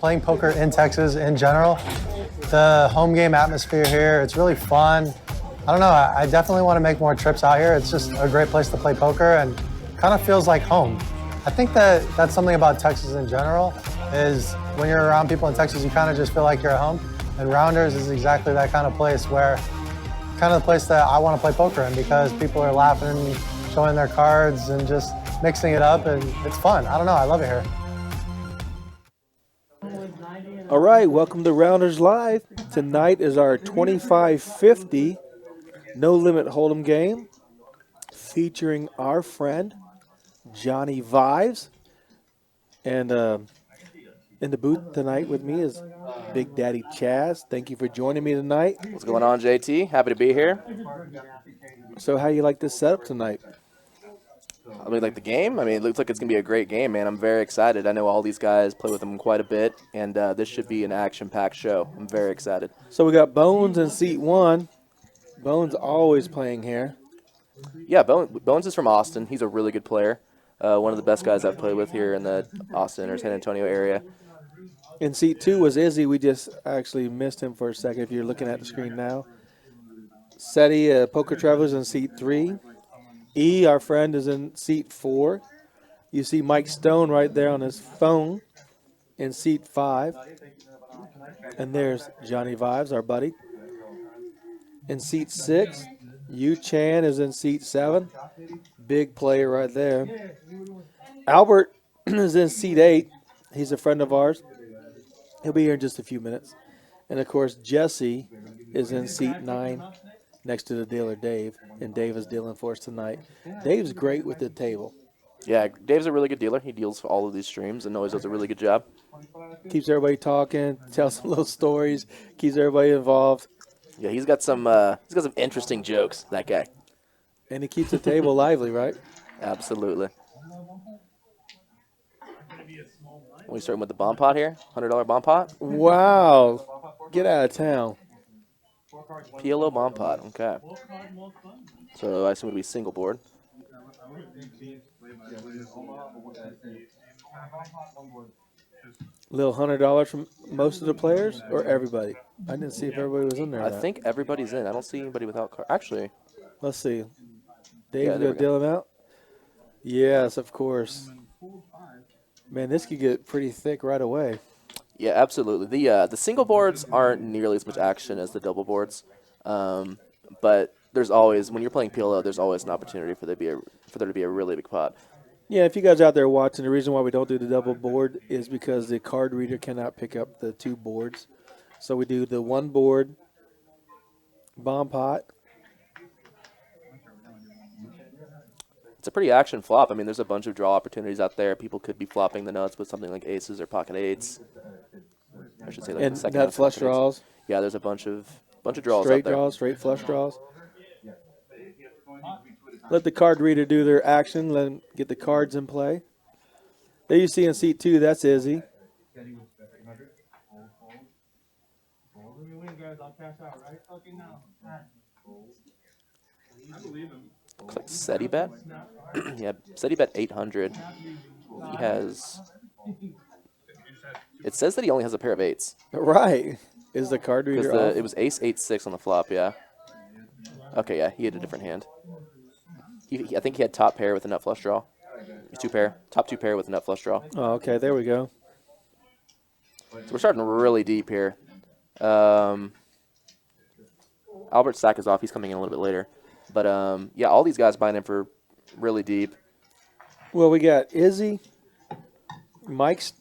playing poker in Texas in general. The home game atmosphere here, it's really fun. I don't know, I definitely want to make more trips out here. It's just a great place to play poker and kind of feels like home. I think that's something about Texas in general, is when you're around people in Texas, you kind of just feel like you're at home. And Rounders is exactly that kind of place where, kind of the place that I want to play poker in, because people are laughing, showing their cards and just mixing it up, and it's fun. I don't know, I love it here. All right, welcome to Rounders Live. Tonight is our 2550 No Limit Hold'em game featuring our friend Johnnie Vibes. And in the booth tonight with me is Big Daddy Chaz. Thank you for joining me tonight. What's going on, JT? Happy to be here. So how you like this setup tonight? I mean, like the game? I mean, it looks like it's going to be a great game, man. I'm very excited. I know all these guys play with them quite a bit, and this should be an action-packed show. I'm very excited. So we got Bones in seat 1. Bones always playing here. Yeah, Bones is from Austin. He's a really good player. One of the best guys I've played with here in the Austin or San Antonio area. In seat 2 was Izzy. We just actually missed him for a second if you're looking at the screen now. Seti, Poker Travelers, in seat 3. E, our friend, is in seat 4. You see Mike Stone right there on his phone in seat 5. And there's Johnnie Vibes, our buddy. In seat 6, Yu Chan is in seat 7. Big player right there. Albert is in seat 8. He's a friend of ours. He'll be here in just a few minutes. And, of course, Jesse is in seat 9 next to the dealer, Dave. And Dave is dealing for us tonight. Dave's great with the table. Yeah, Dave's a really good dealer. He deals for all of these streams and always does a really good job. Keeps everybody talking, tells some little stories, keeps everybody involved. Yeah, he's got some interesting jokes, that guy. And he keeps the table lively, right? Absolutely. We starting with the bomb pot here? $100 bomb pot? Wow. Get out of town. PLO bomb pot, okay. So I assume it would be single board. Little $100 from most of the players or everybody? I didn't see if everybody was in there. I think everybody's in. I don't see anybody without card. Actually. Let's see. Dave's Yeah, going to deal him out? Yes, of course. Man, this could get pretty thick right away. Yeah, absolutely. The single boards aren't nearly as much action as the double boards, but there's always, when you're playing PLO, there's always an opportunity for there to be a really big pot. Yeah, if you guys out there watching, the reason why we don't do the double board is because the card reader cannot pick up the 2 boards. So we do the 1 board bomb pot. It's a pretty action flop. I mean, there's a bunch of draw opportunities out there. People could be flopping the nuts with something like aces or pocket eights. I should say like and the second nut flush draws. Yeah, there's a bunch of draws straight out there. Draws, straight flush draws. Let the card reader do their action. Let them get the cards in play. There you see in seat 2, that's Izzy. Looks like Seti bet. Yeah, Seti bet 800. He has. It says that he only has a pair of 8s. Right. Is the card reader off? It was ace 8-6 on the flop, yeah. Okay, yeah, he had a different hand. I think he had top pair with a nut flush draw. Top 2 pair with a nut flush draw. Oh, okay, there we go. So we're starting really deep here. Albert's stack is off. He's coming in a little bit later. But, yeah, all these guys buying in for really deep. Well, we got Izzy, Izzy,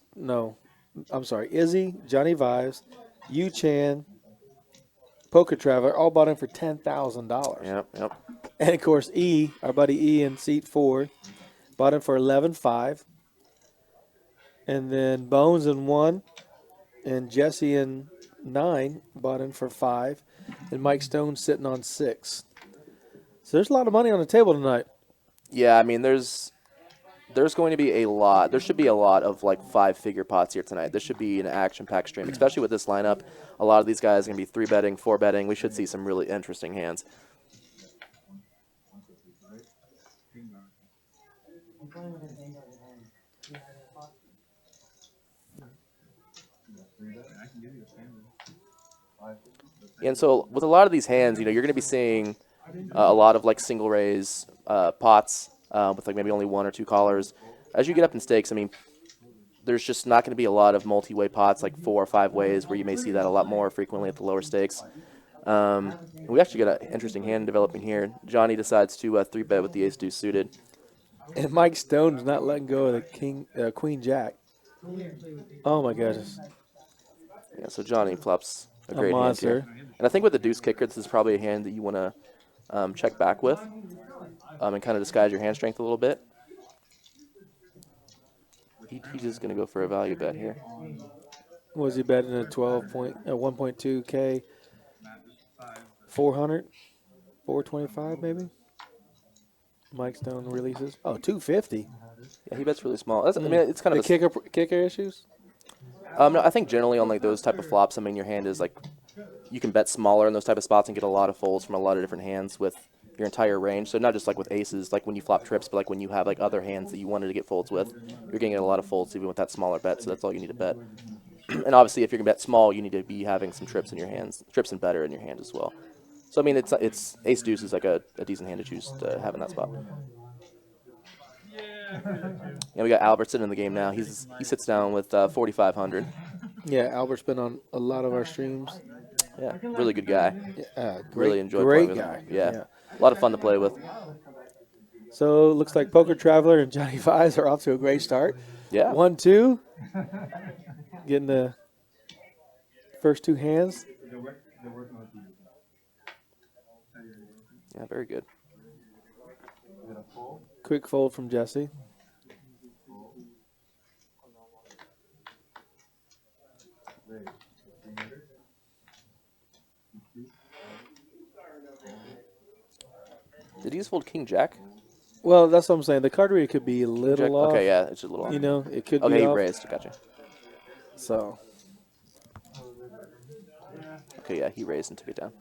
Johnnie Vibes, Yu Chan, Poker Traveler, all bought in for $10,000. Yep. And, of course, E, our buddy E in seat 4, bought in for $11,500. And then Bones in 1 and Jesse in 9 bought in for $5,000. And Mike Stone sitting on 6. So there's a lot of money on the table tonight. Yeah, I mean, there's going to be a lot. There should be a lot of, like, 5-figure pots here tonight. This should be an action-packed stream, especially with this lineup. A lot of these guys are going to be 3-betting, 4-betting. We should see some really interesting hands. And so with a lot of these hands, you're going to be seeing a lot of like single raise pots with like maybe only 1 or 2 callers. As you get up in stakes, I mean, there's just not going to be a lot of multi-way pots, like 4 or 5 ways, where you may see that a lot more frequently at the lower stakes. We actually got an interesting hand developing here. Johnny decides to 3-bet with the ace-deuce suited. And Mike Stone's not letting go of the queen jack. Oh my goodness. Yeah, so Johnny flops a A great hand monster. here. And I think with the deuce kicker, this is probably a hand that you want to check back with and kind of disguise your hand strength a little bit. He's just going to go for a value bet here. Was he betting a 1.2K, 400, 425 maybe? Mike Stone releases. Oh, 250. Yeah, he bets really small. I mean, it's kind of the kicker issues. No, I think generally on like those type of flops, I mean, your hand is like you can bet smaller in those type of spots and get a lot of folds from a lot of different hands with your entire range. So not just like with aces, like when you flop trips, but like when you have like other hands that you wanted to get folds with, you're getting a lot of folds even with that smaller bet. So that's all you need to bet. And obviously, if you're gonna bet small, you need to be having some trips in your hands, trips and better in your hand as well. So I mean, it's ace deuce is like a decent hand to choose to have in that spot. And we got Albertson in the game now. He sits down with 4,500. Yeah, Albert's been on a lot of our streams. Yeah, really good guy. Really enjoy great playing with guy. him. Yeah, a lot of fun to play with. So it looks like Poker Traveler and Johnny Vibes are off to a great start. Yeah. 1-2. Getting the first 2 hands. Yeah, very good. Quick fold from Jesse. Did he just fold King Jack? Well, that's what I'm saying. The card reader could be a little Jack? off. Okay, yeah, it's just a little off. You know, it could Okay, be he off. raised. Gotcha. So. Okay, yeah, he raised and took it down.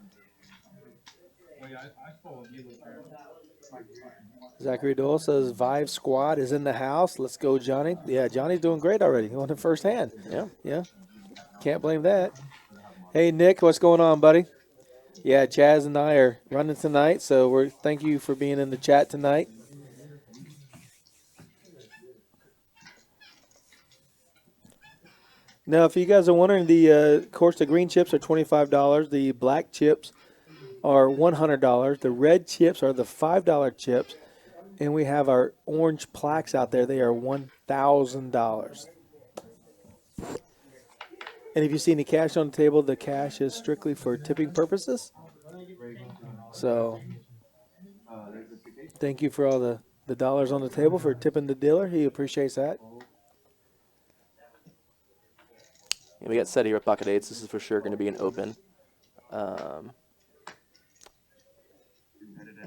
Zachary Dole says Vibe Squad is in the house. Let's go, Johnny. Yeah, Johnny's doing great already. He won the first hand. Yeah. Yeah. Can't blame that. Hey, Nick, what's going on, buddy? Yeah, Chaz and I are running tonight, so thank you for being in the chat tonight. Now, if you guys are wondering, of course, the green chips are $25. The black chips are $100. The red chips are the $5 chips. And we have our orange plaques out there. They are $1,000. And if you see any cash on the table, the cash is strictly for tipping purposes. So thank you for all the dollars on the table for tipping the dealer. He appreciates that. Yeah, we got set here at pocket eights. This is for sure going to be an open. I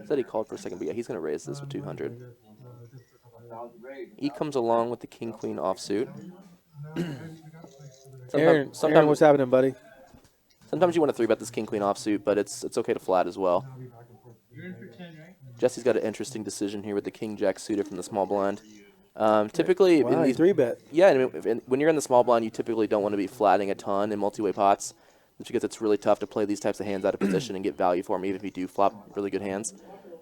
said he called for a second, but yeah, he's going to raise this with 200. He comes along with the king-queen offsuit. Aaron, what's happening, buddy? Sometimes you want to 3-bet this king-queen offsuit, but it's okay to flat as well. Jesse's got an interesting decision here with the king-jack suited from the small blind. Typically, wow, in these 3-bet. Yeah, and when you're in the small blind, you typically don't want to be flatting a ton in multi-way pots, just because it's really tough to play these types of hands out of position and get value for them, even if you do flop really good hands.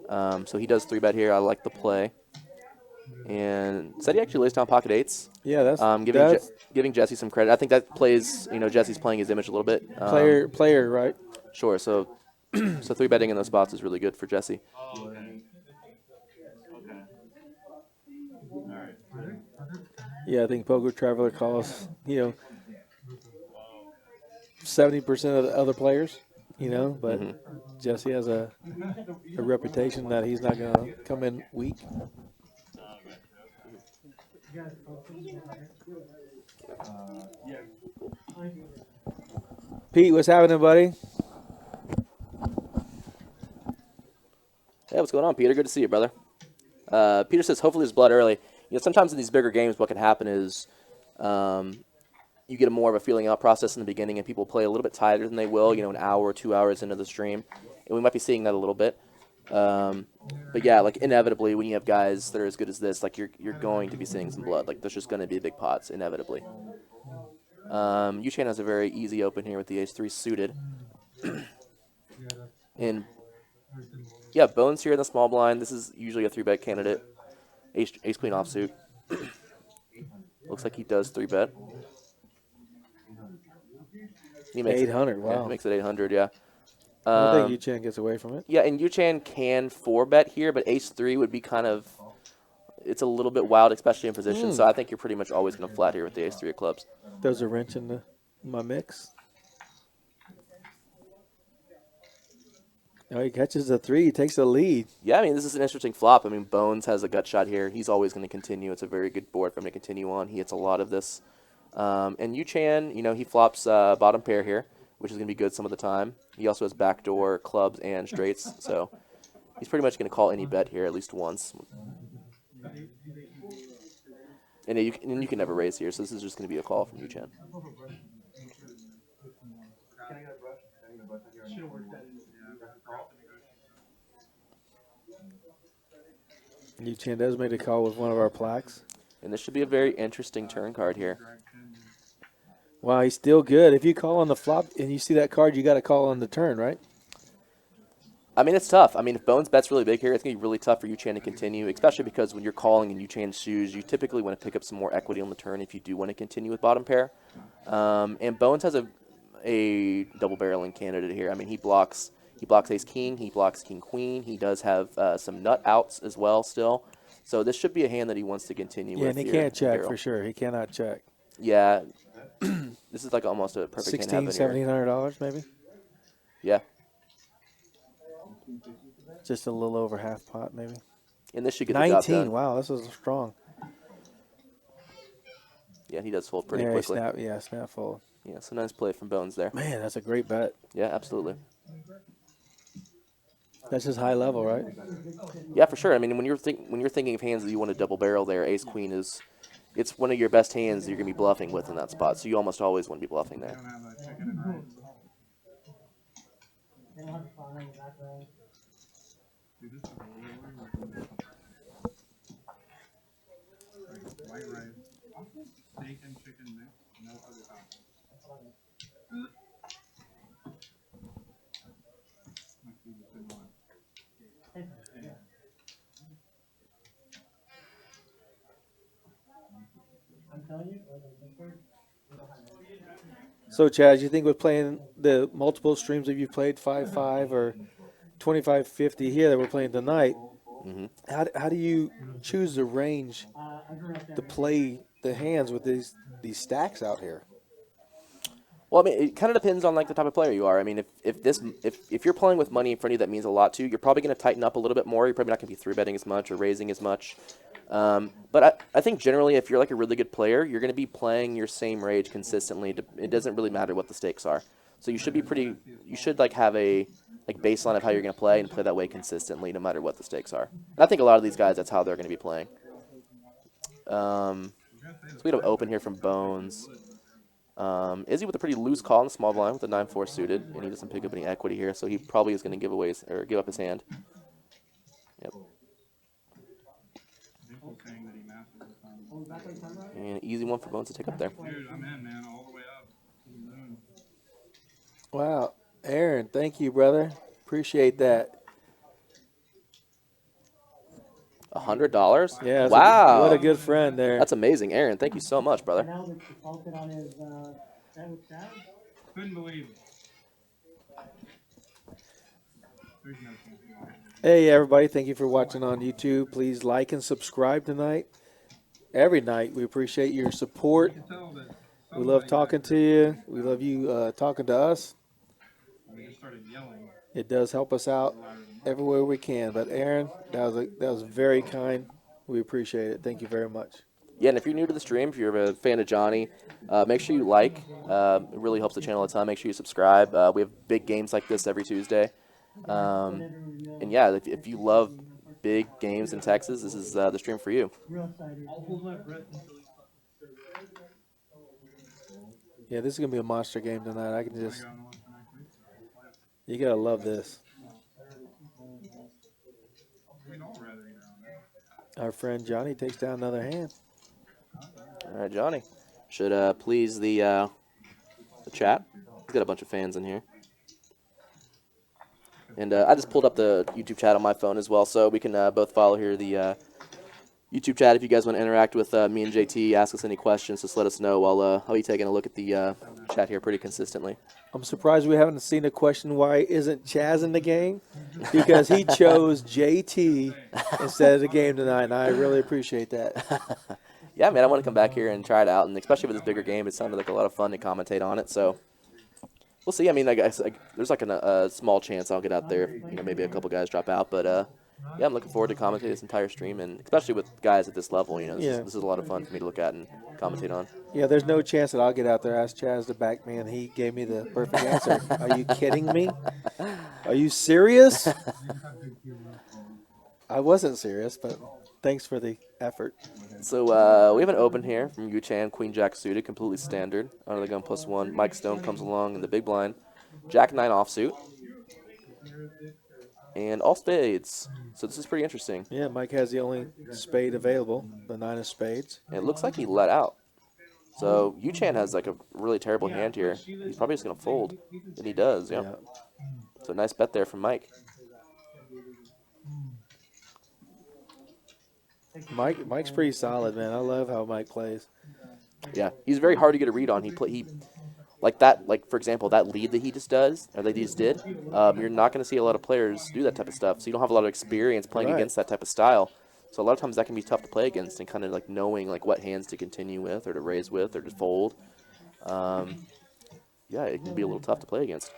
So he does 3-bet here. I like the play. And said he actually lays down pocket eights. Yeah, that's giving Jesse some credit. I think that plays, Jesse's playing his image a little bit. Player, right? Sure. So, so 3-betting in those spots is really good for Jesse. Yeah, I think Poker Traveler calls, 70% of the other players, but Jesse has a reputation that he's not going to come in weak. Pete, what's happening, buddy? Hey, what's going on, Peter? Good to see you, brother. Peter says, hopefully there's blood early. Sometimes in these bigger games, what can happen is you get more of a feeling out process in the beginning, and people play a little bit tighter than they will, an hour or 2 hours into the stream. And we might be seeing that a little bit. But yeah, like inevitably, when you have guys that are as good as this, like you're going to be seeing some blood. Like there's just going to be big pots, inevitably. Yu-Chan has a very easy open here with the ace-3 suited. And, yeah, bones here in the small blind. This is usually a 3-bet candidate. Ace-Queen offsuit. Looks like he does 3-bet. He makes 800, it, wow. Yeah, he makes it 800, yeah. I don't think Yu-Chan gets away from it. Yeah, and Yu-Chan can 4-bet here, but ace-3 would be kind of, it's a little bit wild, especially in position, so I think you're pretty much always going to flat here with the ace-3 of clubs. Throws a wrench in my mix. Oh, he catches a 3. He takes the lead. Yeah, I mean, this is an interesting flop. I mean, Bones has a gut shot here. He's always going to continue. It's a very good board for him to continue on. He hits a lot of this. And Yu-Chan, you know, he flops bottom pair here, which is going to be good some of the time. He also has backdoor clubs and straights, so he's pretty much going to call any bet here at least once. And you can never raise here, so this is just going to be a call from Yu-Chan. Yu-Chan does make a call with one of our plaques. And this should be a very interesting turn card here. Wow, he's still good. If you call on the flop and you see that card, you got to call on the turn, right? I mean, it's tough. I mean, if Bones bets really big here, it's going to be really tough for Yu-Chan to continue, especially because when you're calling in Yu-Chan's shoes, you typically want to pick up some more equity on the turn if you do want to continue with bottom pair. And Bones has a double barreling candidate here. I mean, he blocks ace-king, he blocks king-queen. He does have some nut outs as well still. So this should be a hand that he wants to continue with. Yeah, and he can't check for sure. He cannot check. Yeah. This is like almost a perfect hand $1,600, $1,700 maybe? Yeah. Just a little over half pot maybe. And this should get the job 19, done. wow, this is strong. Yeah, he does fold pretty quickly. Snap fold. Yeah, so nice play from Bones there. Man, that's a great bet. Yeah, absolutely. That's just high level, right? Yeah, for sure. I mean, when you're thinking of hands that you want to double barrel there, ace queen it's one of your best hands that you're gonna be bluffing with in that spot. So you almost always want to be bluffing there. So, Chaz, you think with playing the multiple streams that you've played, 5-5 or 25-50 here that we're playing tonight, how do you choose the range to play the hands with these stacks out here? Well, I mean, it kind of depends on like the type of player you are. I mean, if you're playing with money in front of you, that means a lot too. You're probably going to tighten up a little bit more. You're probably not going to be 3-betting as much or raising as much. But I think generally, if you're like a really good player, you're going to be playing your same range consistently. It doesn't really matter what the stakes are. So you should be you should like have a baseline of how you're going to play and play that way consistently, no matter what the stakes are. And I think a lot of these guys, that's how they're going to be playing. So we have open here from Bones. Izzy with a pretty loose call in the small blind with a 9-4 suited, and he doesn't pick up any equity here, so he probably is going to give up his hand. Yep. And an easy one for Bones to take up there. Wow, Aaron, thank you, brother. Appreciate that. $100? Yeah, wow. What a good friend there. That's amazing, Aaron. Thank you so much, brother. Couldn't believe it. Hey, everybody. Thank you for watching on YouTube. Please like and subscribe tonight. Every night. We appreciate your support. We love talking to you. We love you talking to us. It does help us out everywhere we can. But, Aaron, that was very kind. We appreciate it. Thank you very much. Yeah, and if you're new to the stream, if you're a fan of Johnny, make sure you like. It really helps the channel a ton. Make sure you subscribe. We have big games like this every Tuesday. And yeah, if you love big games in Texas, this is the stream for you. Yeah, this is going to be a monster game tonight. I can just... You got to love this. Our friend Johnny takes down another hand. All right, Johnny. Should please the the chat. He's got a bunch of fans in here. And I just pulled up the YouTube chat on my phone as well, so we can both follow here the YouTube chat. If you guys want to interact with me and JT, ask us any questions, just let us know. I'll be taking a look at the chat here pretty consistently. I'm surprised we haven't seen a question, why isn't Chaz in the game? Because he chose JT instead of the game tonight, and I really appreciate that. Yeah, man, I want to come back here and try it out, and especially with this bigger game, it sounded like a lot of fun to commentate on it, so we'll see. I mean, I guess there's like a small chance I'll get out there. You know, maybe a couple guys drop out, but yeah, I'm looking forward to commentate this entire stream, and especially with guys at this level. You know, this is a lot of fun for me to look at and commentate on. Yeah, there's no chance that I'll get out there. Ask Chaz to back me, and he gave me the perfect answer. Are you kidding me? Are you serious? I wasn't serious, but thanks for the effort. So we have an open here from Yu Chan, Queen Jack suited, completely standard. Under the gun +1. Mike Stone comes along in the big blind. Jack 9 offsuit. And all spades. So this is pretty interesting. Yeah, Mike has the only spade available, the 9 of spades. And it looks like he let out. So Yu Chan has like a really terrible hand here. He's probably just going to fold. And he does, yeah. So nice bet there from Mike. Mike's pretty solid, man. I love how Mike plays. Yeah, he's very hard to get a read on. He like that, like for example, that lead that he just does, or that he just did. You're not going to see a lot of players do that type of stuff. So you don't have a lot of experience playing against that type of style. So a lot of times that can be tough to play against, and kind of like knowing like what hands to continue with, or to raise with, or to fold. Yeah, it can be a little tough to play against.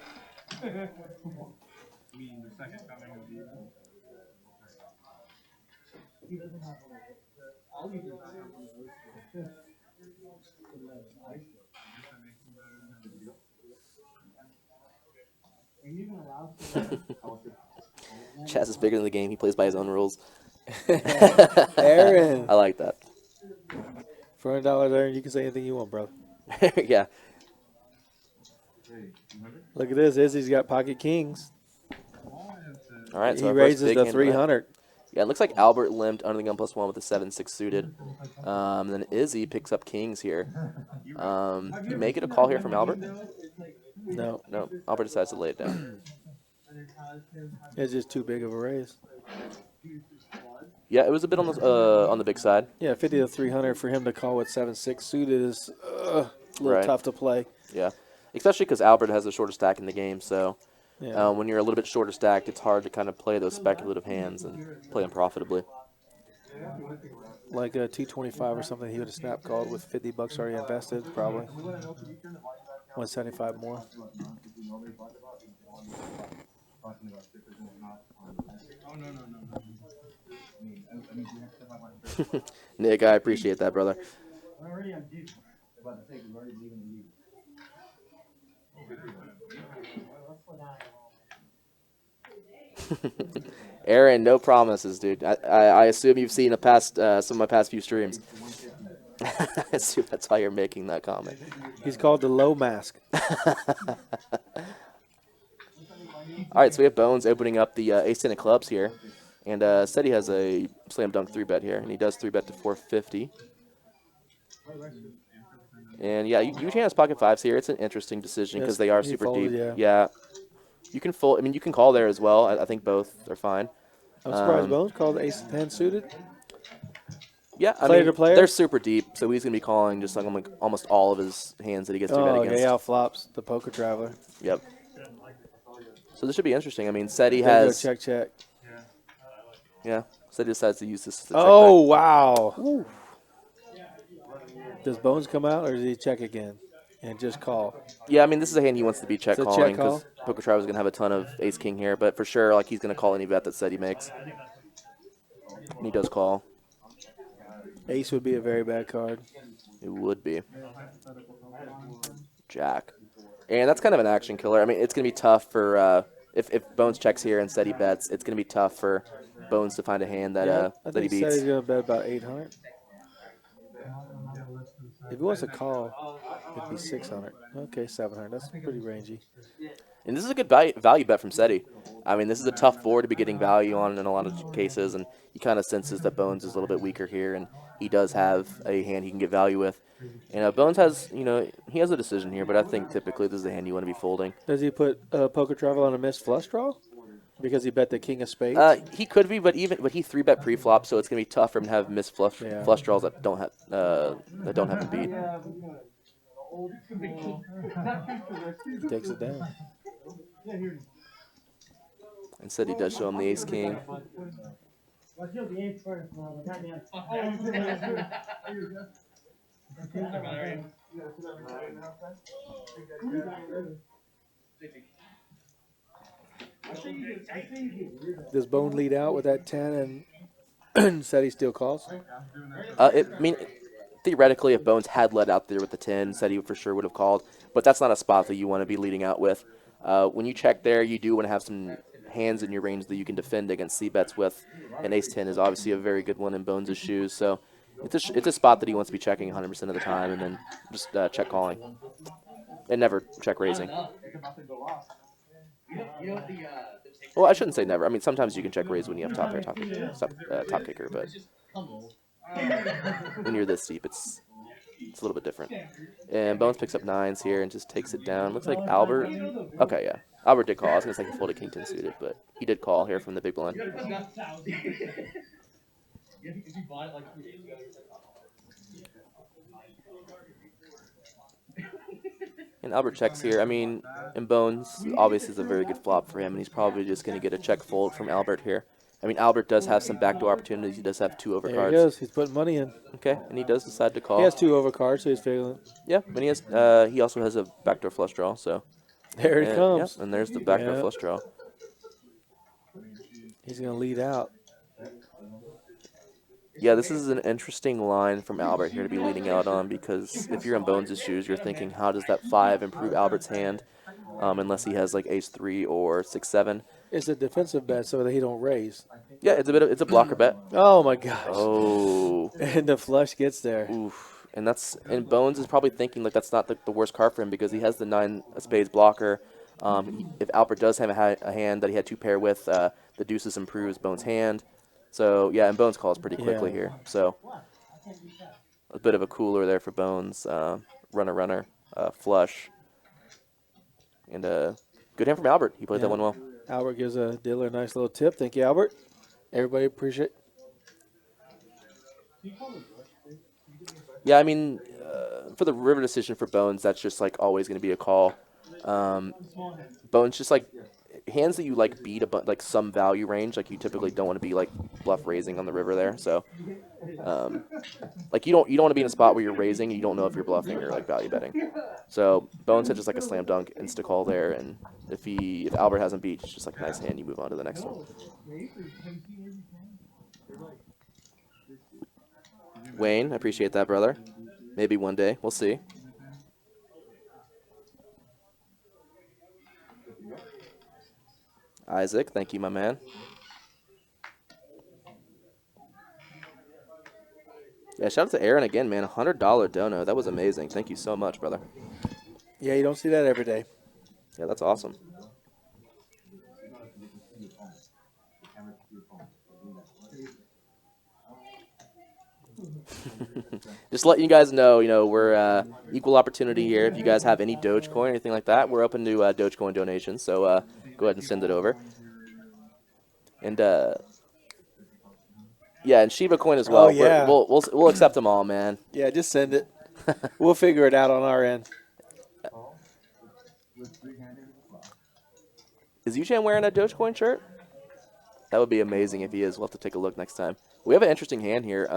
Chaz is bigger than the game. He plays by his own rules. Aaron. I like that. For $100, Aaron, you can say anything you want, bro. Yeah. Look at this. Izzy's got pocket kings. All right, so he our raises first big to hand 300. Yeah, it looks like Albert limped under the gun +1 with a 7-6 suited. Then Izzy picks up kings here. You may get a call here from Albert. No. Albert decides to lay it down. It's just too big of a raise. Yeah, it was a bit on the big side. Yeah, 50 to 300 for him to call with 7-6 suited is a little tough to play. Yeah, especially because Albert has the shortest stack in the game. So when you're a little bit shorter stacked, it's hard to kind of play those speculative hands and play them profitably. Like a 225 or something, he would have snap called with $50 already invested, probably. 175 more. Nick, I appreciate that, brother. Aaron, no promises, dude. I assume you've seen some of my past few streams. I assume that's why you're making that comment. He's called the low mask. All right, so we have Bones opening up the ace-10 of clubs here. And said he has a slam dunk 3-bet here, and he does 3-bet to 450. And yeah, Yu Chan has pocket fives here. It's an interesting decision because they are super deep. Yeah. You can fold. I mean, you can call there as well. I think both are fine. I'm surprised Bones called ace-10 suited. Yeah, I mean, they're super deep, so he's going to be calling just like almost all of his hands that he gets to bet against. Oh, yeah, flops, the poker traveler. Yep. So this should be interesting. I mean, Seti has... Check. Yeah, Seti decides to use this as a check Oh, back. wow. Ooh. Does Bones come out, or does he check again and just call? Yeah, I mean, this is a hand he wants to be check calling because poker traveler is going to have a ton of ace-king here, but for sure, like, he's going to call any bet that Seti makes. And he does call. Ace would be a very bad card. It would be. Jack. And that's kind of an action killer. I mean, it's going to be tough for if Bones checks here and Seti bets, it's going to be tough for Bones to find a hand that that he beats. Seti's going to bet about 800. If he wants to call, it'd be 600. Okay, 700. That's pretty rangy. And this is a good value bet from SETI. I mean, this is a tough board to be getting value on in a lot of cases, and he kind of senses that Bones is a little bit weaker here, and he does have a hand he can get value with. And Bones has, he has a decision here, but I think typically this is the hand you want to be folding. Does he put Poker Travel on a missed flush draw? Because he bet the king of spades? He could be, but he 3-bet pre-flop, so it's going to be tough for him to have missed flush draws that don't have him beat. He takes it down. Instead, he does show him the ace-king. Does Bone lead out with that 10 and said he still calls? Theoretically, if Bones had led out there with the 10, said he for sure would have called, but that's not a spot that you want to be leading out with. When you check there, you do want to have some hands in your range that you can defend against C-bets with, and ace-10 is obviously a very good one in Bones' shoes, so it's a spot that he wants to be checking 100% of the time, and then just check calling, and never check raising. Well, I shouldn't say never. I mean, sometimes you can check raise when you have top pair, top kicker, but when you're this deep, it's a little bit different. And Bones picks up 9s here and just takes it down. Looks like Albert. Okay, yeah. Albert did call. I was going to say he folded king 10 suited, but he did call here from the big blind. And Albert checks here. I mean, in Bones, obviously is a very good flop for him, and he's probably just going to get a check fold from Albert here. I mean, Albert does have some backdoor opportunities. He does have 2 overcards. There he goes. He's putting money in. Okay, and he does decide to call. He has 2 overcards, so he's figuring. Yeah, and he also has a backdoor flush draw. So there it comes. Yeah, and there's the backdoor flush draw. He's going to lead out. Yeah, this is an interesting line from Albert here to be leading out on, because if you're in Bones' shoes, you're thinking, how does that 5 improve Albert's hand, unless he has like ace-3 or 6-7. It's a defensive bet so that he don't raise. Yeah, it's a blocker bet. Oh my gosh. Oh. And the flush gets there. Oof. And Bones is probably thinking like that's not the worst card for him, because he has the 9 of spades blocker. If Albert does have a hand that he had 2 pair with, the deuces improves Bones' hand. So yeah, and Bones calls pretty quickly here. So a bit of a cooler there for Bones. Runner, flush, and good hand from Albert. He played that one well. Albert gives a dealer a nice little tip. Thank you, Albert. Everybody appreciate it. Yeah, I mean, for the river decision for Bones, that's just like always going to be a call. Bones just like hands that you like beat like some value range, like you typically don't want to be like bluff raising on the river there. So like you don't want to be in a spot where you're raising and you don't know if you're bluffing or like value betting. So Bones had just like a slam dunk insta call there, and if Albert hasn't beat, it's just like a nice hand, you move on to the next one. Wayne, I appreciate that, brother. Maybe one day, we'll see. Isaac, thank you, my man. Yeah, shout out to Aaron again, man. $100 dono. That was amazing. Thank you so much, brother. Yeah, you don't see that every day. Yeah, that's awesome. Just letting you guys know, we're equal opportunity here. If you guys have any Dogecoin or anything like that, we're open to Dogecoin donations. So go ahead and send it over. And yeah, and Shiba Coin as well. Oh, yeah. We'll accept them all, man. Yeah, just send it. We'll figure it out on our end. Is Uchan wearing a Dogecoin shirt? That would be amazing if he is. We'll have to take a look next time. We have an interesting hand here.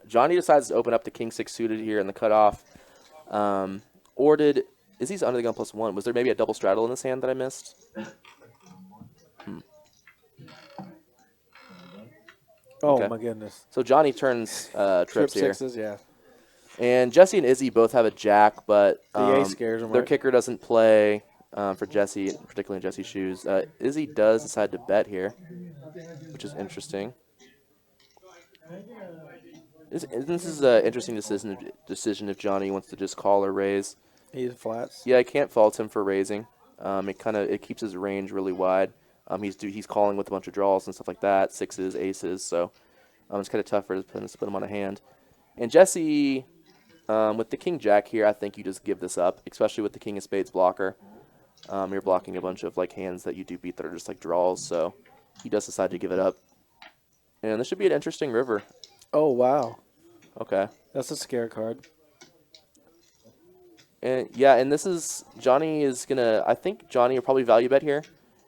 Johnny decides to open up the king 6 suited here in the cutoff. Or is he under the gun +1? Was there maybe a double straddle in this hand that I missed? Oh, Okay. my goodness. So Johnny turns trips here. Sixes, yeah. And Jesse and Izzy both have a jack, but The ace scares him, their right? kicker doesn't play for Jesse, particularly in Jesse's shoes. Izzy does decide to bet here, which is interesting. This is an interesting decision if Johnny wants to just call or raise. He's flats. Yeah, I can't fault him for raising. It keeps his range really wide. He's calling with a bunch of draws and stuff like that, sixes, aces. So it's kind of tough for to put him on a hand. And Jesse, with the king jack here, I think you just give this up, especially with the king of spades blocker. You're blocking a bunch of like hands that you do beat that are just like draws. So he does decide to give it up. And this should be an interesting river. Oh, wow. Okay. That's a scare card. And yeah, and this is Johnny is gonna. I think Johnny will probably value bet here,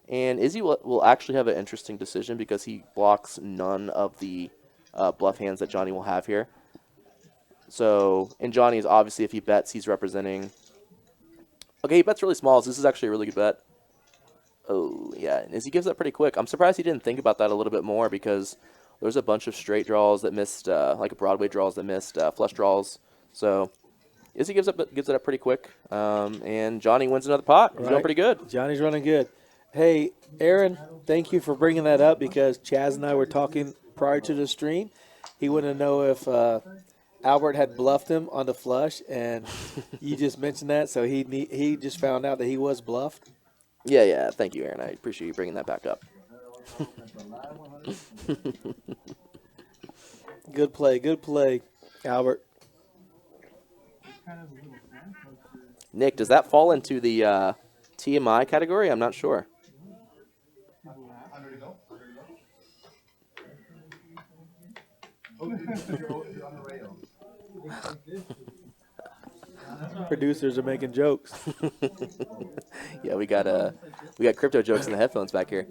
and Izzy will actually have an interesting decision because he blocks none of the bluff hands that Johnny will have here. So, and Johnny is obviously, if he bets, he's representing. Okay, he bets really small. So this is actually a really good bet. Oh yeah, and Izzy gives up pretty quick. I'm surprised he didn't think about that a little bit more because there's a bunch of straight draws that missed, like Broadway draws that missed, flush draws. So. Izzy gives it up pretty quick, and Johnny wins another pot. He's doing pretty good. Johnny's running good. Hey, Aaron, thank you for bringing that up because Chaz and I were talking prior to the stream. He wanted to know if Albert had bluffed him on the flush, and you just mentioned that, so he just found out that he was bluffed. Yeah. Thank you, Aaron. I appreciate you bringing that back up. Good play, Albert. Nick, does that fall into the TMI category? I'm not sure. Producers are making jokes. Yeah, we got crypto jokes in the headphones back here.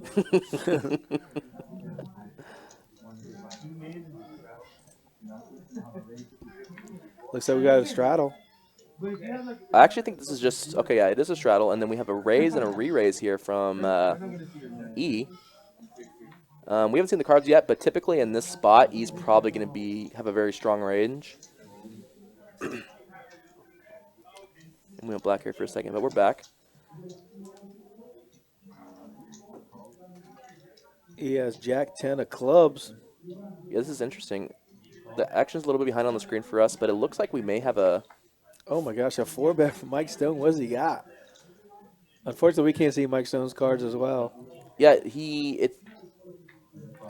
Looks like we got a straddle. I actually think this is just okay. Yeah, it is a straddle, and then we have a raise and a re-raise here from E. We haven't seen the cards yet, but typically in this spot, E's probably going to have a very strong range. And we went black here for a second, but we're back. He has Jack 10 of clubs. Yeah, this is interesting. The action's a little bit behind on the screen for us, but it looks like we may have a. Oh my gosh, a 4-bet from Mike Stone. What does he got? Unfortunately, we can't see Mike Stone's cards as well. Yeah,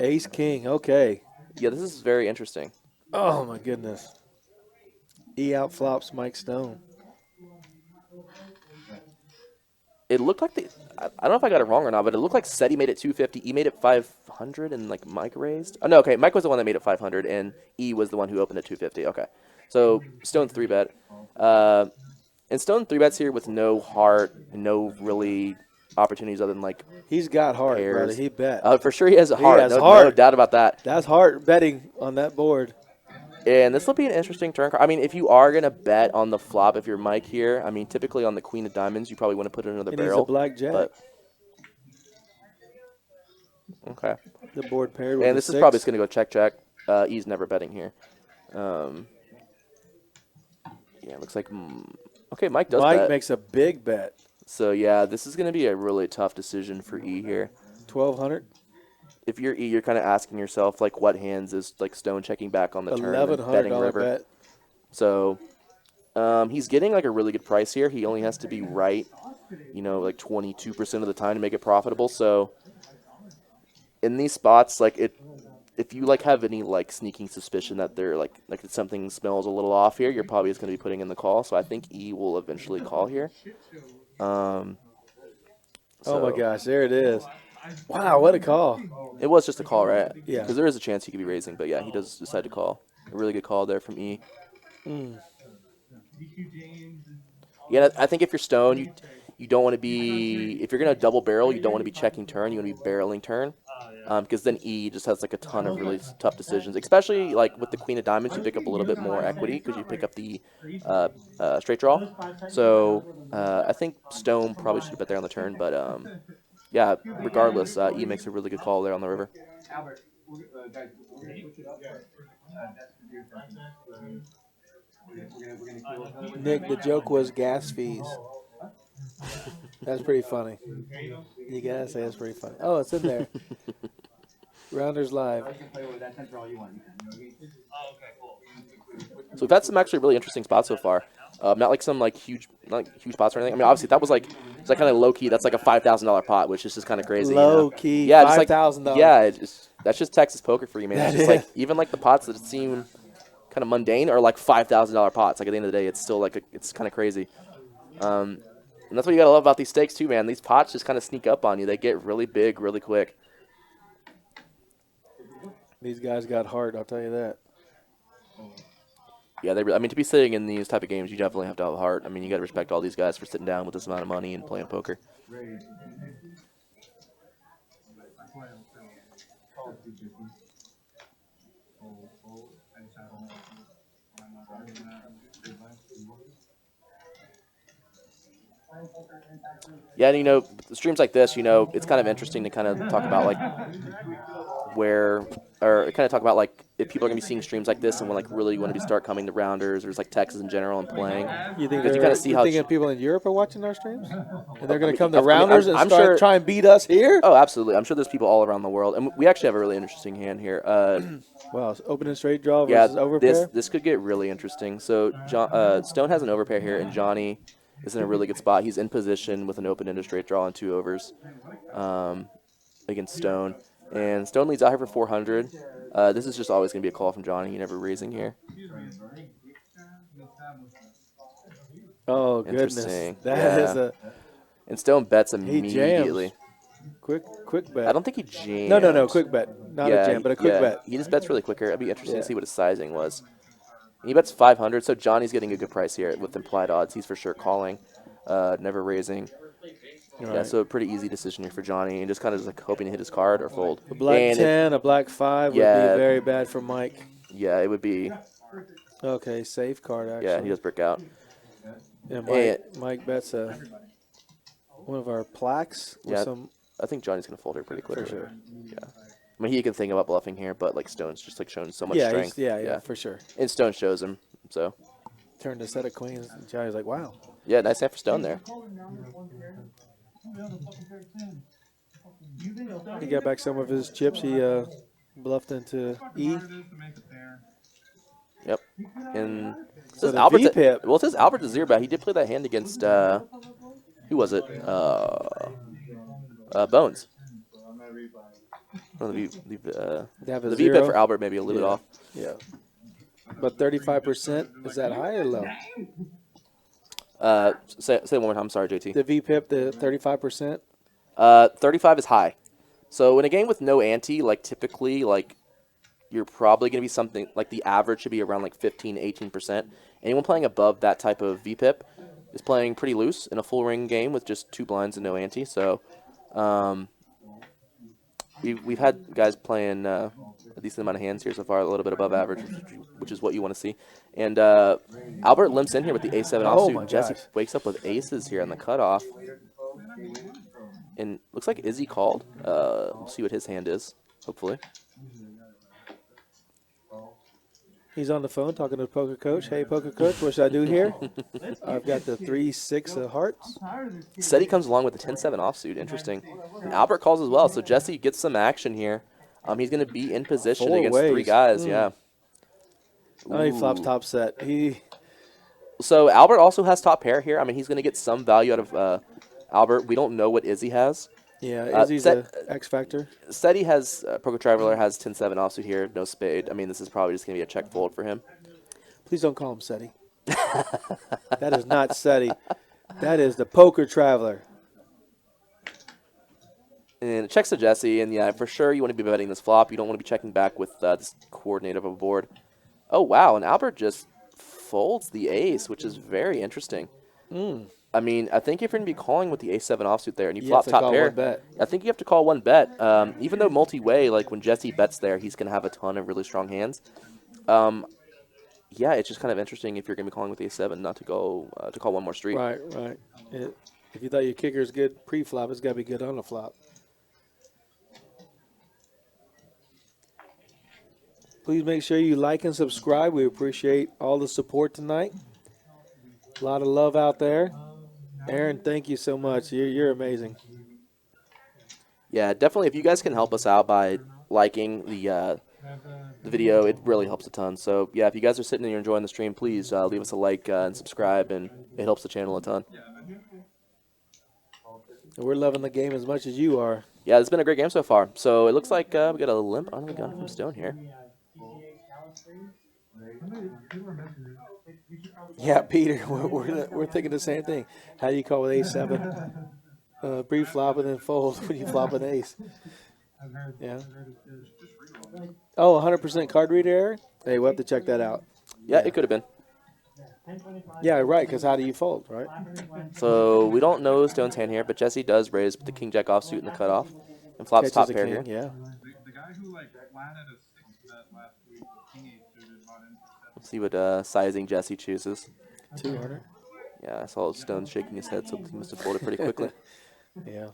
Ace King. Okay. Yeah, this is very interesting. Oh my goodness. E outflops Mike Stone. It looked like I don't know if I got it wrong or not, but it looked like SETI made it 250. E made it 500, and like Mike raised. Oh no, okay, Mike was the one that made it 500, and E was the one who opened at 250. Okay, so Stone 3-bet. And Stone 3-bets here with no heart, no really opportunities other than like he's got heart, pairs. brother. He bet. For sure he has a heart. Has no, heart. No doubt about that. That's heart betting on that board. And this will be an interesting turn card. I mean, if you are going to bet on the flop, if you're Mike here, I mean, typically on the Queen of Diamonds, you probably want to put it in another barrel. He's a black jack. But, okay. The board paired with and this is probably just going to go check. E's never betting here. Yeah, it looks like okay. Mike does. Mike bet. makes a big bet. So yeah, this is going to be a really tough decision for E here. 1,200. If you're E, you're kind of asking yourself like, what hands is like Stone checking back on the turn and betting river. Bet. So he's getting like a really good price here. He only has to be right, like 22% of the time to make it profitable. So in these spots, like if you like have any like sneaking suspicion that they're like something smells a little off here, you're probably just going to be putting in the call. So I think E will eventually call here. Oh my gosh, there it is. Wow, what a call. It was just a call, right? Yeah. Because there is a chance he could be raising, but yeah, he does decide to call. A really good call there from E. Yeah, I think if you're Stone, you don't want to be, if you're going to double barrel, you don't want to be checking turn, you want to be barreling turn. Because then E just has like a ton of really tough decisions, especially like with the Queen of Diamonds, you pick up a little bit more equity because you pick up the straight draw. So I think Stone probably should have bet there on the turn, but yeah, regardless, E makes a really good call there on the river. Nick, the joke was gas fees. That's pretty funny. You gotta say that's pretty funny. Oh, it's in there. Rounders Live. So we've had some actually really interesting spots so far. Not like some like huge not huge pots or anything. I mean, obviously that was like it's like kind of low key. That's like a $5,000 pot, which is just kind of crazy. Low key, yeah, just like $5,000. yeah, that's just Texas poker for you, man. That It's just like is. even like the pots that seem kind of mundane are like $5,000 pots. Like at the end of the day, it's still like it's kind of crazy. And that's what you gotta love about these stakes too, man. These pots just kind of sneak up on you. They get really big, really quick. These guys got heart, I'll tell you that. Yeah, I mean, to be sitting in these type of games, you definitely have to have a heart. I mean, you got to respect all these guys for sitting down with this amount of money and playing poker. Yeah, and, you know, streams like this, you know, it's kind of interesting to kind of talk about, like, if people are going to be seeing streams like this and like really want to start coming to Rounders or just like Texas in general and playing. You think Because you kind of see how people in Europe are watching our streams? And they're going to come to I mean, Rounders and I'm start sure- try and beat us here? Oh, absolutely. I'm sure there's people all around the world. And we actually have a really interesting hand here. Wow, it's opening straight draw Yeah, versus overpair? this could get really interesting. So Stone has an overpair here, and Johnny is in a really good spot. He's in position with an open-ended straight draw and 2 overs against Stone. And Stone leads out here for 400. This is just always going to be a call from Johnny. He never raising here. Oh, goodness. Interesting. That is a And Stone bets jams. immediately. quick bet. I don't think he jams. No, quick bet. Not a jam, but a quick bet. He just bets really quicker. It'd be interesting Yeah. to see what his sizing was. He bets 500, so Johnny's getting a good price here with implied odds. He's for sure calling, never raising. Right. Yeah, so a pretty easy decision here for Johnny, and just kind of just like hoping to hit his card or fold. A black And 10, a black 5 would Yeah. be very bad for Mike. Yeah, it would be. Okay, safe card, actually. Yeah, he does brick out. Yeah, Mike bets one of our plaques with Yeah. some. I think Johnny's gonna fold here pretty quickly. For sure. Yeah. I mean, he can think about bluffing here, but like Stone's just like showing so much Yeah, strength. yeah, for sure. And Stone shows him. So Turned a set of queens, and Johnny's like, wow. yeah, nice hand for Stone there. He got back some of his chips. He bluffed into E. Yep. And it So says the Albert. V-pip. Well, it says Albert to zero bet. He did play that hand against who was it? Bones. Oh, They have a the zero. V-pip for Albert maybe a little bit off. Yeah. But 35%, is that high or low? Say it one more time. I'm sorry, JT. The V-pip, the 35%? 35 is high. So in a game with no ante, like typically, like you're probably going to be something like the average should be around like 15, 18%. Anyone playing above that type of VPIP is playing pretty loose in a full ring game with just 2 blinds and no ante. So we've had guys playing a decent amount of hands here so far, a little bit above average, which is what you want to see. And Albert limps in here with the A7 Oh offsuit. my Jesse gosh. wakes up with aces here on the cutoff. And looks like Izzy called. We'll see what his hand is, hopefully. He's on the phone talking to the poker coach. Hey, poker coach, what should I do here? I've got the 3-6 of hearts. Said he comes along with the 10-7 offsuit. Interesting. And Albert calls as well, so Jesse gets some action here. He's going to be in position 4 against 3 ways. guys, yeah. Oh, he flops Ooh. top set. So Albert also has top pair here. I mean, he's going to get some value out of Albert. We don't know what Izzy has. Yeah, Izzy's a X factor. Said he has, Poker Traveler has 10-7 offsuit here, no spade. I mean, this is probably just going to be a check fold for him. Please don't call him Seti. That is not Seti. That is the poker traveler. And it checks to Jesse, and yeah, for sure you want to be betting this flop. You don't want to be checking back with this coordinate of a board. Oh, wow, and Albert just folds the ace, which is very interesting. I mean, I think if you're going to be calling with the ace-7 offsuit there and you flop have to top call pair, one bet. I think you have to call one bet. Even though multi-way, like when Jesse bets there, he's going to have a ton of really strong hands. Yeah, it's just kind of interesting if you're going to be calling with the ace-7 not to go to call one more street. Right. If you thought your kicker is good pre-flop, it's got to be good on the flop. Please make sure you like and subscribe. We appreciate all the support tonight. A lot of love out there. Aaron, thank you so much. You're amazing. Yeah, definitely. If you guys can help us out by liking the the video, it really helps a ton. So yeah, if you guys are sitting and you're enjoying the stream, please leave us a like and subscribe, and it helps the channel a ton. We're loving the game as much as you are. Yeah, it's been a great game so far. So it looks like we got a limp under the gun from Stone here. Yeah, Peter, we're thinking the same thing. How do you call with A7? Pre-flop and then fold when you flop an ace. Yeah. Oh, 100% card reader error? Hey, we'll have to check that out. Yeah, it could have been. Yeah, right, because how do you fold, right? So we don't know Stone's hand here, but Jesse does raise with the king jack offsuit in the cutoff and flops Catches top a pair king, here. yeah. The guy who like flatted a 6-bet last week, king 8 suited, bought in for 7. Let's see what sizing Jesse chooses. 200. Yeah, I saw Stone shaking his head, so he must have folded pretty quickly. Yeah.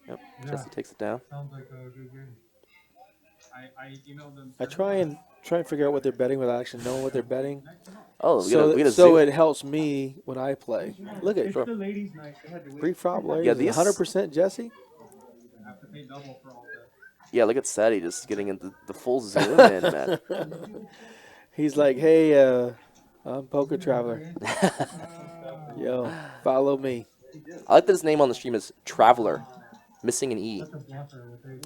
Yep, Jesse takes it down. Sounds like a good game. I emailed them. I try and figure out what they're betting without actually knowing what they're betting. Oh, we get a So zoom. it helps me when I play. Look at It's the ladies' night. They had to wait. pre-flop Yeah, yeah, these- 100% Jesse. Have to pay double for all that. Yeah, look at Seti just getting into the full zoom in, man. He's like, hey, I'm Poker Traveler. Yo, follow me. I like that his name on the stream is Traveler, missing an E.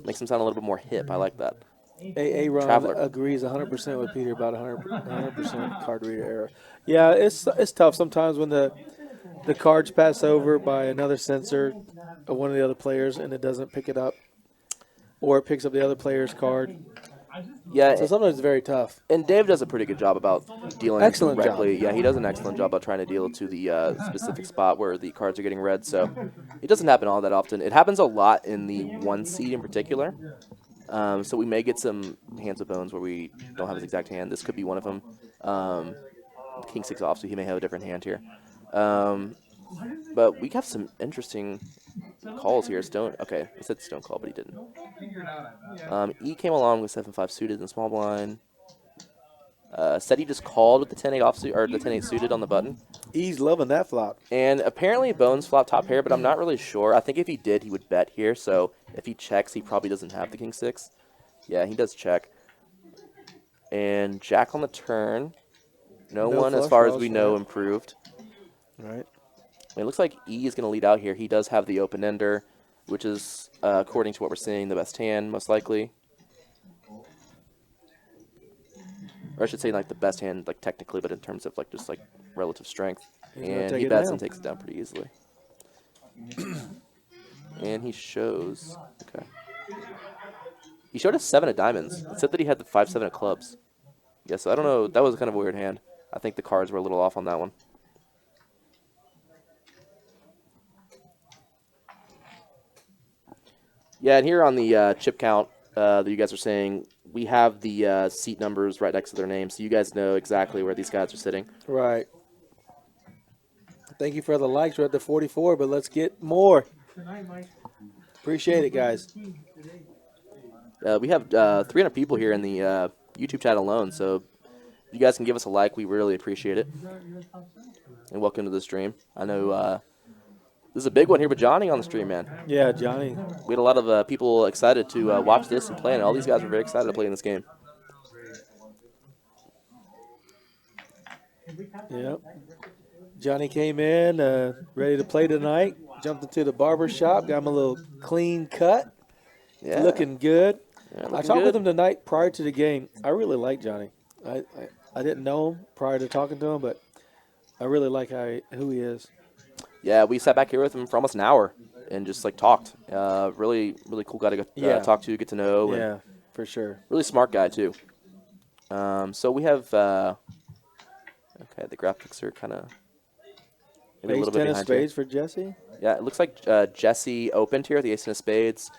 Makes him sound a little bit more hip. I like that. Ron Traveler. agrees 100% with Peter about 100% card reader error. Yeah, it's tough sometimes when the cards pass over by another sensor of one of the other players and it doesn't pick it up, or it picks up the other player's card. Yeah, So sometimes it's very tough. and Dave does a pretty good job about dealing Excellent directly. job. Yeah, he does an excellent job about trying to deal to the specific spot where the cards are getting read. So it doesn't happen all that often. It happens a lot in the 1 seed in particular. So we may get some hands of bones where we don't have his exact hand. This could be one of them. King 6 off, so he may have a different hand here. But we have some interesting calls here. Stone, okay, I said Stone call, but he didn't. E came along with 7-5 suited in small blind. Said he just called with the 10-8 offsuit or the 10-8 suited on the button. He's loving that flop. And apparently Bones flopped top pair, but I'm not really sure. I think if he did, he would bet here. So if he checks, he probably doesn't have the king 6. Yeah, he does check. And Jack on the turn. No one, as flush far as draws, we know, yeah. improved. Right. It looks like E is going to lead out here. He does have the open ender, which is, according to what we're seeing, the best hand, most likely. Or I should say, like, the best hand, like, technically, but in terms of, like, just, like, relative strength. He's gonna And take he it bets down. and takes it down pretty easily. And he shows, okay. He showed us 7 of diamonds. It said that he had the 5-7 of clubs. Yeah, so I don't know. That was kind of a weird hand. I think the cards were a little off on that one. Yeah, and here on the chip count that you guys are saying, we have the seat numbers right next to their names, so you guys know exactly where these guys are sitting. Right. Thank you for the likes. We're at the 44, but let's get more. Appreciate it, guys. We have 300 people here in the YouTube chat alone, so if you guys can give us a like, we really appreciate it. And welcome to the stream. I know this is a big one here with Johnny on the stream, man. Yeah, Johnny. We had a lot of people excited to watch this and play, and all these guys are very excited to play in this game. Yep. Johnny came in ready to play tonight. Jumped into the barber shop. Got him a little clean cut. Yeah. Looking good. Yeah, I looking talked with good. him tonight prior to the game. I really like Johnny. I didn't know him prior to talking to him, but I really like who he is. Yeah, we sat back here with him for almost an hour and just like talked. Really cool guy to talk to, get to know. And Yeah, for sure. really smart guy too. So we have okay, the graphics are kind of maybe a Ace little bit 10 of behind here. spades for Jesse. Yeah, it looks like Jesse opened here, the ace 10 of spades.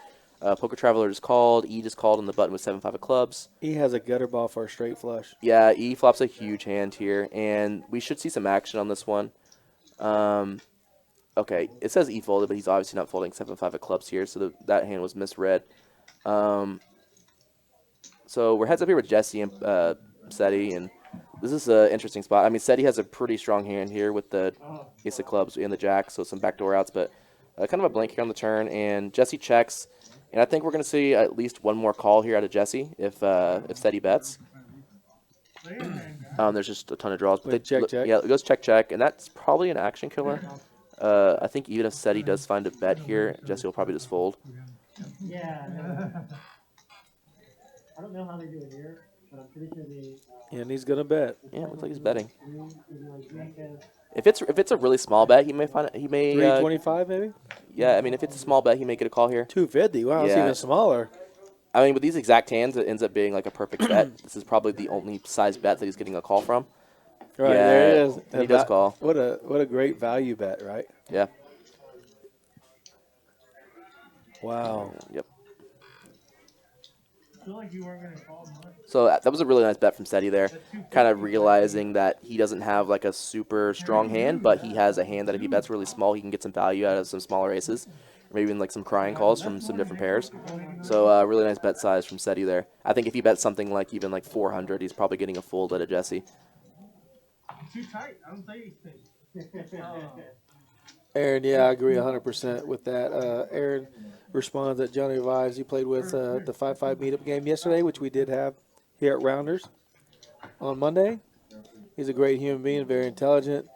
Poker Traveler just called. E just called on the button with 7-5 of clubs. He has a gutter ball for a straight flush. Yeah, E flops a huge hand here, and we should see some action on this one. Okay, it says E folded, but he's obviously not folding 7-5 of clubs here, so that hand was misread. So we're heads up here with Jesse and Seti, and this is an interesting spot. I mean, Seti has a pretty strong hand here with the ace of clubs and the jack, so some backdoor outs, but kind of a blank here on the turn, and Jesse checks, And I think we're going to see at least one more call here out of Jesse if Seti bets. There's just a ton of draws. But Wait, check. Yeah, it goes check, and that's probably an action killer. I think even if Seti does find a bet here, Jesse will probably just fold. Yeah. I don't know how they do it here, but I'm pretty sure they. And he's gonna bet. Yeah, it looks like he's betting. If it's a really small bet, he may find it. He may 325 maybe. Yeah, I mean, if it's a small bet, he may get a call here. 250. Wow, it's Yeah. even smaller. I mean, with these exact hands, it ends up being like a perfect bet. This is probably the only size bet that he's getting a call from. Right Yeah, there it is. and he does call. What a great value bet, right? Yeah. Wow. Yep. I feel like you weren't gonna call much. So that was a really nice bet from Seti there. Kind of realizing that he doesn't have like a super strong hand, but he has a hand that if he bets really small, he can get some value out of some smaller aces. Or maybe even like some crying calls from some different pairs. So really nice bet size from Seti there. I think if he bets something like even like 400, he's probably getting a fold out of Jesse. Too tight. I don't play these things. Aaron, yeah, I agree 100% with that. Aaron responds that Johnnie Vibes, he played with the 5-5 meetup game yesterday, which we did have here at Rounders on Monday. He's a great human being, very intelligent,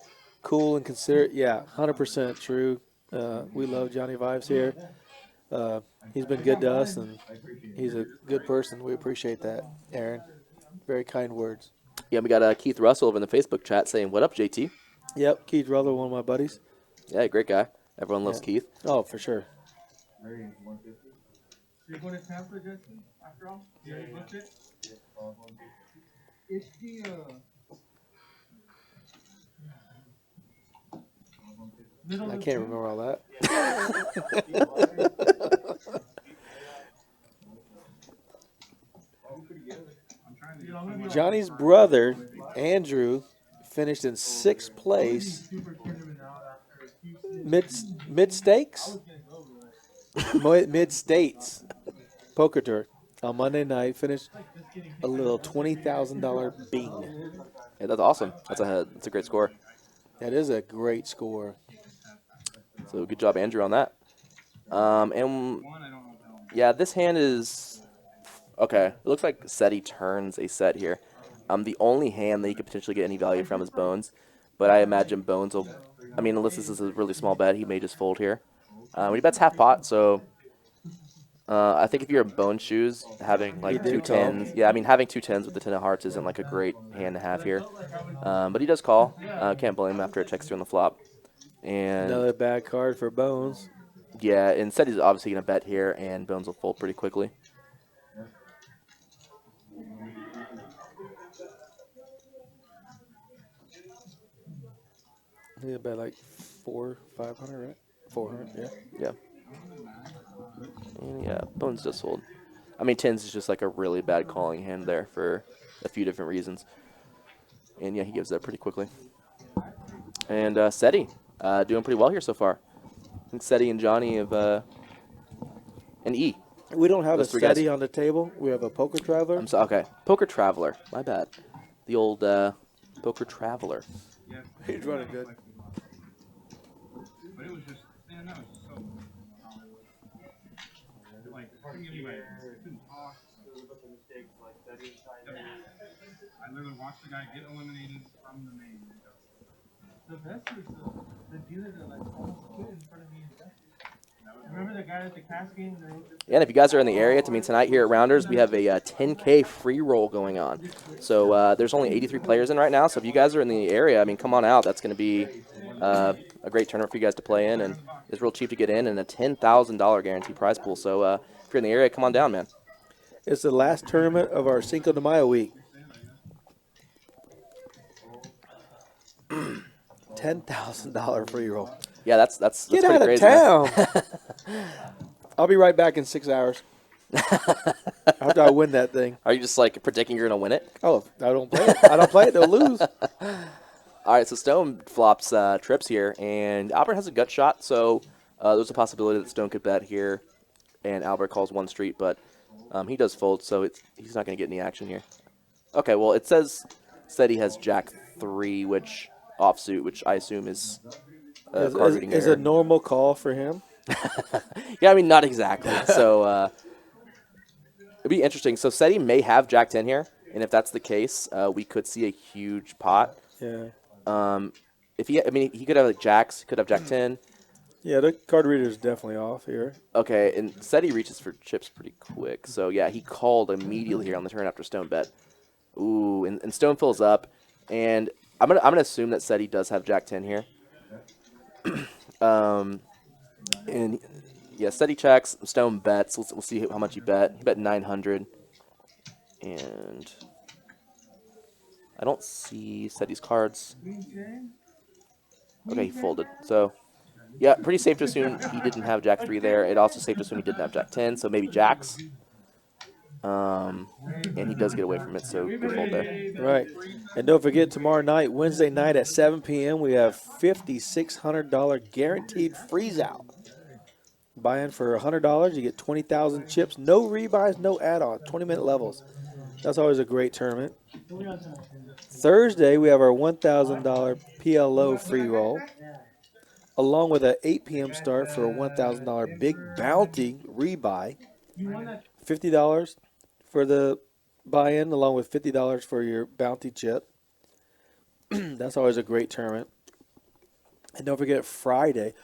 cool, and considerate. Yeah, 100% true. We love Johnnie Vibes here. He's been good to us, and he's a good person. We appreciate that, Aaron. Very kind words. Yeah, we got Keith Russell in the Facebook chat saying, "What up, JT?" Yep, Keith Ruther, one of my buddies. Yeah, great guy. Everyone loves Keith. Oh, for sure. You're going to Tampa, Justin, after all? Yeah, you booked it? It's the, I can't remember all that. Johnny's brother, Andrew, finished in 6th place. Mid-stakes? Mid-states poker tour on Monday night. Finished a little $20,000 bing. Yeah, that's awesome. That's a great score. That is a great score. So good job, Andrew, on that. And yeah, this hand is okay. It looks like Seti turns a set here. The only hand that you could potentially get any value from is Bones, but I imagine Bones will. I mean, unless this is a really small bet, he may just fold here. He bets half pot, so I think if you're in Bones shoes, having like two tens, yeah, I mean having 2 10s with the 10 of hearts isn't like a great hand to have here. But he does call. Can't blame him after it checks through on the flop. And Another bad card for Bones. yeah, and Seti's obviously gonna bet here, and Bones will fold pretty quickly. He bet like 400-500, right? 400, yeah. Yeah. And yeah, Bones does fold. I mean, 10s is just like a really bad calling hand there for a few different reasons. And yeah, he gives that pretty quickly. And Seti, doing pretty well here so far. I think Seti and Johnny have, and E. We don't have Those a three guys. steady on the table. We have a poker traveler. Okay, Poker Traveler. My bad. The old Poker Traveler. He's running good. But it was just, man, that was so like, anyway, couldn't talk. I literally watched the guy get eliminated from the main. The best is the dealer that like almost quit in front of me and Justin. Remember the guy at the cash game? Yeah, and if you guys are in the area, tonight here at Rounders, we have a 10K free roll going on. So there's only 83 players in right now. So if you guys are in the area, I mean, come on out. That's going to be a great tournament for you guys to play in, and it's real cheap to get in, and a $10,000 guaranteed prize pool. So if you're in the area, come on down, man. It's the last tournament of our Cinco de Mayo week. $10,000 free roll. Yeah, that's Get pretty out of crazy, man. town. I'll be right back in 6 hours. After I win that thing. Are you just like predicting you're going to win it? Oh, I don't play it. I don't play it. They'll lose. All right, so Stone flops trips here, and Albert has a gut shot, so there's a possibility that Stone could bet here, and Albert calls one street, but he does fold, so he's not going to get any action here. Okay, well, it says he has Jack 3, which offsuit, which I assume is card reading is error. a normal call for him. Yeah, I mean, not exactly. So it'd be interesting. So SETI may have Jack 10 here, and if that's the case, we could see a huge pot. Yeah. If he, I mean, he could have like jacks, could have Jack 10. Yeah, the card reader is definitely off here. Okay, and SETI reaches for chips pretty quick. So yeah, he called immediately here on the turn after Stone bet. Ooh, and Stone fills up, and I'm gonna assume that SETI does have Jack 10 here. And yeah, SETI checks, Stone bets. We'll see how much he bet. He bet 900, and I don't see SETI's cards. Okay, he folded. So yeah, pretty safe to assume he didn't have Jack 3 there. It also safe to assume he didn't have Jack 10, so maybe Jacks. And he does get away from it, so good fold there. Right. And don't forget, tomorrow night, Wednesday night at 7 p.m., we have $5,600 guaranteed freeze out. Buy in for $100, you get 20,000 chips. No rebuys, no add-on. 20-minute levels. That's always a great tournament. Thursday, we have our $1,000 PLO free roll, along with an 8 p.m. start for a $1,000 big bounty rebuy. $50 for the buy-in, along with $50 for your bounty chip. That's always a great tournament. And don't forget, Friday,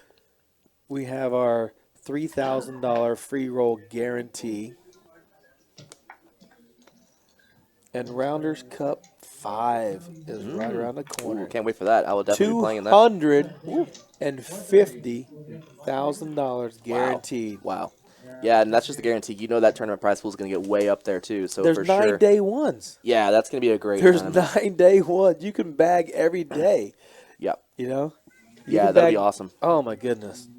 we have our $3,000 free roll guarantee. And Rounders Cup 5 is right around the corner. Ooh, can't wait for that. I will definitely be playing in that. $250,000 guaranteed. Wow. Yeah, and that's just the guarantee. You know that tournament prize pool is going to get way up there, too. So There's for 9 sure. day ones. Yeah, that's going to be a great There's tournament. 9 day ones. You can bag every day. Yep. You know? Yeah, that'd be awesome. Oh, my goodness.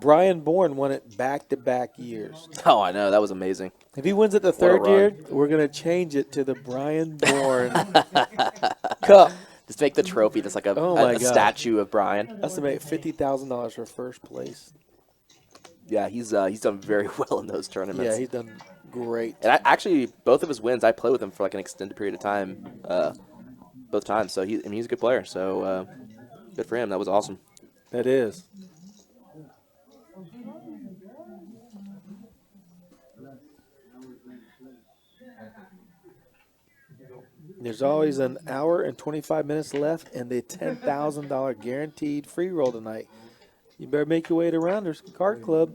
Brian Bourne won it back-to-back years. Oh, I know. That was amazing. If he wins it the a third run. year, we're going to change it to the Brian Bourne Cup. Just make the trophy just like a, Oh my a God. statue of Brian. Estimate $50,000 for first place. Yeah, he's done very well in those tournaments. Yeah, he's done great. And actually, both of his wins, I played with him for like an extended period of time, both times. So he's a good player. So good for him. That was awesome. That is. There's always an hour and 25 minutes left in the $10,000 guaranteed free roll tonight. You better make your way to Rounders Card Club.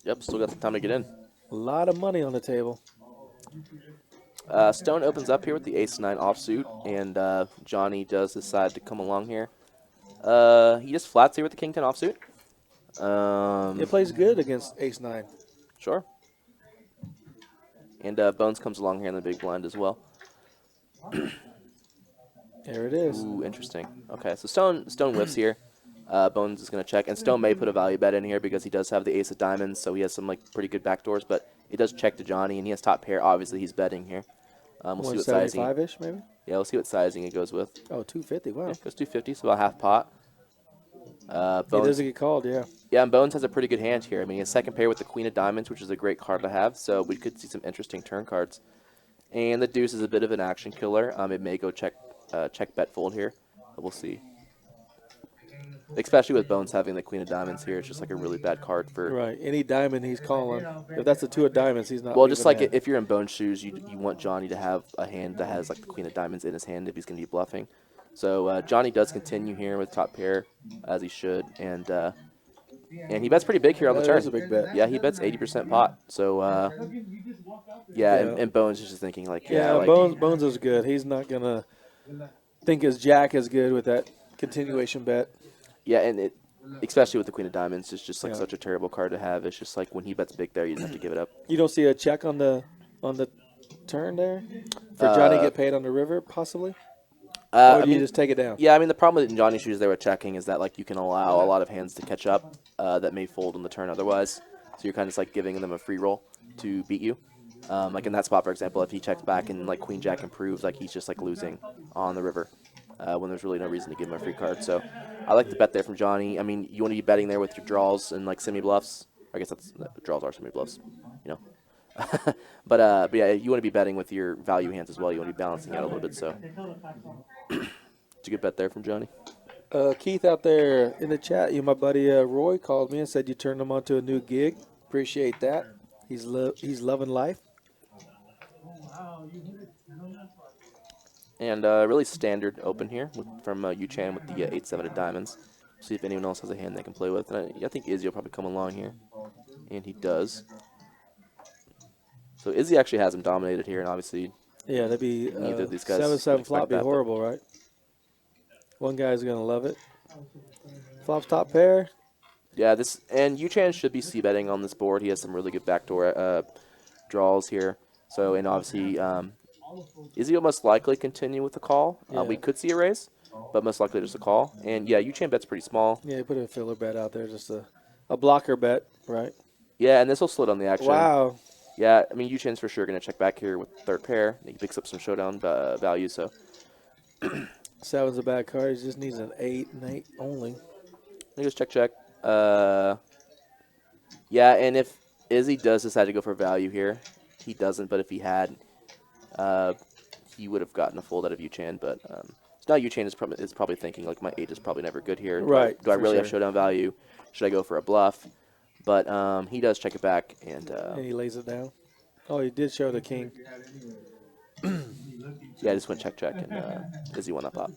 Yep, still got some time to get in. A lot of money on the table. Stone opens up here with the ace-9 offsuit, and Johnny does decide to come along here. He just flats here with the king-10 offsuit. It plays good against ace-9. Sure. And Bones comes along here in the big blind as well. There it is. Ooh, interesting. Okay, so Stone whiffs here. Bones is going to check, and Stone may put a value bet in here because he does have the ace of diamonds, so he has some like pretty good backdoors, but he does check to Johnny, and he has top pair. Obviously, he's betting here. We'll see what sizing. 175-ish, maybe? Yeah, we'll see what sizing it goes with. Oh, 250, wow. Yeah, goes 250, so about half pot. He Bones, doesn't get called, yeah. yeah, and Bones has a pretty good hand here. I mean, he has second pair with the queen of diamonds, which is a great card to have, so we could see some interesting turn cards. And the deuce is a bit of an action killer. It may go check bet fold here, but we'll see. Especially with Bones having the queen of diamonds here, it's just like a really bad card for. Right, any diamond he's calling. If that's the two of diamonds, he's not. Well, just like leaving that. if you're in Bones' shoes, you want Johnny to have a hand that has like the queen of diamonds in his hand if he's going to be bluffing. So Johnny does continue here with top pair, as he should, and he bets pretty big here on the That turn. is a big bet. Yeah, he bets 80% pot. So yeah, and Bones is just thinking like, Yeah, like, Bones is good. He's not going to think his jack is good with that continuation bet. yeah, and it, especially with the queen of diamonds, it's just like Yeah. such a terrible card to have. It's just like when he bets big there, you just have to give it up. You don't see a check on the turn there for Johnny to get paid on the river, possibly? Or I do you mean, just take it down? yeah, I mean the problem with Johnny's shoes there with checking is that like you can allow a lot of hands to catch up that may fold on the turn otherwise. So you're kind of just like giving them a free roll to beat you. Like in that spot, for example, if he checks back and like queen jack improves, like he's just like losing on the river when there's really no reason to give him a free card. So I like the bet there from Johnny. I mean, you want to be betting there with your draws and like semi bluffs. I guess draws are semi bluffs, you know. But yeah, you want to be betting with your value hands as well. You want to be balancing out a little bit. So it's a good bet there from Johnny. Keith out there in the chat, my buddy Roy called me and said you turned him onto a new gig. Appreciate that. He's loving life. And really standard open here from Yu-Chan with the 8-7 of diamonds. See if anyone else has a hand they can play with. And I think Izzy will probably come along here. And he does. So Izzy actually has him dominated here, and obviously Yeah, that'd be neither of these guys 7-7 would flop expect be that, horrible, right? One guy's gonna love it. Flops top pair. Yeah, and Yu-Chan should be c-betting on this board. He has some really good backdoor draws here. So, and obviously, Izzy will most likely continue with the call. Yeah. We could see a raise, but most likely just a call. And yeah, Yu-Chan bet's pretty small. Yeah, put a filler bet out there, just a blocker bet, right? Yeah, and this will split on the action. Wow. Yeah, I mean, Yu-Chan's for sure going to check back here with third pair. He picks up some showdown value, so. 7's a bad card. He just needs an 8 and 8 only. Let me just check. Yeah, and if Izzy does decide to go for value here, he doesn't, but if he had, he would have gotten a fold out of Yu-Chan, but so now Yu-Chan is probably thinking, like, my 8 is probably never good here. Right. Do I really sure. have showdown value? Should I go for a bluff? But he does check it back, and And he lays it down. Oh, he did show the king. yeah, I just went check, and Izzy won that pot.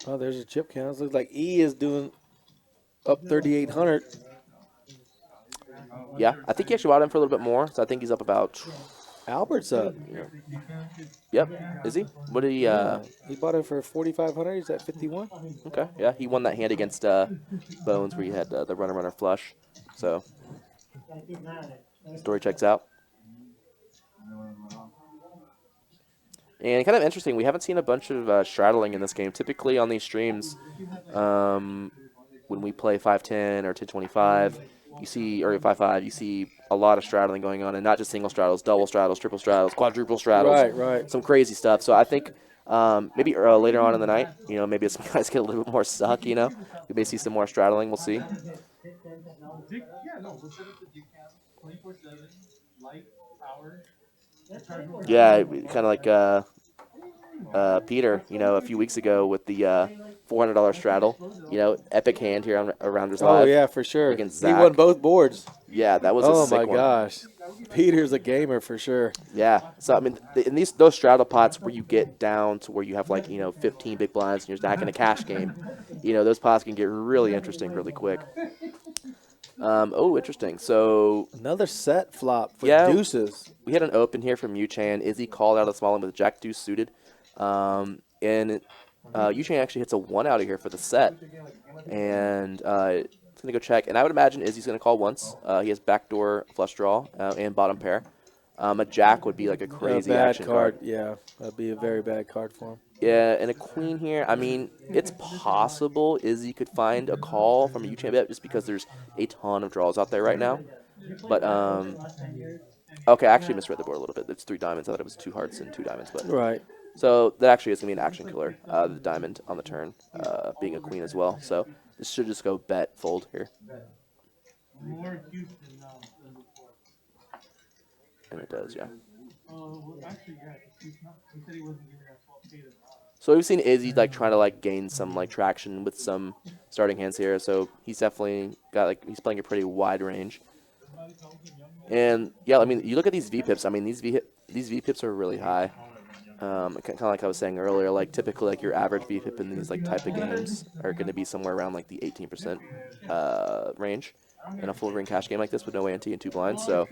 Oh, there's a chip count. Looks like E is doing up 3,800. Yeah, I think he actually bought him for a little bit more, so I think he's up about. Albert's up. Yep, is he? What did he? He bought it for 4,500. He's at 51. Okay, yeah, he won that hand against Bones where he had the runner flush. So, story checks out. And kind of interesting, we haven't seen a bunch of straddling in this game. Typically on these streams, when we play 5-10 or 10-25, you see, or 5-5, you see a lot of straddling going on, and not just single straddles, double straddles, triple straddles, quadruple straddles. Right. Some crazy stuff. So I think maybe later on in the night, maybe some guys get a little bit more suck, We may see some more straddling. We'll see. Yeah, no, we'll set up the dick cam 24/7, light, power. Yeah, kind of like Peter, a few weeks ago with the $400 straddle. Epic hand here on Rounders Live. Oh, yeah, for sure. Against He Zach. won both boards. Yeah, that was a Oh, sick my one. gosh. Peter's a gamer for sure. Yeah, so I mean, in those straddle pots where you get down to where you have 15 big blinds and you're stacking a cash game, those pots can get really interesting really quick. Oh, interesting. So Another set flop for Yeah. deuces. we had an open here from Yu-Chan. Izzy called out a small one with Jack Deuce suited, and Yu-Chan actually hits a 1 out of here for the set, and it's gonna go check. And I would imagine Izzy's gonna call once. He has backdoor flush draw and bottom pair. A jack would be like a crazy bad action card. Yeah, that'd be a very bad card for him. Yeah, and a queen here. I mean, it's possible Izzy could find a call from a Yu-Chan bet just because there's a ton of draws out there right now. But okay, I actually misread the board a little bit. It's 3 diamonds. I thought it was 2 hearts and 2 diamonds, but Right. so that actually is gonna be an action killer. The diamond on the turn, being a queen as well. So this should just go bet fold here, More cute than before. and it does, yeah. Well, actually, yeah, he said he wasn't giving us 12K to So we've seen Izzy trying to gain some traction with some starting hands here. So he's definitely got he's playing a pretty wide range. And yeah, I mean, you look at these VPIPs. I mean, these VPIPs are really high. Kind of like I was saying earlier, typically your average VPIP in these type of games are going to be somewhere around the 18% range in a full ring cash game like this with no ante and 2 blinds. So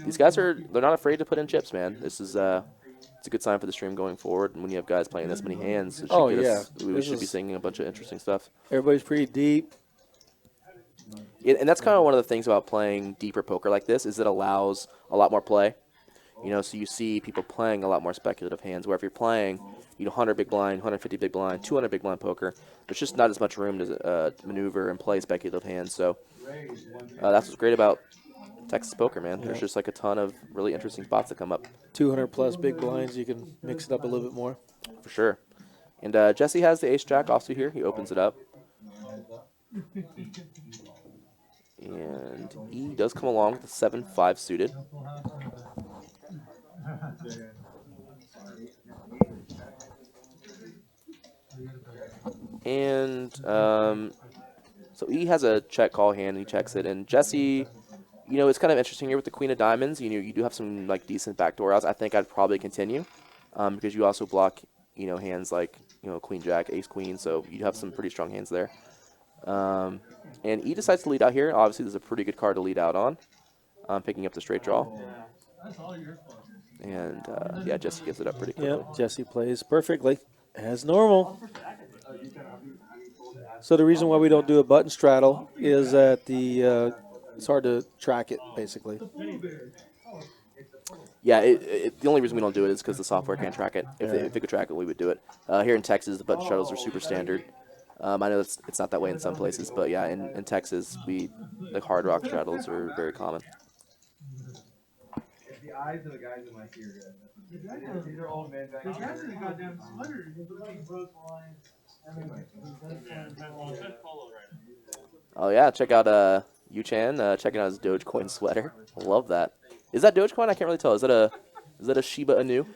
these guys they're not afraid to put in chips, man. This is it's a good sign for the stream going forward. And when you have guys playing this many hands, it should we should be seeing a bunch of interesting stuff. Everybody's pretty deep. And that's kind of one of the things about playing deeper poker like this is it allows a lot more play. So you see people playing a lot more speculative hands, where if you're playing, 100 big blind, 150 big blind, 200 big blind poker, there's just not as much room to maneuver and play speculative hands. So that's what's great about Texas poker, man. There's just a ton of really interesting spots that come up. 200 plus big blinds. You can mix it up a little bit more. For sure. And Jesse has the ace-jack also here. He opens it up. And he does come along with the 7-5 suited. And so E has a check call hand, and he checks it. And Jesse, you know, it's kind of interesting here with the Queen of Diamonds. You know, you do have some like decent backdoor outs. I think I'd probably continue because you also block, you know, hands like, you know, Queen Jack, Ace Queen. So you have some pretty strong hands there. And E decides to lead out here. Obviously, this is a pretty good card to lead out on. Picking up the straight draw. And yeah, Jesse gives it up pretty quickly. Yep, Jesse plays perfectly as normal. So the reason why we don't do a button straddle is that it's hard to track it, basically. Yeah, the only reason we don't do it is because the software can't track it. If it could track it, we would do it. Here in Texas, the button straddles are super standard. I know it's not that way in some places, but yeah, in Texas, the hard rock straddles are very common. The eyes of the guys in my ear. These are old men back The guys in the here. goddamn sweater. Oh yeah, check out Yu-Chan checking out his Dogecoin sweater. Love that. Is that Dogecoin? I can't really tell. Is that a Shiba Inu?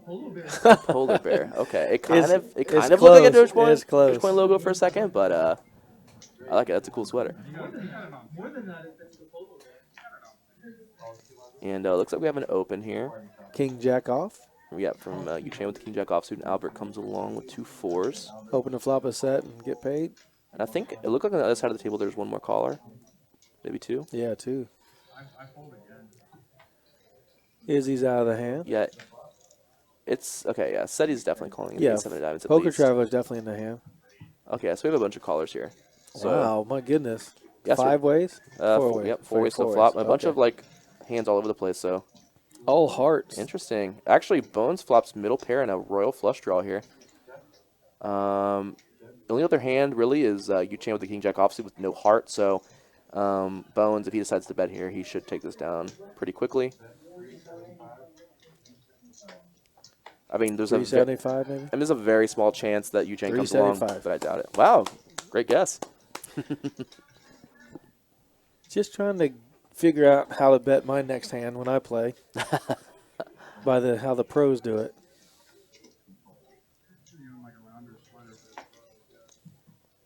Polar bear. Okay, it kind of looked like a Dogecoin logo for a second, but I like it. That's a cool sweater. More than that, it's the polo bear. And looks like we have an open here. King Jack off. Yeah, from Yu-Chan with the King Jack offsuit, and Albert comes along with 2 4s. Open to flop a set and get paid. And I think it looked like on the other side of the table there's one more caller. Maybe 2. Yeah, 2. I fold again. Izzy's out of the hand. Yeah. It's okay, yeah. SETI's definitely calling in Yeah, 7 of diamonds at Poker least. Traveler's definitely in the hand. Okay, so we have a bunch of callers here. So, Wow, my goodness. Yes, 5 ways? 4 ways. Yep, 4 ways to flop. A bunch of like hands all over the place, so all hearts. interesting. Actually, Bones flops middle pair and a royal flush draw here. The only other hand really is Yu-Chan with the King Jack offsuit with no heart, so Bones, if he decides to bet here, he should take this down pretty quickly. I mean, there's 375 maybe? there's a very small chance that Yu-Chan comes along, 375. but I doubt it. Wow, great guess. Just trying to figure out how to bet my next hand when I play. By how the pros do it.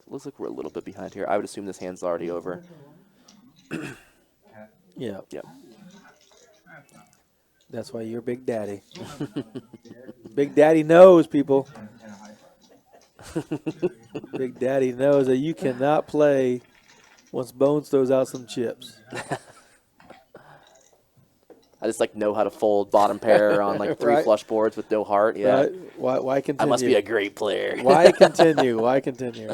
Looks like we're a little bit behind here. I would assume this hand's already over. Yeah. Yep. That's why you're Big Daddy. Big Daddy knows, people. Big Daddy knows that you cannot play once Bones throws out some chips. I just like know how to fold bottom pair on like 3 Right. flush boards with no heart. Yeah. Right? Why continue? I must be a great player. Why continue? Why continue?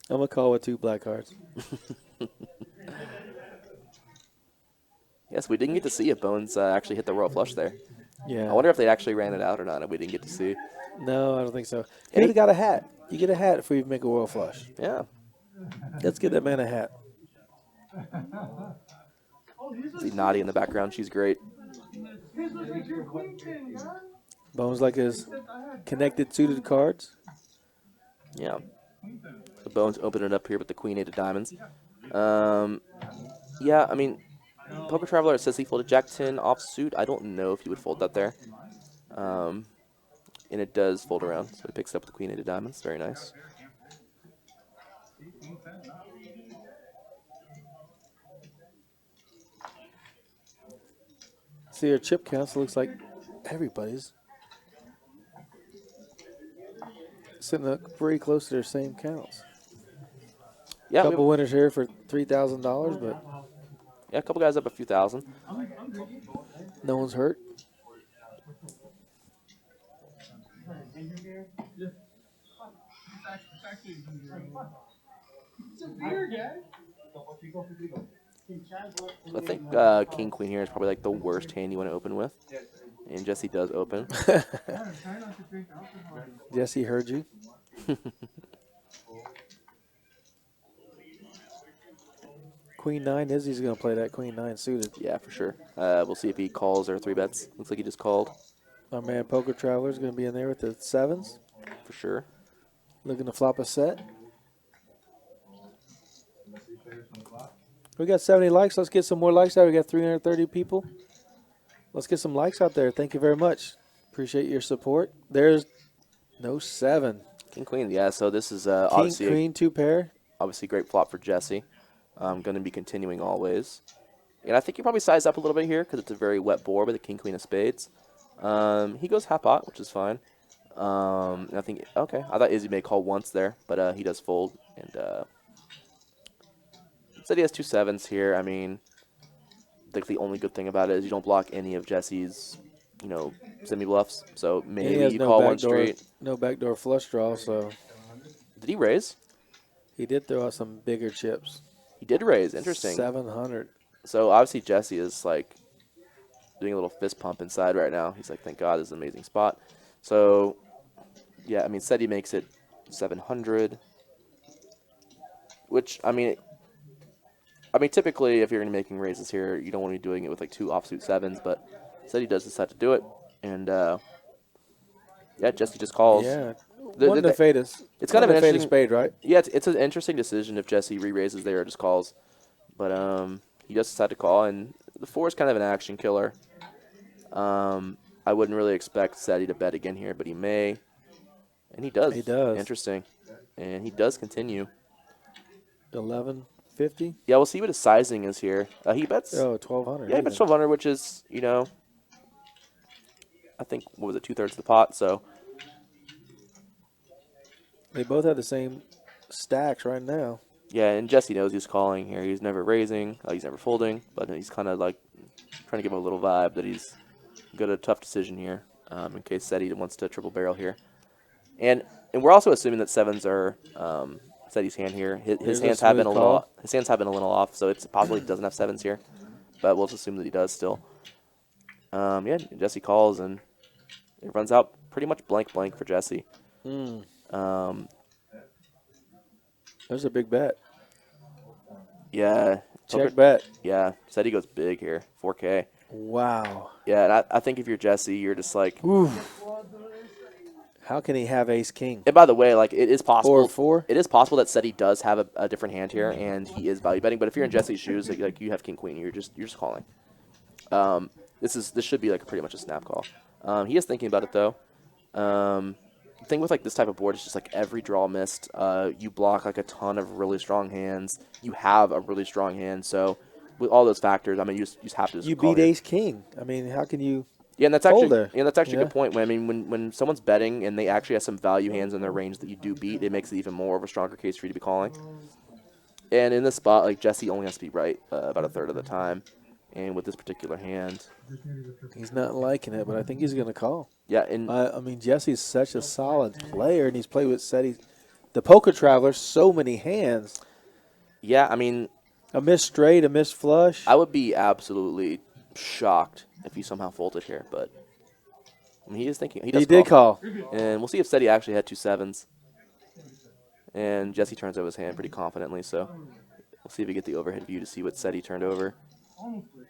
I'm going to call with 2 black cards. Yes, we didn't get to see if Bones actually hit the royal flush there. Yeah. I wonder if they actually ran it out or not, and we didn't get to see. No, I don't think so. He would have got a hat. You get a hat if we make a royal flush. Yeah. Let's get that man a hat. See Naughty in the background. She's great. Bones like his connected suited cards. Yeah. The Bones open it up here with the Queen 8 of diamonds. Yeah, I mean, Poker Traveler says he folded Jack 10 offsuit. I don't know if he would fold that there. And it does fold around, so he picks it up with the Queen 8 of diamonds. Very nice. See, our chip counts looks like everybody's sitting up pretty close to their same counts. Yeah, A couple winners here for $3,000, but yeah, a couple guys up a few thousand. no one's hurt. So I think King Queen here is probably like the worst hand you want to open with. And Jesse does open. Jesse heard you. Queen 9, Izzy's going to play that Queen 9 suited. Yeah, for sure. We'll see if he calls or 3 bets. Looks like he just called. Our man Poker Traveler's going to be in there with the 7s. For sure. Looking to flop a set. We got 70 likes. Let's get some more likes out. We got 330 people. Let's get some likes out there. Thank you very much. Appreciate your support. There's no 7. King Queen, yeah. So this is King, obviously Queen, 2 pair. obviously great flop for Jesse. Going to be continuing always. And I think you probably size up a little bit here because it's a very wet board with a King Queen of Spades. He goes half pot, which is fine. And I think, okay, I thought Izzy may call once there, but he does fold. And said he has 2 7s here. I mean, I think the only good thing about it is you don't block any of Jesse's, semi bluffs. So He maybe has you no call one backdoor, straight. no backdoor flush draw, so Did he raise? he did throw out some bigger chips. He did raise. Interesting. 700. So obviously Jesse is like doing a little fist pump inside right now. He's like, thank God, this is an amazing spot. So, yeah, I mean, said he makes it 700, which, I mean, typically if you're going to be making raises here, you don't want to be doing it with like 2 offsuit 7s, but said he does decide to do it. And, yeah, Jesse just calls. Yeah. The- One the- to fade us. It's kind of an fade a interesting spade, right? Yeah, it's an interesting decision if Jesse re-raises there or just calls. But he does decide to call, and the 4 is kind of an action killer. I wouldn't really expect Sadie to bet again here, but he may. And he does. He does. Interesting. And he does continue. 1150. Yeah, we'll see what his sizing is here. He bets. Oh, 1200. Yeah, he bets 1200, which is, I think, what was it, 2/3 of the pot, so. They both have the same stacks right now. Yeah, and Jesse knows he's calling here. He's never raising. He's never folding, but he's kind of like trying to give him a little vibe that he's got a tough decision here in case Seti wants to triple barrel here. And we're also assuming that 7s are Seti's hand here. His hands have been a little off, so it's possible he doesn't have 7s here, but we'll just assume that he does still. Yeah, Jesse calls and it runs out pretty much blank for Jesse. There's a big bet. Yeah. Check bet. Yeah, Seti goes big here, 4K. Wow. Yeah, and I think if you're Jesse, you're just like. Oof. How can he have ace king? And by the way, like it is possible. 4-4. It is possible that Seti does have a different hand here, and he is value betting. But if you're in Jesse's shoes, like you have king queen, you're just calling. This should be like pretty much a snap call. He is thinking about it though. The thing with like this type of board is just like every draw missed. You block like a ton of really strong hands. You have a really strong hand, so with all those factors, I mean, you just have to. Just You call beat here. ace king. I mean, how can you? Yeah, and that's fold actually there? a Yeah. good point. When someone's betting and they actually have some value hands in their range that you do beat, it makes it even more of a stronger case for you to be calling. And in this spot, like Jesse only has to be right about 1/3 of the time, and with this particular hand, He's not liking it, but I think he's going to call. yeah, and I mean, Jesse's such a solid player, and he's played with Seti. The Poker Traveler, so many hands. yeah, I mean, A missed straight, a missed flush. I would be absolutely shocked if he somehow folded here, but I mean, he is thinking. He did call. And we'll see if Seti actually had 2 7s. And Jesse turns over his hand pretty confidently, so we'll see if we get the overhead view to see what Seti turned over. Honestly,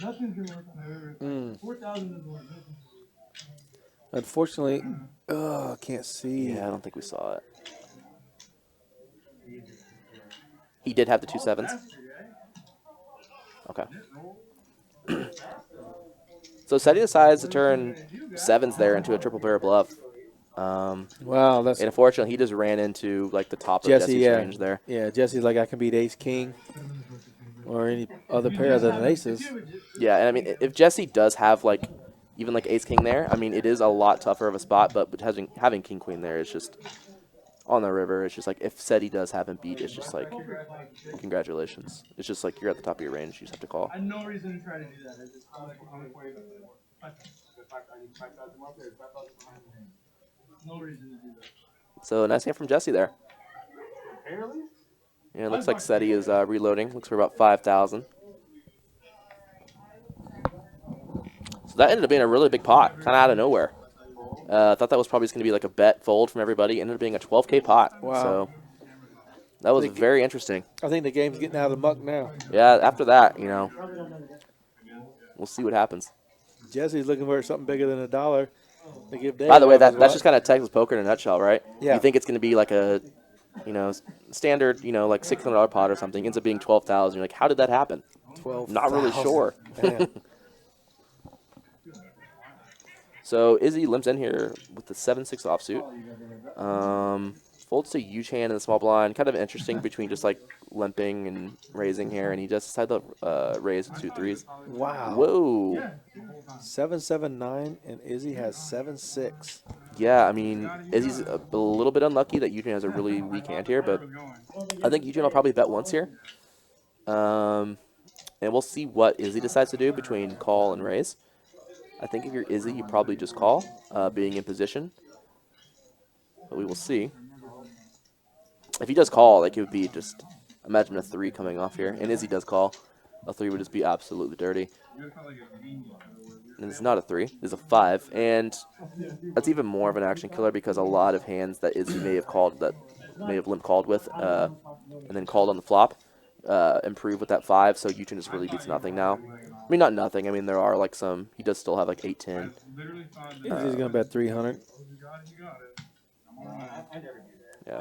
nothing's gonna work on my river. 4,000 is one. Unfortunately, I can't see. Yeah, I don't think we saw it. He did have the 2 7s. Okay. So Seti decides to turn 7s there into a triple pair bluff. Wow, that's And unfortunately, he just ran into like the top of Jesse. Jesse's Yeah, range there. yeah. Jesse's like, I can beat ace king or any other pair other than aces. Yeah, and I mean, if Jesse does have like even like ace king there, I mean, it is a lot tougher of a spot. But having king queen there is just on the river. It's just like if Seti does have him beat, it's just like congratulations. It's just like you're at the top of your range. You just have to call. I had no reason to try to do that. I just no reason to do that. So nice hand from Jesse there. Yeah, it looks like Seti is reloading. Looks for about 5,000. So that ended up being a really big pot, kind of out of nowhere. I thought that was probably just going to be like a bet fold from everybody. Ended up being a 12K pot. Wow. So that was very interesting. I think the game's getting out of the muck now. Yeah, after that, we'll see what happens. Jesse's looking for something bigger than $1 to give Dave. By the way, that's just kind of Texas poker in a nutshell, right? Yeah. You think it's going to be like a, standard, like $600 pot or something. Ends up being 12,000. You're like, how did that happen? 12. Not really sure. So Izzy limps in here with the 7-6 offsuit. Folds to U-Chan in the small blind. Kind of interesting between just like limping and raising here, and he just decided to raise with 2 3s. Wow. Whoa. 7-7-9, and Izzy has 7-6. Yeah, I mean, Izzy's a little bit unlucky that U-Chan has a really weak hand here, but I think U-Chan will probably bet once here. And we'll see what Izzy decides to do between call and raise. I think if you're Izzy, you probably just call, being in position. But we will see. If he does call, like, it would be just, imagine a 3 coming off here. And Izzy does call. A 3 would just be absolutely dirty. And it's not a 3, it's a 5. And that's even more of an action killer because a lot of hands that Izzy may have called, that may have limp called with, and then called on the flop, improve with that 5. So U-Chan just really beats nothing now. I mean, not nothing. I mean, there are like some, he does still have like 8-10. Izzy's going to bet 300. Yeah.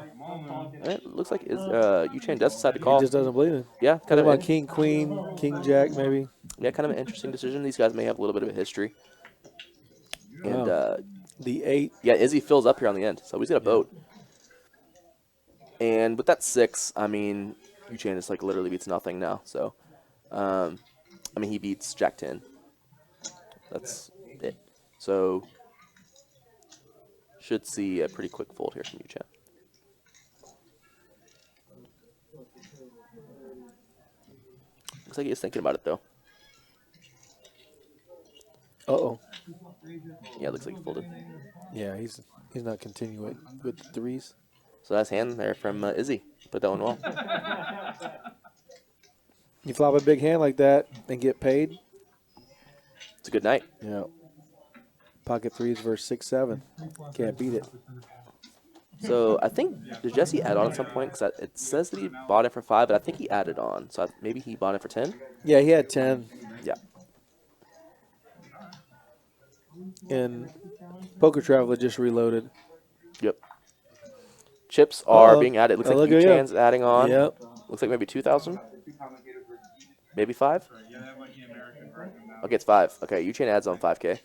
And it looks like U-Chan does decide to call. He just doesn't believe it. Yeah, Kind kind of of about king, queen, king, jack, maybe. yeah, kind of an interesting decision. These guys may have a little bit of a history. And The 8. yeah, Izzy fills up here on the end, so he's got a boat. And with that 6, I mean, U-Chan just like literally beats nothing now. So, I mean, he beats Jack 10. That's it. So, should see a pretty quick fold here from U-Chan. Looks like he's thinking about it though. Uh-oh. Yeah, looks like he folded. Yeah, he's not continuing with the 3s. So that's hand there from Izzy. Put that one well. You flop a big hand like that and get paid. It's a good night. Yeah. Pocket 3s versus 6-7. Can't beat it. So I think, did Jesse add on at some point? Because it says that he bought it for 5, but I think he added on. So maybe he bought it for 10? Yeah, he had 10. Yeah. And Poker Traveler just reloaded. Yep. Chips are Uh-oh. being added. Looks Oh, like look at U-Chan's adding on. Yep. Looks like maybe 2,000? Maybe 5? Okay, it's 5. Okay, U-Chan adds on 5K.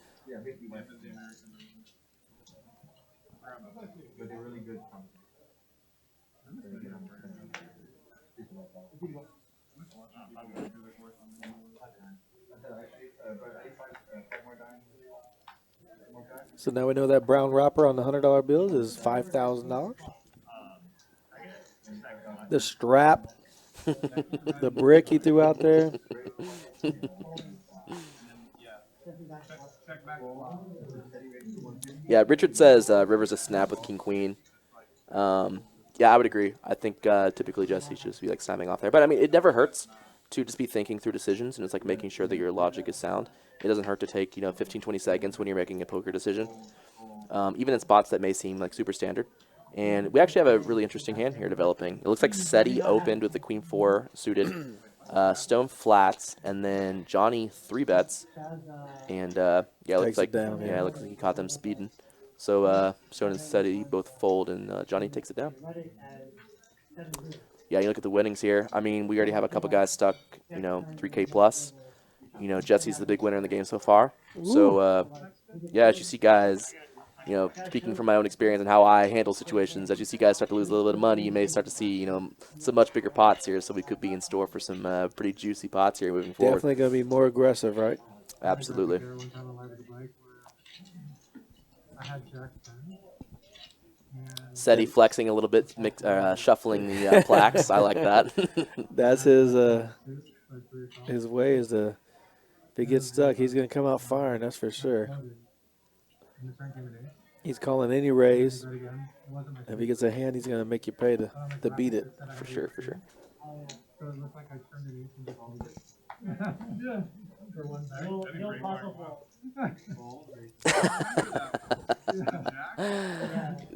So now we know that brown wrapper on the $100 bills is $5,000. The strap, the brick he threw out there. Yeah, Richard says River's a snap with King Queen. Yeah, I would agree. I think typically Jesse should just be like snapping off there. But I mean, it never hurts to just be thinking through decisions, and it's like making sure that your logic is sound. It doesn't hurt to take 15, 20 seconds when you're making a poker decision, even in spots that may seem like super standard. And we actually have a really interesting hand here developing. It looks like Seti opened with the Queen 4 suited, Stone flats, and then Johnny 3 bets. And yeah, it looks like it looks like he caught them speeding. So Stone and Seti both fold, and Johnny takes it down. Yeah, you look at the winnings here. I mean, we already have a couple guys stuck, 3K plus. Jesse's the big winner in the game so far. Ooh. So yeah, as you see guys, speaking from my own experience and how I handle situations, as you see guys start to lose a little bit of money, you may start to see, some much bigger pots here. So we could be in store for some pretty juicy pots here moving forward. Definitely going to be more aggressive, right? Absolutely. Seti flexing a little bit, shuffling the plaques. I like that. That's his way is to, if he gets stuck, he's going to come out firing, that's for sure. He's calling any raise. If he gets a hand, he's going to make you pay to beat it. For sure, for sure.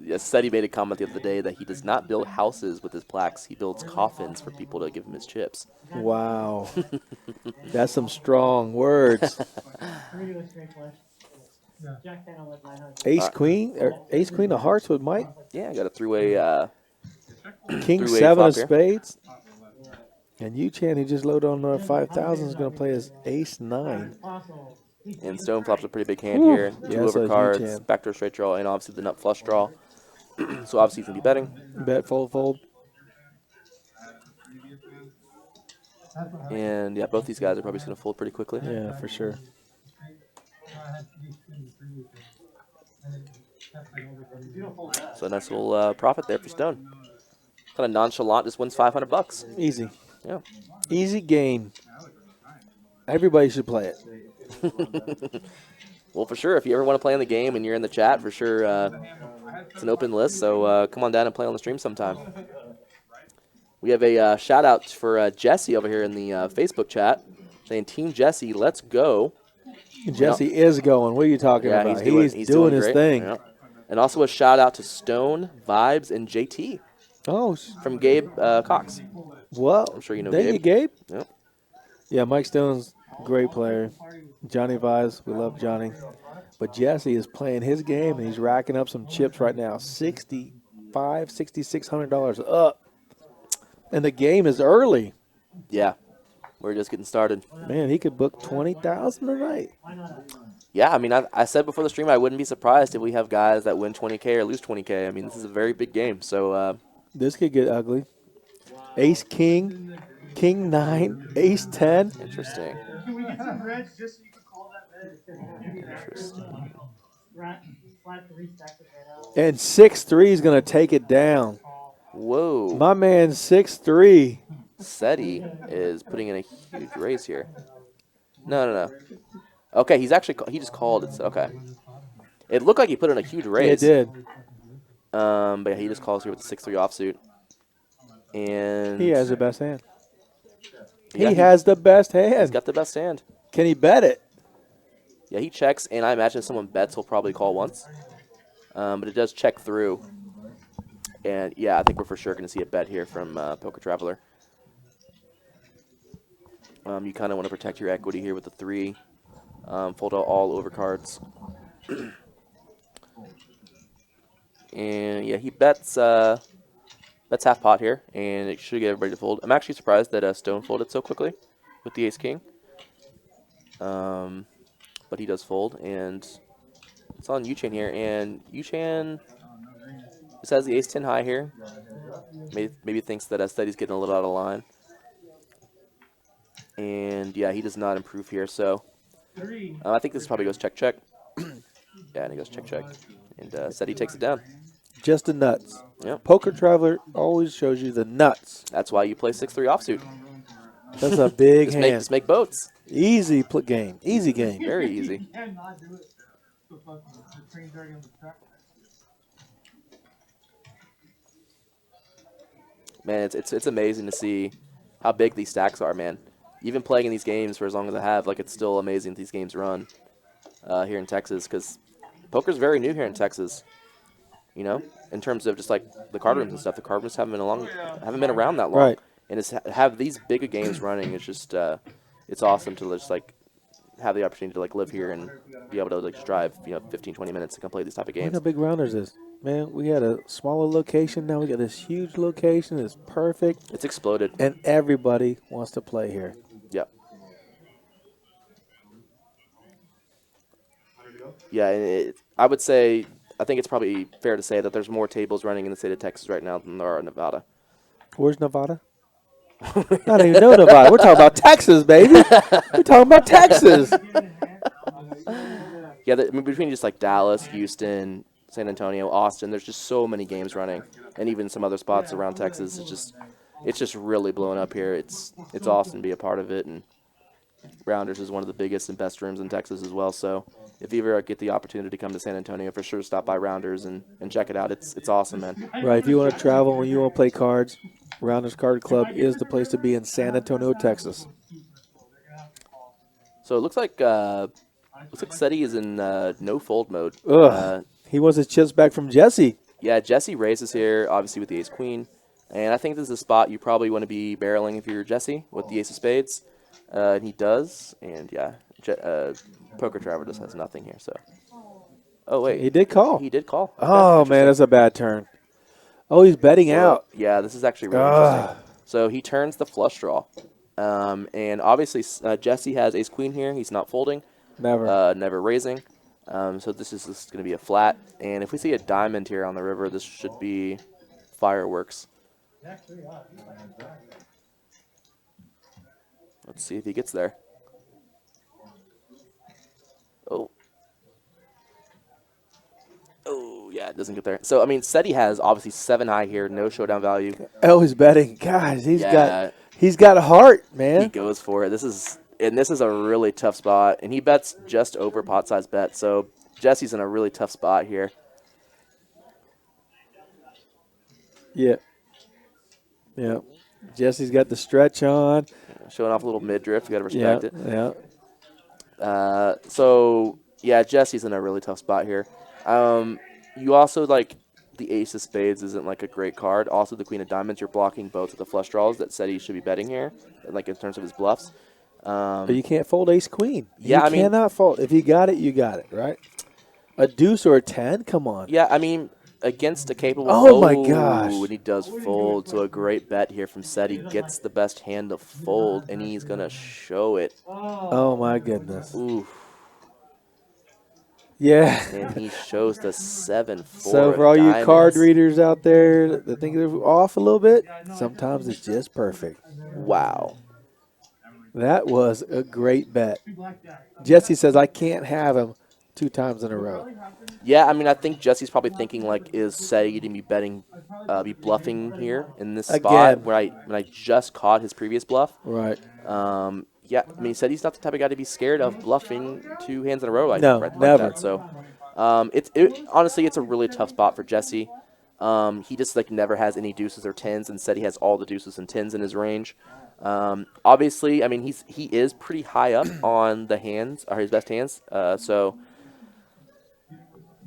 Yes, Seti made a comment the other day that he does not build houses with his plaques. He builds coffins for people to give him his chips. Wow. That's some strong words. Ace Queen of Hearts with Mike. Yeah, I got a three-way. King 7 of spades. And U-Chan, who just loaded on 5,000, is going to play his Ace 9. And Stone flops a pretty big hand here. Yeah, Two that's a huge overcards, hand. backdoor straight draw, and obviously the nut flush draw. So obviously he's going to be betting. Bet, fold. And yeah, both these guys are probably just going to fold pretty quickly. Yeah, for sure. So a nice little profit there for Stone. Kind of nonchalant, just wins $500. Easy. Yeah. Easy game. Everybody should play it. Well, for sure. If you ever want to play in the game and you're in the chat, for sure, it's an open list. So come on down and play on the stream sometime. We have a shout out for Jesse over here in the Facebook chat saying, "Team Jesse, let's go." Jesse is going. What are you talking Yeah, about? he's doing his great. thing. Yeah. And also a shout out to Stone, Vibes, and JT Oh, from Gabe Cox. well, I'm sure you know thank Gabe. you, Gabe. Yep. Yeah, Mike Stone's a great player. Johnnie Vibes, we love Johnny. But Jesse is playing his game, and he's racking up some chips right now. $6,600 up. And the game is early. Yeah. We're just getting started. Man, he could book 20,000 tonight. Yeah, I mean, I said before the stream I wouldn't be surprised if we have guys that win 20K or lose 20K. I mean, this is a very big game. So, This could get ugly. Ace, King, King 9, Ace 10. interesting. Can we get some reds just so you can call that bed? Interesting. And 6-3 is going to take it down. Whoa. My man 6-3. SETI is putting in a huge raise here. No. Okay, he just called it. Okay. It looked like he put in a huge raise. It did. But yeah, he just calls here with the 6-3 offsuit. And He has the best hand. Yeah, He has the best he's hand. got the best hand. Can he bet it? Yeah, he checks, and I imagine if someone bets, he'll probably call once. But it does check through. And yeah, I think we're for sure going to see a bet here from Poker Traveler. You kind of want to protect your equity here with the 3. Fold out all overcards. And yeah, he bets half pot here, and it should get everybody to fold. I'm actually surprised that Stone folded so quickly with the ace-king. But he does fold, and it's on Yu-Chan here. And Yu-Chan just has the ace-10 high here. Maybe thinks that SETI's getting a little out of line. And yeah, he does not improve here, so I think this probably goes check-check. Yeah, and he goes check-check. And SETI takes it down. Just the nuts. Yep. Poker Traveler always shows you the nuts. That's why you play 6-3 offsuit. That's a big Just hand. make boats. Easy game. Easy game. Very easy. Cannot do it. So fucking the train's already on the track. Man, it's amazing to see how big these stacks are, man. Even playing in these games for as long as I have, like, it's still amazing that these games run here in Texas, because poker's very new here in Texas. You know, in terms of just like the card rooms and stuff, the card rooms haven't been around that long. Right. And it's have these big games running. It's just it's awesome to just like have the opportunity to like live here and be able to like just drive 15, 20 minutes to come play these type of Look games. how big Rounders is. Man, we had a smaller location. Now we got this huge location. It's perfect. It's exploded. And everybody wants to play here. Yep. Yeah, and I would say, I think it's probably fair to say that there's more tables running in the state of Texas right now than there are in Nevada. Where's Nevada? I don't even know Nevada. We're talking about Texas, baby. We're talking about Texas. Yeah, between just like Dallas, Houston, San Antonio, Austin, there's just so many games running, and even some other spots around Texas. It's just really blowing up here. It's awesome to be a part of it, and Rounders is one of the biggest and best rooms in Texas as well. So if you ever get the opportunity to come to San Antonio, for sure stop by Rounders and check it out. It's awesome, man. Right, if you want to travel and you want to play cards, Rounders Card Club is the place to be in San Antonio, Texas. So it looks like SETI is in no fold mode. Ugh. He wants his chips back from Jesse. Yeah, Jesse raises here, obviously with the ace queen, and I think this is a spot you probably want to be barreling if you're Jesse with the ace of spades. And he does, and yeah, Poker Traveler just has nothing here. So, oh wait, He did call. He did call. Okay, Oh, man, interesting. that's a bad turn. Oh, he's betting out. Yeah, this is actually really interesting. So he turns the flush draw, and obviously Jesse has ace queen here. He's not folding. Never. raising. So this is going to be a flat. And if we see a diamond here on the river, this should be fireworks. Let's see if he gets there. Oh. Oh, yeah, it doesn't get there. So, I mean, SETI has obviously 7 high here, no showdown value. Oh, he's betting. Guys, he's Yeah. got a heart, He man. goes for it. This is a really tough spot, and he bets just over pot size bet. So Jesse's in a really tough spot here. Yeah. Yeah. Jesse's got the stretch on. Showing off a little mid drift. You got to respect it. Yeah. So yeah, Jesse's in a really tough spot here. You also like the ace of spades isn't like a great card. Also, the queen of diamonds, you're blocking both of the flush draws that SETI should be betting here, like in terms of his bluffs. But you can't fold ace queen. Yeah, you I mean, cannot fold. If you got it, you got it, right? A deuce or a 10? Come on. Yeah, I mean, against a capable Oh, my gosh. and he does fold. So a great bet here from SETI. Gets the best hand to fold, and he's going to show it. Oh, my goodness. Ooh. Yeah. And he shows the 7-4. So for all you card readers out there that think they're off a little bit, sometimes it's just perfect. Wow. That was a great bet. Jesse says, I can't have him 2 times in a row. Yeah, I mean, I think Jesse's probably thinking, like, is SETI going to be bluffing here in this spot Again. when I just caught his previous bluff? Right. Yeah, I mean, SETI's not the type of guy to be scared of bluffing 2 hands in a row like No, like never. that. So, honestly, it's a really tough spot for Jesse. He just like never has any deuces or 10s, and SETI has all the deuces and 10s in his range. Obviously, I mean, he is pretty high up on the hands, or his best hands. So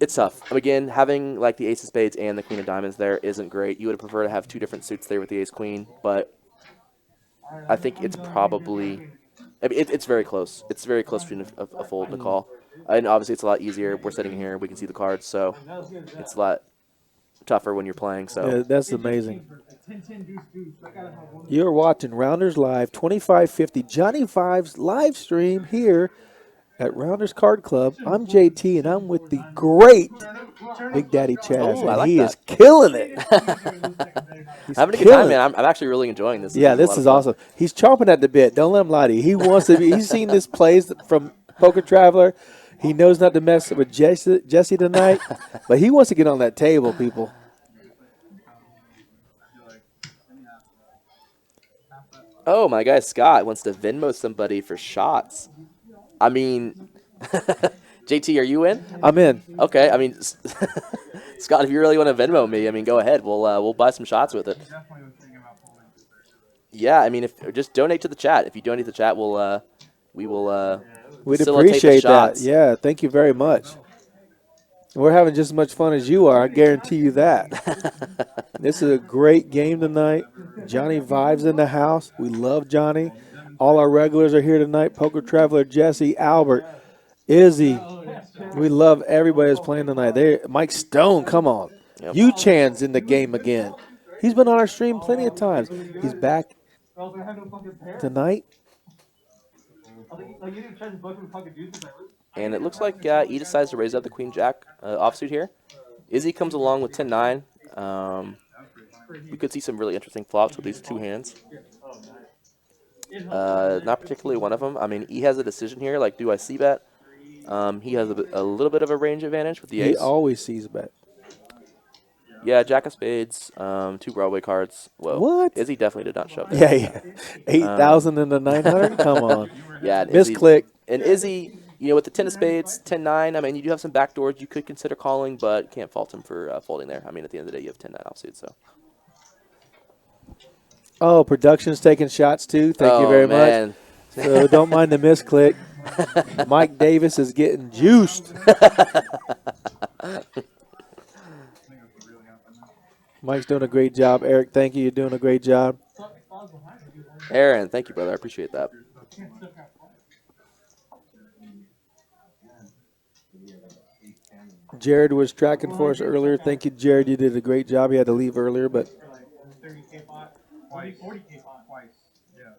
it's tough. Again, having like the ace of spades and the queen of diamonds there isn't great. You would prefer to have 2 different suits there with the ace queen, but I think it's probably. I mean, it's very close. It's very close between a fold and a call. And obviously, it's a lot easier. We're sitting here. We can see the cards, so it's a lot tougher when you're playing. So Yeah, that's amazing. You're watching Rounders Live 2550 Johnnie Vibes live stream here at Rounders Card Club. I'm JT, and I'm with the great Big Daddy Chaz, Oh, I and like he that. is killing it. He's having a good killing time, it. man. I'm actually really enjoying this. Yeah, a this lot is of fun. awesome. He's chomping at the bit. Don't let him lie to you. He wants to be. He's seen this plays from Poker Traveler. He knows not to mess with Jesse tonight, but he wants to get on that table, people. Oh, my guy Scott wants to Venmo somebody for shots. I mean, JT, are you in? I'm in. Okay, I mean, Scott, if you really want to Venmo me, I mean, go ahead. We'll buy some shots with it. Yeah, I mean, if just donate to the chat. If you donate to the chat, we will We'd facilitate the appreciate that. shots. Yeah, thank you very much. We're having just as much fun as you are. I guarantee you that. This is a great game tonight. Johnnie Vibes in the house. We love Johnny. All our regulars are here tonight. Poker Traveler, Jesse, Albert, Izzy. We love everybody that's playing tonight. Mike Stone, come on. Yep. Yu-Chan's in the game again. He's been on our stream plenty of times. He's back tonight. And it looks like he decides to raise up the Queen Jack offsuit here. Izzy comes along with 10-9. We could see some really interesting flops with these 2 hands. Not particularly one of them. I mean, he has a decision here. Like, do I c-bet? He has a little bit of a range advantage with the ace. He always sees bet. Yeah, Jack of Spades, 2 Broadway cards. Whoa. What? Izzy definitely did not show up there. Yeah. 8,000 and the 900? Come on. Yeah, and Izzy, Misclick. and Izzy, with the 10 of spades, 10-9, I mean, you do have some backdoors you could consider calling, but can't fault him for folding there. I mean, at the end of the day, you have 10-9 offsuit, so. Oh, production's taking shots too. Thank you very much. So don't mind the misclick. Mike Davis is getting juiced. Mike's doing a great job. Eric, thank you. You're doing a great job. Aaron, thank you, brother. I appreciate that. Jared was tracking for us earlier. Thank you, Jared. You did a great job. He had to leave earlier, but 30K pot, twice, 40K pot, twice. Yeah.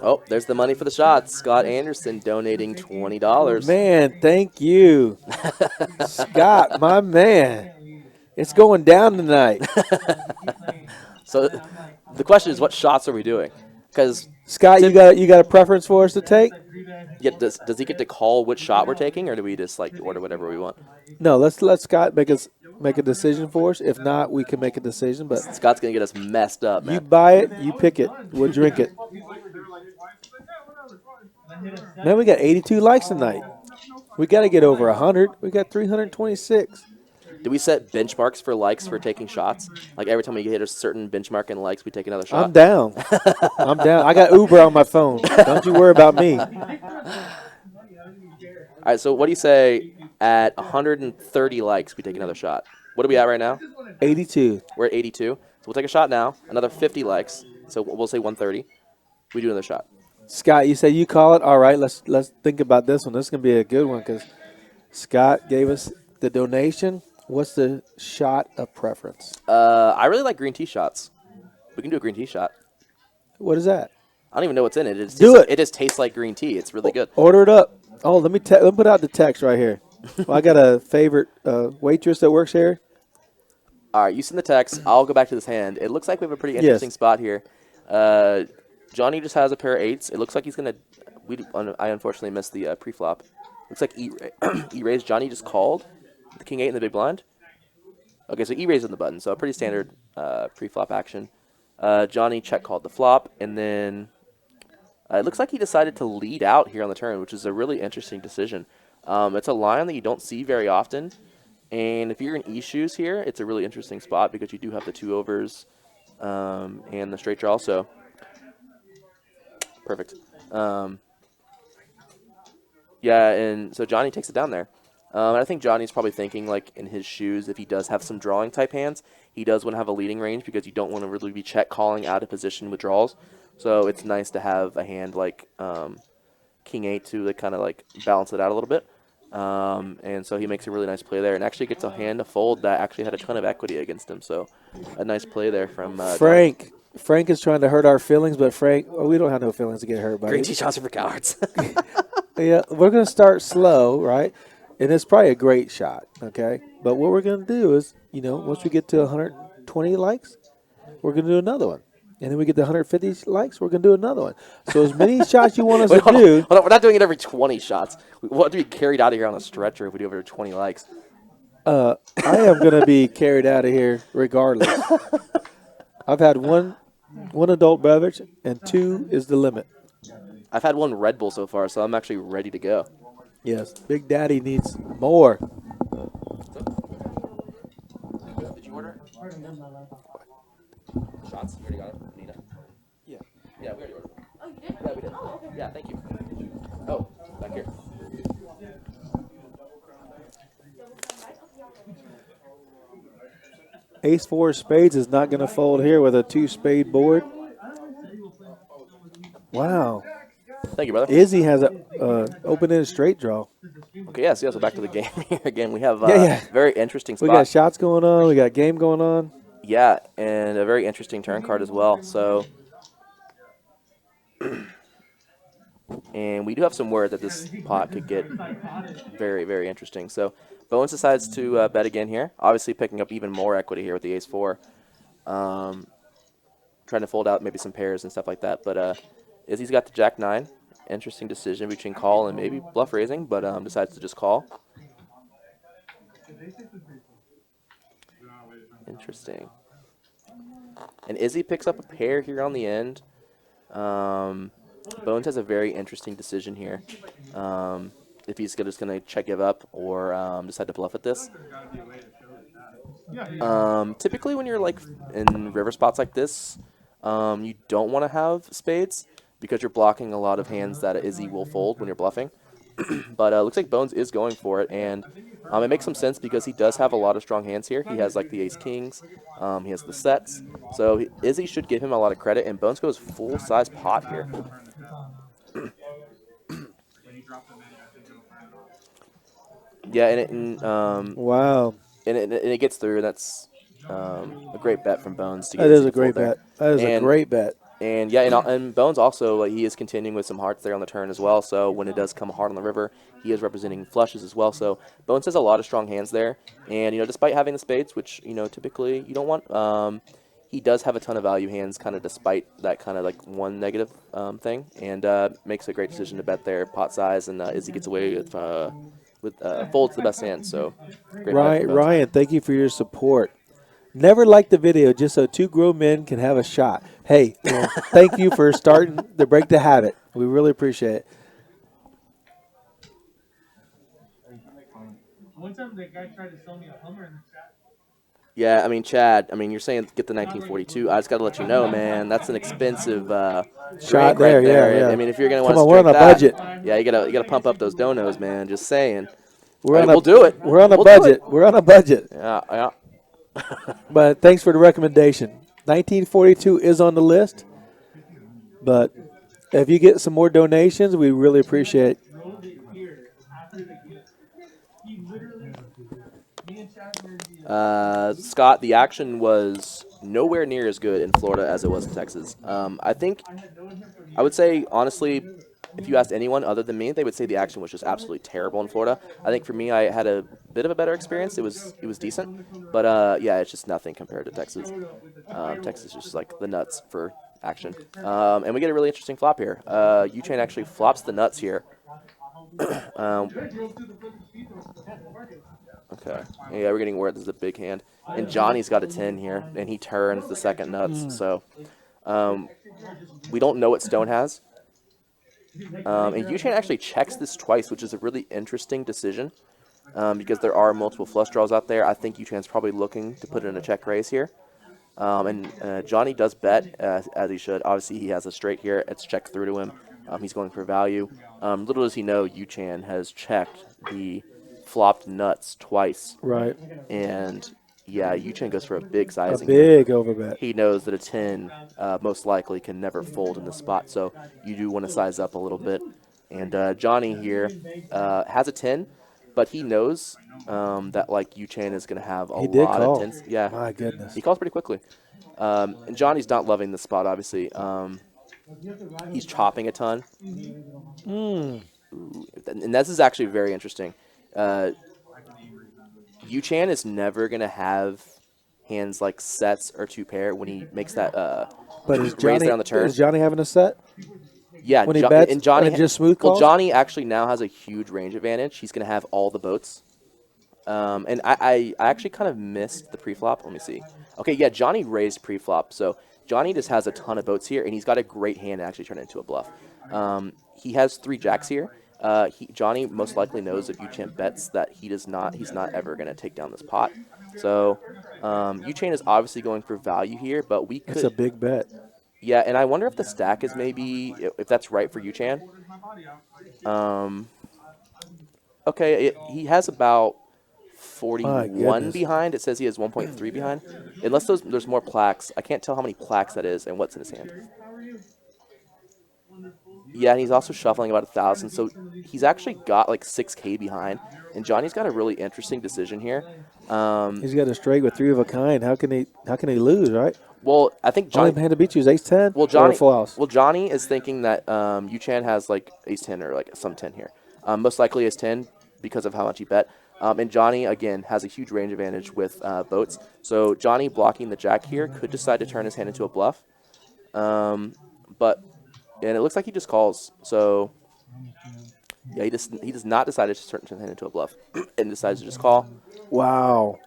Oh, there's the money for the shots. Scott Anderson donating $20. Man, thank you, Scott, my man. It's going down tonight. So the question is, what shots are we doing? Because Scott, you got a preference for us to take? does he get to call which shot we're taking, or do we just like order whatever we want? No, let's let Scott make a decision for us. If not, we can make a decision. But Scott's gonna get us messed up, you man. buy it, you pick it, we'll drink it. Man, we got 82 likes tonight. We got to get over 100. We got 326. Do we set benchmarks for likes for taking shots? Like every time we hit a certain benchmark in likes, we take another shot. I'm down. I'm down. I got Uber on my phone. Don't you worry about me. All right, so what do you say at 130 likes, we take another shot? What are we at right now? 82. We're at 82. So we'll take a shot now. Another 50 likes. So we'll say 130. We do another shot. Scott, you say you call it. All right, let's think about this one. This is gonna be a good one because Scott gave us the donation. What's the shot of preference? I really like green tea shots. We can do a green tea shot. What is that? I don't even know what's in it. It just tastes like green tea. It's really good. Order it up. Oh, let me put out the text right here. Well, I got a favorite waitress that works here. All right, you send the text. I'll go back to this hand. It looks like we have a pretty interesting spot here. Johnny just has a pair of 8s. It looks like he's going to – I unfortunately missed the pre-flop. Looks like E-raise. Johnny just called the king 8 in the big blind. Okay, so E-raise on the button. So a pretty standard pre-flop action. Johnny check called the flop, and then it looks like he decided to lead out here on the turn, which is a really interesting decision. It's a line that you don't see very often, and if you're in E-shoes here, it's a really interesting spot because you do have the 2 overs and the straight draw. So perfect. Yeah, and so Johnny takes it down there. I think Johnny's probably thinking, like, in his shoes, if he does have some drawing type hands, he does want to have a leading range because you don't want to really be check calling out of position with draws. So it's nice to have a hand like king 8 to like, kind of like balance it out a little bit. And so he makes a really nice play there and actually gets a hand to fold that actually had a ton of equity against him. So a nice play there from Frank. Johnny. Frank is trying to hurt our feelings, but Frank, we don't have no feelings to get hurt by. Green tea shots are for cowards. Yeah, we're going to start slow, right? And it's probably a great shot, okay? But what we're going to do is, once we get to 120 likes, we're going to do another one. And then we get to 150 likes, we're going to do another one. So as many shots you want us to do. Hold on, we're not doing it every 20 shots. We'll have to be carried out of here on a stretcher if we do over 20 likes. I am going to be carried out of here regardless. I've had one adult beverage, and 2 is the limit. I've had 1 Red Bull so far, so I'm actually ready to go. Yes, Big Daddy needs more. Did you order it? Shots? You already got it? Nina? Yeah. Yeah, we already ordered it. Oh, you did? Yeah, we did. Oh, okay. Yeah, thank you. Oh, back here. Ace 4 of spades is not going to fold here with a 2-spade board. Wow. Thank you, brother. Izzy has a open-ended straight draw. Okay, yeah, so back to the game here again. We have very interesting spot. We got shots going on. We got game going on. Yeah, and a very interesting turn card as well. So, and we do have some word that this pot could get very, very interesting. So, Bones decides to bet again here. Obviously picking up even more equity here with the ace-4. Trying to fold out maybe some pairs and stuff like that. But Izzy's got the jack-9. Interesting decision between call and maybe bluff raising, but decides to just call. Interesting. And Izzy picks up a pair here on the end. Bones has a very interesting decision here. If he's just going to check give up or decide to bluff at this. Typically when you're like in river spots like this, you don't want to have spades because you're blocking a lot of hands that Izzy will fold when you're bluffing. But looks like Bones is going for it, and it makes some sense because he does have a lot of strong hands here. He has like the ace-kings, he has the sets, so Izzy should give him a lot of credit, and Bones goes full-size pot here. Yeah, Wow. And it gets through, and that's a great bet from Bones. To get That is Izzy a to fold great there. bet. That is a great bet. And yeah, and Bones also, like, he is continuing with some hearts there on the turn as well. So when it does come hard on the river, he is representing flushes as well. So Bones has a lot of strong hands there. And, despite having the spades, which, typically you don't want, he does have a ton of value hands, kind of despite that kind of like one negative thing. And makes a great decision to bet there, pot size, and Izzy gets away with folds the best hand. So great bet from Bones. Ryan, thank you for your support. Never liked the video just so two grown men can have a shot. Hey, thank you for starting to break the habit. We really appreciate it. One time that guy tried to sell me a Hummer in the chat. Yeah, I mean, Chad, you're saying get the 1942. I just got to let you know, man, that's an expensive Shot drink there, right there. yeah. I mean, if you're going to Come want on, to we're on drink a that, budget. yeah, you gotta pump up those donos, man. Just saying. We'll do it. We're on a We'll do budget. it. We're on a budget. Yeah. But thanks for the recommendation. 1942 is on the list. But if you get some more donations, we really appreciate it. Rolled it here after the game. He literally, me and Chaz were in the Scott, the action was nowhere near as good in Florida as it was in Texas. I think, I would say, honestly, if you asked anyone other than me, they would say the action was just absolutely terrible in Florida. I think for me, I had a bit of a better experience. It was decent, but yeah, it's just nothing compared to Texas. Texas is just like the nuts for action. And we get a really interesting flop here. U-Chain actually flops the nuts here. Okay. Yeah, we're getting word this is a big hand. And Johnny's got a 10 here, and he turns the second nuts. So we don't know what Stone has. And U-Chain actually checks this twice, which is a really interesting decision because there are multiple flush draws out there. I think U-Chain's probably looking to put in a check raise here. And Johnny does bet, as he should. Obviously, he has a straight here. It's checked through to him. He's going for value. Little does he know, Yu-Chan has checked the flopped nuts twice. Right. And, yeah, Yu-Chan goes for a big A sizing. big overbet. He knows that a 10 most likely can never fold in this spot, so you do want to size up a little bit. And Johnny here has a 10, but he knows that, like, Yu-Chan is going to have a lot of 10s. Yeah. My goodness. He calls pretty quickly. And Johnny's not loving the spot, obviously. He's chopping a ton. Ooh, and this is actually very interesting. Yu-Chan is never going to have hands like sets or two pair when he makes that But is raise there on the turn. Johnny having a set? Yeah, when he bets and Johnny and just smooth Well, calls? Johnny actually now has a huge range advantage. He's going to have all the boats. And I actually kind of missed the preflop. Let me see. Okay, yeah, Johnny raised preflop. So Johnny just has a ton of boats here, and he's got a great hand to actually turn it into a bluff. He has 3 jacks here. Johnny most likely knows if Yu-Chan bets that he's not ever going to take down this pot. So Yu-Chan is obviously going for value here, but we could... It's a big bet. Yeah, and I wonder if the stack is maybe, if that's right for Yu-Chan. Okay, he has about 41 behind. It says he has 1.3 behind. Unless there's more plaques. I can't tell how many plaques that is and what's in his hand. Yeah, and he's also shuffling about 1,000. So he's actually got like 6K behind. And Johnny's got a really interesting decision here. He's got a straight with 3 of a kind. How can he lose, right? Well, I think Johnny... Only hand to beat you is ace-10 well, Johnny, or full house. Well, Johnny is thinking that Yu-Chan has like ace-10 or like some 10 here. Most likely ace-10 because of how much he bet. And Johnny, again, has a huge range advantage with boats. So Johnny blocking the jack here could decide to turn his hand into a bluff. And it looks like he just calls. So, yeah, he does not decide to turn his hand into a bluff and decides to just call. Wow.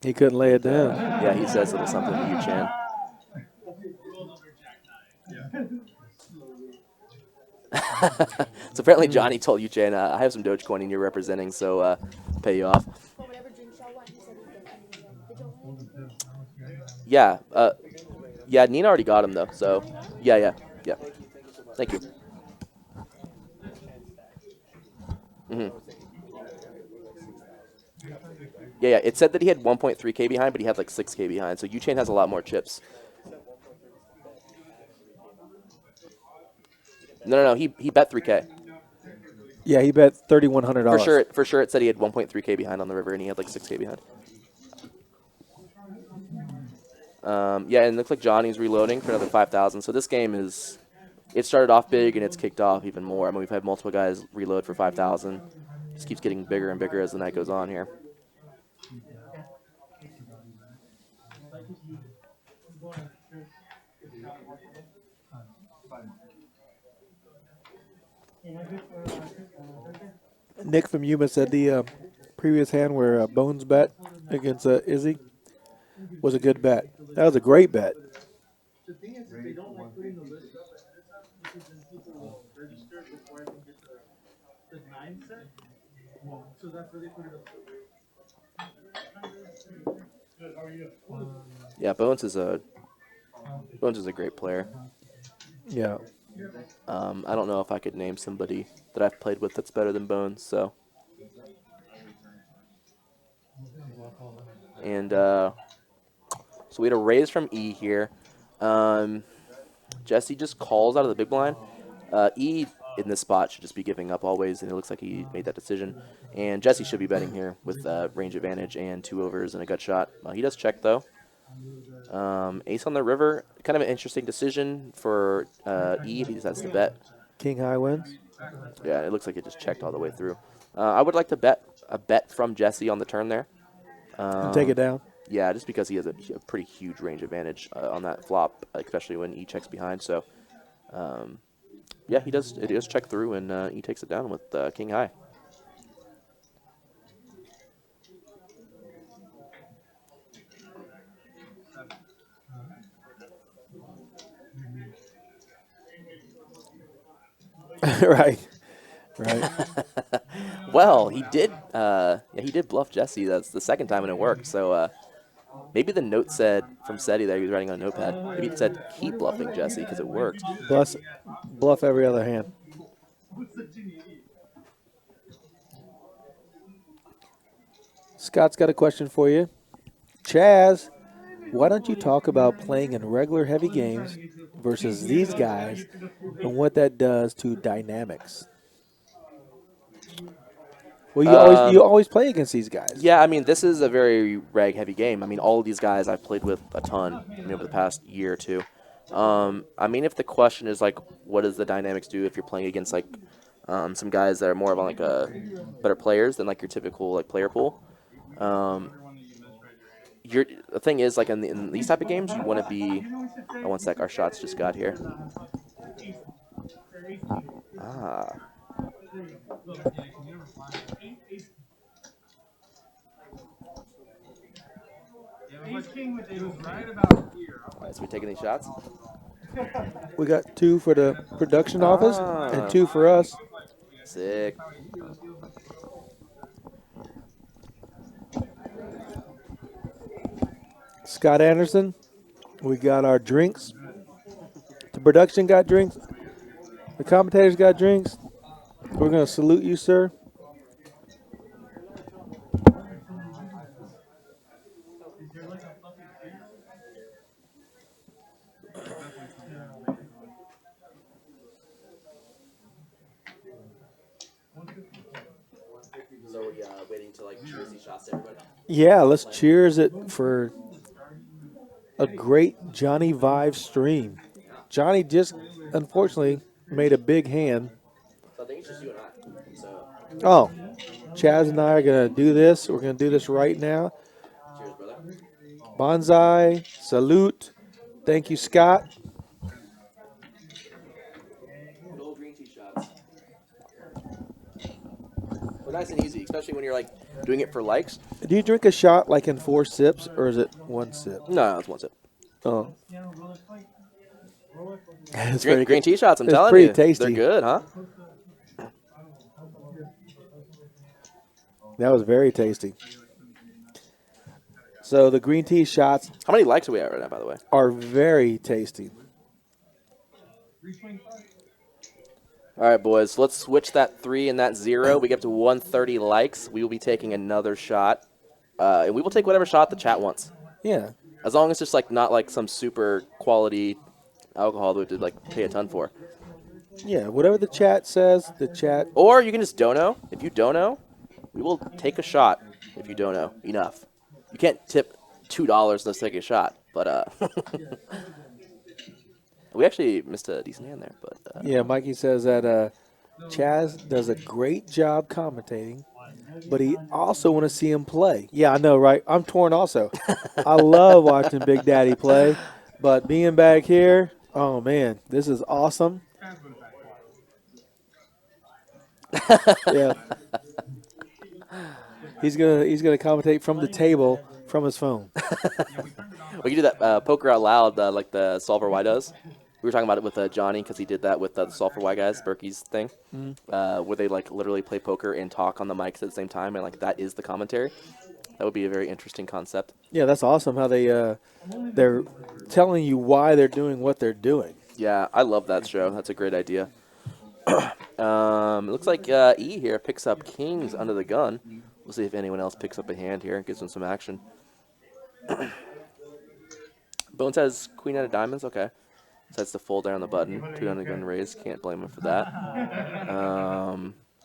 He couldn't lay it down. Yeah, he says a little something to Yu-Chan. So apparently Johnny told Yu-Chan, I have some Dogecoin and you're representing, so I'll pay you off. Yeah, yeah, Nina already got him, though, so yeah. Thank you. Yeah, it said that he had 1.3K behind, but he had like 6K behind, so Yu-Chain has a lot more chips. No, he bet 3K. Yeah, he bet $3,100. For sure, it said he had 1.3K behind on the river, and he had like 6K behind. Yeah, and it looks like Johnny's reloading for another 5,000. So this game is, it started off big and it's kicked off even more. I mean, we've had multiple guys reload for 5,000. Just keeps getting bigger and bigger as the night goes on here. Nick from Yuma said the previous hand where Bones bet against Izzy was a good bet. That was a great bet. The thing is, they don't like putting the list up ahead of time because then people register before I can get the 9 set. So that's where they put it up. Good, how are you? Yeah, Bones is a great player. Yeah. I don't know if I could name somebody that I've played with that's better than Bones. So, and so we had a raise from E here. Jesse just calls out of the big blind. E in this spot should just be giving up always, and it looks like he made that decision. And Jesse should be betting here with range advantage and 2 overs and a gut shot. He does check though. Ace on the river, kind of an interesting decision for E if he decides to bet. King high wins. Yeah, it looks like it just checked all the way through. I would like to bet a bet from Jesse on the turn there. And take it down. Yeah, just because he has a pretty huge range advantage on that flop, especially when E checks behind. So, yeah, it does check through, and E takes it down with King high. Right. Well, he did bluff Jesse. That's the second time and it worked. So maybe the note said from SETI that he was writing on a notepad. Maybe it said keep bluffing Jesse because it worked. Bluff every other hand. Scott's got a question for you. Chaz, why don't you talk about playing in regular heavy games versus these guys and what that does to dynamics? Well, you always play against these guys. Yeah, I mean, this is a very reg-heavy game. I mean, all of these guys I've played with a ton over the past year or two. I mean, if the question is, like, what does the dynamics do if you're playing against, like, some guys that are more of, like, better players than, like, your typical, like, player pool, the thing is, like, in these type of games, you want to be... Oh, one sec, our shots just got here. Ah. Alright, so we taking these shots? We got 2 for the production office and 2 for us. Sick. Scott Anderson, we got our drinks. The production got drinks. The commentators got drinks. We're going to salute you, sir. So we're waiting to, like, cheers these shots to everybody? Yeah, let's cheers it for a great Johnnie Vibes stream. Johnny just, unfortunately, made a big hand. So I think it's just you and I. So Oh, Chaz and I are going to do this. We're going to do this right now. cheers, brother. Bonsai, salute. Thank you, Scott. Good old green tea shots. But nice and easy, especially when you're, like, doing it for likes. Do you drink a shot like in 4 sips, or is it 1 sip? No, it's one sip. Oh. It's Green tea shots, I'm it's telling pretty you. tasty. They're good, huh? That was very tasty. So the green tea shots How many likes are we at right now, by the way? are very tasty. All right, boys. Let's switch that 3 and that 0. We get up to 130 likes. We will be taking another shot. And we will take whatever shot the chat wants. Yeah. As long as it's just, like, not like some super quality alcohol that we have to, like, pay a ton for. Yeah, whatever the chat says, the chat. Or you can just don't know. If you don't know, we will take a shot if you don't know enough. You can't tip $2 and let's take a shot. But we actually missed a decent hand there. But Yeah, Mikey says that Chaz does a great job commentating, but he also want to see him play. Yeah, I know, right? I'm torn also. I love watching Big Daddy play, but being back here, oh man, this is awesome. Yeah, he's gonna commentate from the table from his phone. we can do that poker out loud like the Solver Y does. We were talking about it with Johnny because he did that with the Solver Y guys, Berkey's thing, where they like literally play poker and talk on the mics at the same time, and like that is the commentary. That would be a very interesting concept. Yeah, that's awesome how they're telling you why they're doing what they're doing. Yeah, I love that show. That's a great idea. It looks like E here picks up kings under the gun. We'll see if anyone else picks up a hand here and gives them some action. Bones has queen out of diamonds. Okay. Decides to fold there on the button. 2 under the gun raise. Can't blame him for that.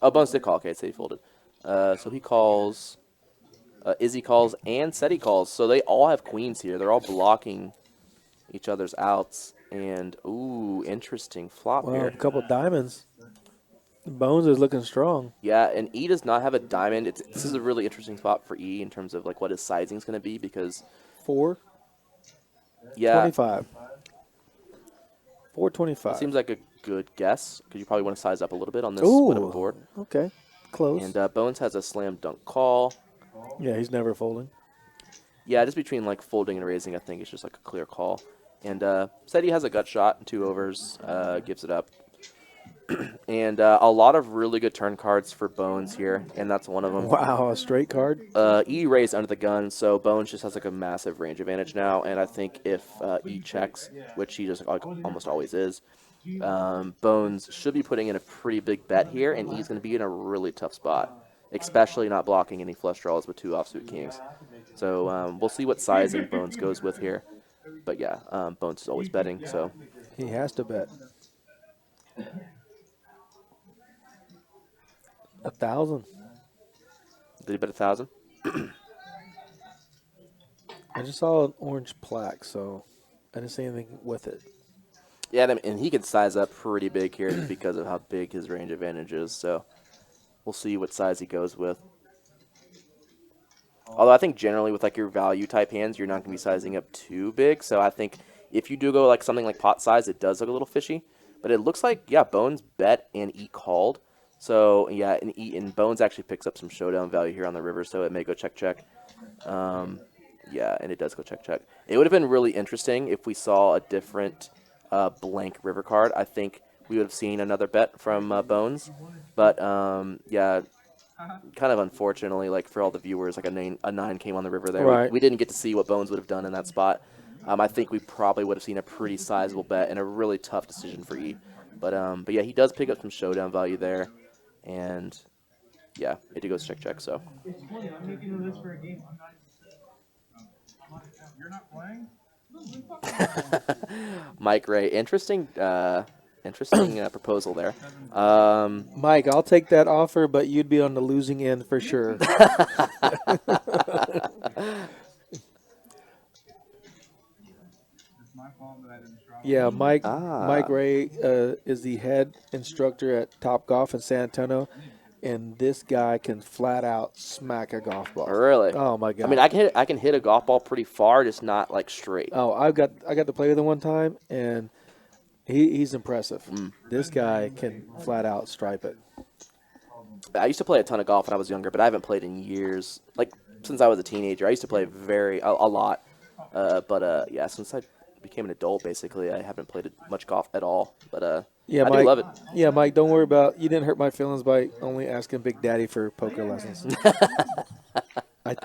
Oh, Bones did call. Okay, so he folded. So he calls. Izzy calls and Seti calls. So they all have queens here. They're all blocking each other's outs. And, ooh, interesting flop Wow, here. a couple diamonds. Bones is looking strong. Yeah, and E does not have a diamond. This is a really interesting spot for E in terms of like what his sizing is going to be because 4, yeah, 25. 425. seems like a good guess because you probably want to size up a little bit on this split of a board. Okay, close. And Bones has a slam dunk call. Yeah, he's never folding. Yeah, just between like folding and raising, I think it's just like a clear call. And Seti has a gut shot and 2 overs, gives it up. And a lot of really good turn cards for Bones here, and that's one of them. Wow, a straight card. E raised under the gun, so Bones just has like a massive range advantage now. And I think if E checks, which he just like almost always is, Bones should be putting in a pretty big bet here, and E's going to be in a really tough spot, especially not blocking any flush draws with 2 offsuit kings. So we'll see what sizing Bones goes with here. But yeah, Bones is always betting, so He has to bet. 1,000. did he bet 1,000? I just saw an orange plaque, so I didn't see anything with it. Yeah, and he can size up pretty big here just because of how big his range advantage is. So we'll see what size he goes with. Although I think generally with like your value type hands, you're not going to be sizing up too big. So I think if you do go like something like pot size, it does look a little fishy. But it looks like, yeah, Bones bet and E called. So, yeah, and Bones actually picks up some showdown value here on the river, so it may go check-check. Yeah, and it does go check-check. It would have been really interesting if we saw a different blank river card. I think we would have seen another bet from Bones. But, yeah, kind of unfortunately, like for all the viewers, like a 9 came on the river there. Right. We didn't get to see what Bones would have done in that spot. I think we probably would have seen a pretty sizable bet and a really tough decision for E. But yeah, he does pick up some showdown value there. And, yeah, it goes check-check, so. It's funny, I'm making a list for a game. You're not playing? Mike Ray, interesting proposal there. Mike, I'll take that offer, but you'd be on the losing end for sure. It's my fault that I didn't struggle. Yeah, Mike Ray is the head instructor at Top Golf in San Antonio, and this guy can flat out smack a golf ball. Really? Oh my god! I mean, I can hit a golf ball pretty far, just not like straight. Oh, I got to play with him one time, and he's impressive. This guy can flat out stripe it. I used to play a ton of golf when I was younger, but I haven't played in years. Like since I was a teenager, I used to play a lot. But yeah, since I became an adult, basically, I haven't played much golf at all. But Yeah, I Mike, do love it. Yeah, Mike, don't worry about. You didn't hurt my feelings by only asking Big Daddy for poker lessons. I,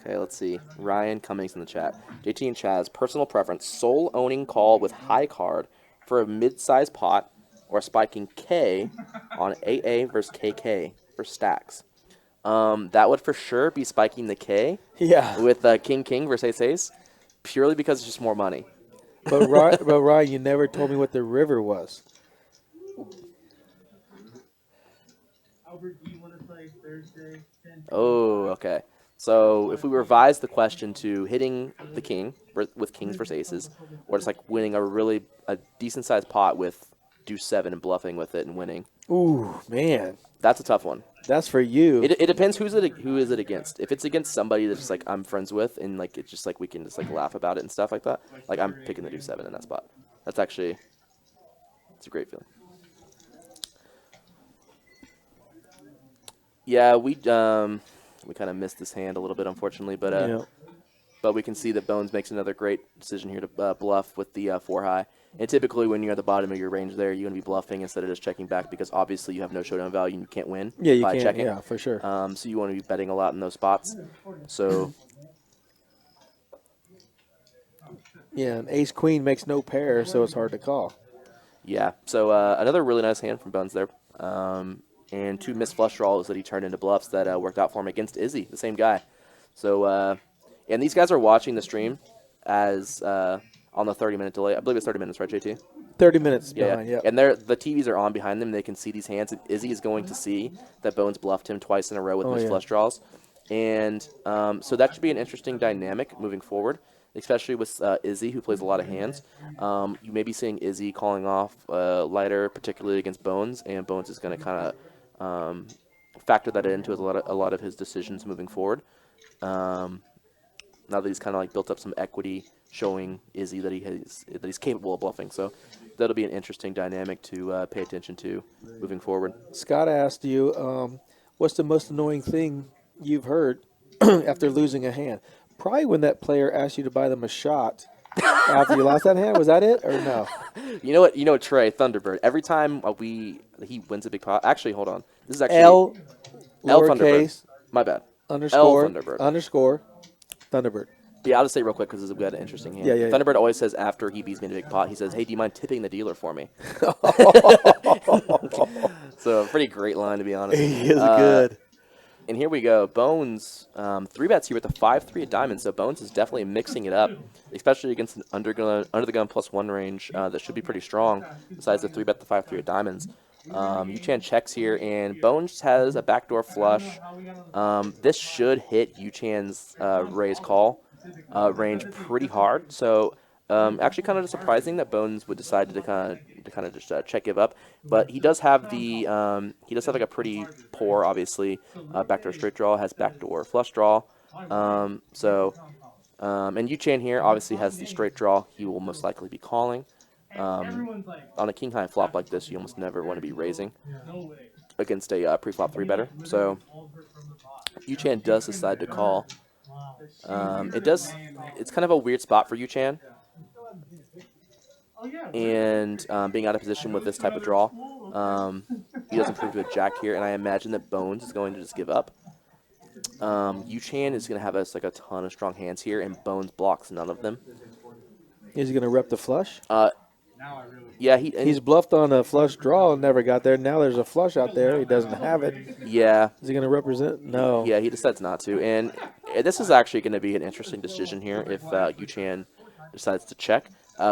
Okay, let's see. Ryan Cummings in the chat. JT and Chaz, personal preference, sole owning call with high card for a mid-size pot or spiking K on AA versus KK for stacks. That would for sure be spiking the K yeah, with King versus Ace, purely because it's just more money. but Ryan, you never told me what the river was. Albert, do you want to play Thursday? 10? Oh, okay. So if we revise the question to hitting the king with kings versus aces, or just like winning a decent sized pot with deuce 7 and bluffing with it and winning, Ooh, man. that's a tough one. That's for you. It depends who is it against. If it's against somebody that's just like I'm friends with and like it's just like we can just like laugh about it and stuff like that, like I'm picking the deuce 7 in that spot. That's actually it's a great feeling. Yeah, we kind of missed this hand a little bit, unfortunately, but we can see that Bones makes another great decision here to bluff with the 4 high. And typically, when you're at the bottom of your range there, you're going to be bluffing instead of just checking back because obviously you have no showdown value and you can't win by checking. Yeah, for sure. So you want to be betting a lot in those spots. So Yeah, and ace queen makes no pair, so it's hard to call. yeah, so another really nice hand from Bones there. And 2 missed flush draws that he turned into bluffs that worked out for him against Izzy, the same guy. So and these guys are watching the stream as on the 30-minute delay. I believe it's 30 minutes, right, JT? 30 minutes behind, yeah. yeah. And the TVs are on behind them. They can see these hands. Izzy is going to see that Bones bluffed him twice in a row with missed flush draws. And so that should be an interesting dynamic moving forward, especially with Izzy, who plays a lot of hands. You may be seeing Izzy calling off lighter, particularly against Bones, and Bones is going to kind of factor that into a lot of his decisions moving forward. Now that he's kind of like built up some equity, showing Izzy that he's capable of bluffing. So that'll be an interesting dynamic to pay attention to moving forward. Scott asked you, what's the most annoying thing you've heard after losing a hand? Probably when that player asked you to buy them a shot after you lost that hand. Was that it or no? You know what? You know Trey Thunderbird. Every time he wins a big pot. Actually, hold on. This is actually L Thunderbird. lowercase My bad. underscore L Thunderbird. underscore Thunderbird. Yeah, I'll just say real quick because we got an interesting hand. Yeah. Thunderbird always says after he beats me in a big pot, he says, "Hey, do you mind tipping the dealer for me?" So a pretty great line, to be honest. He is good. And here we go. Bones, 3 bets here with the 5-3 of diamonds. So Bones is definitely mixing it up, especially against an under the gun +1 range that should be pretty strong. Besides the 3 bet the 5-3 of diamonds, Yu-Chan checks here, and Bones has a backdoor flush. This should hit Yu-Chan's raise call range pretty hard. So actually, kind of surprising that Bones would decide to kind of just check give up. But he does have like a pretty poor, obviously, backdoor straight draw, has backdoor flush draw. And Yu-Chan here obviously has the straight draw. He will most likely be calling. On a king high flop like this, you almost never want to be raising against a pre-flop 3-better. So Yu-Chan does decide to call. It's kind of a weird spot for Yu-Chan. And being out of position with this type of draw, he does improve to a jack here, and I imagine that Bones is going to just give up. Yu-Chan is going to have us like a ton of strong hands here, and Bones blocks none of them. Is he going to rep the flush? Yeah, he's bluffed on a flush draw and never got there. Now there's a flush out there. He doesn't have it. Yeah. Is he going to represent? No. Yeah, he decides not to. And this is actually going to be an interesting decision here if Yu-Chan decides to check.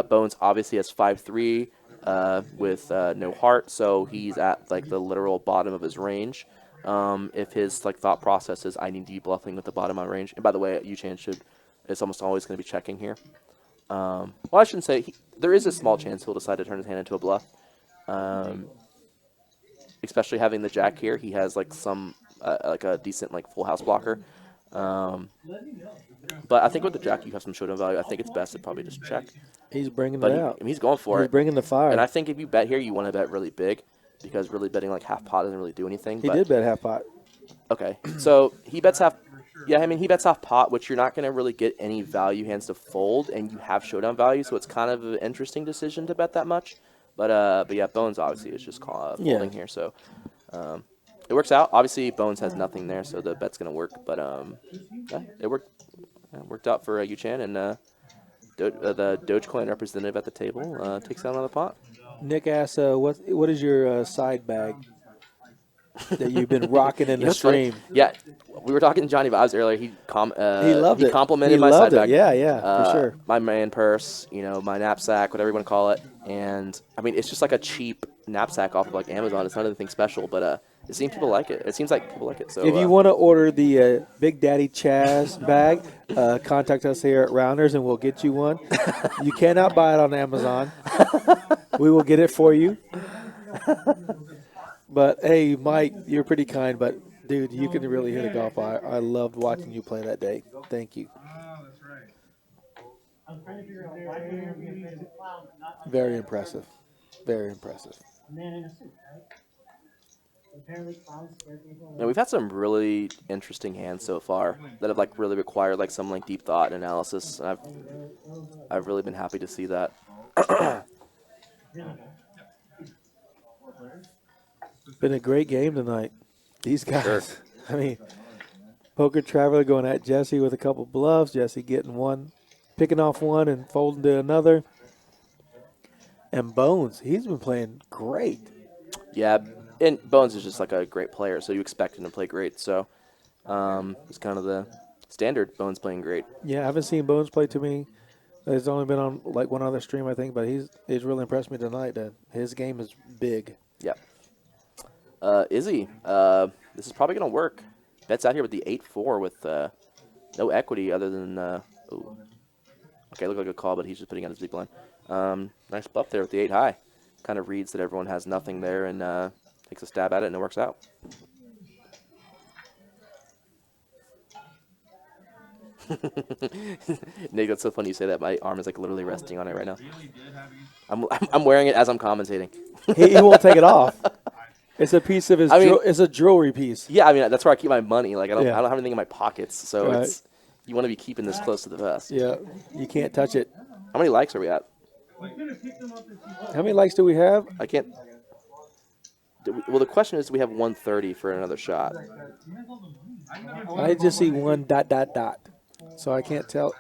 Bones obviously has 5-3 with no heart, so he's at like the literal bottom of his range. If his like thought process is I need to be bluffing with the bottom of my range, and by the way, Yu-Chan is almost always going to be checking here. Well, I shouldn't say there is a small chance he'll decide to turn his hand into a bluff. Especially having the jack here, he has like some like a decent like full house blocker. But I think with the jack, you have some showdown value. I think it's best to probably just check. He's bringing it out. He's going for it. He's bringing the fire. And I think if you bet here, you want to bet really big because really betting like half pot doesn't really do anything. He did bet half pot. Okay, so he bets half. Yeah, I mean he bets half pot, which you're not going to really get any value hands to fold, and you have showdown value, so it's kind of an interesting decision to bet that much. But yeah, Bones obviously is just folding here, so it works out. Obviously, Bones has nothing there, so the bet's going to work. But yeah, it worked out for Yu-Chan, and the Dogecoin representative at the table takes out another pot. Nick asks, what is your side bag that you've been rocking in the stream? Funny. Yeah, we were talking Johnnie Vibes earlier. He loved it. Complimented my side bag. Yeah, for sure. My man purse, my knapsack, whatever you want to call it. And I mean, it's just like a cheap knapsack off of like Amazon. It's not anything special, but it seems people like it. It seems like people like it. So If you want to order the Big Daddy Chaz bag, contact us here at Rounders and we'll get you one. You cannot buy it on Amazon. We will get it for you. But hey, Mike, you're pretty kind. But dude, you can really hit a golf. I loved watching you play that day. Thank you. Oh, that's right. I'm trying to figure out why they're being afraid of the clown, but not Very impressive. Very impressive. a man in a suit, right? Apparently, clowns scare people. we've had some really interesting hands so far that have like really required like some like deep thought and analysis. And I've really been happy to see that. Been a great game tonight. These guys. I mean, Poker Traveler going at Jesse with a couple bluffs. Jesse getting one, picking off one and folding to another. And Bones, he's been playing great. Yeah, and Bones is just like a great player, so you expect him to play great. So it's kind of the standard. Bones playing great. Yeah, I haven't seen Bones play too many. He's only been on like one other stream, I think, but he's really impressed me tonight. That his game is big. Yeah. Izzy, this is probably going to work. Bet's out here with the 8-4 with no equity other than... ooh. Okay, looked like a call, but he's just putting out his big blind. Nice bluff there with the 8 high. Kind of reads that everyone has nothing there and takes a stab at it, and it works out. Nick, that's so funny you say that. My arm is like literally resting on it right now. I'm wearing it as I'm commentating. He won't take it off. It's a piece of his. It's a jewelry piece. Yeah, I mean that's where I keep my money. Like I don't have anything in my pockets, so Right. it's you want to be keeping this close to the vest. Yeah, you can't touch it. How many likes are we at? How many likes do we have? I can't. Well, the question is, do we have 130 for another shot? I just see one ... So I can't tell.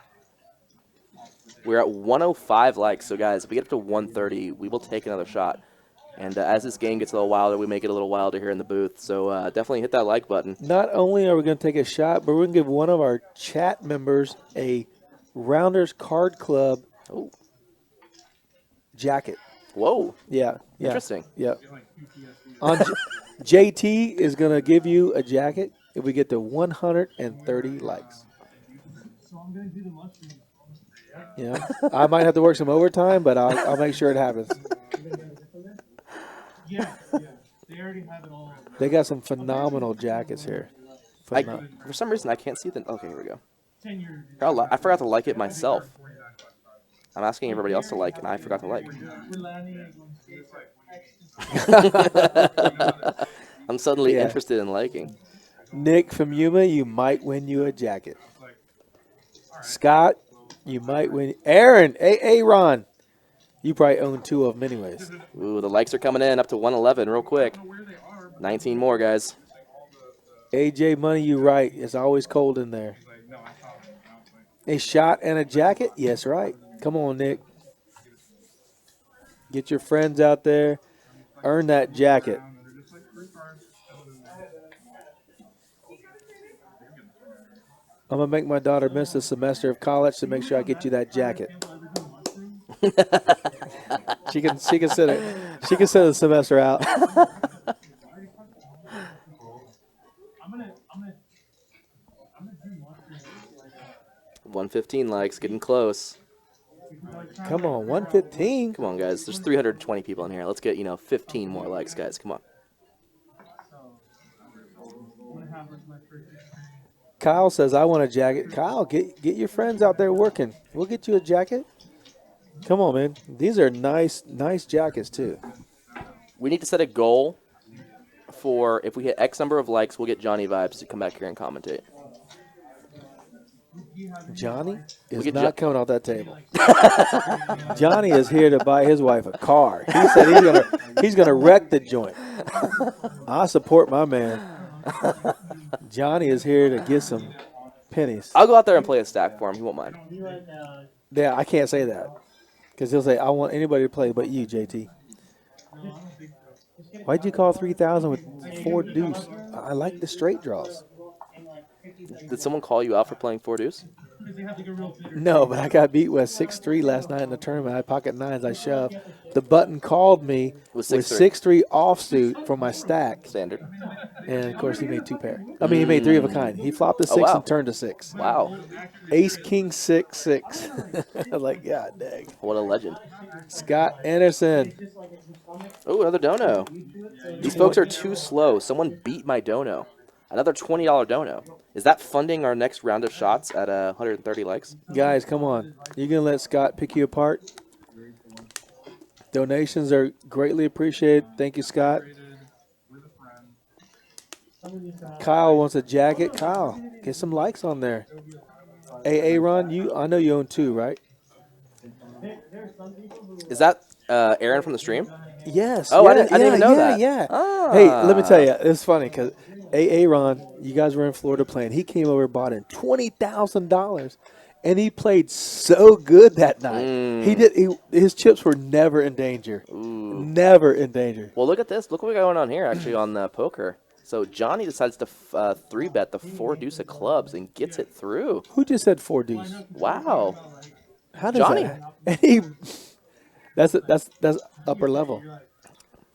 We're at 105 likes, so guys, if we get up to 130, we will take another shot. And as this game gets a little wilder, we make it a little wilder here in the booth. So definitely hit that like button. Not only are we going to take a shot, but we're going to give one of our chat members a Rounders Card Club jacket. Whoa. Yeah. Interesting. Yeah. JT is going to give you a jacket if we get to 130 likes. So I'm gonna do the mushroom. Yeah. I might have to work some overtime, but I'll make sure it happens. Yeah. They already have it all. They got some phenomenal jackets here. For some reason, I can't see the... Okay, here we go. 10 years. I forgot to like it myself. I'm asking everybody else to like, and I forgot to like. We're landing on I'm suddenly interested in liking. Nick from Yuma, you might win you a jacket. Scott, you might win. Aaron, Ron, you probably own 2 of them anyways. Ooh, the likes are coming in up to 111 real quick. 19 more, guys. AJ Money, you right. It's always cold in there. A shot and a jacket? Yes, right. Come on, Nick. Get your friends out there. Earn that jacket. I'm going to make my daughter miss a semester of college to make sure I get you that jacket. She can sit the semester out. 115 likes, getting close. Come on, 115. Come on, guys. There's 320 people in here. Let's get 15 more likes, guys. Come on. Kyle says, I want a jacket. Kyle, get your friends out there working. We'll get you a jacket. Come on, man. These are nice jackets, too. We need to set a goal for if we hit X number of likes, we'll get Johnnie Vibes to come back here and commentate. Johnny is not coming off that table. Johnny is here to buy his wife a car. He said he's gonna wreck the joint. I support my man. Johnny is here to get some pennies. I'll go out there and play a stack for him. He won't mind. Yeah, I can't say that because he'll say I want anybody to play but you, JT. Why'd you call 3,000 with 4 deuce? I like the straight draws. Did someone call you out for playing four deuce? Because they have like a real bitter. No, but I got beat with 6-3 last night in the tournament. I had pocket nines. I shoved. The button called me With with 6-3. 6-3 offsuit for my stack. Standard. And, of course, he made 2 pair. I mean, he made 3 of a kind. He flopped a 6 wow. and turned a 6. Wow. Ace, king, 6, 6. I was like, God dang. What a legend. Scott Anderson. Oh, another dono. These folks are too slow. Someone beat my dono. Another $20 dono. Is that funding our next round of shots at 130 likes? Guys, come on. You going to let Scott pick you apart? Donations are greatly appreciated. Thank you, Scott. Kyle wants a jacket. Kyle, get some likes on there. Hey, Aaron, I know you own 2, right? Is that Aaron from the stream? Yes. Oh, yeah, I didn't even know that. Yeah. Ah. Hey, let me tell you, it's funny because Aaron, you guys were in Florida playing. He came over and bought in $20,000, and he played so good that night. His chips were never in danger. Ooh. Never in danger. Well, look at this. Look what we got going on here, actually, on the poker. So Johnny decides to 3-bet the 4 deuce of clubs and gets it through. Who just said 4 deuce? Wow. How does Johnny. That's upper level.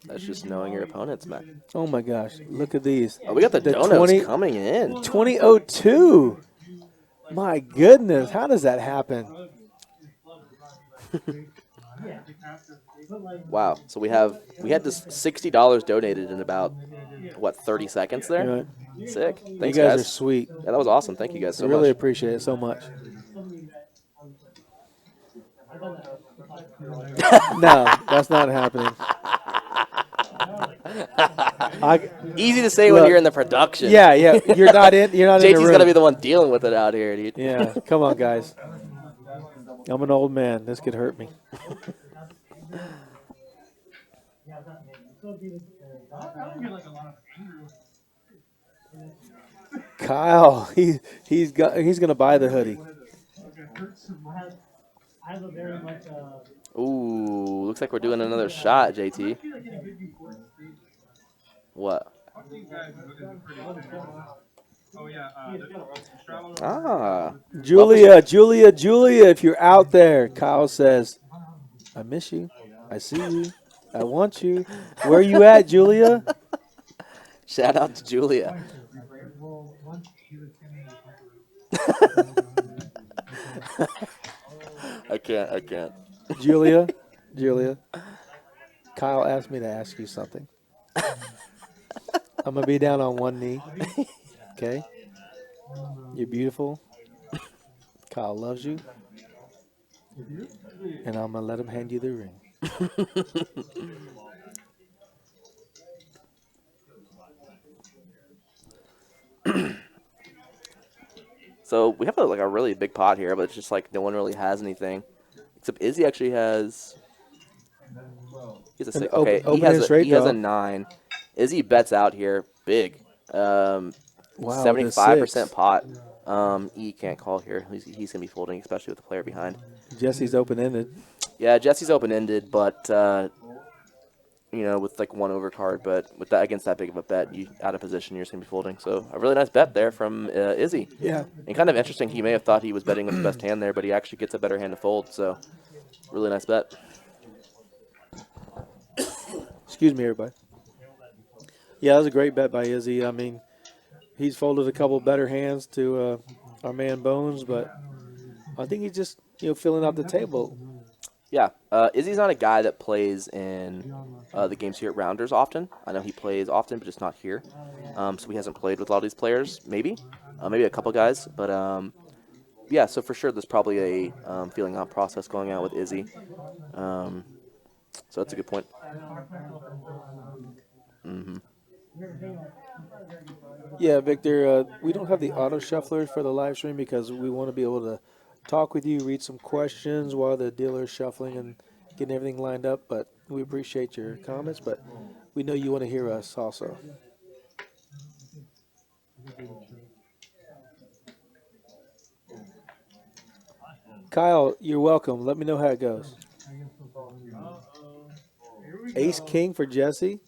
That's just knowing your opponents, man. Oh my gosh! Look at these. Oh, we got the donuts coming in. 2002. My goodness, how does that happen? Wow. So we had this $60 donated in about 30 seconds there. Right. Sick. You Thanks, guys are sweet. Yeah, that was awesome. Thank you guys so I really much. appreciate it so much. No, that's not happening. Easy to say when you're in the production. Yeah, you're not in. You're not in the JT's room. gonna be the one dealing with it out here, dude. Yeah, come on, guys. I'm an old man. This could hurt me. Kyle, he's gonna buy the hoodie. Ooh, looks like we're doing another shot, JT. What? Ah. Julia, if you're out there, Kyle says, I miss you. I see you. I want you. Where are you at, Julia? Shout out to Julia. I can't. Julia, Kyle asked me to ask you something. I'm going to be down on one knee. Okay? You're beautiful. Kyle loves you. And I'm going to let him hand you the ring. So we have a really big pot here, but it's just no one really has anything. Except Izzy actually has. He has a 6. Okay, he has a 9. Izzy bets out here big. 75% pot. E can't call here. He's gonna be folding, especially with the player behind. Jesse's open-ended. Yeah, Jesse's open-ended, but with one overcard, but with that against that big of a bet, you out of position, you're just gonna be folding. So a really nice bet there from Izzy. Yeah. And kind of interesting. He may have thought he was betting with the best hand there, but he actually gets a better hand to fold. So really nice bet. Excuse me, everybody. Yeah, that was a great bet by Izzy. I mean, he's folded a couple better hands to our man Bones, but I think he's just filling out the table. Yeah, Izzy's not a guy that plays in the games here at Rounders often. I know he plays often, but just not here. So he hasn't played with a lot of these players, maybe a couple guys. But, yeah, so for sure there's probably a feeling out process going on with Izzy. So that's a good point. Mm-hmm. Yeah, Victor, we don't have the auto shufflers for the live stream because we want to be able to talk with you, read some questions while the dealer is shuffling and getting everything lined up. But we appreciate your comments, but we know you want to hear us also. Kyle, you're welcome. Let me know how it goes. Ace King for Jesse.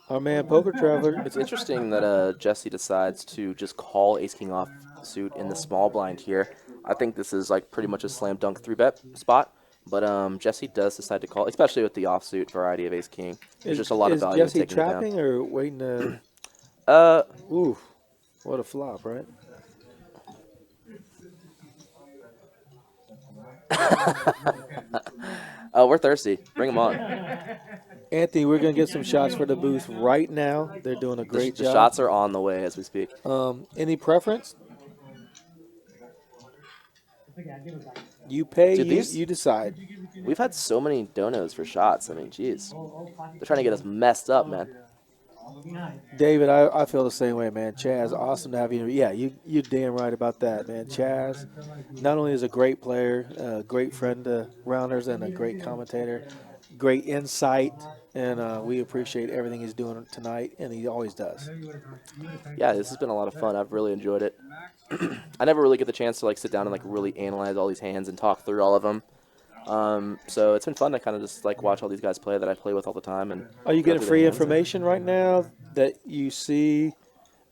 Our man Poker Traveler. It's interesting that Jesse decides to just call Ace King off suit in the small blind here. I think this is like pretty much a slam dunk 3-bet spot, but Jesse does decide to call, especially with the offsuit variety of Ace King. There's just a lot of Is value in Jesse taking it down. trapping or waiting to? Uh, Oof, what a flop, right? oh, we're thirsty. Bring them on. Anthony, we're gonna get some shots for the booth right now. They're doing a The, great the job. shots are on the way as we speak. Any preference? You pay, Dude, you decide. We've had so many donos for shots. I mean, jeez. They're trying to get us messed up, man. David, I feel the same way, man. Chaz, awesome to have you. Yeah, you're damn right about that, man. Chaz, not only is a great player, a great friend to Rounders, and a great commentator, great insight, and we appreciate everything he's doing tonight, and he always does. Yeah, this has been a lot of fun. I've really enjoyed it. I never really get the chance to like sit down and like really analyze all these hands and talk through all of them. So it's been fun to kind of just like watch all these guys play that I play with all the time. And Are you go getting through free their hands. information right now that you see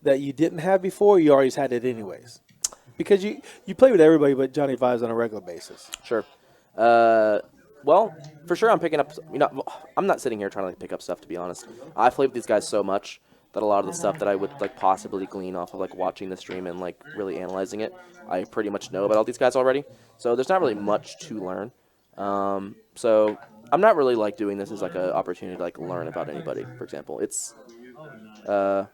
that you didn't have before? You always had it anyways, because you play with everybody but Johnnie Vibes on a regular basis. Sure. Well, for sure I'm picking up. I'm not sitting here trying to like pick up stuff, to be honest. I play with these guys so much that a lot of the stuff that I would like possibly glean off of like watching the stream and like really analyzing it, I pretty much know about all these guys already. So there's not really much to learn. So I'm not really like doing this as like an opportunity to like learn about anybody. For example, it's the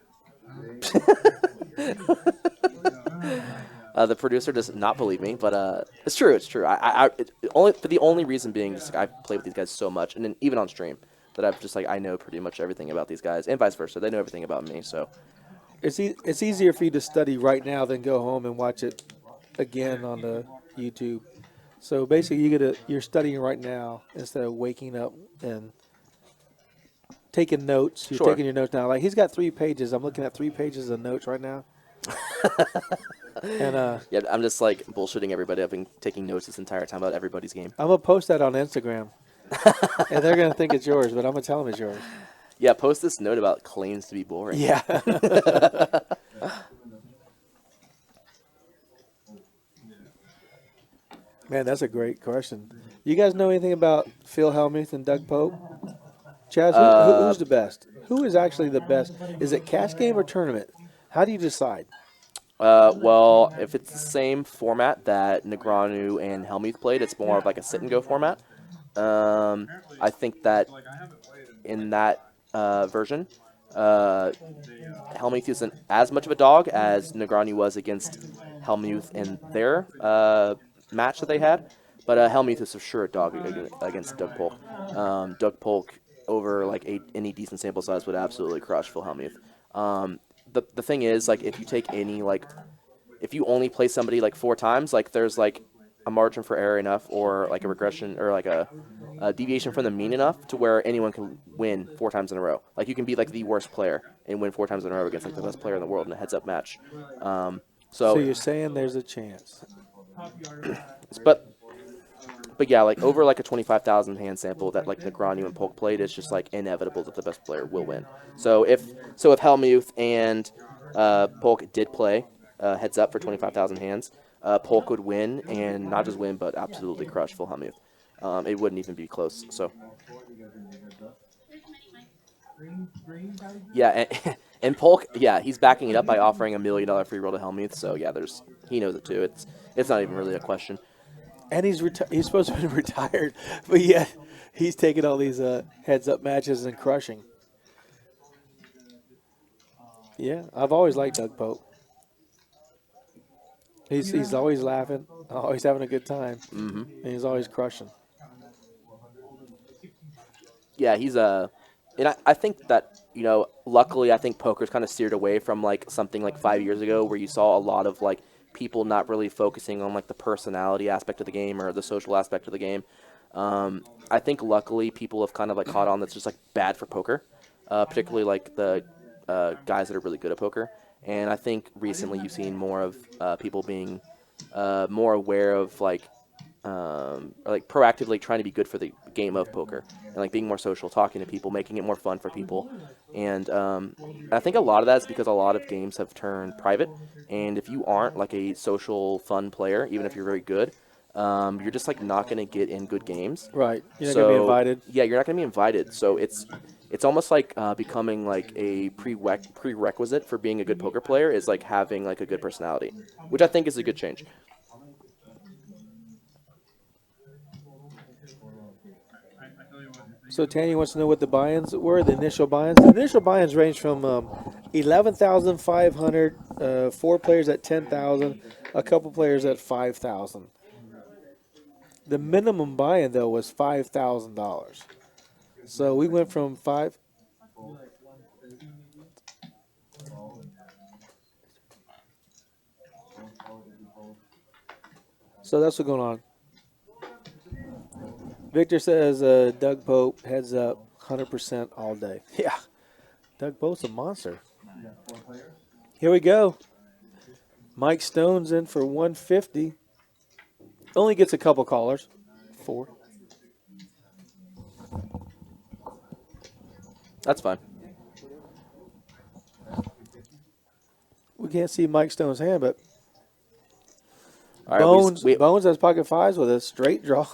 producer does not believe me, but it's true. It's true. The only reason being just like, I play with these guys so much, and then even on stream, that I've just like I know pretty much everything about these guys, and vice versa. They know everything about me. So It's easier for you to study right now than go home and watch it again on the YouTube. So basically, you're studying right now instead of waking up and taking notes. You're Sure. taking your notes now. Like he's got 3 pages. I'm looking at 3 pages of notes right now. And yeah, I'm just like bullshitting everybody. I've been taking notes this entire time about everybody's game. I'm gonna post that on Instagram, and they're gonna think it's yours, but I'm gonna tell them it's yours. Yeah, post this note about claims to be boring. Yeah. Man, that's a great question. You guys know anything about Phil Hellmuth and Doug Pope? Chaz, who's the best? Who is actually the best? Is it cash game or tournament? How do you decide? Well, if it's the same format that Negreanu and Hellmuth played, it's more of like a sit-and-go format. I think that in that version, Hellmuth isn't as much of a dog as Negreanu was against Hellmuth in their match that they had. But Hellmuth is for sure a dog against Doug Polk. Doug Polk, over like any decent sample size, would absolutely crush Phil Hellmuth. The thing is, like, if you take any, like, if you only play somebody, like, 4 times, like, there's, like, a margin for error enough or, like, a regression or, like, a deviation from the mean enough to where anyone can win 4 times in a row. Like, you can be, like, the worst player and win 4 times in a row against, like, the best player in the world in a heads-up match. So you're saying there's a chance. But yeah, like, over, like, a 25,000 hand sample that, like, Negreanu and Polk played, it's just, like, inevitable that the best player will win. So if Hellmuth and Polk did play heads up for 25,000 hands, Polk would win, and not just win, but absolutely crush Phil Hellmuth. It wouldn't even be close. So yeah, and Polk, yeah, he's backing it up by offering $1 million free roll to Hellmuth. So yeah, he knows it too. It's not even really a question. And he's supposed to be retired, but yet he's taking all these heads-up matches and crushing. Yeah, I've always liked Doug Pope. He's always laughing, always having a good time, and he's always crushing. Yeah, he's and I think that, luckily I think poker's kind of steered away from like something like 5 years ago where you saw a lot of like people not really focusing on like the personality aspect of the game or the social aspect of the game. I think luckily people have kind of like caught on that's just like bad for poker, particularly like the guys that are really good at poker. And I think recently you've seen more of people being more aware of like like proactively trying to be good for the game of poker and like being more social, talking to people, making it more fun for people. And I think a lot of that is because a lot of games have turned private. And if you aren't like a social, fun player, even if you're very good, you're just like not going to get in good games. Right. You're not going to be invited. Yeah, you're not going to be invited. So it's almost like becoming like a prerequisite for being a good poker player is like having like a good personality, which I think is a good change. So Tanya wants to know what the buy-ins were, the initial buy-ins. The initial buy-ins range from 11,500, 4 players at 10,000, a couple players at 5,000. The minimum buy-in, though, was $5,000. So we went from 5... So that's what's going on. Victor says Doug Pope, heads up, 100% all day. Yeah, Doug Pope's a monster. Here we go. Mike Stone's in for 150. Only gets a couple callers. 4. That's fine. We can't see Mike Stone's hand, but All right, Bones has pocket 5s with a straight draw.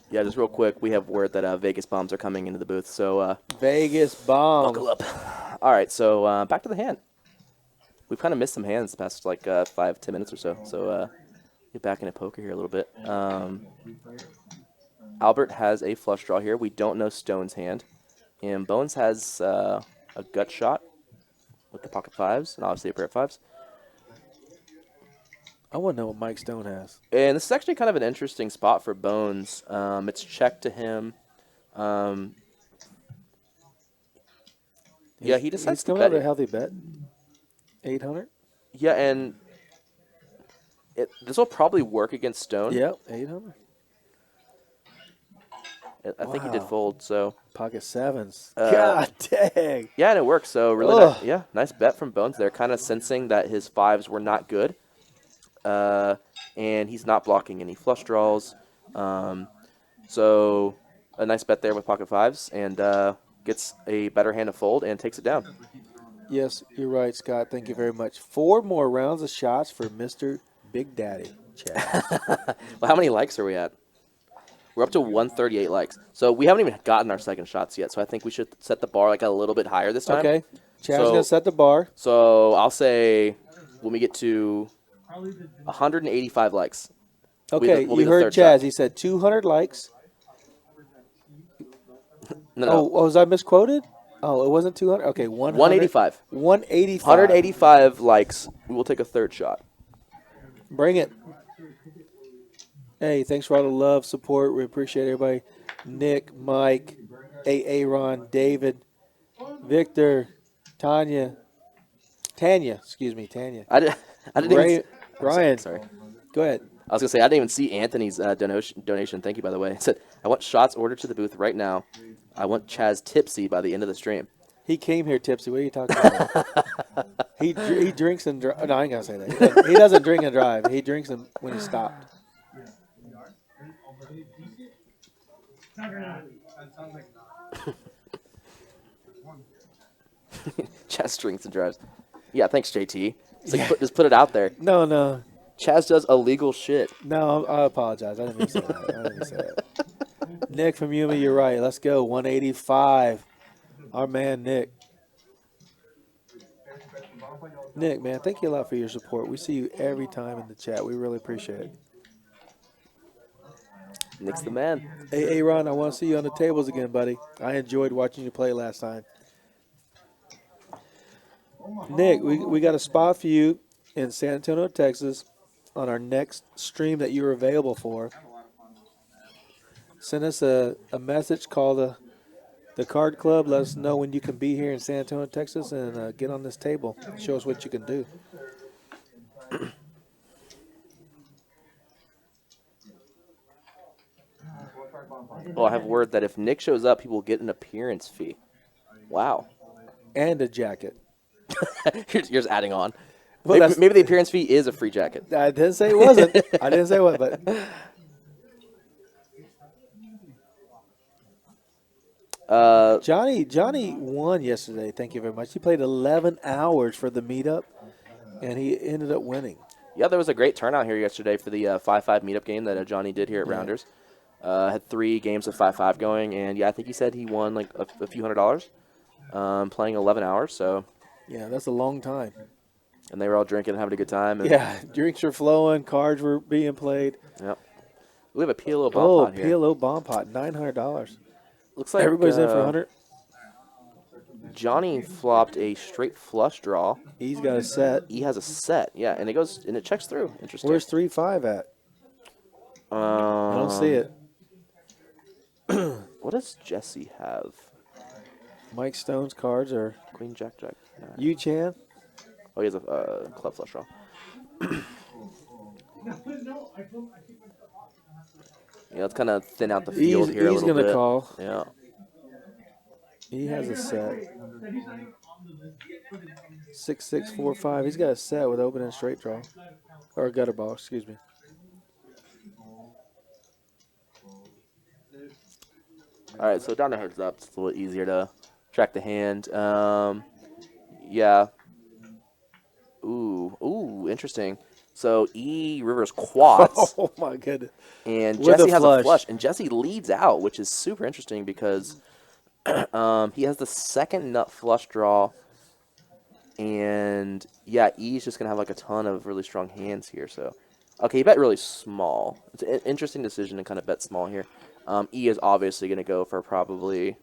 Yeah, just real quick, we have word that Vegas bombs are coming into the booth. So Vegas bomb. buckle up. All right, so back to the hand. We've kind of missed some hands the past like 5-10 minutes or so. So get back into poker here a little bit. Albert has a flush draw here. We don't know Stone's hand, and Bones has a gut shot with the pocket 5s and obviously a pair of 5s. I want to know what Mike Stone has. And this is actually kind of an interesting spot for Bones. It's checked to him. Yeah, he decides He's to coming bet out a it. healthy bet. 800? Yeah, and this will probably work against Stone. Yep, 800. I think he did Wow. fold, so. Pocket 7s. God dang. Yeah, and it works. So really, Ugh. nice bet from Bones there. Kind of sensing that his 5s were not good. And he's not blocking any flush draws. So a nice bet there with pocket 5s and gets a better hand to fold and takes it down. Yes, you're right, Scott. Thank you very much. 4 more rounds of shots for Mr. Big Daddy. Chaz. Well, how many likes are we at? We're up to 138 likes. So we haven't even gotten our second shots yet. So I think we should set the bar like a little bit higher this time. Okay. Chaz So- going to set the bar. So I'll say when we get to 185 likes. Okay, we'll be you the heard third Chaz. shot. He said 200 likes. No, Oh, was I misquoted? Oh, it wasn't 200? Okay, 185. 185. 185 likes. We will take a third shot. Bring it. Hey, thanks for all the love, support. We appreciate everybody. Nick, Mike, Aaron, David, Victor, Tanya. Tanya. I didn't Ray, even. Ryan, Sorry. go ahead. I was gonna say I didn't even see Anthony's donation. Thank you, by the way. It said I want shots ordered to the booth right now. I want Chaz tipsy by the end of the stream. He came here tipsy. What are you talking about? he drinks and drives. No, I ain't gonna say that. He doesn't drink and drive. He drinks them when he stopped. Chaz drinks and drives. Yeah, thanks, JT. It's like, just put it out there. No. Chaz does illegal shit. No, I apologize. I didn't mean to say that. Nick from Yuma, you're right. Let's go. 185. Our man, Nick. Nick, man, thank you a lot for your support. We see you every time in the chat. We really appreciate it. Nick's the man. Hey, Aaron, I want to see you on the tables again, buddy. I enjoyed watching you play last time. Nick, we got a spot for you in San Antonio, Texas on our next stream that you're available for. Send us a message, call the card club, let us know when you can be here in San Antonio, Texas, and get on this table. Show us what you can do. Well, I have word that if Nick shows up, he will get an appearance fee. Wow. And a jacket. You're just adding on. Well, Maybe the appearance fee is a free jacket. I didn't say it wasn't. I didn't say what, but Johnny won yesterday. Thank you very much. He played 11 hours for the meetup, and he ended up winning. Yeah, there was a great turnout here yesterday for the 5-5 meetup game that Johnny did here at Rounders. Had 3 games of 5-5 going, and yeah, I think he said he won like a few $100s, playing 11 hours. So yeah, that's a long time. And they were all drinking and having a good time. And yeah, drinks were flowing, cards were being played. Yep. We have a PLO bomb pot here. PLO bomb pot, $900. Looks like everybody's in for 100. Johnny flopped a straight flush draw. He's got a set. He has a set, yeah, and it checks through. Interesting. Where's 3-5 at? I don't see it. What does Jesse have? Mike Stone's cards are Queen, Jack, Jack. Yu Chan. Oh, he has a club flush draw. Yeah, let's kind of thin out the field here a little bit. He's gonna call. Yeah. He has a set. 6-6-4-5. He's got a set with open and straight draw, or gutter ball. Excuse me. All right, so down to heads up. It's a little easier to track the hand. Yeah. Ooh, interesting. So E Rivers quads. Oh my goodness. And With Jesse a has flush. a flush, and Jesse leads out, which is super interesting because he has the second nut flush draw, and yeah, E's just gonna have like a ton of really strong hands here. So, okay, he bet really small. It's an interesting decision to kind of bet small here. E is obviously gonna go for probably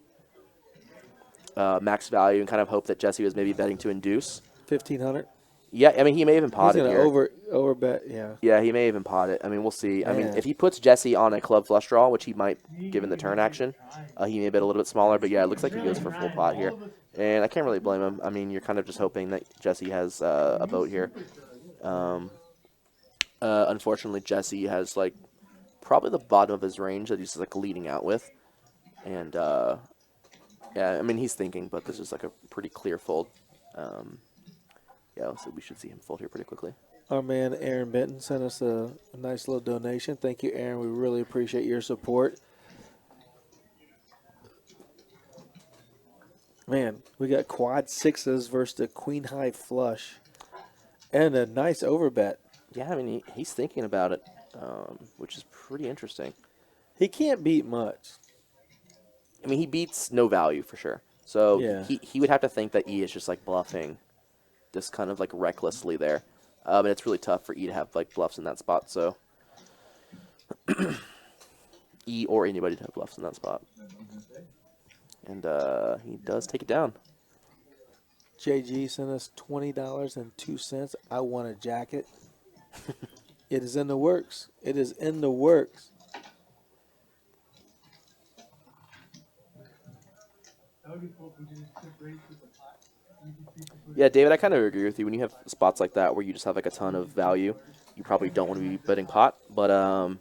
max value and kind of hope that Jesse was maybe betting to induce. 1,500. Yeah, I mean, he may even pot He's it gonna here. over bet. Yeah. Yeah, he may even pot it. I mean, we'll see. I mean, Man. if he puts Jesse on a club flush draw, which he might given the turn action, he may bet a little bit smaller. But yeah, it looks like he goes for full pot here. And I can't really blame him. I mean, you're kind of just hoping that Jesse has a boat here. Unfortunately, Jesse has like probably the bottom of his range that he's like leading out with. And yeah, I mean, he's thinking, but this is like a pretty clear fold. Yeah, so we should see him fold here pretty quickly. Our man Aaron Benton sent us a nice little donation. Thank you, Aaron. We really appreciate your support. Man, we got quad sixes versus the queen high flush. And a nice overbet. Yeah, I mean, he's thinking about it, which is pretty interesting. He can't beat much. I mean, he beats no value for sure. So Yeah. he would have to think that E is just like bluffing just kind of like recklessly there. And it's really tough for E to have like bluffs in that spot. So E or anybody to have bluffs in that spot. And he does take it down. JG sent us $20.02. I want a jacket. It is in the works. It is in the works. Yeah, David, I kind of agree with you. When you have spots like that where you just have like a ton of value, you probably don't want to be betting pot. But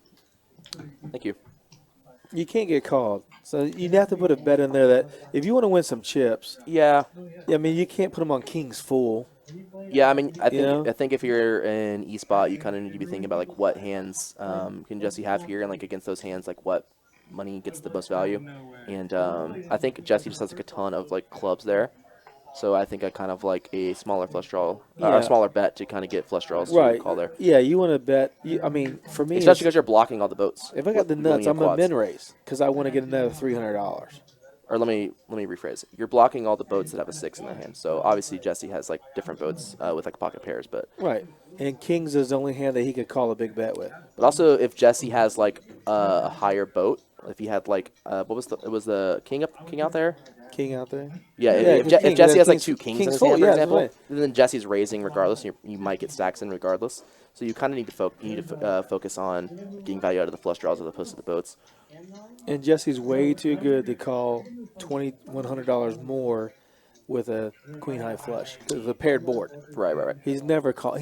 thank you. You can't get called. So you'd have to put a bet in there that if you want to win some chips, Yeah. I mean, you can't put them on King's Full. Yeah, I mean, I think You know? I think if you're in E spot, you kind of need to be thinking about like what hands can Jesse have here, and like against those hands, like what money gets the most value. And I think Jesse just has like a ton of like clubs there, so I think I kind of like a smaller flush draw or Yeah. a smaller bet to kind of get flush draws Right. to call there, Yeah, you want to bet. I mean, for me, especially because you're blocking all the boats. if I got the with nuts, million I'm going to quads. min race because I want to get another $300. Or let me rephrase. You're blocking all the boats that have a 6 in their hand. So obviously Jesse has like different boats with like pocket pairs, but Right. And King's is the only hand that he could call a big bet with. also if Jesse has like a higher boat, if he had like it was the king out there. King out there. Yeah, Yeah, 'cause if King- Jesse has like King's- 2 kings in King's his full, hand, for yeah, that's example, right. then Jesse's raising regardless. And you might get stacks in regardless. So you kind of need to focus on getting value out of the flush draws as opposed to the boats. And Jesse's way too good to call $2,100 more with a queen high flush with a paired board. Right. He's never calling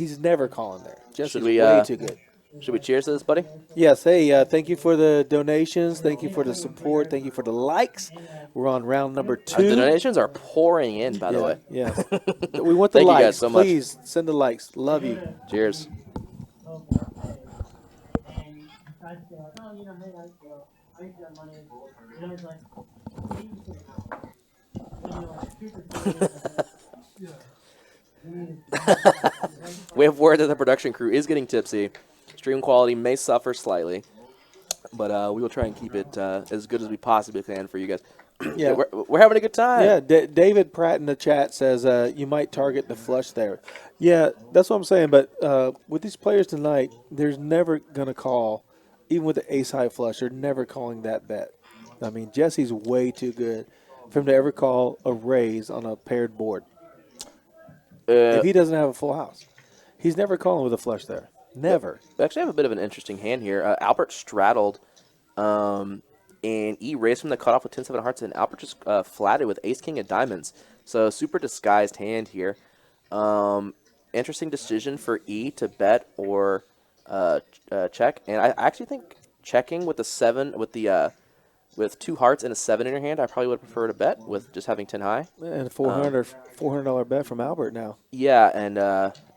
there. Jesse's Should we, way too good. Should we cheers to this, buddy? Yes. Hey, thank you for the donations. Thank you for the support. Thank you for the likes. We're on round number 2. The donations are pouring in, by the way. Yeah. We want the Thank you likes. guys so much. Please send the likes. Love you. Cheers. I used to have money, and I was like, maybe you can out. And you know, like 2 for 3 days, yeah. We have word that the production crew is getting tipsy. Stream quality may suffer slightly, but we will try and keep it as good as we possibly can for you guys. Yeah. We're having a good time. Yeah, David Pratt in the chat says you might target the flush there. Yeah, that's what I'm saying. But with these players tonight, there's never going to call, even with the ace-high flush, they're never calling that bet. I mean, Jesse's way too good for him to ever call a raise on a paired board. If he doesn't have a full house, he's never calling with a flush there. Never. We actually have a bit of an interesting hand here. Albert straddled, and E raised from the cutoff with 10-7 hearts, and Albert just flatted with ace-king of diamonds. So super disguised hand here. Interesting decision for E to bet or check, and I actually think checking with the 7 with 2 hearts and a 7 in your hand, I probably would prefer to bet with just having 10 high. And a $400 bet from Albert now. Yeah, and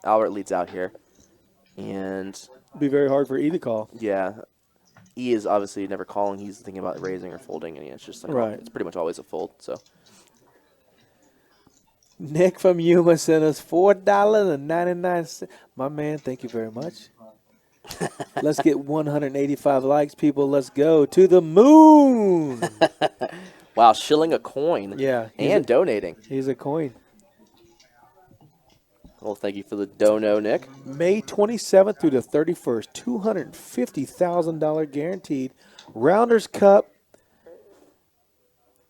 Albert leads out here. And It'd be very hard for E to call. yeah, E is obviously never calling. He's thinking about raising or folding, and it's just like Right. it's pretty much always a fold. So Nick from Yuma sent us $4.99. My man, thank you very much. Let's get 185 likes, people. Let's go to the moon. wow, shilling a coin. Yeah, and donating. Here's a coin. Well, thank you for the dono, Nick. May 27th through the 31st, $250,000 guaranteed. Rounders Cup.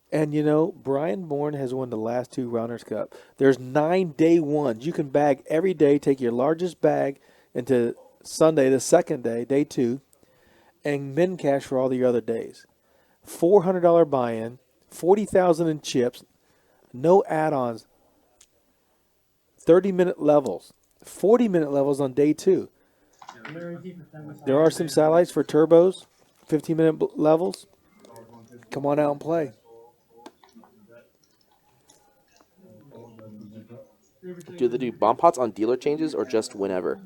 And, you know, Brian Bourne has won the last 2 Rounders Cup. There's 9 day ones. You can bag every day, take your largest bag into Sunday, the second day, day 2, and min cash for all the other days. $400 buy-in, $40,000 in chips, no add-ons, 30-minute levels, 40-minute levels on day 2. There are some satellites for turbos, 15-minute levels. Come on out and play. Do they do bomb pots on dealer changes or just whenever?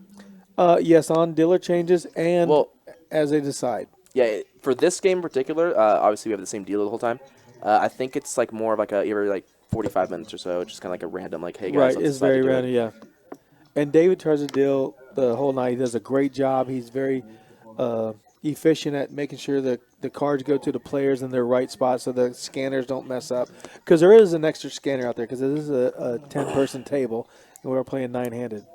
Yes, on dealer changes and Well, as they decide. Yeah, for this game in particular, obviously we have the same dealer the whole time. I think it's like more of like every like 45 minutes or so, just kind of like a random like, hey guys, Right, let's it's decide to very do it. random, yeah. And David tries to deal the whole night. He does a great job. He's very efficient at making sure that the cards go to the players in their right spot so the scanners don't mess up. Because there is an extra scanner out there because this is a 10-person table, and we're playing 9-handed.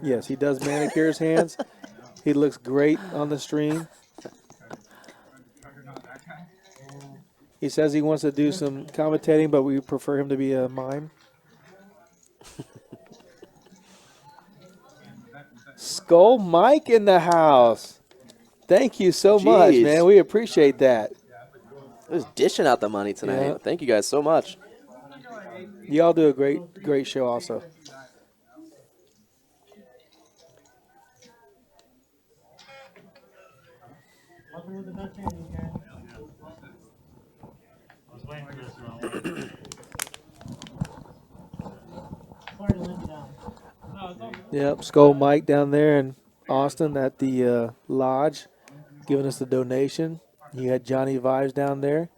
Yes, he does manicure his hands. He looks great on the stream. He says he wants to do some commentating, but we prefer him to be a mime. Skull Mike in the house. Thank you so much, Jeez. man. We appreciate that. Just dishing out the money tonight. Yeah. Thank you guys so much. Y'all do a great show also. Welcome to the best hand, you guys. I was waiting for this one. Sorry to let you down. No, it's all good. Yep, Skull Mike down there in Austin at the lodge giving us the donation. You had Johnnie Vibes down there.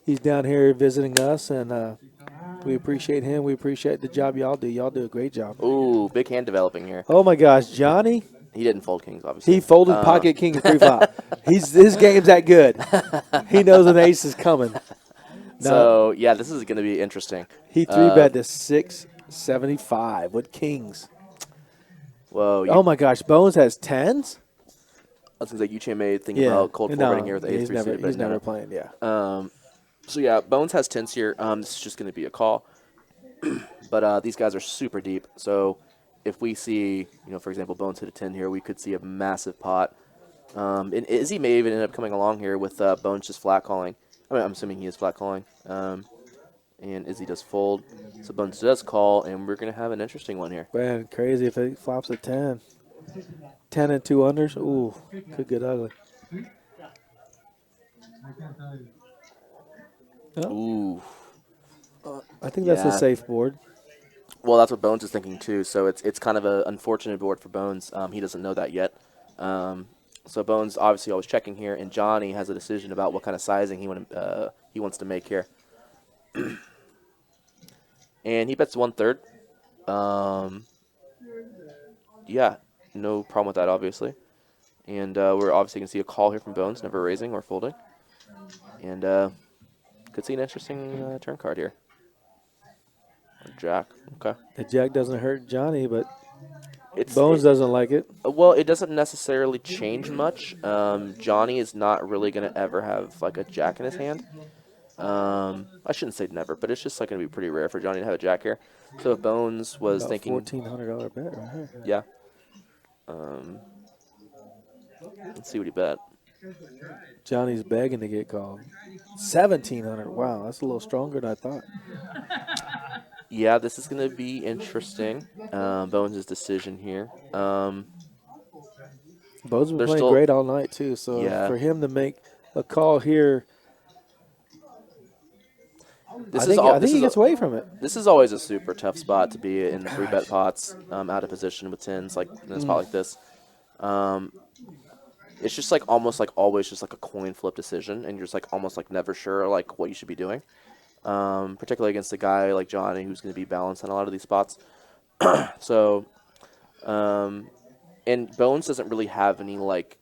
He's down here visiting us, and we appreciate him. We appreciate the job y'all do. Y'all do a great job. Ooh, big hand developing here. Oh, my gosh, Johnny. He didn't fold kings, obviously. He folded pocket king and 3-5. His game's that good. He knows an ace is coming. No, So, yeah, this is going to be interesting. he 3-bet to 675 with kings. Whoa. Oh, my gosh, Bones has 10s? I was going to say, Yu-Chain may think about cold forwarding here with the he's A3 never, suited, but he's no, never no. playing, yeah. So, yeah, Bones has 10s here. This is just going to be a call. But these guys are super deep. So, if we see, for example, Bones hit a 10 here, we could see a massive pot. And Izzy may even end up coming along here with Bones just flat calling. I mean, I'm assuming he is flat calling. And Izzy does fold. So Bones does call, and we're going to have an interesting one here. Man, crazy if he flops a 10. 10 and 2 unders. Ooh, could get ugly. Ooh. I think that's a Yeah. safe board. Well, that's what Bones is thinking, too. So it's kind of an unfortunate board for Bones. He doesn't know that yet. So Bones obviously always checking here, and Johnny has a decision about what kind of sizing he wants to make here. And he bets 1/3. Yeah, no problem with that, obviously. And we're obviously going to see a call here from Bones, never raising or folding. And could see an interesting turn card here. Jack, okay. The jack doesn't hurt Johnny, but Bones Bones doesn't like it. Well, it doesn't necessarily change much. Johnny is not really going to ever have like a jack in his hand. I shouldn't say never, but it's just like going to be pretty rare for Johnny to have a jack here. So if Bones was About thinking, $1,400 bet right here. yeah. Let's see what he bet. Johnny's begging to get called. 1,700. Wow, that's a little stronger than I thought. Yeah, this is going to be interesting. Bones' decision here. Bones been They're playing still- great all night too. So Yeah. for him to make a call here, This I is think, all. I This think he is gets away from it. This is always a super tough spot to be in the 3-bet pots, out of position with tens, like in a spot like this. It's just like almost like always just like a coin flip decision, and you're just like almost like never sure like what you should be doing. Particularly against a guy like Johnny who's going to be balanced on a lot of these spots. So, and Bones doesn't really have any like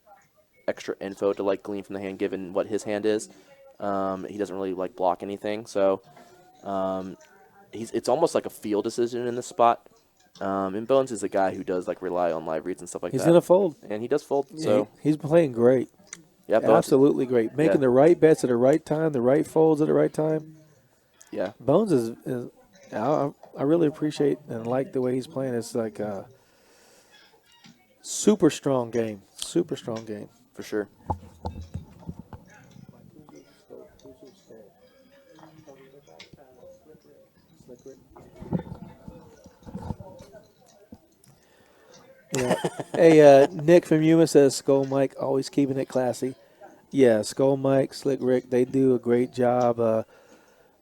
extra info to like glean from the hand given what his hand is. He doesn't really like block anything, so it's almost like a feel decision in this spot. And Bones is a guy who does like rely on live reads and stuff like He's that. gonna fold. And he does fold. So He's playing great. yeah, Bones, Absolutely great. Making Yeah. the right bets at the right time, the right folds at the right time. yeah, Bones is I really appreciate and like the way he's playing. It's like a super strong game. Super strong game. for sure. Yeah. Hey, Nick from Yuma says Skull Mike always keeping it classy. Yeah, Skull Mike, Slick Rick, they do a great job. We're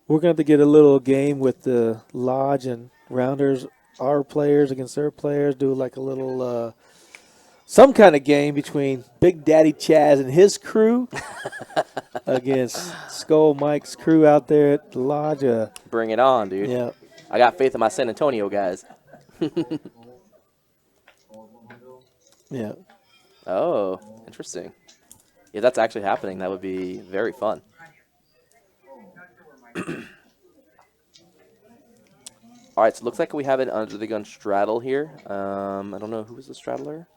going to have to get a little game with the Lodge and Rounders, our players against their players, do like a little some kind of game between Big Daddy Chaz and his crew against Skull Mike's crew out there at the Lodge. Bring it on, dude. Yeah. I got faith in my San Antonio guys. Yeah. Oh, interesting. If that's actually happening, that would be very fun. All right, so it looks like we have an under the gun straddle here. I don't know who was the straddler.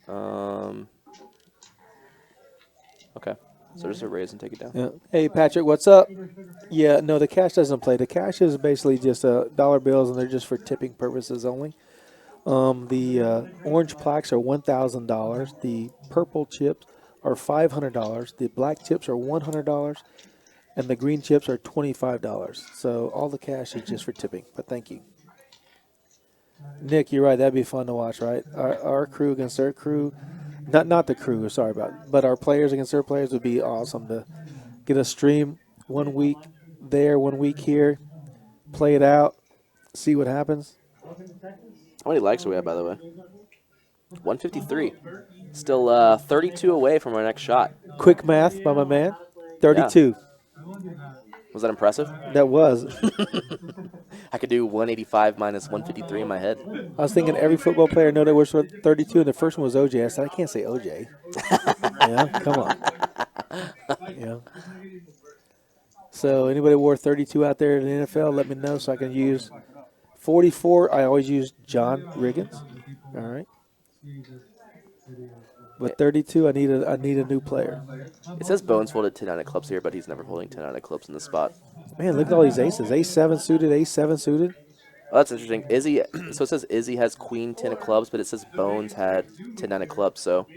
Okay, so just a raise and take it down. Yeah. Hey, Patrick, what's up? Yeah, no, the cash doesn't play. The cash is basically just dollar bills, and they're just for tipping purposes only. The orange plaques are $1,000. The purple chips are $500. The black chips are $100. And the green chips are $25. So all the cash is just for tipping, but thank you. Nick, you're right. That'd be fun to watch, right? Our crew against their crew. Not the crew, sorry about it, but our players against their players would be awesome to get a stream 1 week there, 1 week here, play it out, see what happens. How many likes are we at, by the way? 153. Still 32 away from our next shot. Quick math by my man. 32. Was that impressive? That was. I could do 185 minus 153 in my head. I was thinking every football player know that we're 32, and the first one was OJ. I said, I can't say OJ. Yeah, come on. Yeah. So anybody wore 32 out there in the NFL, let me know so I can use 44. I always use John Riggins. All right. But 32, I need a new player. It says Bones folded 10 out of clubs here, but he's never holding 10 out of clubs in this spot. Man, look at all these aces. Ace-7 suited, ace-7 suited. Oh, that's interesting. Izzy, so it says Izzy has queen 10 of clubs, but it says Bones had 10 9 of clubs. So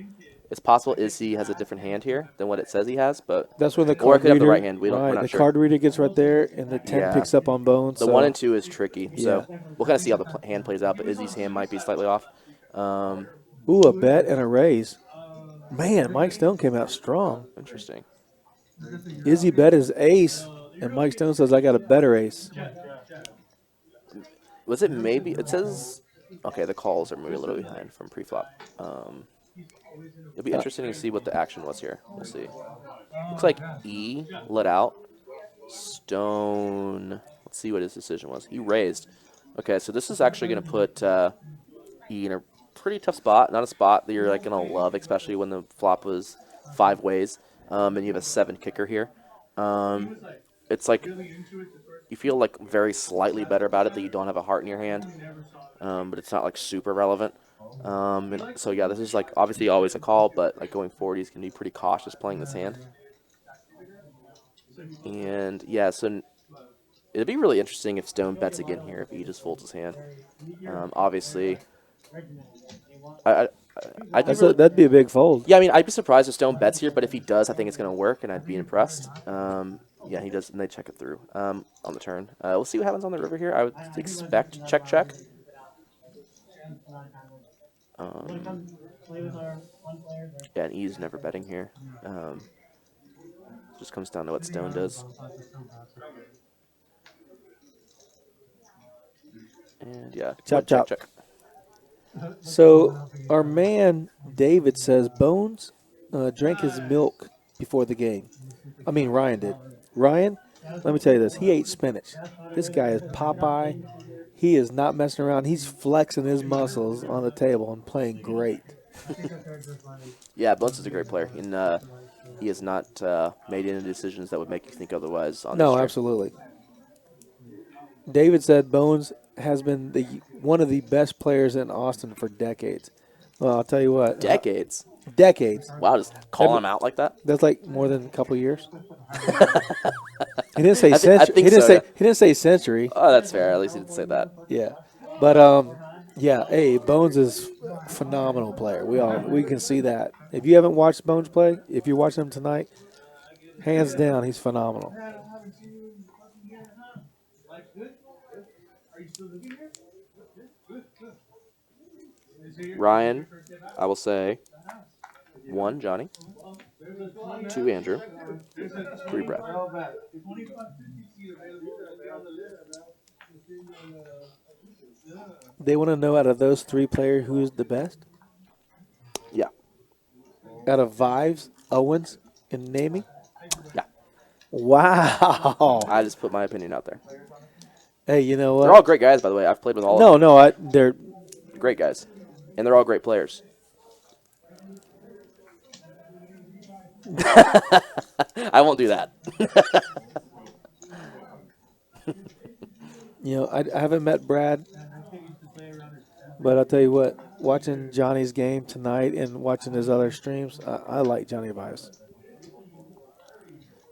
it's possible Izzy has a different hand here than what it says he has, but That's when the or it card could have reader, the right hand. We're right, not the sure. card reader gets right there, and the 10 Yeah. picks up on Bones. The so 1 and 2 is tricky, so Yeah. we'll kind of see how the hand plays out. But Izzy's hand might be slightly off. Ooh, a bet and a raise. Man, Mike Stone came out strong. Interesting. Izzy bet his ace, and Mike Stone says, I got a better ace. Was it maybe? It says. Okay, the calls are maybe a little behind from pre-flop. It'll be interesting to see what the action was here. We'll see. Looks like E let out. Stone. Let's see what his decision was. He raised. Okay, so this is actually going to put E in a pretty tough spot. Not a spot that you're like going to love, especially when the flop was 5 ways, and you have a 7 kicker here. It's like you feel like very slightly better about it that you don't have a heart in your hand, but it's not like super relevant. So yeah, this is like obviously always a call, but like going forward, he's going to be pretty cautious playing this hand. And yeah, so it'd be really interesting if Stone bets again here if he just folds his hand. Obviously, That'd be a big fold. yeah, I mean, I'd be surprised if Stone bets here, but if he does, I think it's going to work, and I'd be impressed. Yeah, he does, and they check it through on the turn. We'll see what happens on the river here. I would expect check. Yeah, and E's never betting here. Just comes down to what Stone does. And yeah, Chop, check. So our man David says Bones drank his milk before the game. I mean, Ryan did. Ryan, let me tell you this. He ate spinach. This guy is Popeye. He is not messing around. He's flexing his muscles on the table and playing great. Yeah, Bones is a great player, and he has not made any decisions that would make you think otherwise. On No, this trip. absolutely. David said Bones has been one of the best players in Austin for decades. Well, I'll tell you what. Decades. Decades. Wow, just calling him out like that. That's like more than a couple years. He didn't say I century. think He didn't so, say yeah. he didn't say century. Oh, that's fair. At least he didn't say that. Yeah, but yeah. Hey, Bones is a phenomenal player. We can see that. If you haven't watched Bones play, if you're watching him tonight, hands down, he's phenomenal. Ryan, I will say 1, Johnny. 2, Andrew. 3, Brett. They want to know out of those 3 players who's the best. Yeah. Out of Vibes, Owens, and naming. Yeah. Wow. I just put my opinion out there. Hey, you know what? They're all great guys, by the way. I've played with all of them. No, they're Great guys. And they're all great players. I won't do that. You know, I haven't met Brad, but I'll tell you what, watching Johnny's game tonight and watching his other streams, I like Johnnie Vibes.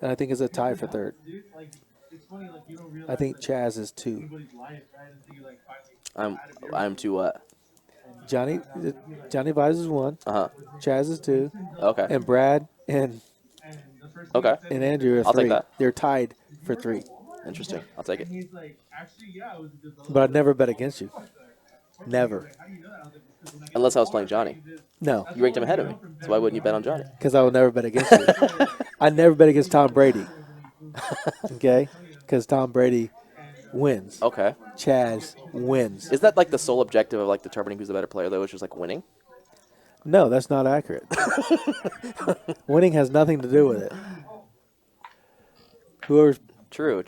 And I think it's a tie for 3rd. I think Chaz is 2. I'm too what? Johnny Vibes is 1. Chaz is 2. Okay. And Brad and Andrew are 3. I'll take that. They're tied for 3. Interesting. I'll take it. But I'd never bet against you. Never. Unless I was playing Johnny. No, You ranked him ahead of me. So why wouldn't you bet on Johnny? because I would never bet against you. I never bet against Tom Brady. Okay? Because Tom Brady wins. Okay. Chaz wins. Is that like the sole objective of like determining who's the better player, though, which is like winning? No, that's not accurate. Winning has nothing to do with it. Whoever's True.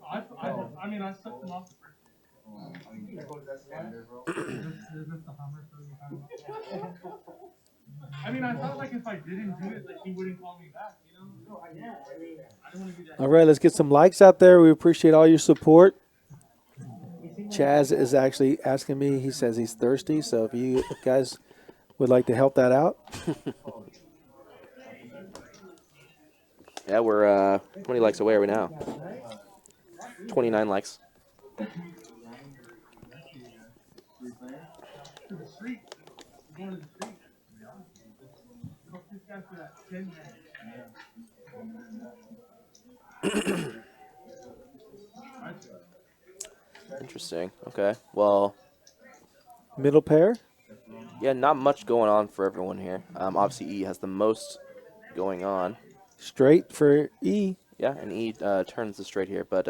I mean, I sucked him off the first I mean, I thought like if I didn't do it, like he wouldn't call me back, you know? Yeah, I mean, I don't want to be that. all right, let's get some likes out there. We appreciate all your support. Chaz is actually asking me. He says he's thirsty, so if you guys would like to help that out. Yeah, we're how many likes away are we now? 29 likes. Interesting. Okay. Well, Middle pair. yeah, not much going on for everyone here. Obviously, E has the most going on. Straight for E. Yeah, and E turns the straight here, but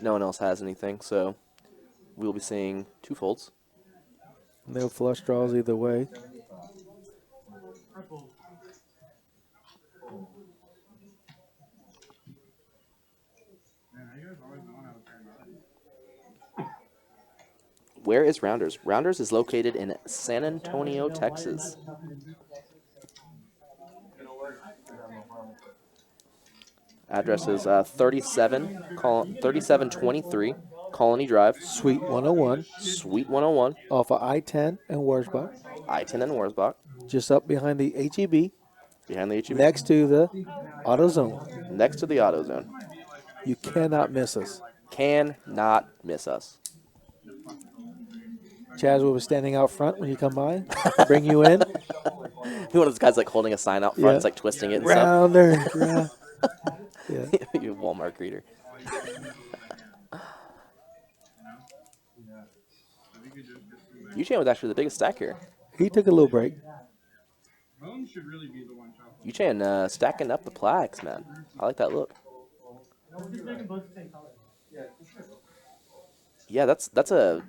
no one else has anything, so we'll be seeing 2 folds. No flush draws either way. Man, you guys always know how to pair nuts. Where is Rounders? Rounders is located in San Antonio, Texas. Address is 3723 Colony Drive, Suite 101 Suite 101, off of I-10 and Wurzbach. I-10 and Warsbach, Just up behind the HEB, behind the HEB, next to the AutoZone. next to the AutoZone. You cannot miss us. Cannot miss us. Chaz will be standing out front when you come by, bring you in. One of those guys like holding a sign out front, Yeah. it's like twisting it and Rounder. Yeah. stuff. You Walmart greeter. Uchan was actually the biggest stack here. He took a little break. Moan should really be the one shuffle. Uchan stacking up the plaques, man. I like that look. Yeah, that's a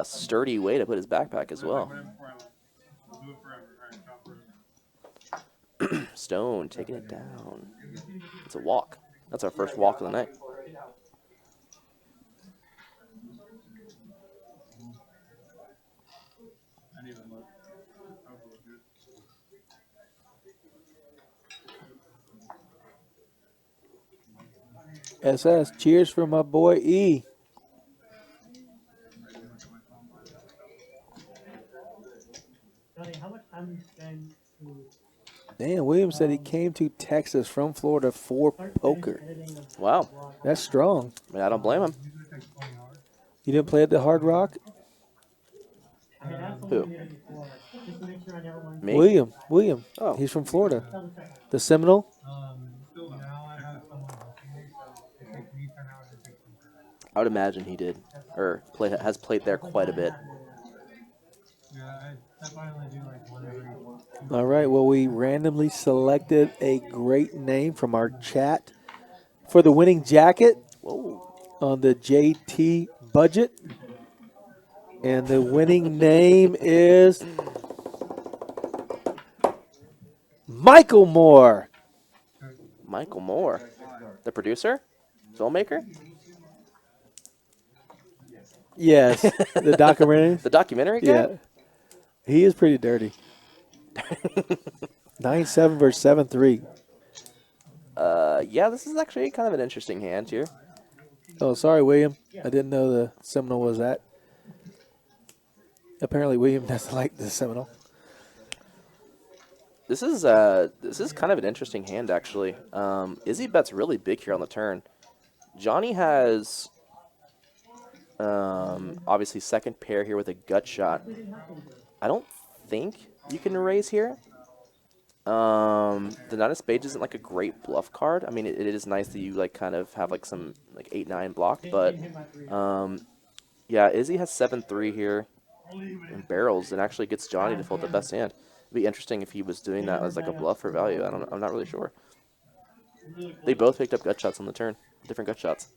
sturdy way to put his backpack as well. I'll do it forever. All right, chop first. Stone taking it down. It's a walk. That's our first walk of the night. I need to look. That was good. SS, cheers for my boy E. Johnny, how much time do you spend to Dan Williams said he came to Texas from Florida for poker. editing the Wow. That's strong. I mean, I don't blame him. You didn't play at the Hard Rock? I mean, that's Who? what we did before. Just to make sure I never went Me? William. Oh. He's from Florida. The Seminole? Still now I have someone helping me, so it takes me 10 hours to take them. I would imagine he did, or has played there quite a bit. Yeah, I finally do like one every. All right. Well, we randomly selected a great name from our chat for the winning jacket Whoa. on the JT budget. And the winning name is Michael Moore. Michael Moore, the producer, filmmaker, Yes, the documentary. the documentary guy. Yeah, he is pretty dirty. 9-7 versus 7-3. Yeah, this is actually kind of an interesting hand here. Oh, sorry, William. I didn't know the Seminole was that. Apparently, William doesn't like the Seminole. This is kind of an interesting hand actually. Izzy bets really big here on the turn. Johnny has obviously second pair here with a gut shot. I don't think you can raise here. The nine of spades isn't like a great bluff card. I mean, it is nice that you like kind of have like some like 8-9 blocked, but yeah, Izzy has 7-3 here and barrels and actually gets Johnny to fold the best hand. It'd be interesting if he was doing that as like a bluff for value. I'm not really sure. They both picked up gut shots on the turn, different gut shots.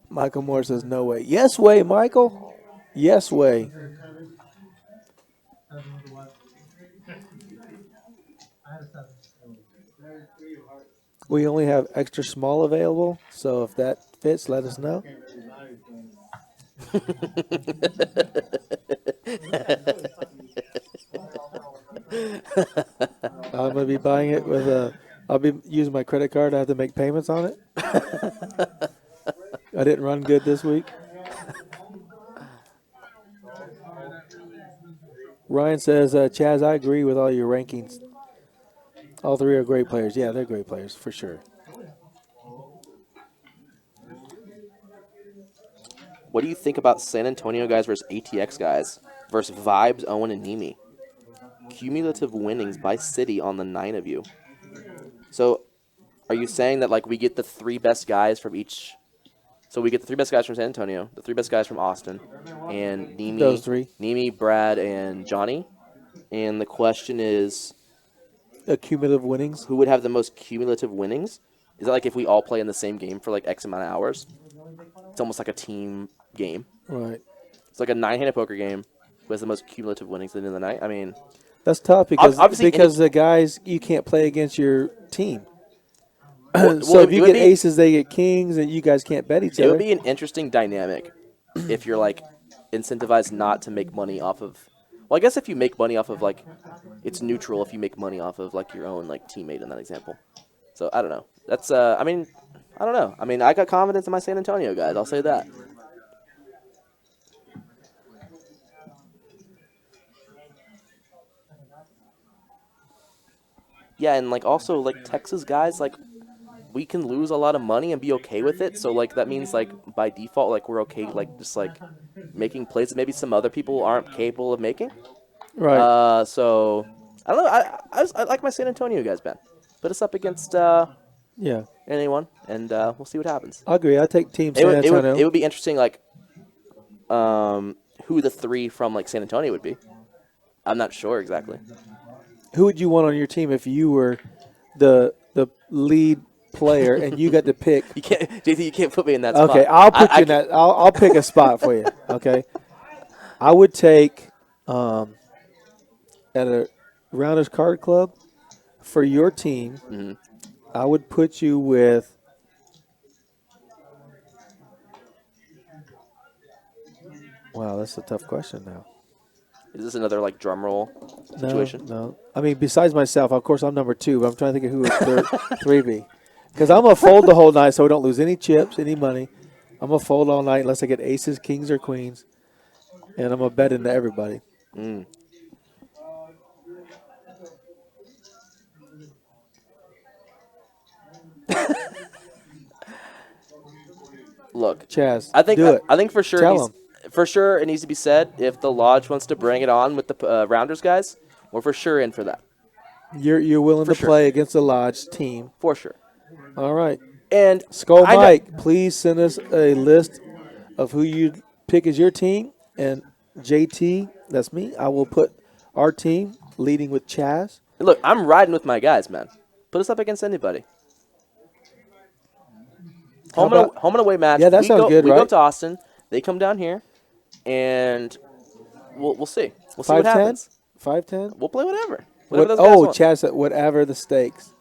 Michael Moore says, no way. Yes way, Michael. Yes way. We only have extra small available, so if that fits, let us know. I'm gonna be buying it with a. I'll be using my credit card. I have to make payments on it. I didn't run good this week. Ryan says, Chaz, I agree with all your rankings. All three are great players. Yeah, they're great players for sure. What do you think about San Antonio guys versus ATX guys versus Vibes, Owen, and Nemi? Cumulative winnings by city on the 9 of you. So, are you saying that like we get the 3 best guys from each? So we get the 3 best guys from San Antonio, the 3 best guys from Austin, and Nemi, Those 3. Nemi, Brad, and Johnny. And the question is, Cumulative winnings. who would have the most cumulative winnings? Is that like if we all play in the same game for like X amount of hours? It's almost like a team game. Right. It's like a 9-handed poker game. Who has the most cumulative winnings at the end of the night? I mean, That's tough because obviously the guys you can't play against your team. well, So if it you would get be- aces, they get kings, and you guys can't bet each it other. would be an interesting dynamic if you're like incentivized not to make money off of. Well, I guess if you make money off of like, it's neutral if you make money off of like your own like teammate in that example. So I don't know. That's I mean, I don't know. I mean, I got confidence in my San Antonio guys. I'll say that. Yeah, and like also like Texas guys, like we can lose a lot of money and be okay with it. So like that means like by default like we're okay like just like making plays that maybe some other people aren't capable of making. Right. So I don't know. I like my San Antonio guys, Ben. Put us up against Yeah. anyone, and we'll see what happens. I agree. I take Team It San would, Antonio. it would be interesting like who the 3 from like San Antonio would be. I'm not sure exactly. Who would you want on your team if you were the lead player and you got to pick? You can't, JT. You can't put me in that spot. Okay, I'll put you in that. I'll pick a spot for you. Okay, I would take at a Rounders Card Club for your team. Mm-hmm. I would put you with. Wow, that's a tough question now. Is this another like drum roll situation? No. I mean, besides myself, of course, I'm number 2, but I'm trying to think of who would 3 be. Because I'm going to fold the whole night so we don't lose any chips, any money. I'm going to fold all night unless I get aces, kings, or queens. And I'm going to bet into everybody. Mm. Look, Chaz, I think do it. I think for sure Tell 'em. for sure it needs to be said if the lodge wants to bring it on with the Rounders guys, we're for sure in for that. You're willing For to sure. play against the Lodge team. For sure. All right. And Skull I know- Mike, please send us a list of who you pick as your team. And JT, that's me. I will put our team leading with Chaz. Look, I'm riding with my guys, man. Put us up against anybody. Home and away match. Yeah, that sounds good, We go right? to Austin. They come down here, and we'll see. We'll see 5'10"? what happens. 5'10"? We'll play whatever. What, Whatever those guys want. Chaz said, whatever the stakes.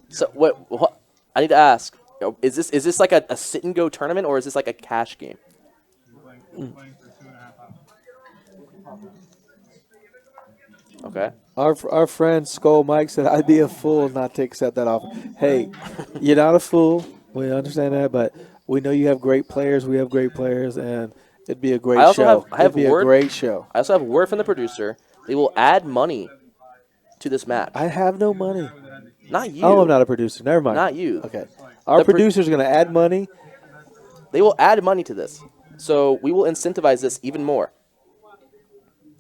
So what? I need to ask: is this like a sit and go tournament, or is this like a cash game? Playing for 2.5 hours. Okay. Our friend Skull Mike said, I'd be a fool not to accept that offer. Hey, you're not a fool. We understand that, but we know you have great players. We have great players, and it'd be a great I also show. have It'd be word- a great show. I also have word from the producer. They will add money to this match. I have no money. Not you. Oh, I'm not a producer. Never mind. Not you. Okay. Our The pro- producer's going to add money. They will add money to this. So we will incentivize this even more.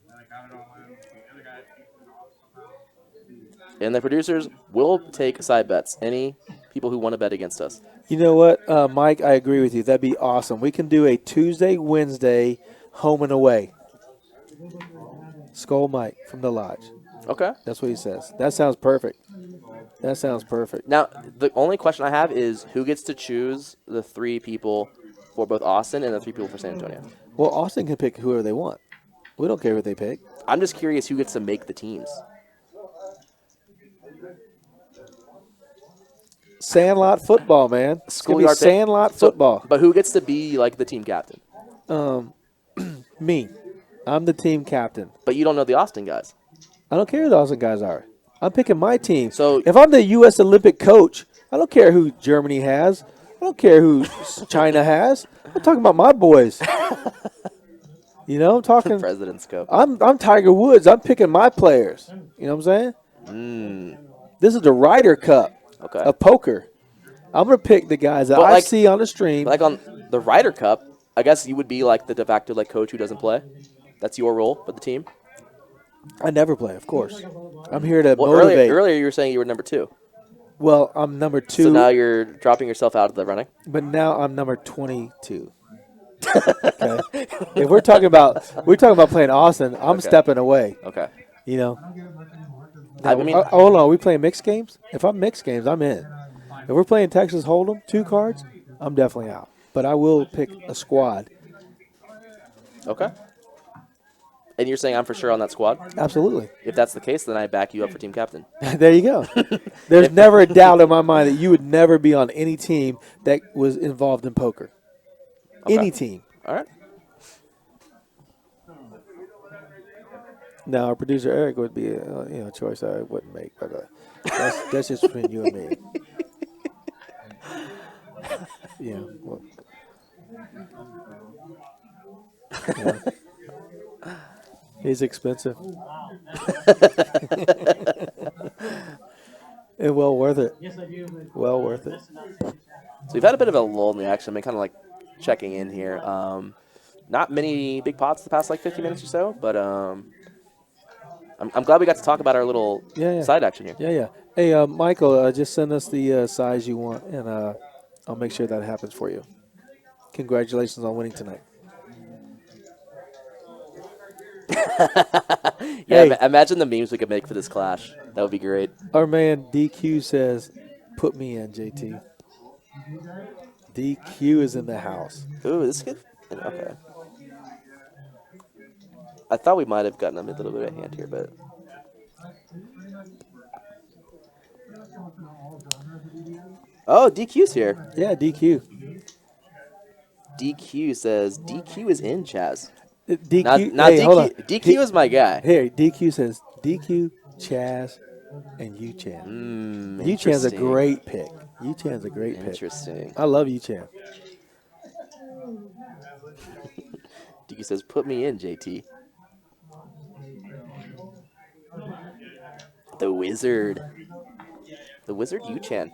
And I got it all in. The other guy went off somehow. And the producers will take side bets. Any people who want to bet against us. You know what, Mike, I agree with you. That'd be awesome. We can do a Tuesday, Wednesday, home and away. Skull Mike from the Lodge. Okay. That's what he says. That sounds perfect. That sounds perfect. Now, the only question I have is who gets to choose the 3 people for both Austin and the 3 people for San Antonio? Well, Austin can pick whoever they want. We don't care what they pick. I'm just curious who gets to make the teams. Sandlot football, man. It's gonna be Schoolyard pick? Sandlot So- football. But who gets to be like the team captain? Me. I'm the team captain. But you don't know the Austin guys. I don't care who the Austin guys are. I'm picking my team. So- if I'm the U.S. Olympic coach, I don't care who Germany has. I don't care who China has. I'm talking about my boys. You know, I'm talking. President's Cup. I'm Tiger Woods. I'm picking my players. You know what I'm saying? This is the Ryder Cup Okay. of poker. I'm gonna pick the guys that But I like- see on the stream. Like on the Ryder Cup, I guess you would be like the de facto like coach who doesn't play. That's your role with the team. I never play, of course. I'm here to Well, motivate. earlier you were saying you were number 2. Well, I'm number 2, So now you're dropping yourself out of the running. but now I'm number 22. Okay. If we're talking about playing Austin, I'm Okay. stepping away. Okay. You know. I mean, Hold on, are we playing mixed games? If I'm mixed games, I'm in. If we're playing Texas Hold'em, 2 cards, I'm definitely out. But I will pick a squad. Okay. And you're saying I'm for sure on that squad? Absolutely. If that's the case, then I back you up for team captain. There you go. There's never a doubt in my mind that you would never be on any team that was involved in poker. Okay. Any team. All right. Now, our producer Eric would be a choice I wouldn't make, but that's just between you and me. Yeah. Well, yeah. He's expensive. And well worth it. Well worth it. So we've had a bit of a lull in the action. I've been kind of like checking in here. Not many big pots the past like 50 minutes or so, but I'm glad we got to talk about our little side action here. Yeah. Hey, Michael, just send us the size you want, and I'll make sure that happens for you. Congratulations on winning tonight. Yeah, imagine the memes we could make for this clash. That would be great. Our man DQ says, put me in, JT. DQ is in the house. Ooh, this good. Okay. I thought we might have gotten a little bit of a hand here, but. Oh, DQ's here. Yeah, DQ. DQ says DQ is in, Chaz. DQ, not hey, DQ. hold on. DQ is my guy. Here, DQ says DQ, Chaz, and U-Chan. U-Chan's a great pick. U-Chan's a great pick. Interesting. I love U-Chan. DQ says, put me in, JT. The Wizard. The Wizard U-Chan.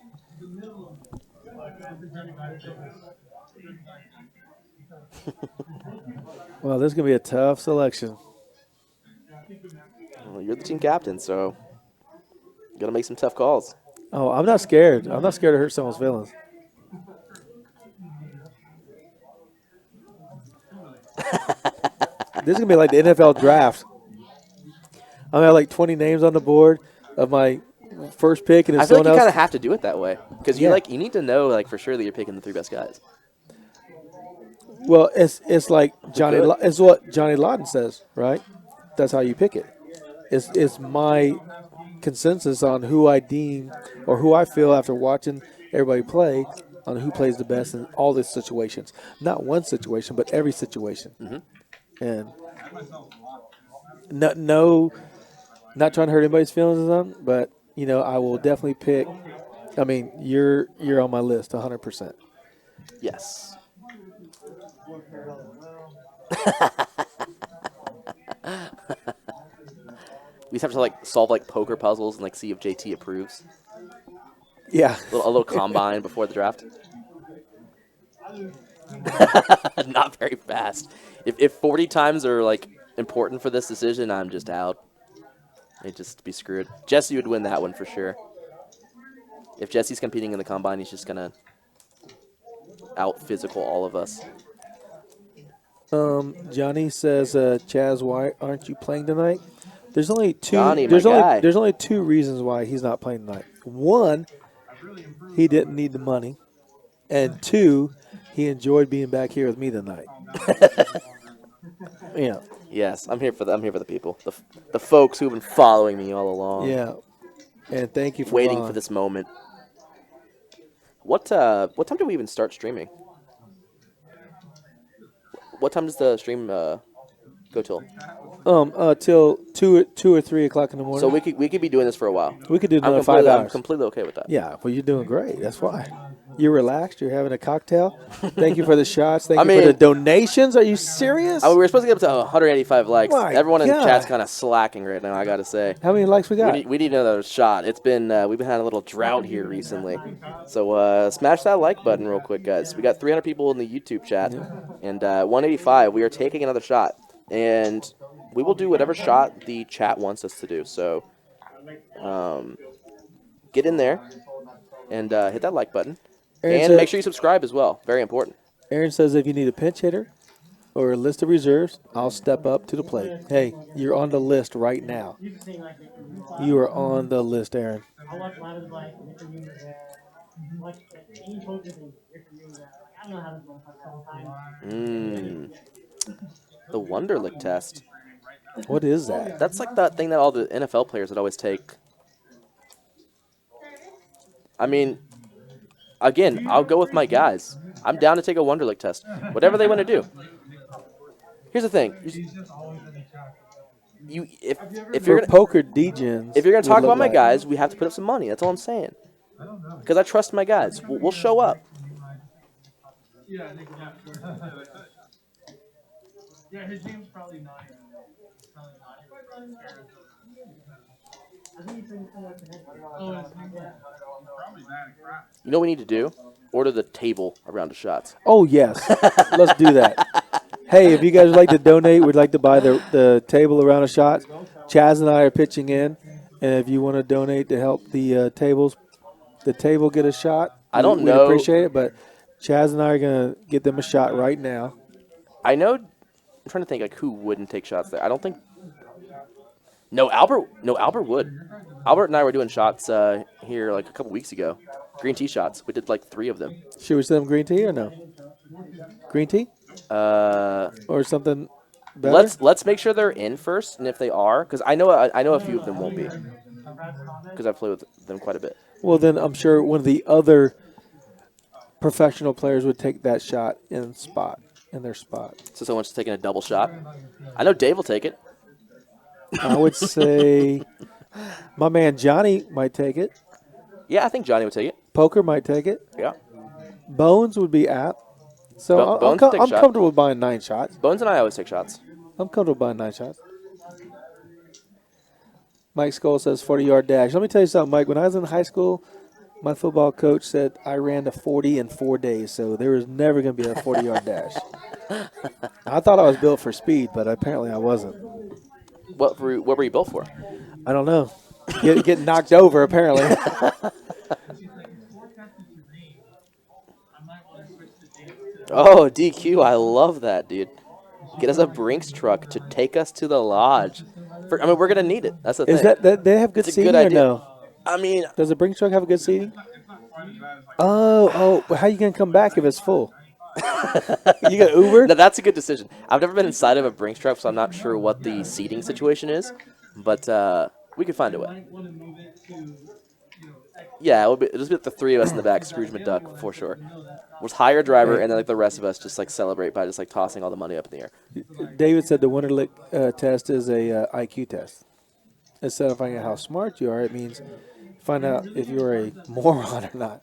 Well, this is going to be a tough selection. Well, you're the team captain, so you got to make some tough calls. Oh, I'm not scared. I'm not scared to hurt someone's feelings. This is going to be like the NFL draft. I'm going to have like 20 names on the board of my first pick, and I it's feel like someone you else. kind of have to do it that way because you need to know like for sure that you're picking the 3 best guys. Well, it's like Johnny. It's what Johnny Lawton says, right? That's how you pick it. It's my consensus on who I deem or who I feel after watching everybody play on who plays the best in all these situations. Not one situation, but every situation. Mm-hmm. And not trying to hurt anybody's feelings or something, but I will definitely pick. I mean, you're on my list 100%. Yes. We just have to like solve like poker puzzles and like see if JT approves. Yeah. A little combine before the draft. Not very fast. If 40 times are like important for this decision, I'm just out. I'd just be screwed. Jesse would win that one for sure. If Jesse's competing in the combine, he's just gonna out physical all of us. Johnny says, Chaz, why aren't you playing tonight? There's only two. Johnny, there's my only 2 reasons why he's not playing tonight. 1, he didn't need the money, and 2, he enjoyed being back here with me tonight. Yeah. Yes, I'm here for the people, the folks who've been following me all along. Yeah. And thank you for waiting for this moment. What time do we even start streaming? What time does the stream go till? Till 2 or 3 o'clock in the morning. So we could be doing this for a while. We could do another 5 hours. I'm completely okay with that. Yeah, well, you're doing great. That's why. You're relaxed. You're having a cocktail. Thank you for the shots. Thank you for the donations. Are you serious? We were supposed to get up to 185 likes. My Everyone in the God. chat's kind of slacking right now, I got to say. How many likes we got? We need another shot. It's been we've been having a little drought here recently. So smash that like button real quick, guys. We got 300 people in the YouTube chat, and 185. We are taking another shot, and we will do whatever shot the chat wants us to do. So get in there and hit that like button. And make sure you subscribe as well. Very important. Aaron says if you need a pinch hitter or a list of reserves, I'll step up to the plate. Hey, you're on the list right now. You are on the list, Aaron. Like any poker thing, if you're doing that, like, I don't know how this motherfucker has time. The Wonderlic test. What is that? That's like that thing that all the NFL players would always take. I mean, again, I'll go with my guys. I'm down to take a Wonderlic test. Whatever they want to do. Here's the thing. If you're For gonna poker degens, if you're gonna would talk look about my like- guys, we have to put up some money. That's all I'm saying. Because I trust my guys. We'll show up. Yeah, I think yeah, his name's probably not. I think he's saying somewhere connected. Oh, it's Probably bad at crap. You know what we need to do? Order the table around the shots. Oh, yes. Let's do that. Hey, if you guys would like to donate, we'd like to buy the table around a shot. Chaz and I are pitching in. And if you want to donate to help the table get a shot, I don't we'd know. appreciate it. But Chaz and I are going to get them a shot right now. I know. I'm trying to think like who wouldn't take shots there. I don't think. No, Albert would. Albert and I were doing shots here like a couple weeks ago. Green tea shots. We did like 3 of them. Should we send them green tea or no? Green tea? Or something better? Let's make sure they're in first, and if they are, because I know a few of them won't be, because I've played with them quite a bit. Well, then I'm sure one of the other professional players would take that shot in their spot. So someone's taking a double shot. I know Dave will take it. I would say my man Johnny might take it. Yeah, I think Johnny would take it. Poker might take it. Yeah. Bones would be apt. So Bones I'm take a shot. comfortable with buying 9 shots. Bones and I always take shots. I'm comfortable buying 9 shots. Mike Skoll says 40-yard dash. Let me tell you something, Mike. When I was in high school, my football coach said I ran a 40 in 4 days, so there was never going to be a 40-yard dash. I thought I was built for speed, but apparently I wasn't. What were you built for? I don't know. Get knocked over, apparently. Oh, DQ. I love that, dude. Get us a Brinks truck to take us to the lodge. We're going to need it. That's the thing. Is that they have good It's a seating good or idea. no? I mean, Does the Brinks truck have a good seating? Oh, but how you going to come back if it's full? You got Uber? no, that's a good decision. I've never been inside of a Brinks truck, so I'm not sure what the seating situation is. But we could find a way. Yeah, it'll just be like the 3 of us in the back, Scrooge McDuck, for sure. We'll hire a driver, and then like the rest of us just like celebrate by just like tossing all the money up in the air. David said the Wonderlic test is a IQ test. Instead of finding out how smart you are, it means find out if you're a moron or not.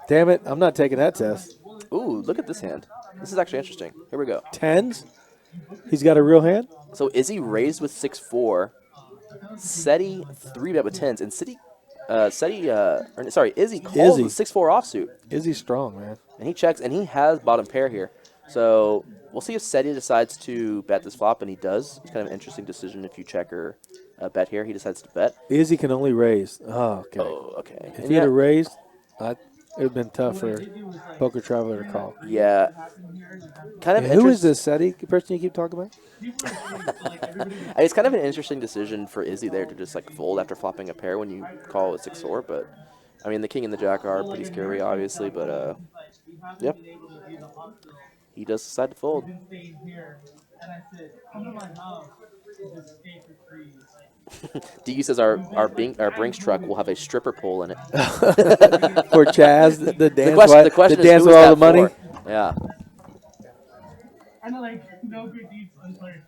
Damn it, I'm not taking that test. Ooh, look at this hand. This is actually interesting. Here we go. 10s? He's got a real hand? So Izzy raised with 6-4. SETI 3-bet with 10s, and Izzy calls with 6-4 offsuit. Izzy's strong, man. And he checks, and he has bottom pair here. So we'll see if SETI decides to bet this flop, and he does. It's kind of an interesting decision if you check or bet here. He decides to bet. Izzy can only raise. Oh, okay. Oh, okay. If he had raised, it would have been tough for Poker Traveler to call. Yeah. Kind of And who is this SETI person you keep talking about? It's kind of an interesting decision for Izzy there to just like fold after flopping a pair when you call a 6-4, but I mean the king and the jack are pretty scary, obviously, but yep, he does decide to fold. DU says our Brinks truck will have a stripper pole in it. For Chaz, the dance, the question the is, dance who with is all that the money. for? Yeah. I know, like, no good deeds unplayed.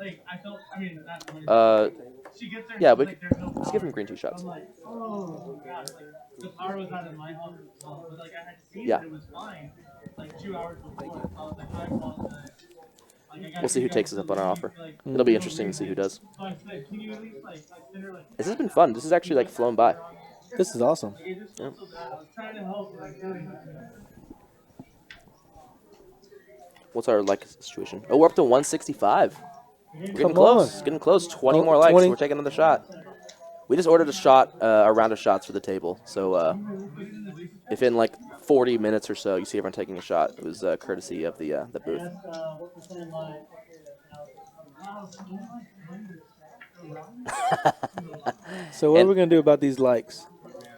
Like, I felt, I mean, not she gets there, Yeah, she's like, there's no let's give him green tea shots. I'm like, oh, God. Like, the power was out in my house as well. But, like, I had seen Yeah. it was fine. Like, 2 hours before. I was like, I called We'll see who takes us up on our offer. It'll be interesting to see who does. So I said, can you at least, like send her, like, This has been fun. This has actually like flown by. This is awesome. it just felt so bad. I was trying to help, but I couldn't. What's our like situation? Oh, we're up to 165. We're getting Come close. on. Getting close. 20 Oh, more likes. 20. We're taking another shot. We just ordered a shot, a round of shots for the table. So if in like 40 minutes or so you see everyone taking a shot, it was courtesy of the booth. So what And- are we going to do about these likes?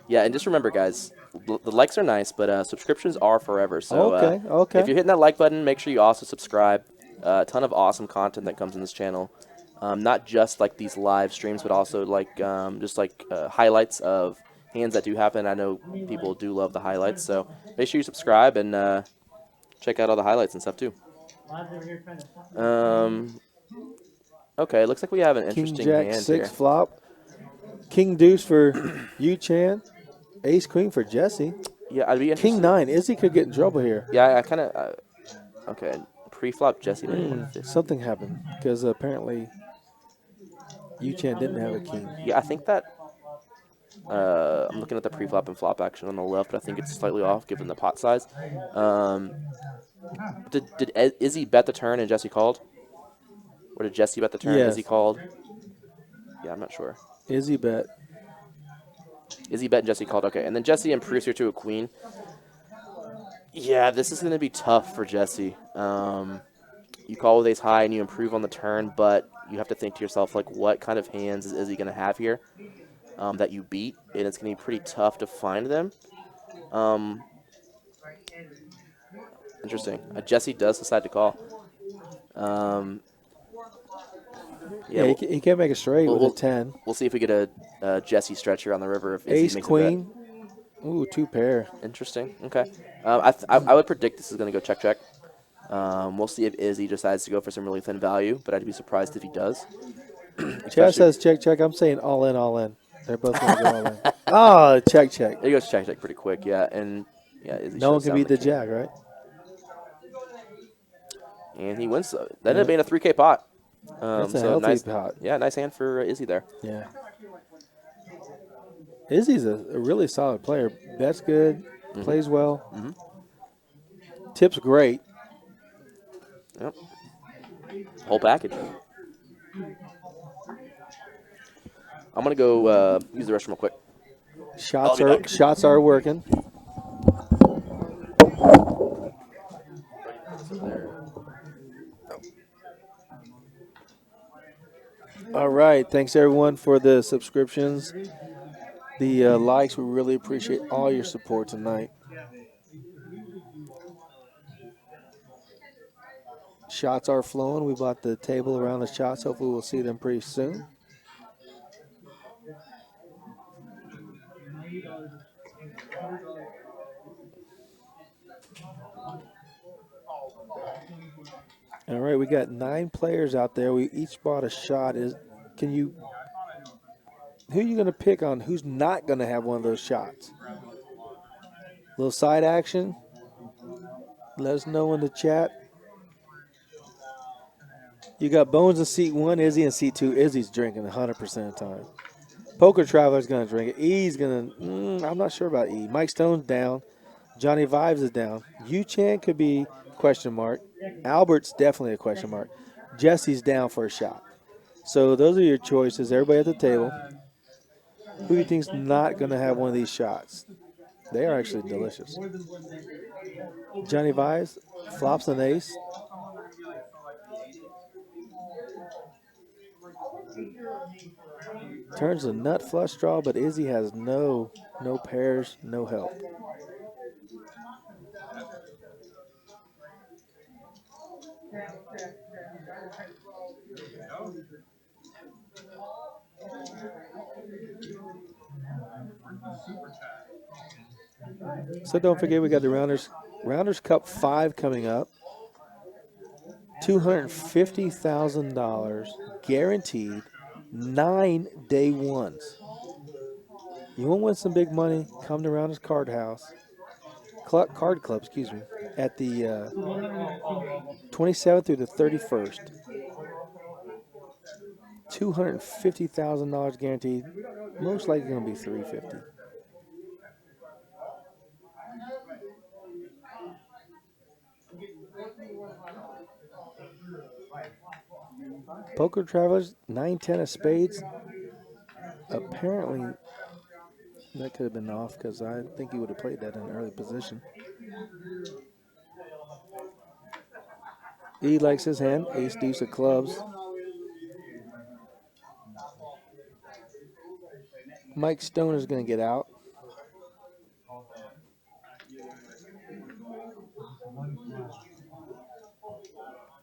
Yeah, and just remember, guys, the likes are nice, but subscriptions are forever. So Okay. if you're hitting that like button, make sure you also subscribe. A ton of awesome content that comes in this channel. Not just like these live streams, but also like just like highlights of hands that do happen. I know people do love the highlights, so make sure you subscribe and check out all the highlights and stuff too. Okay, looks like we have an King interesting Jack hand 6 here. flop. King Deuce for Yu Chan. Ace Queen for Jesse. Yeah, I'd be interested. King 9. Izzy could get in trouble here. Yeah, I kind of. Okay, pre-flop Jesse maybe 150. Something happened because apparently Yu Chan didn't have a king. Yeah, I think that. I'm looking at the pre-flop and flop action on the left, but I think it's slightly off given the pot size. Did Izzy bet the turn and Jesse called? Or did Jesse bet the turn? Yes. Izzy called? Yeah, I'm not sure. Izzy bet. Izzy bet and Jesse called. Okay, and then Jesse improves here to a queen. Yeah, this is going to be tough for Jesse. You call with ace high and you improve on the turn, but you have to think to yourself, like, what kind of hands is Izzy going to have here that you beat? And it's going to be pretty tough to find them. Interesting. Jesse does decide to call. Yeah, he can't make a straight with a 10. We'll see if we get a Jesse stretch here on the river if Izzy Ace makes Queen. a bet. Ooh, 2 pair. Interesting. Okay. I would predict this is going to go check. We'll see if Izzy decides to go for some really thin value, but I'd be surprised if he does. Chaz says check. I'm saying all in. They're both going to go all in. Oh, check. He goes check pretty quick, yeah. And yeah, Izzy No one shuts can down beat the king. jack, right? And he wins. That ended up being a 3K pot. That's a so healthy nice pot. Yeah, nice hand for Izzy there. Yeah. Izzy's a really solid player. Bets good, plays well. Tips great. Yep. Whole package. I'm gonna go use the restroom real quick. Shots are working. All right. Thanks, everyone, for the subscriptions. The likes. We really appreciate all your support tonight. Shots are flowing. We bought the table around the shots. Hopefully, we'll see them pretty soon. All right, we got 9 players out there. We each bought a shot. Who are you going to pick on who's not going to have one of those shots? Little side action. Let us know in the chat. You got Bones in seat 1, Izzy in seat 2. Izzy's drinking 100% of the time. Poker Traveler's going to drink it. E's going to, I'm not sure about E. Mike Stone's down. Johnnie Vibes is down. Yu Chan could be question mark. Albert's definitely a question mark. Jesse's down for a shot. So those are your choices. Everybody at the table. Who do you think's not going to have one of these shots? They are actually delicious. Johnnie Vibes flops an ace. Turns a nut flush draw, but Izzy has no pairs, no help. So don't forget, we got the Rounders Cup 5 coming up. $250,000 guaranteed, 9 day ones. You want to win some big money? Come to Rounders Card Club, at the 27th through the 31st. $250,000 guaranteed. Most likely going to be $350,000. Poker Travelers, 9-10 of spades. Apparently, that could have been off because I think he would have played that in an early position. He likes his hand. Ace, deuce of clubs. Mike Stone is going to get out.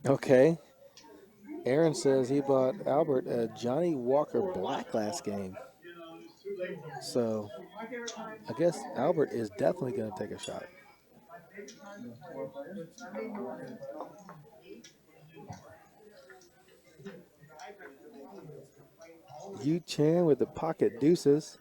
Okay. Aaron says he bought Albert a Johnny Walker Black last game. So I guess Albert is definitely going to take a shot. Yu Chan with the pocket deuces.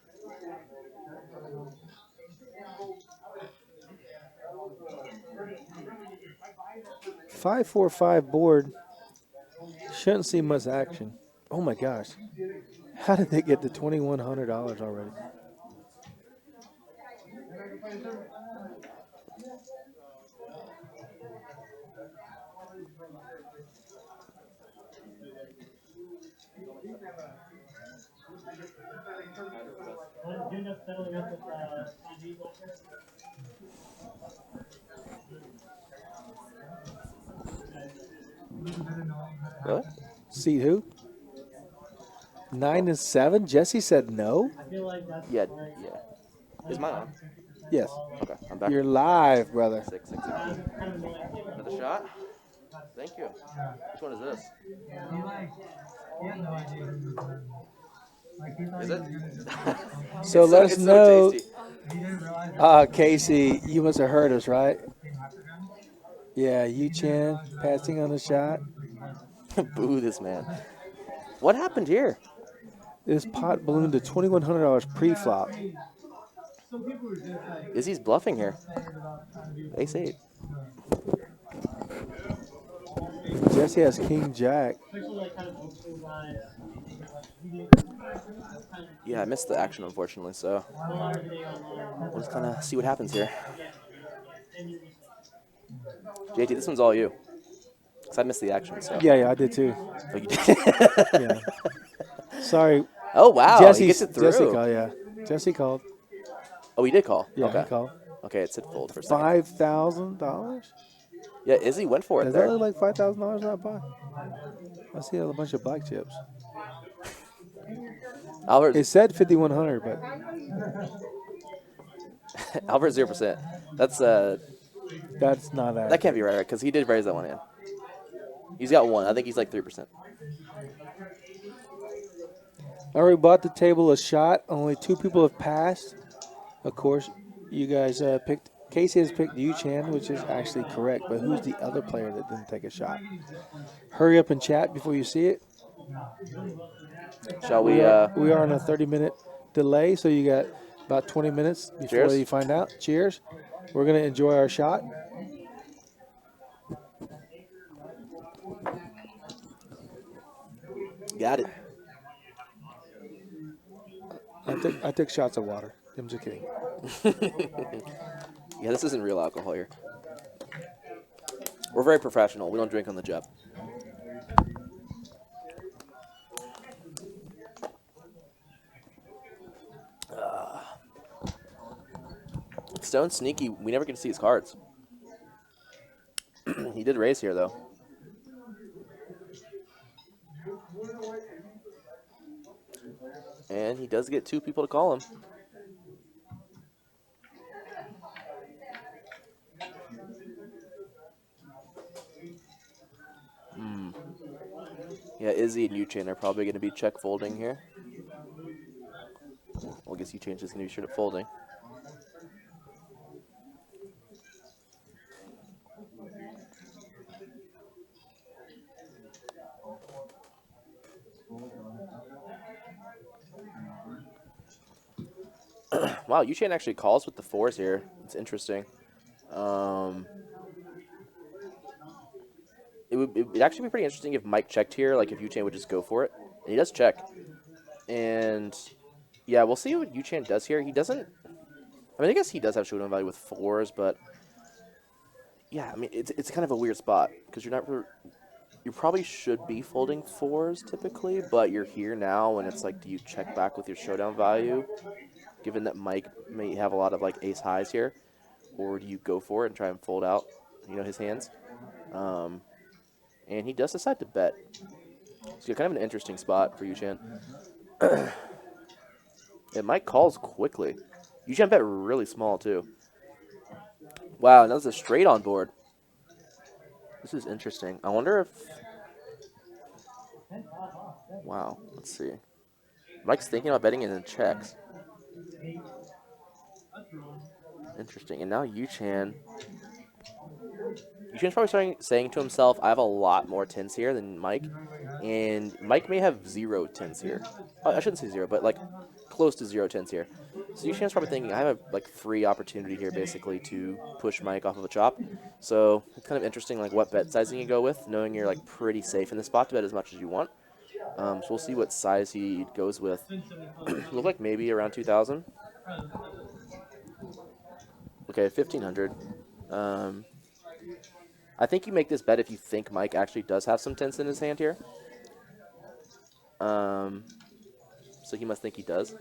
5-4-5 board. Shouldn't see much action. Oh my gosh. How did they get to $2,100 already? Really? See who? 9 and 7. Jesse said no. Yeah. Yeah. Is mine on? Yes. Okay, I'm back. You're live, brother. Sick. Another shot? Thank you. Which one is this? Is it? So let us it's know. so tasty. Casey, you must have heard us, right? Yeah, Yu Chan passing on the shot. Boo this man. What happened here? This pot ballooned to $2,100 pre-flop. Izzy's bluffing here. Ace 8. Jesse has King Jack. Yeah, I missed the action, unfortunately, so we'll just kind of see what happens here. JT, this one's all you. Because I missed the action, so. Yeah, I did too. Oh, you did? Yeah. Sorry. Oh, wow. He gets it through. Jesse called, yeah. Jesse called. Oh, he did call? Yeah, okay. he called. Okay, it said fold for a second. $5,000? Yeah, Izzy went for it Does there. that look like $5,000 in that pot? I see a bunch of black chips. Albert, It said 5,100, but Albert 0%. That's not that can't be right, because he did raise that one in. He's got one. I think he's like 3%. I already bought the table a shot. Only 2 people have passed. Of course, you guys picked. Casey has picked Yu Chan, which is actually correct. But who's the other player that didn't take a shot? Hurry up and chat before you see it. Shall we? We are on a 30-minute delay, so you got about 20 minutes before Cheers. you find out. Cheers. We're going to enjoy our shot. Got it. I took shots of water. I'm just kidding. Yeah, this isn't real alcohol here. We're very professional. We don't drink on the job. Stone sneaky. We never get to see his cards. He did raise here, though. And he does get 2 people to call him. Yeah, Izzy and Yu Chan are probably going to be check folding here. Well, I guess Yu Chan is going to be straight up folding. Wow, Yu Chan actually calls with the 4s here. It's interesting. It would actually be pretty interesting if Mike checked here, like if Yu Chan would just go for it. And he does check. And yeah, we'll see what Yu Chan does here. He doesn't. I mean, I guess he does have showdown value with 4s, but yeah, I mean, it's kind of a weird spot because you're not. You probably should be folding 4s typically, but you're here now, and it's like, do you check back with your showdown value, given that Mike may have a lot of like ace highs here, or do you go for it and try and fold out, his hands? And he does decide to bet. So kind of an interesting spot for Yu Chan. And Mike calls quickly. Yu Chan bet really small too. Wow, and that was a straight on board. This is interesting. I wonder if... Wow, let's see. Mike's thinking about betting in checks. Interesting. And now Yuchan's probably saying to himself, I have a lot more tens here than Mike. And Mike may have 0 tens here. I shouldn't say 0, but like close to 0 tens here. So Yuchan's probably thinking, I have like free opportunity here basically to push Mike off of a chop. So it's kind of interesting like what bet sizing you go with, knowing you're like pretty safe in this spot to bet as much as you want. So we'll see what size he goes with. Look like maybe around 2,000. Okay, 1,500. I think you make this bet if you think Mike actually does have some tens in his hand here. So he must think he does.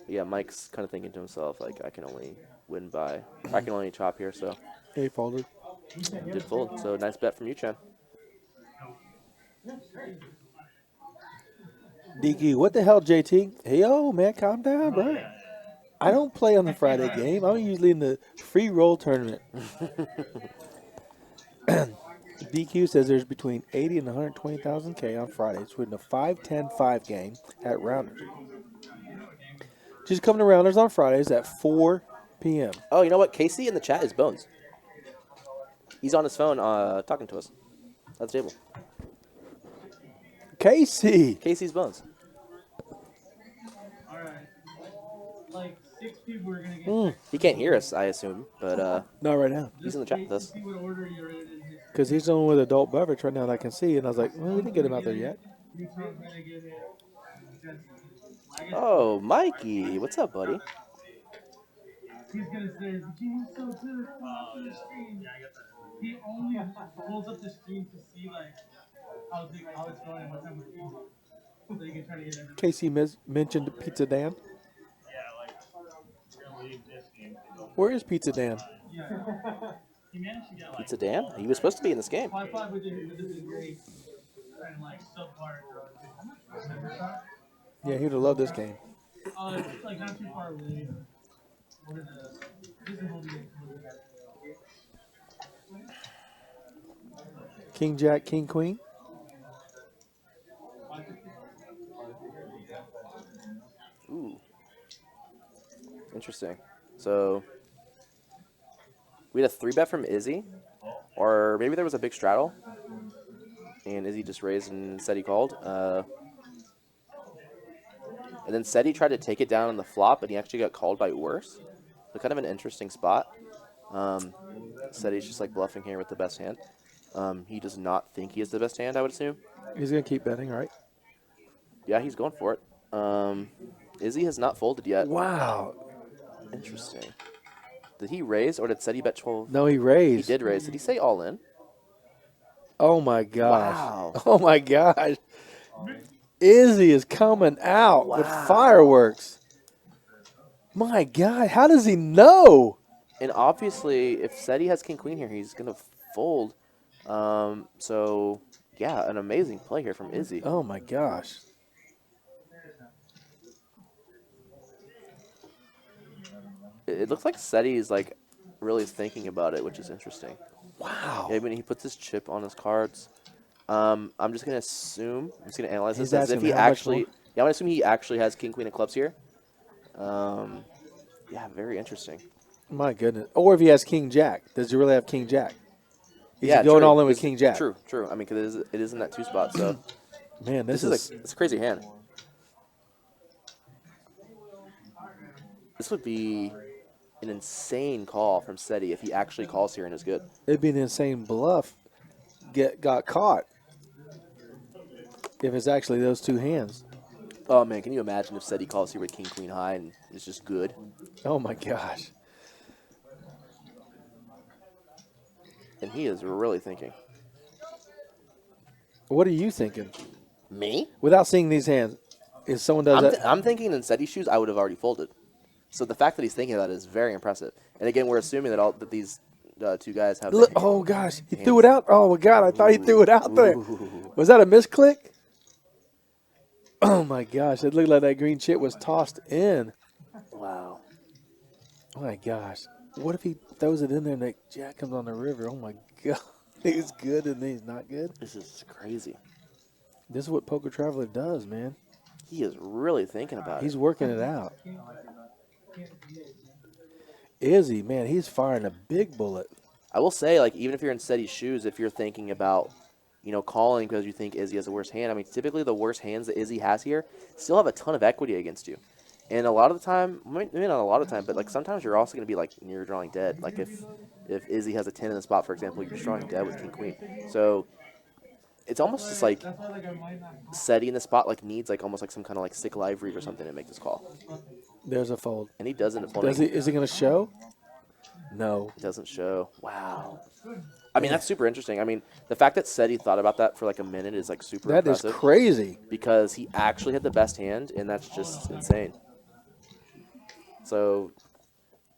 But yeah, Mike's kind of thinking to himself, like, I can only win by... I can only chop here, so... He folded. Did fold, so nice bet from you, Chen. DQ, what the hell, JT? Hey, yo, man, calm down, bro. I don't play on the Friday game. I'm usually in the free roll tournament. DQ says there's between 80 and 120,000 K on Fridays with a 5-10-5 game at Rounders. Just come to Rounders on Fridays at 4 p.m. Oh, you know what? Casey in the chat is Bones. He's on his phone talking to us at the table. Casey. Casey's Bones. Alright. Like 6 people are gonna get He can't hear us, I assume, but Not right now. he's in the chat with us. see what order you're in. Because he's the one with adult beverage right now that I can see. And I was like, well, we didn't get him out there yet. Utah's gonna get it. Oh, Mikey. What's up, buddy? He's gonna say, the game's so good, pull up to the screen. He only pulls up the screen to see like how it's going and what time we're eating. So you can try to get everything. Casey mentioned Pizza Dan. Yeah, like, really, this game. Where is Pizza Dan? Yeah. He managed to get like Pizza Dan? He was supposed to be in this game. 5-5 with the great and like subpar drugs. Yeah, he would have loved this game. It's like not too far away. This is what we King Jack, King Queen. Ooh. Interesting. So, we had a 3-bet from Izzy. Or maybe there was a big straddle. And Izzy just raised and said he called. And then said he tried to take it down on the flop, and he actually got called by worse. So kind of an interesting spot. Said he's just like bluffing here with the best hand. He does not think he has the best hand, I would assume. He's going to keep betting, right? Yeah, he's going for it. Izzy has not folded yet. Wow. Interesting. Did he raise, or did Seti bet 12? No, he He raised. did raise. Did he say all in? Oh, my gosh. Wow. Oh, my gosh. Izzy is coming out with Wow. fireworks. My God, how does he know? And obviously, if Seti has king queen here, he's gonna fold. So yeah, an amazing play here from Izzy. Oh, my gosh. It looks like Seti is like really thinking about it, which is interesting. Wow. Yeah, when he puts his chip on his cards, I'm just gonna assume. I'm just gonna analyze He's this as if asking he how much actually. more? Yeah, I'm gonna assume he actually has king queen of clubs here. Yeah, very interesting. My goodness. Or if he has King Jack. Does he really have King Jack? Is Yeah, he going true. all in with It's- King Jack? True. I mean, because it is in that 2 spot. So Man, this is it's a crazy hand. This would be an insane call from Seti if he actually calls here and is good. it'd be an insane bluff. Got caught. If it's actually those two hands. Oh man, can you imagine if Seti calls here with king queen high and is just good? Oh my gosh. And he is really thinking. What are you thinking? Me? Without seeing these hands, if someone does that, I'm thinking in Seti's shoes, I would have already folded. So the fact that he's thinking that is very impressive. And again, we're assuming that these 2 guys have. look, oh gosh, he threw it out. Oh my God, I thought he threw it out there. Was that a misclick? Oh my gosh, it looked like that green chip was tossed in. Wow. Oh my gosh. What if he throws it in there and that jack comes on the river? Oh my God. He's good and he's not good. This is crazy. This is what Poker Traveler does, man. He is really thinking about He's it. working it out. Izzy, man, he's firing a big bullet. I will say, like, even if you're in Seti's shoes, if you're thinking about, you know, calling because you think Izzy has the worst hand, I mean, typically the worst hands that Izzy has here still have a ton of equity against you. And a lot of the time, maybe not a lot of the time, but, like, sometimes you're also going to be, like, near drawing dead. Like, if Izzy has a 10 in the spot, for example, you're just drawing dead with King Queen. So it's almost just like Seti in the spot, like, needs, like, almost like some kind of, like, sick live read or something to make this call. There's a fold. And he does end up folding. Is he going to show? No. It doesn't show. Wow. I mean, that's super interesting. I mean, the fact that Seti thought about that for like a minute is like super That is impressive. crazy. Because he actually had the best hand, and that's just insane. So,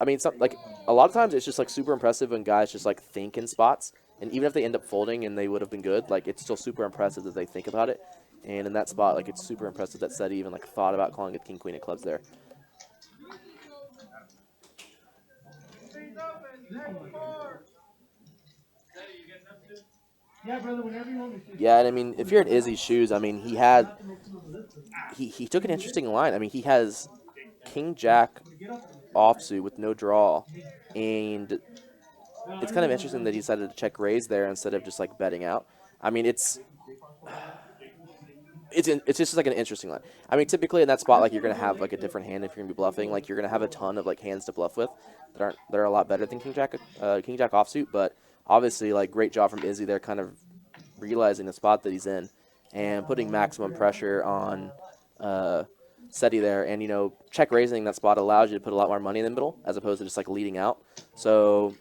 I mean, like a lot of times it's just like super impressive when guys just like think in spots, and even if they end up folding and they would have been good, like it's still super impressive that they think about it. And in that spot, like it's super impressive that Seti even like thought about calling it King Queen of clubs there. Yeah, and I mean, if you're in Izzy's shoes, I mean, he took an interesting line. I mean, he has King Jack offsuit with no draw, and it's kind of interesting that he decided to check raise there instead of just like betting out. I mean, it's just like an interesting line. I mean, typically in that spot, like you're gonna have like a different hand if you're gonna be bluffing. Like you're gonna have a ton of like hands to bluff with that are a lot better than King Jack offsuit. But obviously, like great job from Izzy there, kind of realizing the spot that he's in and putting maximum pressure on Seti there. And you know, check raising that spot allows you to put a lot more money in the middle as opposed to just like leading out. So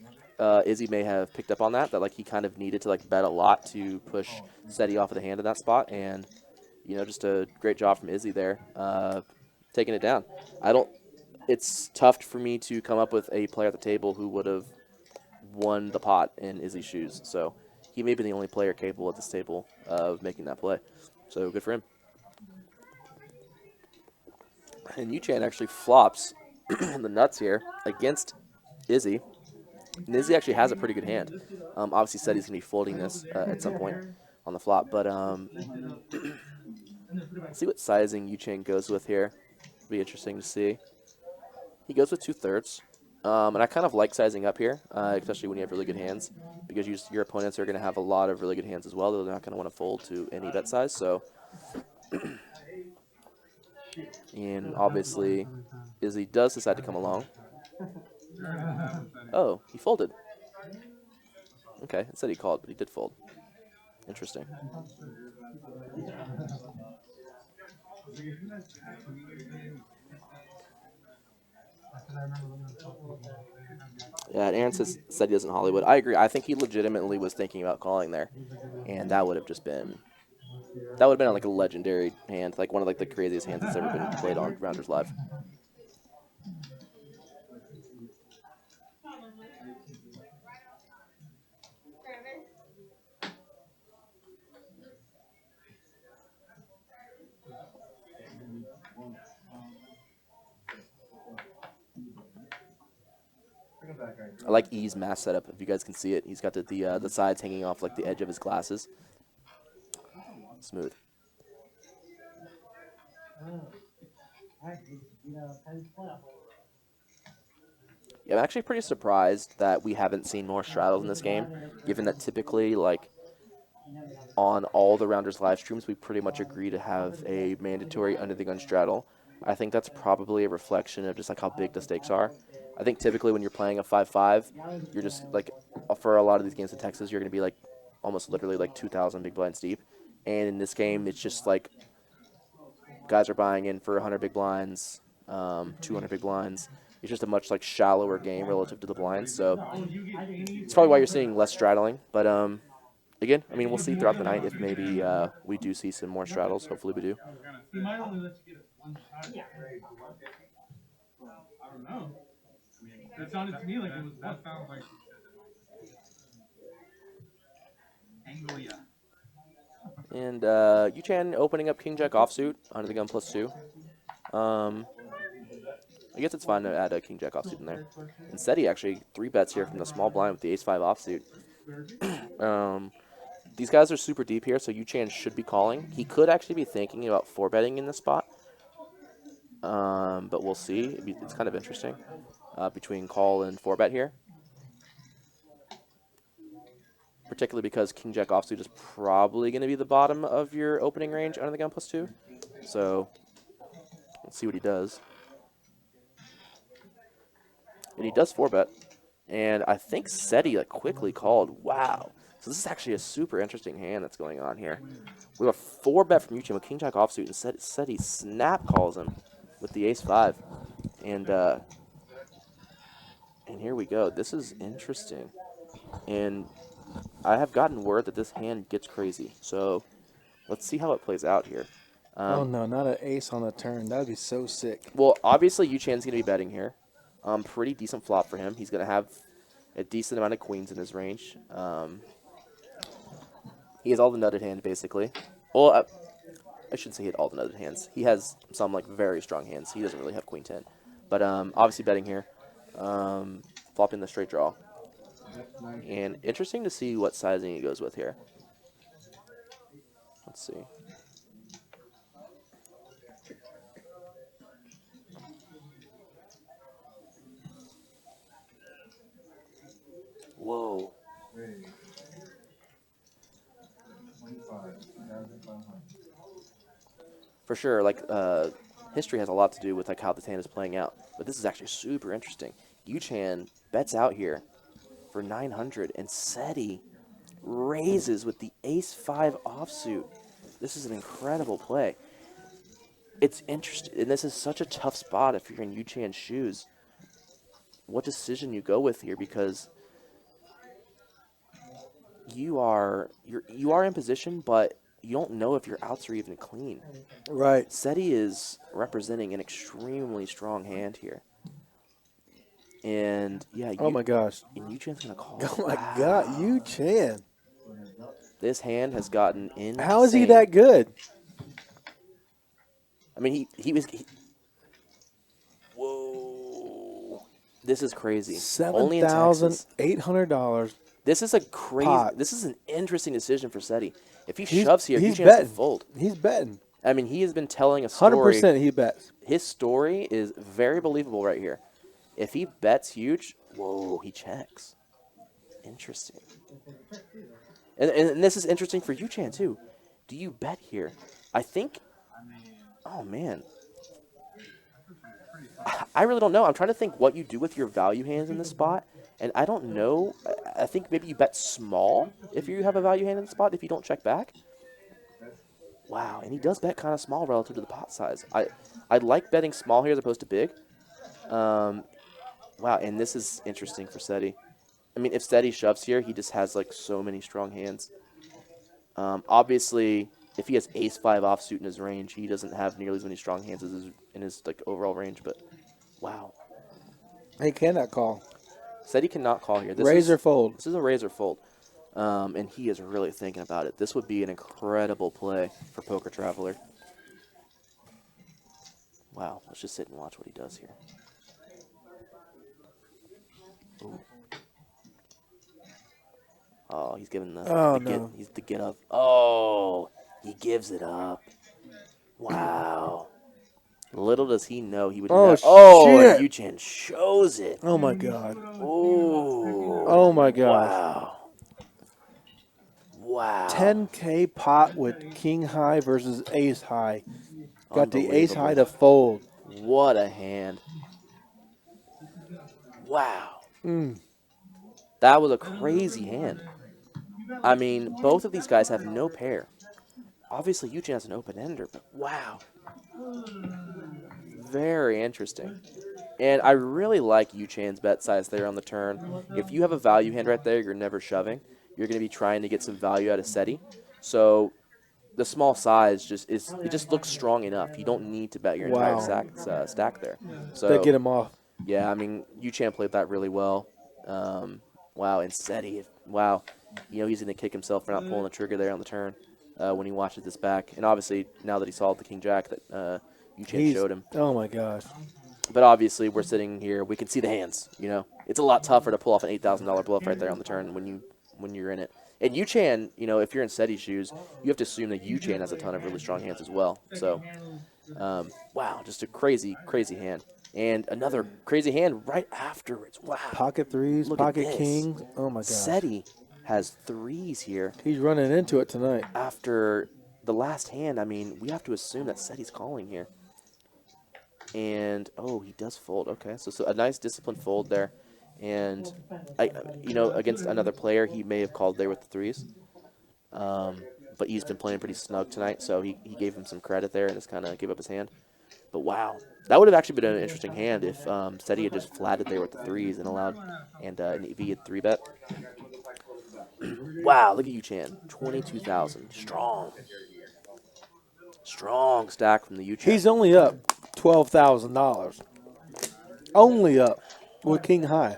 Izzy may have picked up on that like he kind of needed to like bet a lot to push Seti off of the hand in that spot. And you know, just a great job from Izzy there, taking it down. It's tough for me to come up with a player at the table who would have won the pot in Izzy's shoes. So he may be the only player capable at this table of making that play. So good for him. And Yu-Chan actually flops the nuts here against Izzy. And Izzy actually has a pretty good hand. Obviously said he's going to be folding this at some point on the flop. But let's see what sizing Yu-Chan goes with here. It'll be interesting to see. He goes with 2/3. And I kind of like sizing up here, especially when you have really good hands, because your opponents are going to have a lot of really good hands as well. They're not going to want to fold to any bet size. So, and obviously, Izzy does decide to come along. Oh, he folded. Okay, it said he called, but he did fold. Interesting. Yeah, and Aaron said he doesn't Hollywood. I agree. I think he legitimately was thinking about calling there, and that would have just been like a legendary hand, like one of like the craziest hands that's ever been played on Rounders Live. I like E's mask setup. If you guys can see it, he's got the sides hanging off like the edge of his glasses. Smooth. Yeah, I'm actually pretty surprised that we haven't seen more straddles in this game, given that typically, like, on all the Rounders live streams, we pretty much agree to have a mandatory under the gun straddle. I think that's probably a reflection of just like how big the stakes are. I think typically when you're playing a 5-5, you're just like, for a lot of these games in Texas, you're going to be like almost literally like 2,000 big blinds deep. And in this game, it's just like guys are buying in for 100 big blinds, 200 big blinds. It's just a much like shallower game relative to the blinds. So it's probably why you're seeing less straddling. But again, I mean, we'll see throughout the night if maybe we do see some more straddles. Hopefully we do. He might only let you get it one shot. I don't know. It sounded to me like it was one. That sounds like Anglia. And Yu-Chan opening up King Jack offsuit under the gun +2. I guess it's fine to add a King Jack offsuit in there. And Seti actually 3 bets here from the small blind with the Ace-5 offsuit. These guys are super deep here, so Yu-Chan should be calling. He could actually be thinking about 4-betting in this spot, but we'll see. It's kind of interesting between call and 4-bet here, particularly because King Jack offsuit is probably going to be the bottom of your opening range under the gun +2. So let's see what he does. And he does 4-bet, and I think SETI quickly called. Wow. So this is actually a super interesting hand that's going on here. We have a 4-bet from Yu-Chan with King Jack offsuit, and SETI snap calls him with the ace-5. And here we go. This is interesting. And I have gotten word that this hand gets crazy. So let's see how it plays out here. Oh, no, not an ace on the turn. That would be so sick. Well, obviously, Yu-Chan's going to be betting here. Pretty decent flop for him. He's going to have a decent amount of queens in his range. He has all the nutted hand, basically. Well, I shouldn't say he had all the nutted hands. He has some very strong hands. He doesn't really have queen 10. But obviously betting here. Flopping the straight draw. And interesting to see what sizing he goes with here. Let's see. Whoa. For sure, history has a lot to do with how this hand is playing out. But this is actually super interesting. Yu-Chan bets out here for 900, and SETI raises with the ace-5 offsuit. This is an incredible play. It's interesting, and this is such a tough spot if you're in Yu-Chan's shoes. What decision you go with here, because you are in position, but you don't know if your outs are even clean. Right. SETI is representing an extremely strong hand here. And, yeah. Oh, my gosh. And Yu-Chan's going to call. Oh, my God. Yu-Chan. This hand has gotten insane. How is he that good? I mean, he was... whoa. This is crazy. $7,800. This is a crazy... pot. This is an interesting decision for SETI. If he shoves here, he's Yu-Chan's betting. to fold. He's betting. I mean, he has been telling a story. 100% he bets. His story is very believable right here. If he bets huge, whoa, he checks. Interesting. And this is interesting for Yu-Chan, too. Do you bet here? I think... Oh, man. I really don't know. I'm trying to think what you do with your value hands in this spot. And I don't know. I think maybe you bet small if you have a value hand in the spot, if you don't check back. Wow, and he does bet kind of small relative to the pot size. I like betting small here as opposed to big. Wow, and this is interesting for SETI. I mean, if SETI shoves here, he just has so many strong hands. Obviously, if he has ace-5 offsuit in his range, he doesn't have nearly as many strong hands as in his overall range. But wow, He cannot call. SETI cannot call here. Razor fold. This is a razor fold, and he is really thinking about it. This would be an incredible play for Poker Traveler. Wow, let's just sit and watch what he does here. Ooh. Oh, he's giving he's the get up. Oh, he gives it up. Wow. Little does he know he would do that. Oh, shit. Yu-Chan shows it. Oh, my God. Oh. Oh, my gosh. Wow. Wow. 10K pot with king high versus ace high. Got the ace high to fold. What a hand. Wow. That was a crazy hand. I mean, both of these guys have no pair. Obviously, Yu-Chan has an open ender, but wow. Very interesting. And I really like Yu-Chan's bet size there on the turn. If you have a value hand right there, you're never shoving. You're going to be trying to get some value out of SETI. So the small size just looks strong enough. You don't need to bet your entire stack there. So They get him off. Yeah, I mean, Yu-Chan played that really well. Wow, and SETI, wow. You know, he's going to kick himself for not pulling the trigger there on the turn when he watches this back. And obviously, now that he saw the King Jack that Yu-Chan showed him. Oh, my gosh. But obviously, we're sitting here. We can see the hands, you know. It's a lot tougher to pull off an $8,000 bluff right there on the turn when you're in it. And Yu-Chan, you know, if you're in Seti's shoes, you have to assume that Yu-Chan has a ton of really strong hands as well. So, wow, just a crazy, crazy hand. And another crazy hand right afterwards. Wow. Pocket threes, Look at pocket this. kings. Oh, my gosh. Seti has threes here. He's running into it tonight. After the last hand, I mean, we have to assume that Seti's calling here. And, oh, he does fold. Okay, so a nice disciplined fold there. And, you know, against another player, he may have called there with the threes. But he's been playing pretty snug tonight, so he gave him some credit there and just kind of gave up his hand. But, wow, that would have actually been an interesting hand if Seti had just flatted there with the threes and allowed and V had 3-bet. Wow, look at Yu-Chan. 22,000. Strong. Strong stack from the Yu-Chan. He's only up $12,000. Only up with king high.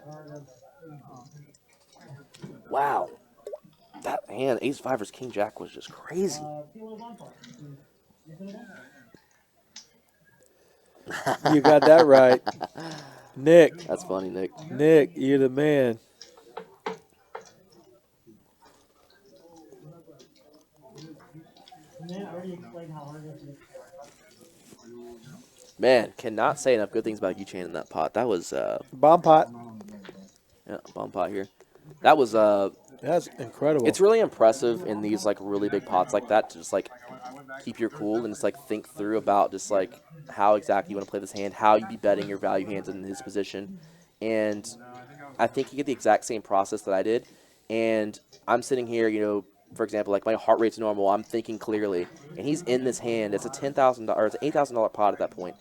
Wow. That hand, ace-5 versus king-jack was just crazy. You got that right. Nick. That's funny, Nick. Nick, you're the man. Man, cannot say enough good things about Yu-Chan in that pot. That was, Bomb pot. yeah, bomb pot here. That was, That's incredible. it's really impressive in these, like, really big pots like that to just, like, keep your cool and just, like, think through about just, like, how exactly you want to play this hand, how you'd be betting your value hands in his position. And I think he did the exact same process that I did. And I'm sitting here, you know, for example, like my heart rate's normal. I'm thinking clearly. And he's in this hand. It's a $10,000 or it's an $8,000 pot at that point.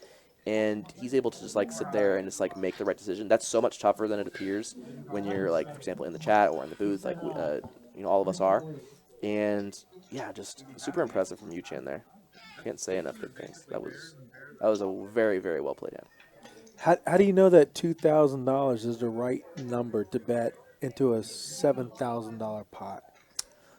And he's able to just, like, sit there and just, like, make the right decision. That's so much tougher than it appears when you're, like, for example, in the chat or in the booth, like, you know, all of us are. And, yeah, just super impressive from Yu-Chan there. Can't say enough good things. That was a very, very well played hand. How do you know that $2,000 is the right number to bet into a $7,000 pot?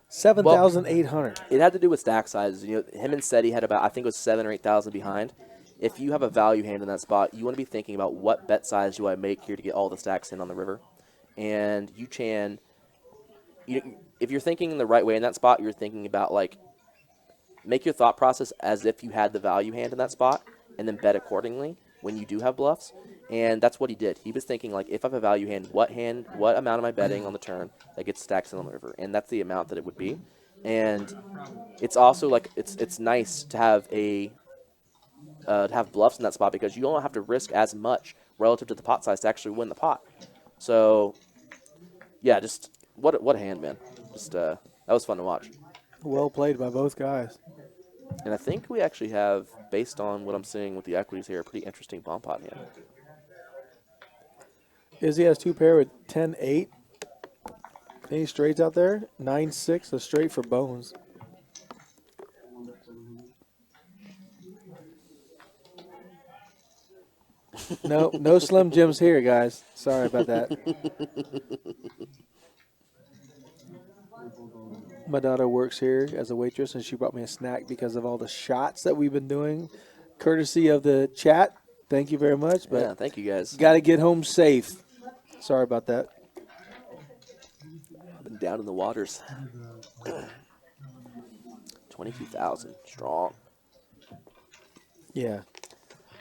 7,800. It had to do with stack sizes. You know, him and Seti had about, I think it was 7,000 or 8,000 behind. If you have a value hand in that spot, you want to be thinking about what bet size do I make here to get all the stacks in on the river. And Yu-Chan, if you're thinking in the right way in that spot, you're thinking about, like, make your thought process as if you had the value hand in that spot and then bet accordingly when you do have bluffs. And that's what he did. He was thinking, like, if I have a value hand, what amount am I betting on the turn that gets stacks in on the river? And that's the amount that it would be. And it's also, like, it's nice to have bluffs in that spot because you don't have to risk as much relative to the pot size to actually win the pot. So, yeah, just what a hand, man. Just that was fun to watch. Well played by both guys. And I think we actually have, based on what I'm seeing with the equities here, a pretty interesting bomb pot hand. Izzy has two pair with 10-8. Any straights out there? 9-6, a straight for bones. No Slim Jims here, guys. Sorry about that. My daughter works here as a waitress, and she brought me a snack because of all the shots that we've been doing, courtesy of the chat. Thank you very much. But yeah, thank you guys. Got to get home safe. Sorry about that. I've been down in the waters. 22,000. Strong. Yeah.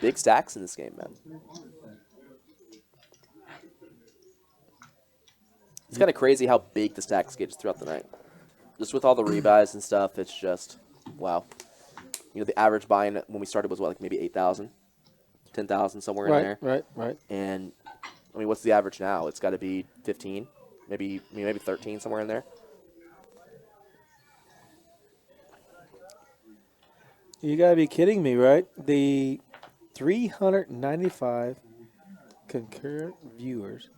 Big stacks in this game, man. It's kind of crazy how big the stacks get just throughout the night. Just with all the rebuys and stuff, it's just, wow. You know, the average buying when we started was, what, like maybe 8,000? 10,000, somewhere in there. Right. And, I mean, what's the average now? It's got to be 15, maybe 13, somewhere in there. You got to be kidding me, right? The 395 concurrent viewers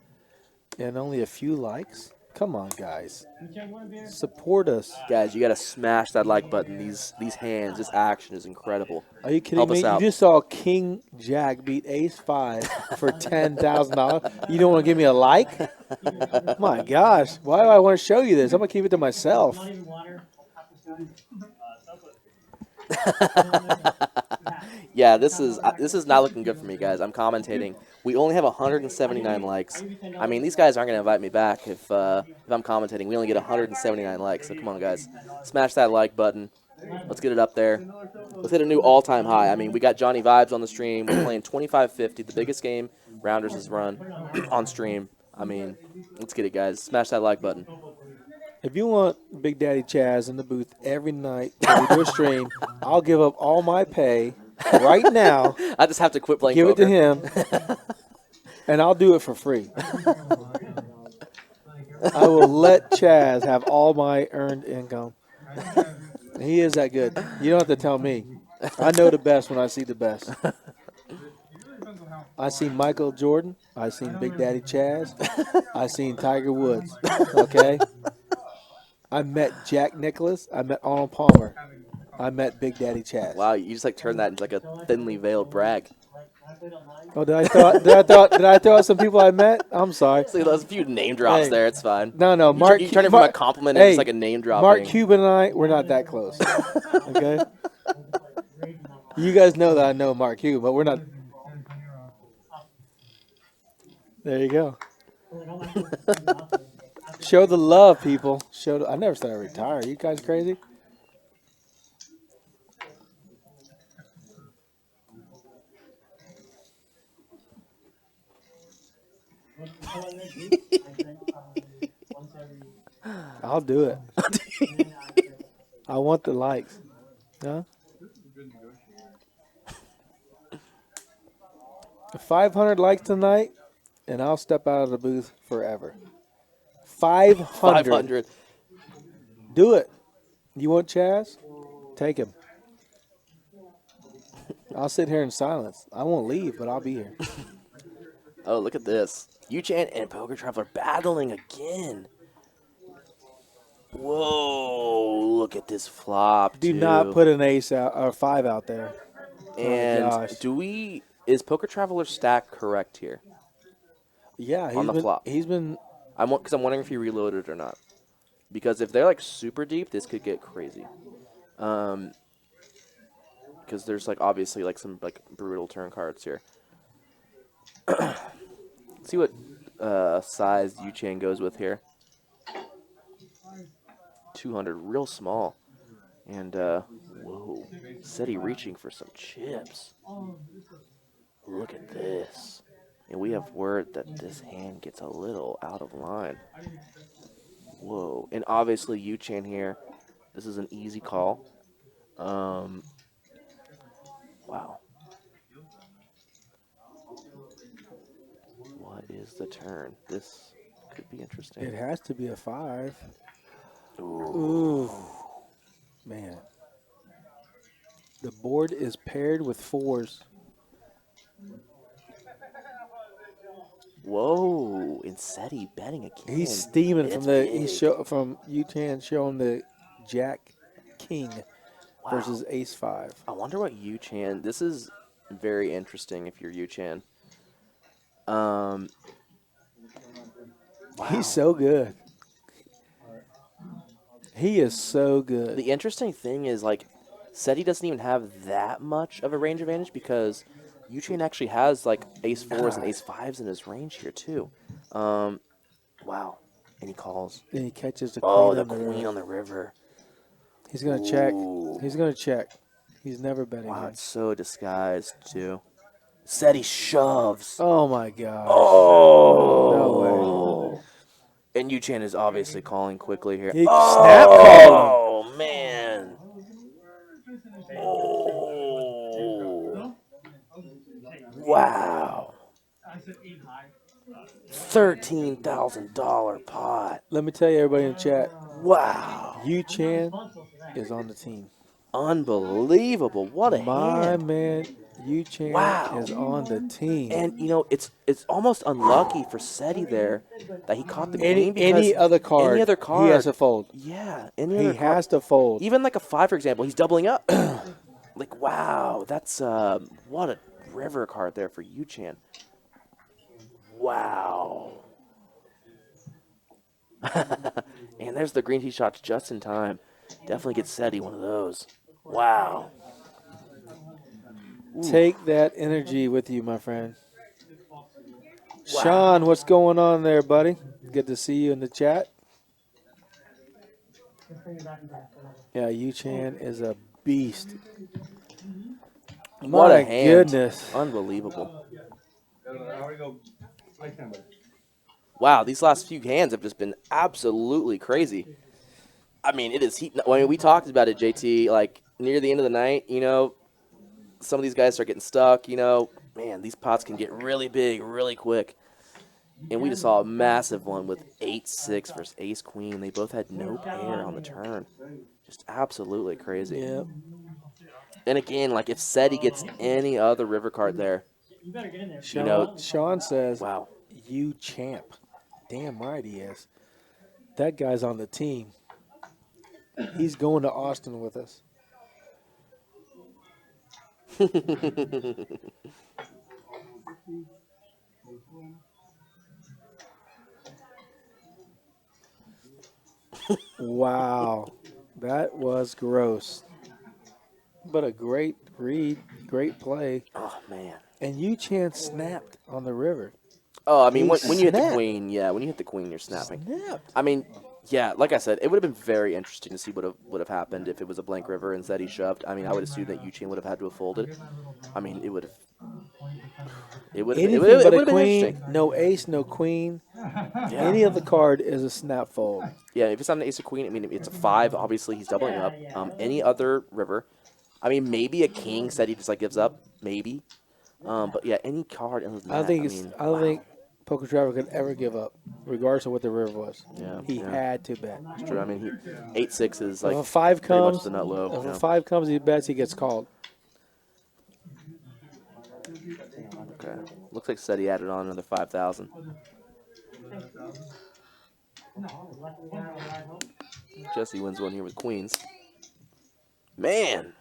and only a few likes? Come on, guys. Support us. Guys, you got to smash that like button. These hands, this action is incredible. Are you kidding Help me? us out. You just saw King Jack beat Ace 5 for $10,000. You don't want to give me a like? My gosh. Why do I want to show you this? I'm going to keep it to myself. Yeah, this is not looking good for me, guys. I'm commentating. We only have 179 likes. I mean, these guys aren't going to invite me back if I'm commentating. We only get 179 likes. So come on, guys, smash that like button. Let's get it up there. Let's hit a new all-time high. I mean, we got Johnnie Vibes on the stream. We're playing 2550, the biggest game Rounders has run on stream. I mean, let's get it, guys. Smash that like button. If you want Big Daddy Chaz in the booth every night when we do a stream, I'll give up all my pay right now. I just have to quit playing Give poker. it to him, and I'll do it for free. I will let Chaz have all my earned income. He is that good. You don't have to tell me. I know the best when I see the best. I seen Michael Jordan. I seen Big Daddy Chaz. I seen Tiger Woods. Okay. I met Jack Nicklaus. I met Arnold Palmer. I met Big Daddy Chaz. Wow, you just like turned that into like a thinly veiled brag. Oh, did I throw out some people I met? I'm sorry. So there's a few name drops Hey. there. It's fine. No, Mark. You turn it from a compliment into just like a name dropping. Mark Cuban and I, we're not that close. Okay. You guys know that I know Mark Cuban, but we're not. There you go. Show the love, people. I never said I retire. You guys crazy? I'll do it. I want the likes. Huh? 500 likes tonight, and I'll step out of the booth forever. 500. 500. Do it. You want Chaz? Take him. I'll sit here in silence. I won't leave, but I'll be here. Oh, look at this. Yu-Chan and Poker Traveler battling again. Whoa, look at this flop, Do too. not put an ace out or 5 out there. And gosh. is Poker Traveler stack correct here? Yeah, On the flop. He's been. Because I'm wondering if he reloaded or not. Because if they're like super deep, this could get crazy. Because there's like obviously like some like brutal turn cards here. Let's see what size Yu-Chan goes with here. 200, real small. And whoa, Seti reaching for some chips. Look at this. And we have word that this hand gets a little out of line. Whoa. And obviously Yu-Chan here, this is an easy call. Wow. What is the turn? This could be interesting. It has to be a 5. Ooh. Ooh. Man. The board is paired with 4s. Whoa. And Seti betting again. He's steaming It's from the big. from Yu-Chan showing the Jack King versus Ace 5. I wonder what Yu-Chan. This is very interesting if you're Yu-Chan. Wow. He's so good. He is so good. The interesting thing is, like, Seti doesn't even have that much of a range advantage because Yu-Chan actually has, like, ace 4s and ace 5s in his range here, too. Wow. And he calls. And he catches the queen on the river. He's going to check. Ooh. He's going to check. He's never betting Wow, here. it's so disguised, too. Seti shoves. Oh, my gosh. Oh. No way. And Yu-Chan is obviously calling quickly here. He snap called him. Oh, man. Oh. Wow. $13,000 pot. Let me tell you, everybody in the chat, Wow. Yu-Chan is on the team. Unbelievable. What a My hand. man, Yu-Chan Wow. is on the team. And, you know, it's almost unlucky for Seti there that he caught the game because any other card, he has to fold. Yeah. Any He other card. has to fold. Even like a 5, for example, he's doubling up. Like, wow, that's what a river card there for Yu-Chan. Wow. And there's the green tee shots just in time. Definitely get Seti one of those. Wow. Take that energy with you, my friend. Sean, what's going on there, buddy? Good to see you in the chat. Yeah, Yu-Chan is a beast. What a My hand. goodness. Unbelievable. How we go? Like that, but Wow, these last few hands have just been absolutely crazy. I mean, it is heat. I mean, we talked about it, JT, like near the end of the night, you know, some of these guys start getting stuck, you know. Man, these pots can get really big really quick. And we just saw a massive one with 8-6 versus ace-queen. They both had no pair on the turn. Just absolutely crazy. Yep. And again, like if SETI gets any other river card there, you know, Sean says, wow. you champ. Damn right he is. That guy's on the team. He's going to Austin with us. Wow. That was gross. But a great read, great play. Oh, man. And Yu-Chan snapped on the river. Oh, I mean, He when you hit the snapped. queen, yeah, when you hit the queen, you're snapping. Snapped. I mean, yeah, like I said, it would have been very interesting to see what would have happened if it was a blank river and SETI shoved. I mean, I would assume that Yu-Chan would have had to have folded. I mean, it would have. Anything It but would a have been queen, interesting. no ace, no queen. Yeah. Any other card is a snap fold. Yeah, if it's not an ace or queen, I mean, it's a 5. Obviously, he's doubling up. Any other river, I mean, maybe a king said he just like gives up, maybe. But yeah, any card other than that, I don't think Poker Traveler could ever give up, regardless of what the river was. Yeah, He yeah. had to bet. It's true. I mean, 8-6 is like If a 5 pretty much comes, the nut low. if Yeah. a 5 comes, he bets, he gets called. Okay. Looks like SETI added on another 5,000. Jesse wins one here with queens. Man,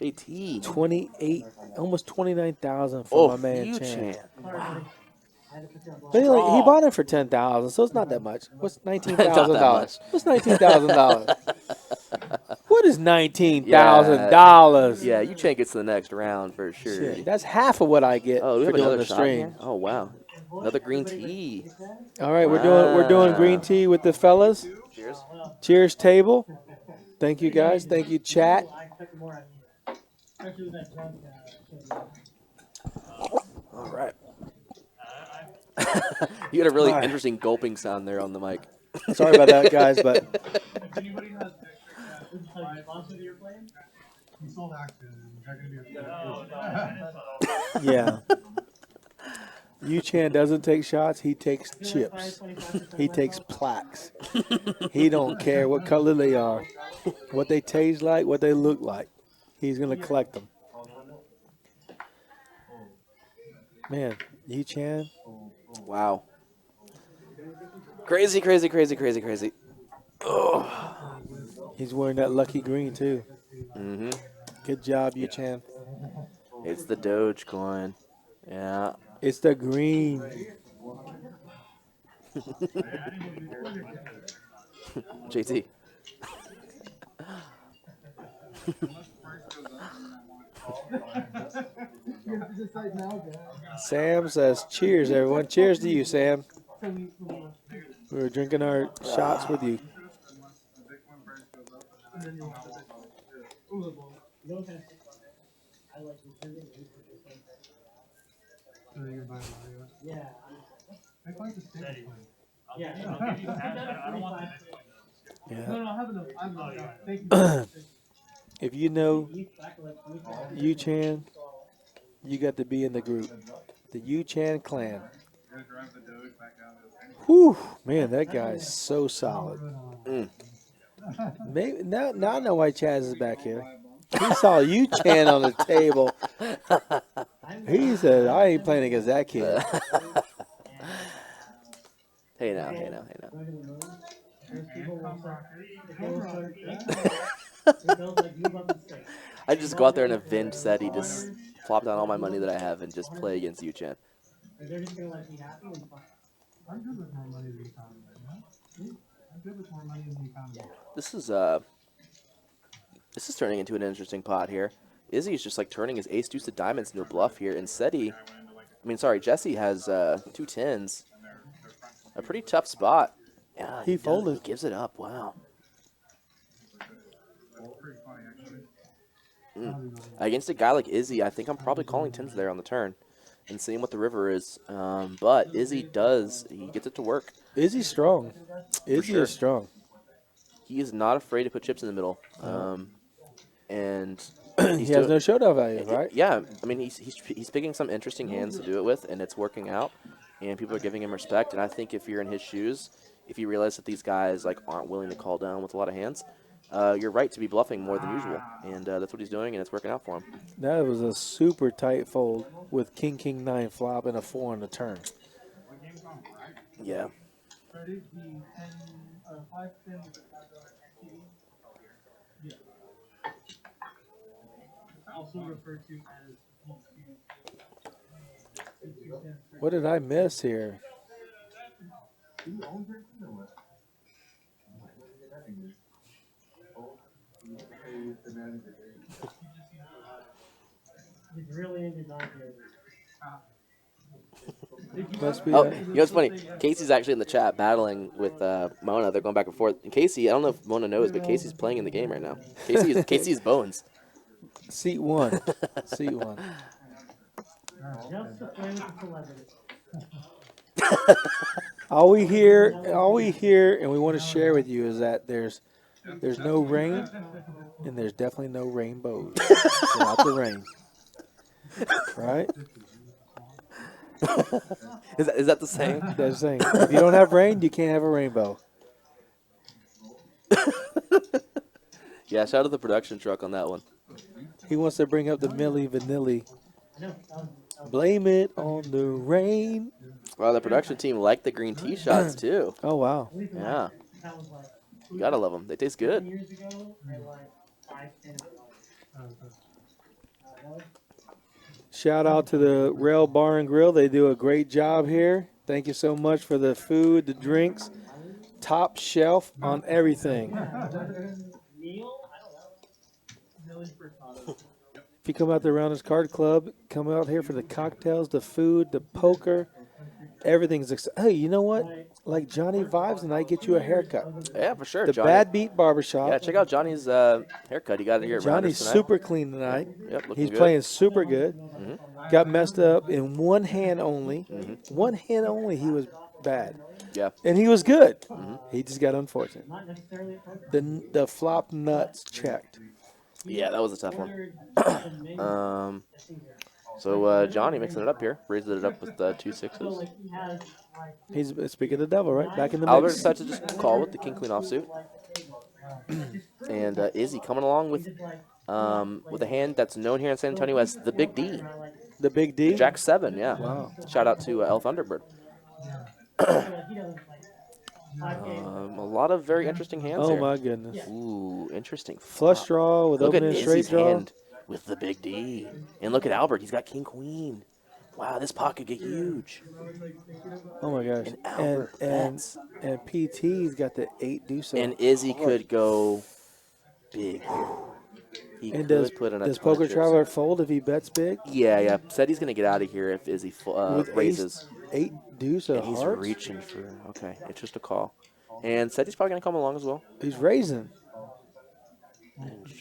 JT. 28, almost 29,000 for my man Yu-Chan. Chan. But he bought it for 10,000, so it's not that much. What's $19,000? What's $19,000? What is $19,000? Yeah, Yu-Chan gets to the next round for sure. Shit, that's half of what I get Oh, we for have doing another the shot stream. here? Oh, wow. Another green tea. All right, we're doing green tea with the fellas. Cheers. Cheers, table. Thank you guys. Thank you, chat. All right. You had a really interesting gulping sound there on the mic. Sorry about that, guys, but Anybody has extra you're playing? You sold action. yeah. Yu-Chan doesn't take shots. He takes chips. He takes plaques. He don't care what color they are, what they taste like, what they look like. He's going to collect them. Man, Yu-Chan. Wow. Crazy, crazy, crazy, crazy, crazy. Oh. He's wearing that lucky green, too. Mm-hmm. Good job, Yu-Chan. It's the Dogecoin. Yeah. It's the green. JT. Sam says, cheers, everyone. Cheers to you, Sam. We were drinking our shots with you. Yeah. If you know Yu-Chan, you got to be in the group. The Yu-Chan clan. Whew, man, that guy's so solid. Maybe now I know why Chaz is back here. He saw Yu-Chan on the table. He said, I ain't playing against that kid. Hey now, hey now, hey now. I just go out there and avenge SETI, just plop down all my money that I have and just play against Yu-Chan. I'm good with more money in the economy. I'm good with more money in the economy. This is turning into an interesting pot here. Izzy's just like turning his ace deuce of diamonds into a bluff here, and Jesse has 2 10s. A pretty tough spot. Yeah, He folded. He gives it up. Wow. Against a guy like Izzy, I think I'm probably calling 10s there on the turn and seeing what the river is. But Izzy he gets it to work. Izzy's strong. Izzy sure. is strong. He is not afraid to put chips in the middle. And He has no showdown value, right? Yeah, I mean, he's picking some interesting hands to do it with, and it's working out, and people are giving him respect. And I think if you're in his shoes, if you realize that these guys like aren't willing to call down with a lot of hands, you're right to be bluffing more than usual, and that's what he's doing, and it's working out for him. That was a super tight fold with King, King, 9 flop and a 4 on the turn. Yeah. Also referred to as What did I miss here? he's really into non Must be Oh, you know what's funny? Casey's actually in the chat battling with Mona. They're going back and forth. And Casey, I don't know if Mona knows, but Casey's playing in the game right now. Casey's bones. Seat 1. Seat 1. just to play with the celebrity. All we hear, and we want to share with you is that there's no rain, and there's definitely no rainbows without the rain. Right? Is that the same? That's the saying. If you don't have rain, you can't have a rainbow. Yeah, shout out to the production truck on that one. He wants to bring up the Milli Vanilli. Blame it on the rain. Wow, the production team liked the green tee shots too. Oh, wow. Yeah, you gotta love them. They taste good. Years ago, I like 5 Shout out to the Rail Bar and Grill. They do a great job here. Thank you so much for the food, the drinks. Top shelf on everything. If you come out to Rounders Card Club, come out here for the cocktails, the food, the poker. Everything's hey, you know what? Like Johnnie Vibes, and I get you a haircut. Yeah, for sure. The Johnny. Bad Beat Barbershop. Yeah, check out Johnny's haircut. He got it here at Rounders Johnny's tonight. super clean tonight. Yep, looking He's good. playing super good. Got messed up in one hand only. One hand only, he was bad. Yeah. And he was good. He just got unfortunate. The flop nuts checked. Yeah, that was a tough one. So Johnny mixing it up here, raises it up with 2 6s. He's speaking of the devil, right? Back in the Albert mix. decided to just call with the king queen offsuit, and Izzy coming along with a hand that's known here in San Antonio as the Big D, The Big D. Jack 7. Yeah. Wow. Shout out to Elf Underbird. A lot of very interesting hands Oh here. my goodness. Ooh, interesting. Flush draw with Look at open and straight Izzy's draw. hand with the Big D, and look at Albert. He's got king queen. Wow, this pot could get huge. Oh my gosh. And Albert bets. And PT's got the 8 deuce. And Izzy could go big. He And could put in a does ton of Poker chips. Traveler fold if he bets big? Yeah. Said he's going to get out of here if Izzy With raises. 8 deuce of And he's hearts? reaching for, okay, it's just a call. And said he's probably going to come along as well. He's raising.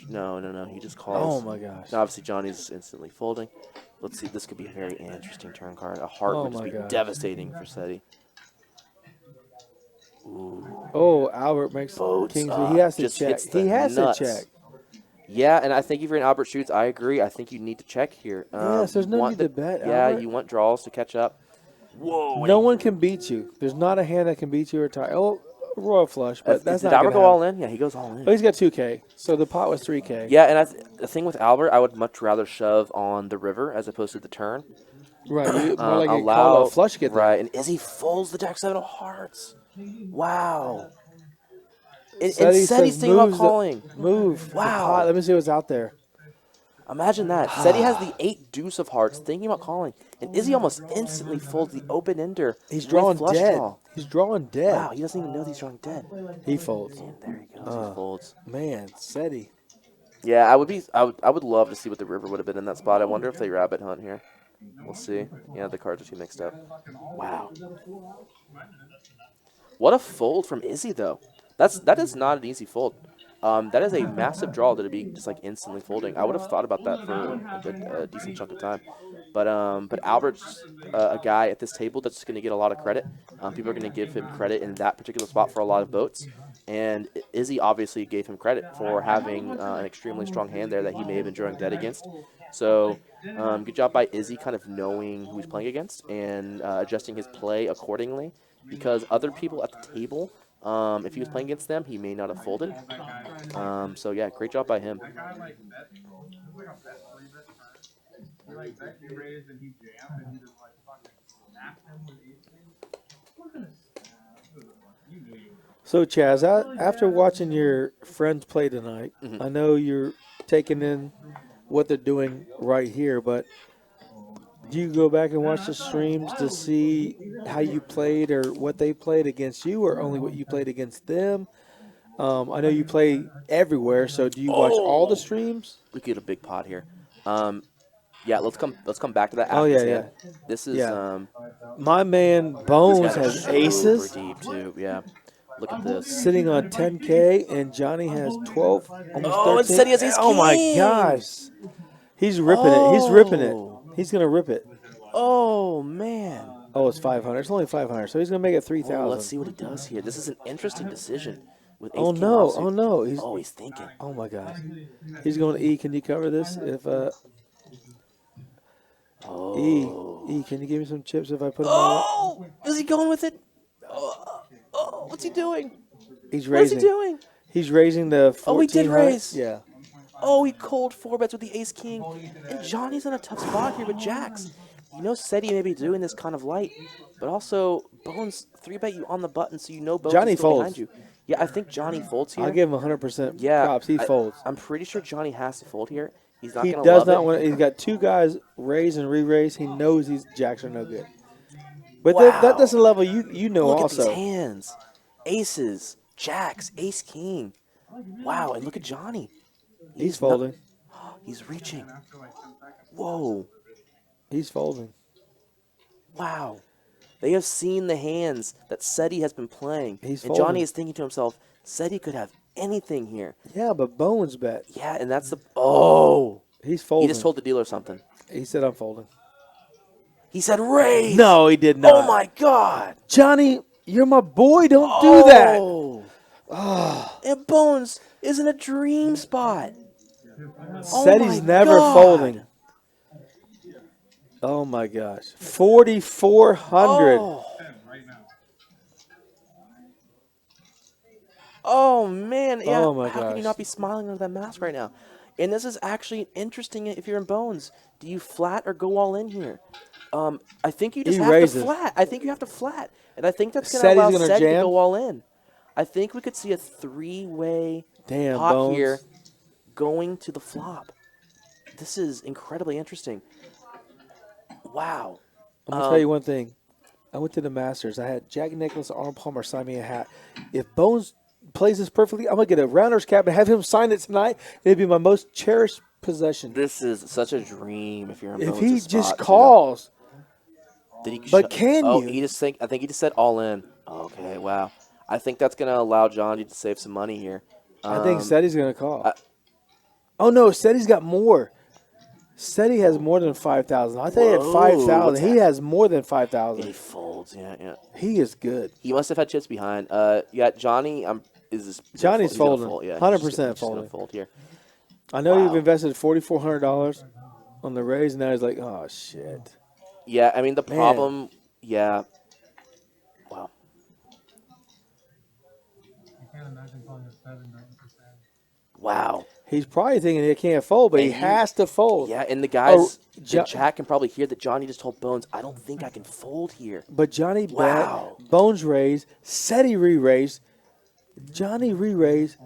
No, he just calls. Oh my gosh. Now, obviously, Johnny's instantly folding. Let's see, this could be a very interesting turn card. A heart Oh would just my be gosh. devastating for Seti. Ooh. Oh, Albert makes Boats kings. up. He has to Just check. hits the He has nuts. to check. Yeah, and I think if you're in Albert shoots, I agree. I think you need to check here. Yes, there's you no want need to bet, Yeah, Albert. you want draws to catch up. Whoa. No one can beat you. There's not a hand that can beat you or tie. Oh, royal flush, but that's Did not Albert gonna go all happen. in? Yeah, he goes all in. Oh, he's got 2K. So the pot was 3K. Yeah, and the thing with Albert, I would much rather shove on the river as opposed to the turn. Right. You, more like Allow call a flush get there. right, and Izzy folds the Jack 7 of hearts. Wow. And Seti Seti's says thinking about moves the- calling. Move. the Wow. pot. Let me see what's out there. Imagine that. Seti has the 8 deuce of hearts, thinking about calling, and Izzy almost instantly folds the open ender. He's with drawing flush dead. draw. He's drawing dead. Wow, he doesn't even know he's drawing dead. He folds. And there he goes. He folds. Man, Seti. Yeah, I would love to see what the river would have been in that spot. I wonder if they rabbit hunt here. We'll see. Yeah, the cards are too mixed up. Wow. What a fold from Izzy though. That is not an easy fold. That is a massive draw to be just like instantly folding. I would have thought about that for a decent chunk of time, but Albert's a guy at this table that's going to get a lot of credit. People are going to give him credit in that particular spot for a lot of votes, and Izzy obviously gave him credit for having an extremely strong hand there that he may have been drawing dead against. So good job by Izzy, kind of knowing who he's playing against and adjusting his play accordingly. Because other people at the table, if he was playing against them, he may not have folded. So yeah, great job by him. That guy like bet. It was like a bet 3-bet turn. He like bet he raised and he jammed and he just like fucking snapped him with ace-king. You knew you were. So Chaz, after watching your friends play tonight, I know you're taking in what they're doing right here, but do you go back and watch the streams to see how you played or what they played against you, or only what you played against them? I know you play everywhere, so do you watch all the streams? We could get a big pot here. Yeah, let's come back to that after Oh, yeah, this hand. yeah. This is Yeah. My man Bones has super aces, deep too. Yeah. Look at this. sitting on 10K, and Johnny has 12, almost 13. Oh, it said he has ace Oh my king. gosh, he's ripping it. He's ripping it. He's gonna rip it. Oh man. Oh, it's 500. It's only 500, so he's gonna make it 3,000. Oh, let's see what he does here. This is an interesting decision with ace Oh king no! offsuit. Oh no! He's thinking. Oh my gosh, he's going to E. Can you cover this? If E, can you give me some chips if I put him on? Oh, is he going with it? Oh, what's he doing? He's What is he raising. doing? He's raising the 14. Oh, he did raise. Yeah. Oh, he cold 4-bets with the ace king. And Johnny's in a tough spot here with jacks. You know Seti may be doing this kind of light, but also Bones 3-bet you on the button, so you know Bones Johnny is still folds. behind you. Yeah, I think Johnny folds here. I'll give him 100% Yeah, props. He folds. I'm pretty sure Johnny has to fold here. He's not He going to does love not it. want. He's got two guys raise and re-raise. He knows these jacks are no good. But Wow. that's a level you know Look also. at these hands. Aces, jacks, ace king. Wow, and look at Johnny. He's not- folding. He's reaching. Whoa. He's folding. Wow. They have seen the hands that Seti has been playing. He's and Johnny folding. is thinking to himself, Seti could have anything here. Yeah, but Bones bet. Yeah, and that's the... Oh. He's He folding. just told the dealer something. He said I'm folding. He said raise. No, he did not. Oh, my God. Johnny, you're my boy. Don't do that. Oh. And Bones is in a dream spot. Said he's never folding. Oh my gosh. 4,400. Oh, man. Yeah. Oh, my How can you gosh. not be smiling under that mask right now? And this is actually interesting if you're in Bones. Do you flat or go all in here? I think you just He have raises. to flat. I think you have to flat. And I think that's going Said to he's allow gonna Seti to jam? go all in. I think we could see a three-way Damn, pot Bones. here going to the flop. This is incredibly interesting. Wow. I'm going to tell you one thing. I went to the Masters. I had Jack Nicklaus, Arnold Palmer sign me a hat. If Bones plays this perfectly, I'm going to get a Rounders cap and have him sign it tonight. It'd be my most cherished possession. This is such a dream if you're in If Bones' he spot, just too. calls, Did he But can oh, you? I think he just said all in. Okay, wow. I think that's going to allow Johnny to save some money here. I think Seti's going to call. I- Oh, no, Seti's got more. Seti has more than 5,000. I thought he had Whoa, 5,000. what's He that? has more than He 5,000. folds, yeah. He is good. He must have had chips behind. Yeah, Johnny is Johnny's he's gonna folding. fold. Yeah, 100% he's just gonna folding. fold here. I know Wow. you've invested $4,400 on the raise, and now he's like, oh, shit. Yeah, I mean the Man. problem. Yeah. Wow. I can't imagine calling a 7-9%. Wow. He's probably thinking he can't fold, but he And he- has to fold. Yeah, and the guys, Jo- the chat can probably hear that Johnny just told Bones, I don't think I can fold here. But Johnny Wow. bet, Bones raised, Seti re-raised, Johnny re-raised,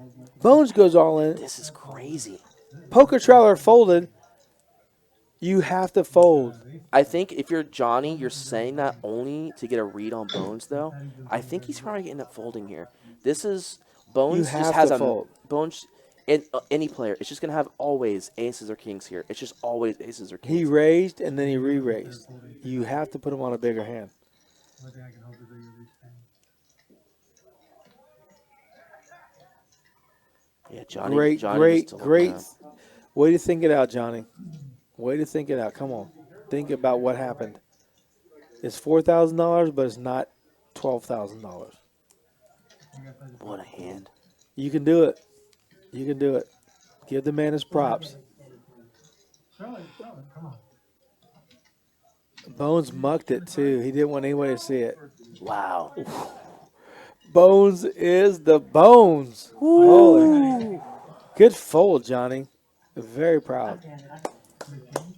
Bones goes all in, This is crazy. Poker Traveler folded. You have to fold. I think if you're Johnny, you're saying that only to get a read on Bones, though. I think he's probably going to end up folding here. This is Bones You just have has to a fold. Bones. any player, it's just gonna have always aces or kings here. It's just always aces or He kings. raised and then he re-raised. You have to put him on a bigger hand. Only thing I can hope is that you reach 10. Yeah, Johnny. Great, Johnny great, just great. Way to think it out, Johnny. Way to think it out. Come on. Think about what happened. It's $4,000, but it's not $12,000. What a hand. You can do it. You can do it. Give the man his props. Charlotte, come on. Bones mucked it, too. He didn't want anybody to see it. Wow. Bones is the bones. Holy. Good fold, Johnny. Very proud.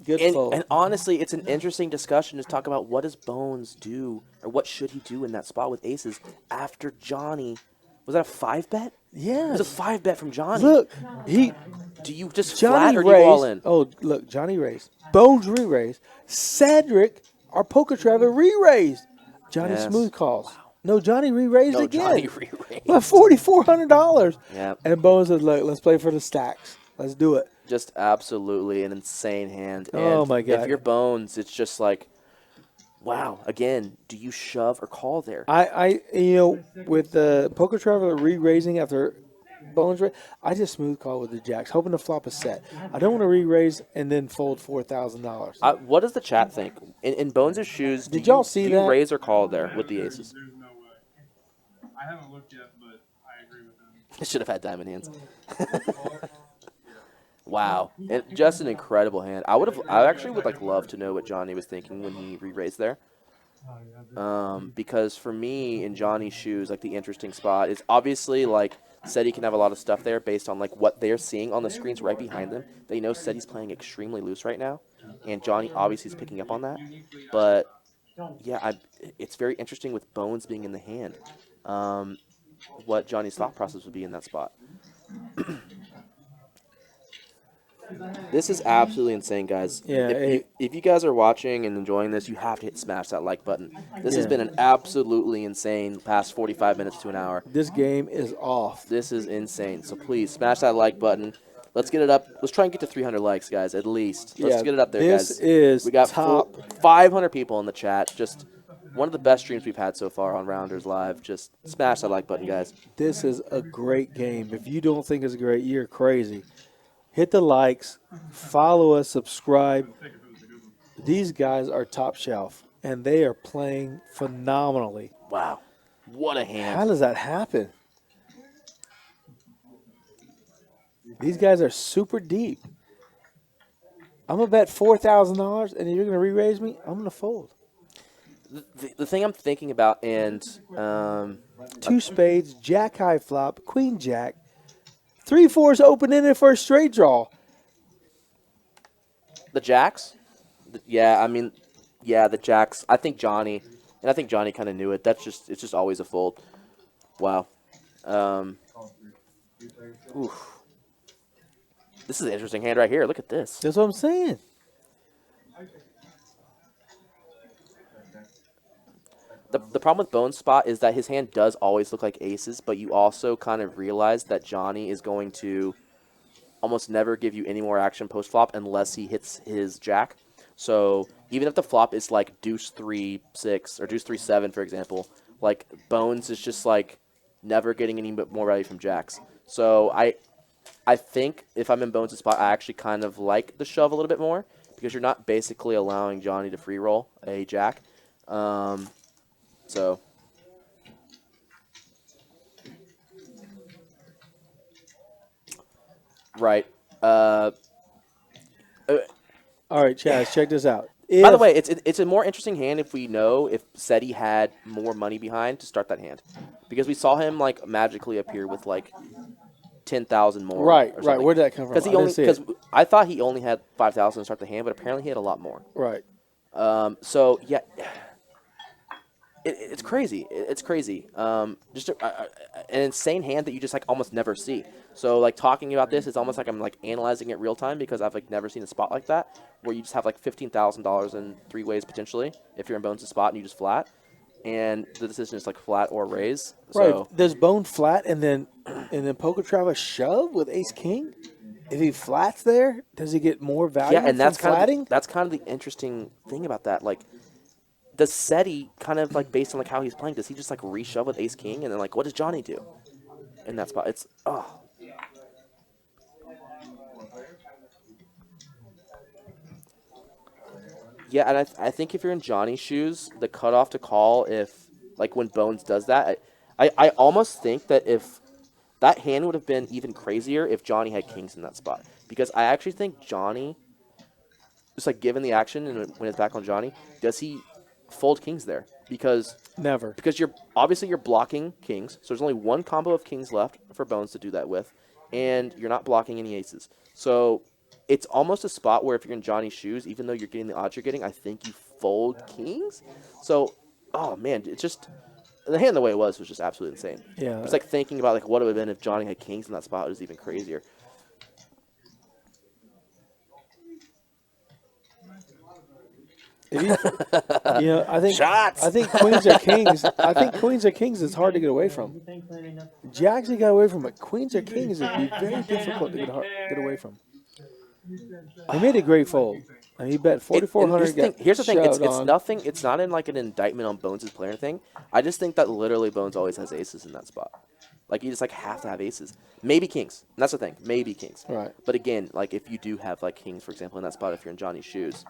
Good fold. And honestly, it's an interesting discussion to talk about what does Bones do, or what should he do in that spot with aces after Johnny. Was that a 5-bet? Yeah. It was a 5-bet from Johnny. Look, Do you just Johnny flat or do you all in? raised. Oh, look, Johnny raised. Bones re-raised. Cedric, our poker traveler, re-raised. Johnny Yes. smooth calls. No, Johnny re-raised No, again. Johnny re-raised. Well, $4,400. Yeah. And Bones said, look, let's play for the stacks. Let's do it. Just absolutely an insane hand. Oh, And my God. If you're Bones, it's just like, wow. Again, do you shove or call there? With the poker traveler re-raising after Bones raise, I just smooth call with the jacks, hoping to flop a set. I don't want to re-raise and then fold $4,000. What does the chat think? In Bones' shoes, Did y'all see do you that? raise or call there with the aces? There's no way. I haven't looked yet, but I agree with him. I should have had diamond hands. Wow, and just an incredible hand. I actually would love to know what Johnny was thinking when he re-raised there. Because for me, in Johnny's shoes, the interesting spot is obviously Seti can have a lot of stuff there based on what they're seeing on the screens right behind them. They know Seti's playing extremely loose right now, and Johnny obviously is picking up on that. But yeah, it's very interesting with Bones being in the hand. What Johnny's thought process would be in that spot. This is absolutely insane, guys. Yeah, if you guys are watching and enjoying this, you have to smash that like button. This has been an absolutely insane past 45 minutes to an hour. This game is off. This is insane. So please smash that like button. Let's get it up. Let's try and get to 300 likes, guys, at least. Let's get it up there, guys. This is we got top 500 people in the chat. Just one of the best streams we've had so far on Rounders Live. Just smash that like button, guys. This is a great game. If you don't think it's great, you're crazy. Hit the likes, follow us, subscribe. These guys are top shelf, and they are playing phenomenally. Wow. What a hand. How does that happen? These guys are super deep. I'm going to bet $4,000, and you're going to re-raise me? I'm going to fold. The thing I'm thinking about, and two spades, jack high flop, queen jack. 3-4's open-ended for a straight draw. The jacks? Yeah, the jacks. I think Johnny kind of knew it. It's just always a fold. Wow. Oof. This is an interesting hand right here. Look at this. That's what I'm saying. The problem with Bones' spot is that his hand does always look like aces, but you also kind of realize that Johnny is going to almost never give you any more action post-flop unless he hits his jack. So even if the flop is deuce 3-6 or deuce 3-7, for example, Bones is just never getting any more value from jacks. So I think if I'm in Bones' spot, I actually kind of like the shove a little bit more because you're not basically allowing Johnny to free roll a jack. So right. All right, Chaz, check this out. By the way, it's a more interesting hand if we know if Seti had more money behind to start that hand, because we saw him magically appear with 10,000 more. Right. Where did that come from? Because I thought he only had 5,000 to start the hand, but apparently he had a lot more. Right. So yeah. It's crazy. It's crazy. Just an insane hand that you just almost never see. So talking about this, it's almost like I'm analyzing it real time because I've never seen a spot like that where you just have $15,000 in 3 ways potentially if you're in Bones' spot and you just flat. and the decision is like flat or raise. Right. So Does Bone flat and then Poker Travis shove with Ace King? If he flats there, does he get more value yeah, and that's from flatting? that's kind of the interesting thing about that. Like, does Seti kind of like based on like how he's playing, does he just like reshove with Ace King, and then like what does Johnny do in that spot? It's yeah, and I think if you're in Johnny's shoes, the cutoff to call if like when Bones does that, I almost think that if that hand would have been even crazier if Johnny had kings in that spot, because I actually think Johnny, just like given the action and when it's back on Johnny, does he fold kings there? Because Never. you're obviously you're blocking kings, so there's only one combo of kings left for Bones to do that with, and you're not blocking any aces. So it's almost a spot where if you're in Johnny's shoes, even though you're getting the odds you're getting, I think you fold kings. So, oh man, it's just the hand the way it was just absolutely insane. Yeah. It's like thinking about like what it would have been if Johnny had kings in that spot was even crazier. If you know, I think Shots! I think queens are kings. I think queens are kings is hard to get away from. Jacks he got away from, but queens are kings would be very difficult to get away from. He made a great fold. And he bet 4,400. Here's the thing. It's on. nothing. It's not in like an indictment on Bones' player thing. I just think that literally Bones always has aces in that spot. Like you just like have to have aces. Maybe kings. And that's the thing. Maybe kings. Right. But again, like if you do have like kings, for example, in that spot, if you're in Johnny's shoes,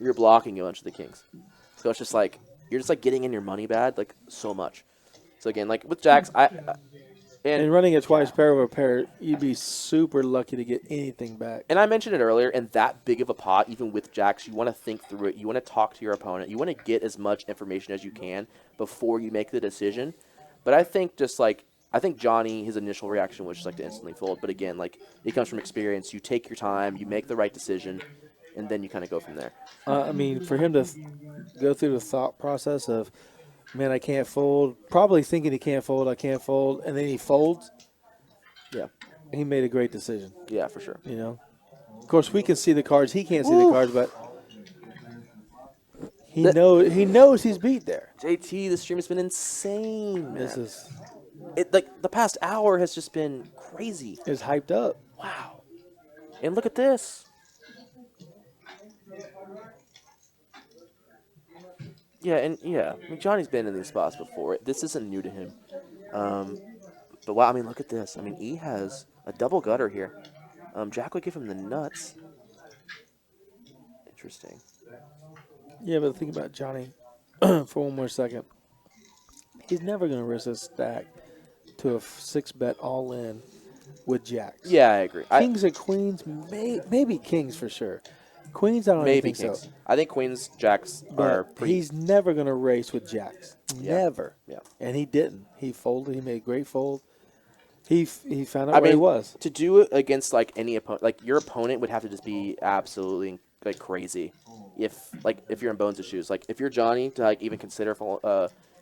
you're blocking a bunch of the kings. So it's just like you're just like getting in your money bad like so much. So again, like with jacks, And running a twice pair over pair, you'd be super lucky to get anything back. And I mentioned it earlier, in that big of a pot, even with jacks, you want to think through it. You want to talk to your opponent. You want to get as much information as you can before you make the decision. But I think I think Johnny, his initial reaction was just like to instantly fold. But again, like it comes from experience. You take your time, you make the right decision, and then you kind of go from there. I mean, for him to go through the thought process of, man, I can't fold, probably thinking he can't fold, I can't fold, and then he folds. Yeah. He made a great decision. Yeah, for sure. You know, of course we can see the cards. He can't see the cards, but he knows he's beat there. JT, the stream has been insane. This is like the past hour has just been crazy. is hyped up. Wow. And look at this. Yeah, I mean, Johnny's been in these spots before. This isn't new to him. But wow, I mean, look at this. I mean, E has a double gutter here. Jack would give him the nuts. Interesting. Yeah, but think about Johnny for one more second. He's never going to risk a stack to a 6-bet all in with jacks. Yeah, I agree. Kings or queens, maybe kings for sure. Queens, I don't Maybe even think kings. so. I think queens, jacks are But pretty. he's never going to race with jacks. Yeah. Never. Yeah. And he didn't. He folded. He made a great fold. He found out where he was. To do it against like any opponent, like your opponent would have to just be absolutely like crazy. If you're in Bones' shoes, like if you're Johnny to like even consider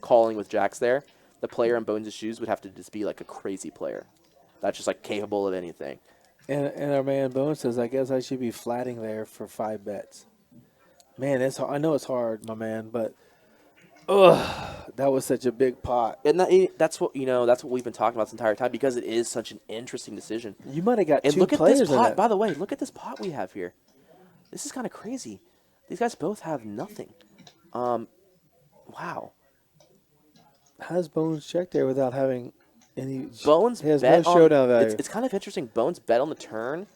calling with jacks there, the player in Bones' shoes would have to just be like a crazy player that's just like capable of anything. And our man Bones says, I guess I should be flatting there for 5 bets. Man, I know it's hard, my man, but that was such a big pot. And that's what we've been talking about this entire time because it is such an interesting decision. You might have got And two look at players this in pot. that. By the way, look at this pot we have here. This is kind of crazy. These guys both have nothing. Wow. How does Bones check there without having any? Bones has bet no showdown value. It's kind of interesting. Bones bet on the turn,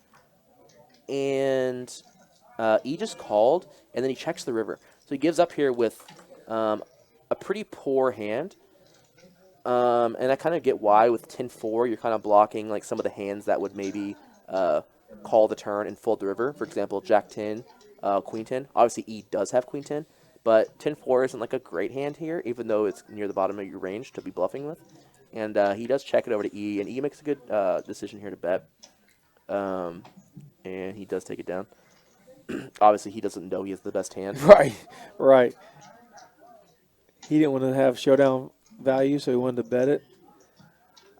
and he just called, and then he checks the river. So he gives up here with a pretty poor hand. And I kind of get why with 10-4 you're kind of blocking like some of the hands that would maybe call the turn and fold the river. For example, Jack 10, Queen 10. Obviously, E does have Queen 10, but 10-4 isn't like a great hand here, even though it's near the bottom of your range to be bluffing with. And he does check it over to E, and E makes a good decision here to bet. And he does take it down. Obviously, he doesn't know he has the best hand. Right. He didn't want to have showdown value, so he wanted to bet it.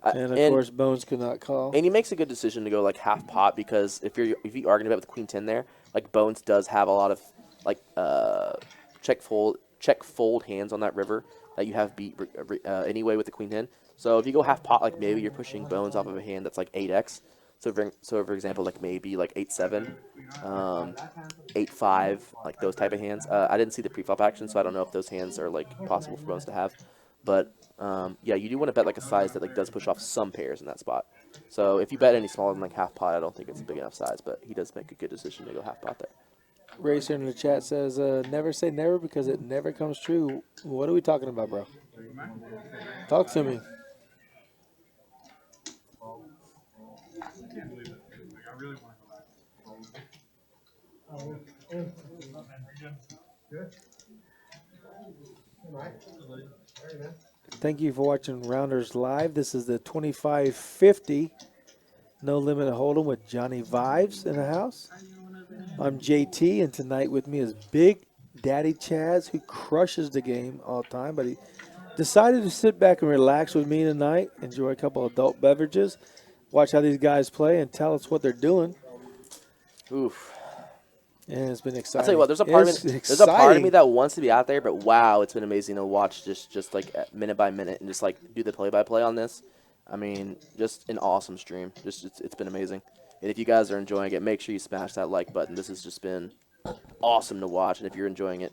And of course, Bones could not call. And he makes a good decision to go like half pot because if you are going to bet with Queen 10 there, like Bones does have a lot of like check fold hands on that river that you have beat anyway with the queen hand. So if you go half pot, like maybe you're pushing bones off of a hand that's like 8x. So for example, like maybe like 8-7, 8-5, like those type of hands. I didn't see the preflop action, so I don't know if those hands are like possible for bones to have. But yeah, you do want to bet like a size that like does push off some pairs in that spot. So if you bet any smaller than like half pot, I don't think it's a big enough size. But he does make a good decision to go half pot there. Racer in the chat says, never say never because it never comes true. What are we talking about, bro? Talk to me. I can't believe it. Like, I really want to go back. Thank you for watching Rounders Live. This is the 2550 No Limit Hold'em with Johnnie Vibes in the house. I'm JT, and tonight with me is Big Daddy Chaz, who crushes the game all the time, but he decided to sit back and relax with me tonight, enjoy a couple adult beverages, watch how these guys play, and tell us what they're doing. Oof. And it's been exciting. I'll tell you what, there's a part of me that wants to be out there, but wow, it's been amazing to watch just like minute by minute and just like do the play-by-play on this. I mean, just an awesome stream. It's been amazing. And if you guys are enjoying it, make sure you smash that like button. This has just been awesome to watch. And if you're enjoying it,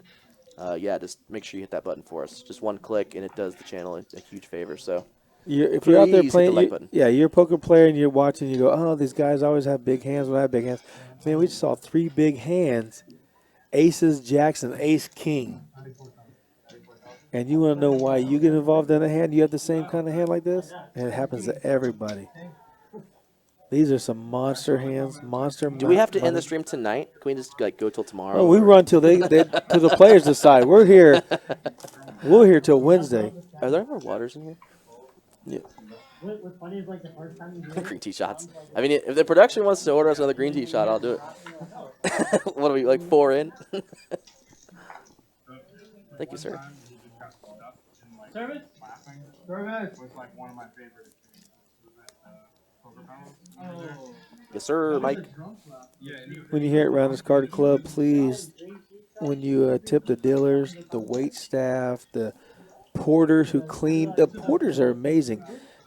yeah, just make sure you hit that button for us. Just one click, and it does the channel a huge favor. So if you're out there playing, like you're a poker player and you're watching, you go, oh, these guys always have big hands. When I have big hands. Man, we just saw 3 big hands, aces, jacks, and ace-king. And you want to know why you get involved in a hand? You have the same kind of hand like this? And it happens to everybody. These are some monster hands, Do we have to end the stream tonight? Can we just like go till tomorrow? Oh, we run till till the players decide. We're here. We're here till Wednesday. Are there more waters in here? Yeah. What's funny is like the first time you do Green tea shots. I mean, if the production wants to order us another green tea shot, I'll do it. What are we, like 4 in? Thank you, sir. service? Service was like one of my favorite experiences. Yes, sir, Mike. When you hear it around this card club, please, when you tip the dealers, the wait staff, the porters who clean, the porters are amazing.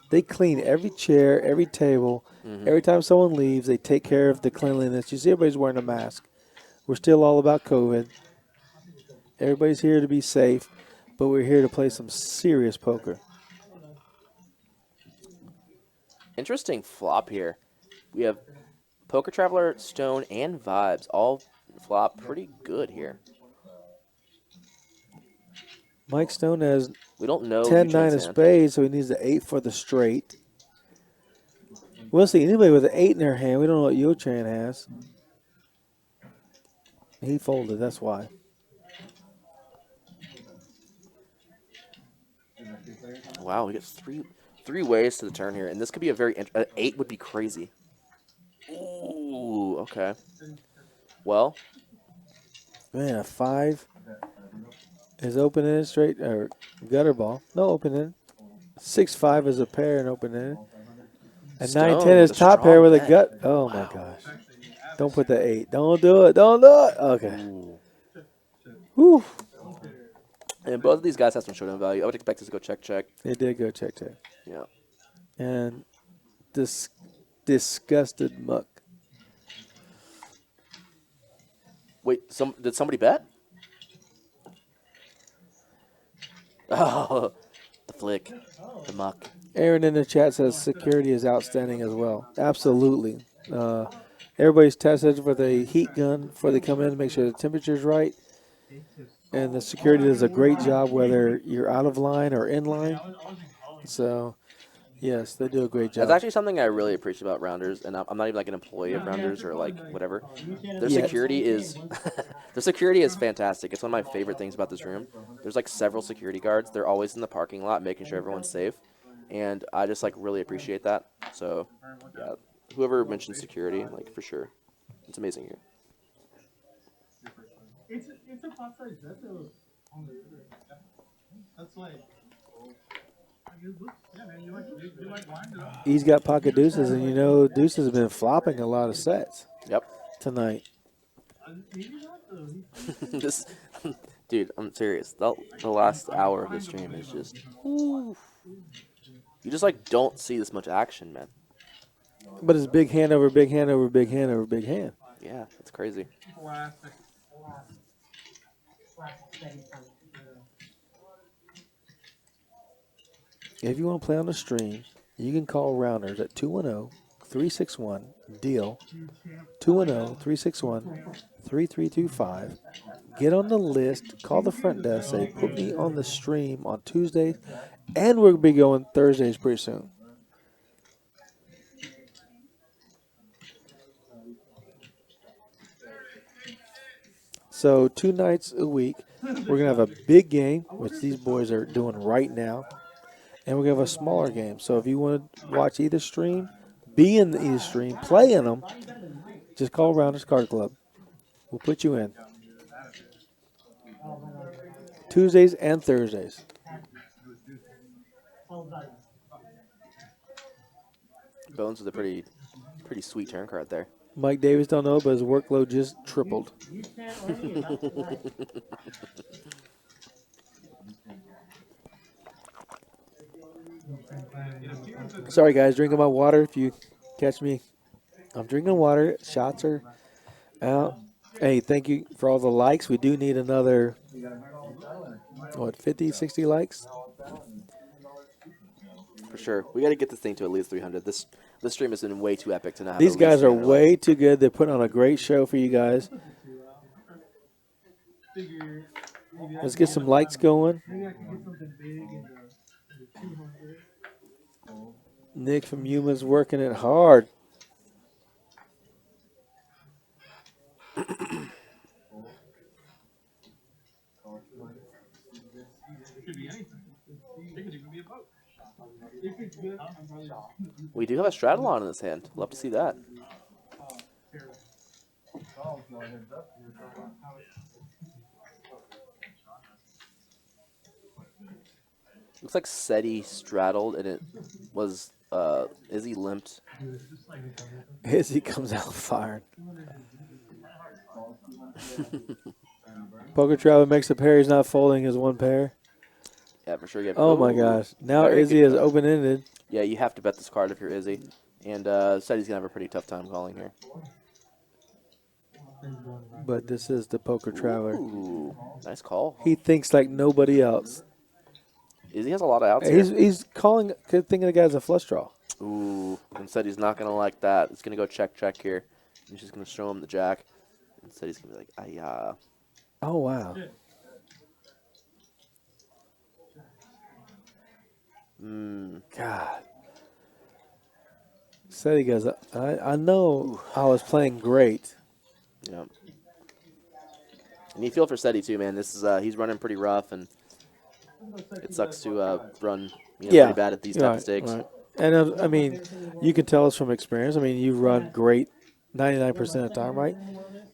They clean every chair, every table. Every time someone leaves, they take care of the cleanliness. You see everybody's wearing a mask. We're still all about COVID. Everybody's here to be safe, but we're here to play some serious poker. Interesting flop here. We have Poker Traveler, Stone, and Vibes all flop pretty good here. Mike Stone has We don't know 10-9 of spades, so he needs the 8 for the straight. We'll see. Anybody with an 8 in their hand, we don't know what Yo-Chan has. He folded, that's why. Wow, we get three ways to the turn here, and this could be a very an 8 would be crazy. Ooh, okay. Well, Man, a 5 is open in straight or gutter ball. No open in. 6-5 is a pair and open in. And Stone 9-10 is with a top pair strong with a bet. gut. Oh my gosh! Don't put the 8. Don't do it. Don't do it. Okay. Whew. and both of these guys have some showdown value. I would expect us to go check. They did go check. Yeah. And disgusted muck. Wait, did somebody bet? Oh, the flick, the muck. Aaron in the chat says security is outstanding as well. Absolutely. Everybody's tested with a heat gun before they come in to make sure the temperature's right. And the security does a great job whether you're out of line or in line. So, yes, they do a great job. That's actually something I really appreciate about Rounders, and I'm not even like an employee of Rounders or like whatever. Their security is their security is fantastic. It's one of my favorite things about this room. There's like several security guards. They're always in the parking lot making sure everyone's safe, and I just like really appreciate that. So, yeah, whoever mentioned security, like for sure, it's amazing here. It's a pot size bet though. That's like. Yeah, man, you like wine, though? He's got pocket deuces, and you know deuces have been flopping a lot of sets Yep. tonight. Maybe not though. Dude, I'm serious. The last hour of the stream is just. Ooh. You just like don't see this much action, man. But it's big hand over big hand over big hand over big hand. Yeah, it's crazy. Classic. If you want to play on the stream, you can call Rounders at 210-361-DEAL, 210-361-3325. Get on the list, call the front desk, say, put me on the stream on Tuesdays, and we'll be going Thursdays pretty soon. So 2 nights a week, we're going to have a big game, which these boys are doing right now. And we're going to have a smaller game. So if you want to watch either stream, be in either stream, play in them, just call Rounders Card Club. We'll put you in. Tuesdays and Thursdays. Bones with a pretty sweet turn card there. Mike Davis don't know, but his workload just tripled. Sorry, guys, drinking my water. If you catch me, I'm drinking water. Shots are out. Hey, thank you for all the likes. We do need another, 50, 60 likes? For sure. We got to get this thing to at least 300. This stream has been way too epic to not have These at least guys are 300 way likes. too good. They're putting on a great show for you guys. Let's get some likes going. Nick from Yuma's working it hard. We do have a Straddle in this hand. Love to see that. Looks like SETI straddled and it was Izzy limped. Izzy comes out firing. Poker Travel makes a pair. He's not folding his one pair. Yeah, for sure. Oh my gosh. Now Very Izzy good is card. open-ended. Yeah, you have to bet this card if you're Izzy. And SETI's going to have a pretty tough time calling here. But this is the Poker Traveler. Ooh, nice call. He thinks like nobody else. Izzy has a lot of outs here. He's calling, thinking the guy's a flush draw. Ooh, and SETI's not going to like that. It's going to go check here. He's just going to show him the jack. And SETI's going to be like, ayah. Oh, wow. God. Said he goes, I know I was playing great. Yeah. And you feel for SETI too, man. This is he's running pretty rough, and it sucks to run pretty bad at these type of stakes. Right. And I mean, you can tell us from experience. I mean, you run great 99% of the time, right?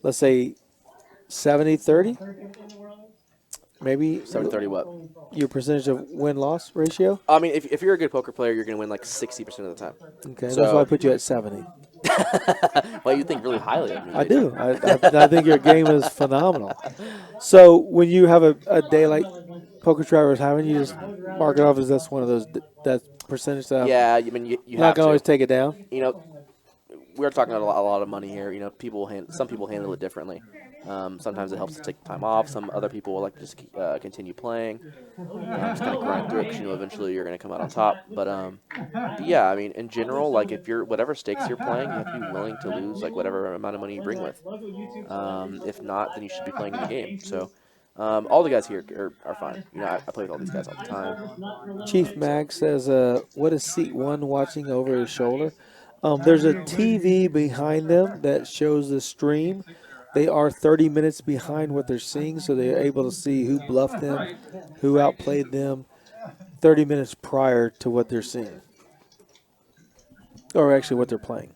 Let's say 70-30, maybe 70-30 what? your percentage of win-loss ratio. I mean, if you're a good poker player, you're going to win like 60% of the time. Okay, So- that's why I put you at 70. Well, you think really highly of me. I JJ. do. I think your game is phenomenal. So when you have a day like Poker Traveler's having, you just mark it off as that's one of those that percentage that Yeah, I mean, you I'm have not to. gonna always take it down. You know, we're talking about a lot of money here. You know, some people handle it differently. Sometimes it helps to take time off. Some other people will like to just continue playing, just kind of grind through it because eventually you're going to come out on top. But yeah, I mean, in general, like if you're whatever stakes you're playing, you have to be willing to lose like whatever amount of money you bring with. If not, then you should be playing in the game. So all the guys here are fine. You know, I play with all these guys all the time. Chief Mag says, "What is seat one watching over his shoulder?" There's a TV behind them that shows the stream. They are 30 minutes behind what they're seeing, so they're able to see who bluffed them, who outplayed them 30 minutes prior to what they're seeing. Or actually what they're playing.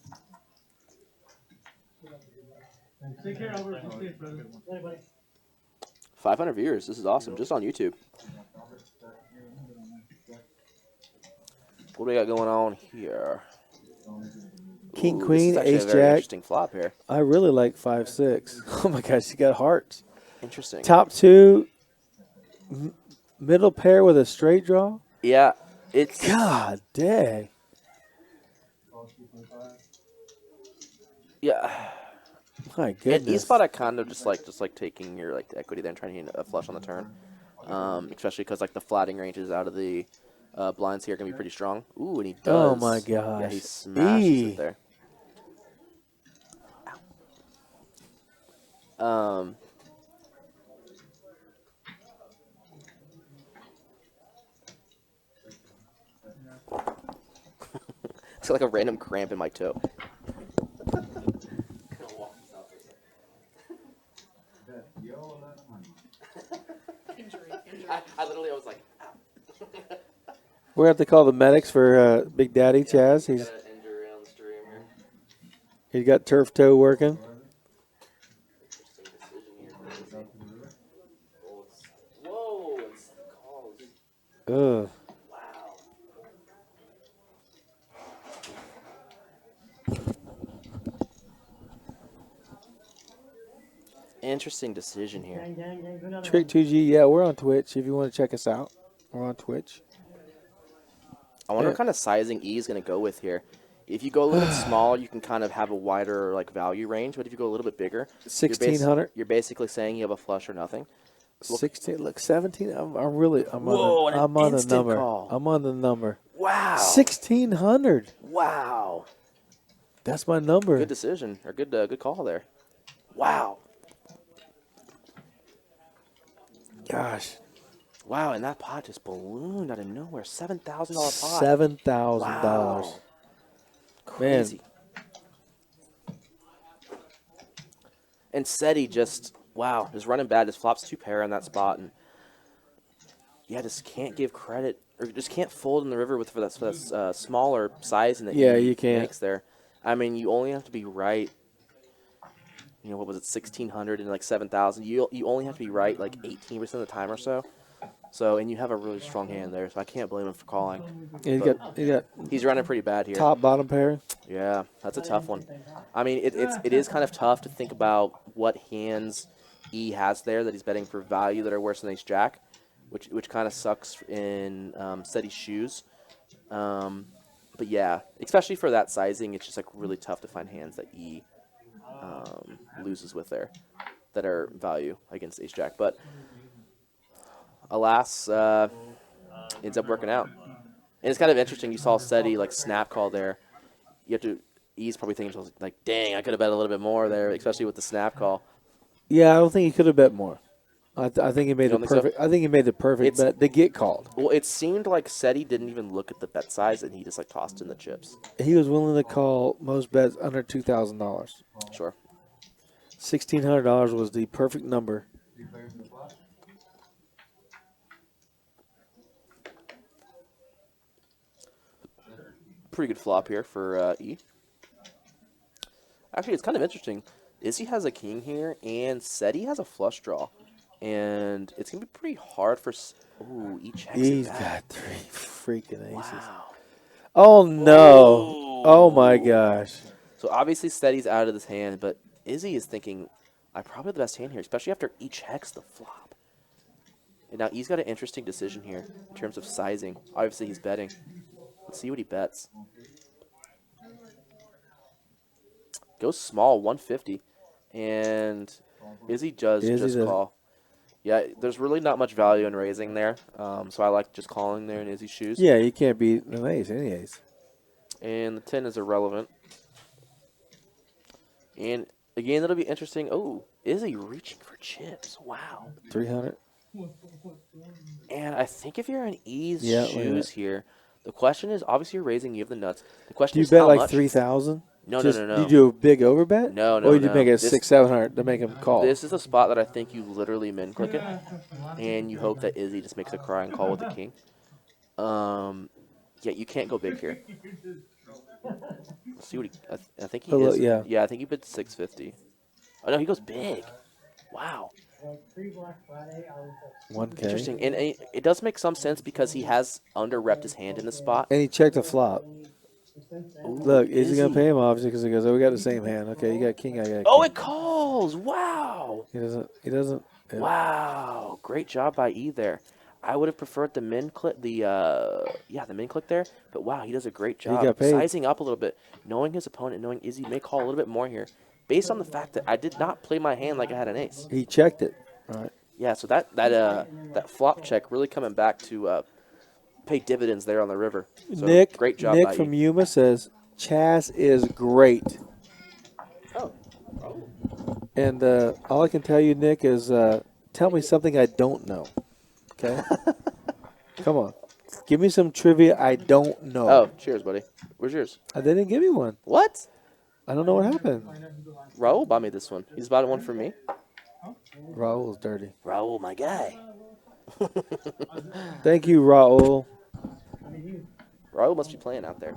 Take care, Albert. Be safe, brother. 500 viewers. This is awesome. Just on YouTube. What do we got going on here? King, Ooh, queen, this is actually ace, a very jack. interesting flop here. I really like 5-6. Oh my gosh, you got hearts. Interesting. Top two, Middle pair with a straight draw? Yeah, it's God dang. yeah. My In goodness. E-spot, I kind of just like taking your like equity there and trying to hit a flush on the turn, especially because like the flatting ranges out of the blinds here can be pretty strong. Ooh, and he does. Oh my Yeah, gosh. he smashes E. it there. Um, it's like a random cramp in my toe. I literally was like, We're going to have to call the medics for Big Daddy Chaz. got an injury on the stream here. He's got turf toe working. Interesting decision here. Whoa, it's calls. Ugh. Wow. Interesting decision here. Gang, gang, gang, another Trick 2G, yeah, we're on Twitch if you want to check us out. We're on Twitch. I wonder Yeah. what kind of sizing E is going to go with here. If you go a little bit smaller, you can kind of have a wider like value range. But if you go a little bit bigger, 1600. you're basically saying you have a flush or nothing. 16, look, 17. I'm Whoa, on and the, an I'm on the instant number. call. I'm on the number. Wow. 1600. Wow. That's my number. Good decision or good call there. Wow. Gosh. Wow, and that pot just ballooned out of nowhere. $7,000 pot. $7,000. Wow. Man. Crazy. And SETI just, wow, just running bad. Just flops 2 pair on that spot. And yeah, just can't give credit, or just can't fold in the river for that smaller sizing that Yeah, he you can't. makes there. I mean, you only have to be right. You know, what was it, 1,600 and like 7,000. You only have to be right like 18% of the time or so. So, and you have a really strong hand there, so I can't blame him for calling. Yeah, he got He's running pretty bad here. top bottom pair. Yeah, that's a tough one. I mean, it is kind of tough to think about what hands E has there that he's betting for value that are worse than Ace Jack, which kind of sucks in SETI's shoes. But yeah, especially for that sizing, it's just like really tough to find hands that E loses with there that are value against Ace Jack. But alas, ends up working out. And it's kind of interesting. You saw SETI like snap call there. You have to. He's probably thinking like, "Dang, I could have bet a little bit more there, especially with the snap call." Yeah, I don't think he could have bet more. I think he made You the don't think so? perfect. I think he made the perfect It's- bet to get called. Well, it seemed like SETI didn't even look at the bet size, and he just like tossed in the chips. He was willing to call most bets under $2,000. Sure. $1,600 was the perfect number. Pretty good flop here for E. Actually, it's kind of interesting. Izzy has a king here, and SETI has a flush draw. And it's going to be pretty hard for... Ooh, E checks He's it back. got 3 freaking aces. Wow. Oh, no. Ooh. Oh, my gosh. So obviously SETI's out of this hand, but Izzy is thinking, I probably have the best hand here, especially after E checks the flop. And now E's got an interesting decision here in terms of sizing. Obviously he's betting. Let's see what he bets. Goes small, 150. And Izzy does just call. Yeah, there's really not much value in raising there. So I like just calling there in Izzy's shoes. Yeah, you can't beat an ace, any ace. And the 10 is irrelevant. And again, that'll be interesting. Oh, Izzy reaching for chips. Wow. 300. And I think if you're in E's Yeah, look at shoes that. here, the question is, obviously you're raising, you have the nuts. The question Do you is bet how like much? 3,000? No, Just, no, no, Do no. you do a big overbet? No, Or you no. make it This- 600-700 to make him call? This is a spot that I think you literally min click it, and you hope that Izzy just makes a crying call with the king. Yeah, you can't go big here. Let's see what he. I think he is. yeah. Yeah, I think he bid 650. Oh no, he goes big. Wow. Pre-Black Friday, I was 1K. Interesting, and it does make some sense because he has under-repped his hand in the spot. And he checked the flop. Ooh, Look, is he going Izzy. to pay him obviously because he goes, oh, we got the same hand. Okay, you got king, I got king. Oh, it calls! Wow. He doesn't. Yep. Wow, great job by E there. I would have preferred the min click, the min click there. But wow, he does a great job got paid. sizing up a little bit, knowing his opponent, knowing Izzy may call a little bit more here, based on the fact that I did not play my hand like I had an ace. He checked it. All right. Yeah, so that flop check really coming back to pay dividends there on the river. So Nick, great job Nick by from E. Yuma says Chaz is great. Oh. And all I can tell you, Nick, is tell me something I don't know. Okay? Come on. Give me some trivia I don't know. Oh, cheers, buddy. Where's yours? They didn't give me one. What? I don't know what happened. Raul bought me this one. He's bought one for me. Raul's dirty. Raul, my guy. Thank you, Raul. Raul must be playing out there.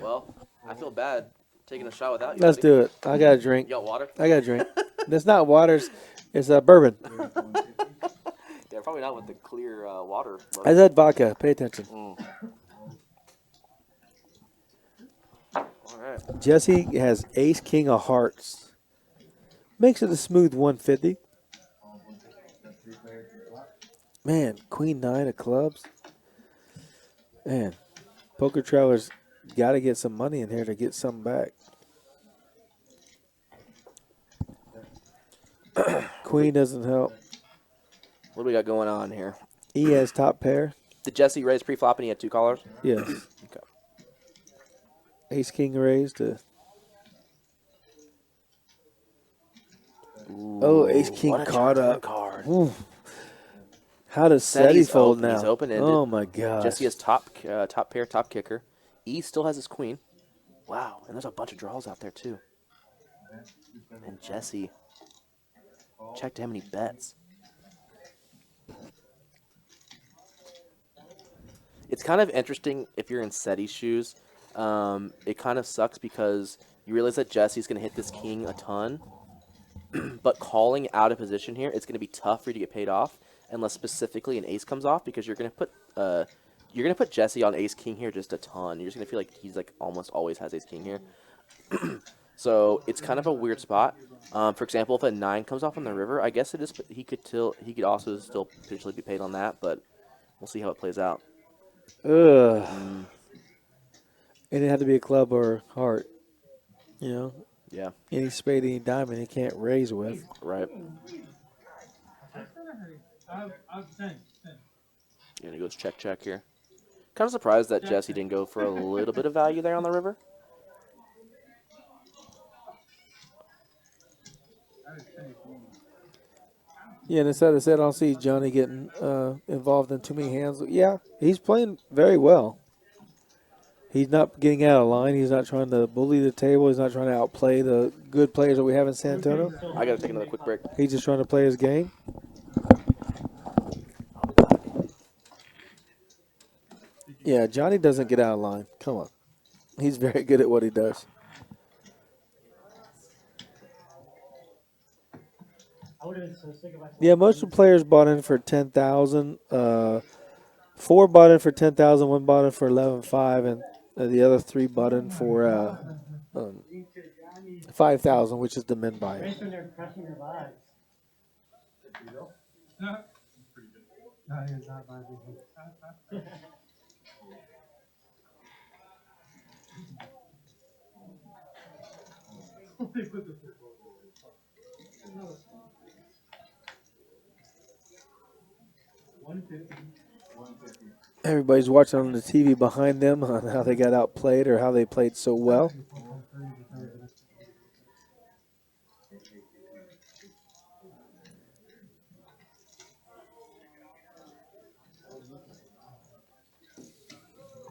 Well, I feel bad taking a shot without you. Let's buddy. do it. I got a drink. You got water? I got a drink. It's not water. It's bourbon. Yeah, probably not with the clear water. I said vodka. Pay attention. All right. Jesse has ace king of hearts. Makes it a smooth 150. Man, queen nine of clubs. Man, Poker Travelers got to get some money in here to get some back. Queen doesn't help. What do we got going on here? He has top pair. Did Jesse raise pre-flop and he had 2 callers? Yes. Okay. Ace king raised. Oh, ace king what a caught tournament up. Card. Ooh. How does Seti's Seti fold open. now? He's open-ended. Oh my gosh. Jesse has top pair, top kicker. E still has his queen. Wow, and there's a bunch of draws out there too. And Jesse checked how many bets. It's kind of interesting if you're in Seti's shoes. It kind of sucks because you realize that Jesse's going to hit this king a ton. But calling out of position here, it's going to be tough for you to get paid off unless specifically an ace comes off because you're going to put Jesse on ace king here just a ton. You're just going to feel like he's like almost always has ace king here. So it's kind of a weird spot. For example, if a 9 comes off on the river, I guess it is. He could also still potentially be paid on that, but we'll see how it plays out. Ugh. And it had to be a club or heart. You know? Yeah. Any spade, any diamond, he can't raise with. Right. I've 10. And he goes check here. Kind of surprised that Jesse didn't go for a little bit of value there on the river. Yeah, and instead I said I don't see Johnny getting involved in too many hands. Yeah, he's playing very well. He's not getting out of line. He's not trying to bully the table. He's not trying to outplay the good players that we have in San Antonio. I got to take another quick break. He's just trying to play his game. Yeah, Johnny doesn't get out of line. Come on. He's very good at what he does. I would have been so sick if I Yeah, most of the players bought in for 10,000. 4 bought in for 10,000. 1 bought in for 11,500, and the other 3 bought in for 5,000, which is the min buy. Race when they're crushing your vibes. No, he's not vibing. They put the football. Everybody's watching on the TV behind them on how they got outplayed or how they played so well.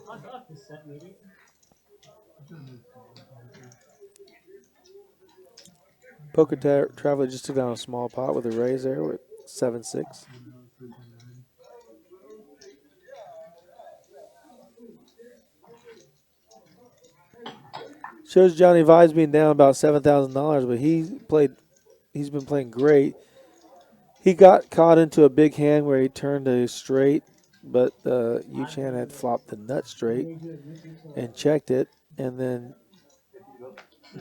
I'll drop this set, maybe. Poker Traveler just took down a small pot with a raise there with 7-6. Shows Johnnie Vibes being down about $7,000, but he's been playing great. He got caught into a big hand where he turned a straight, but Yu-Chan had flopped the nut straight and checked it, and then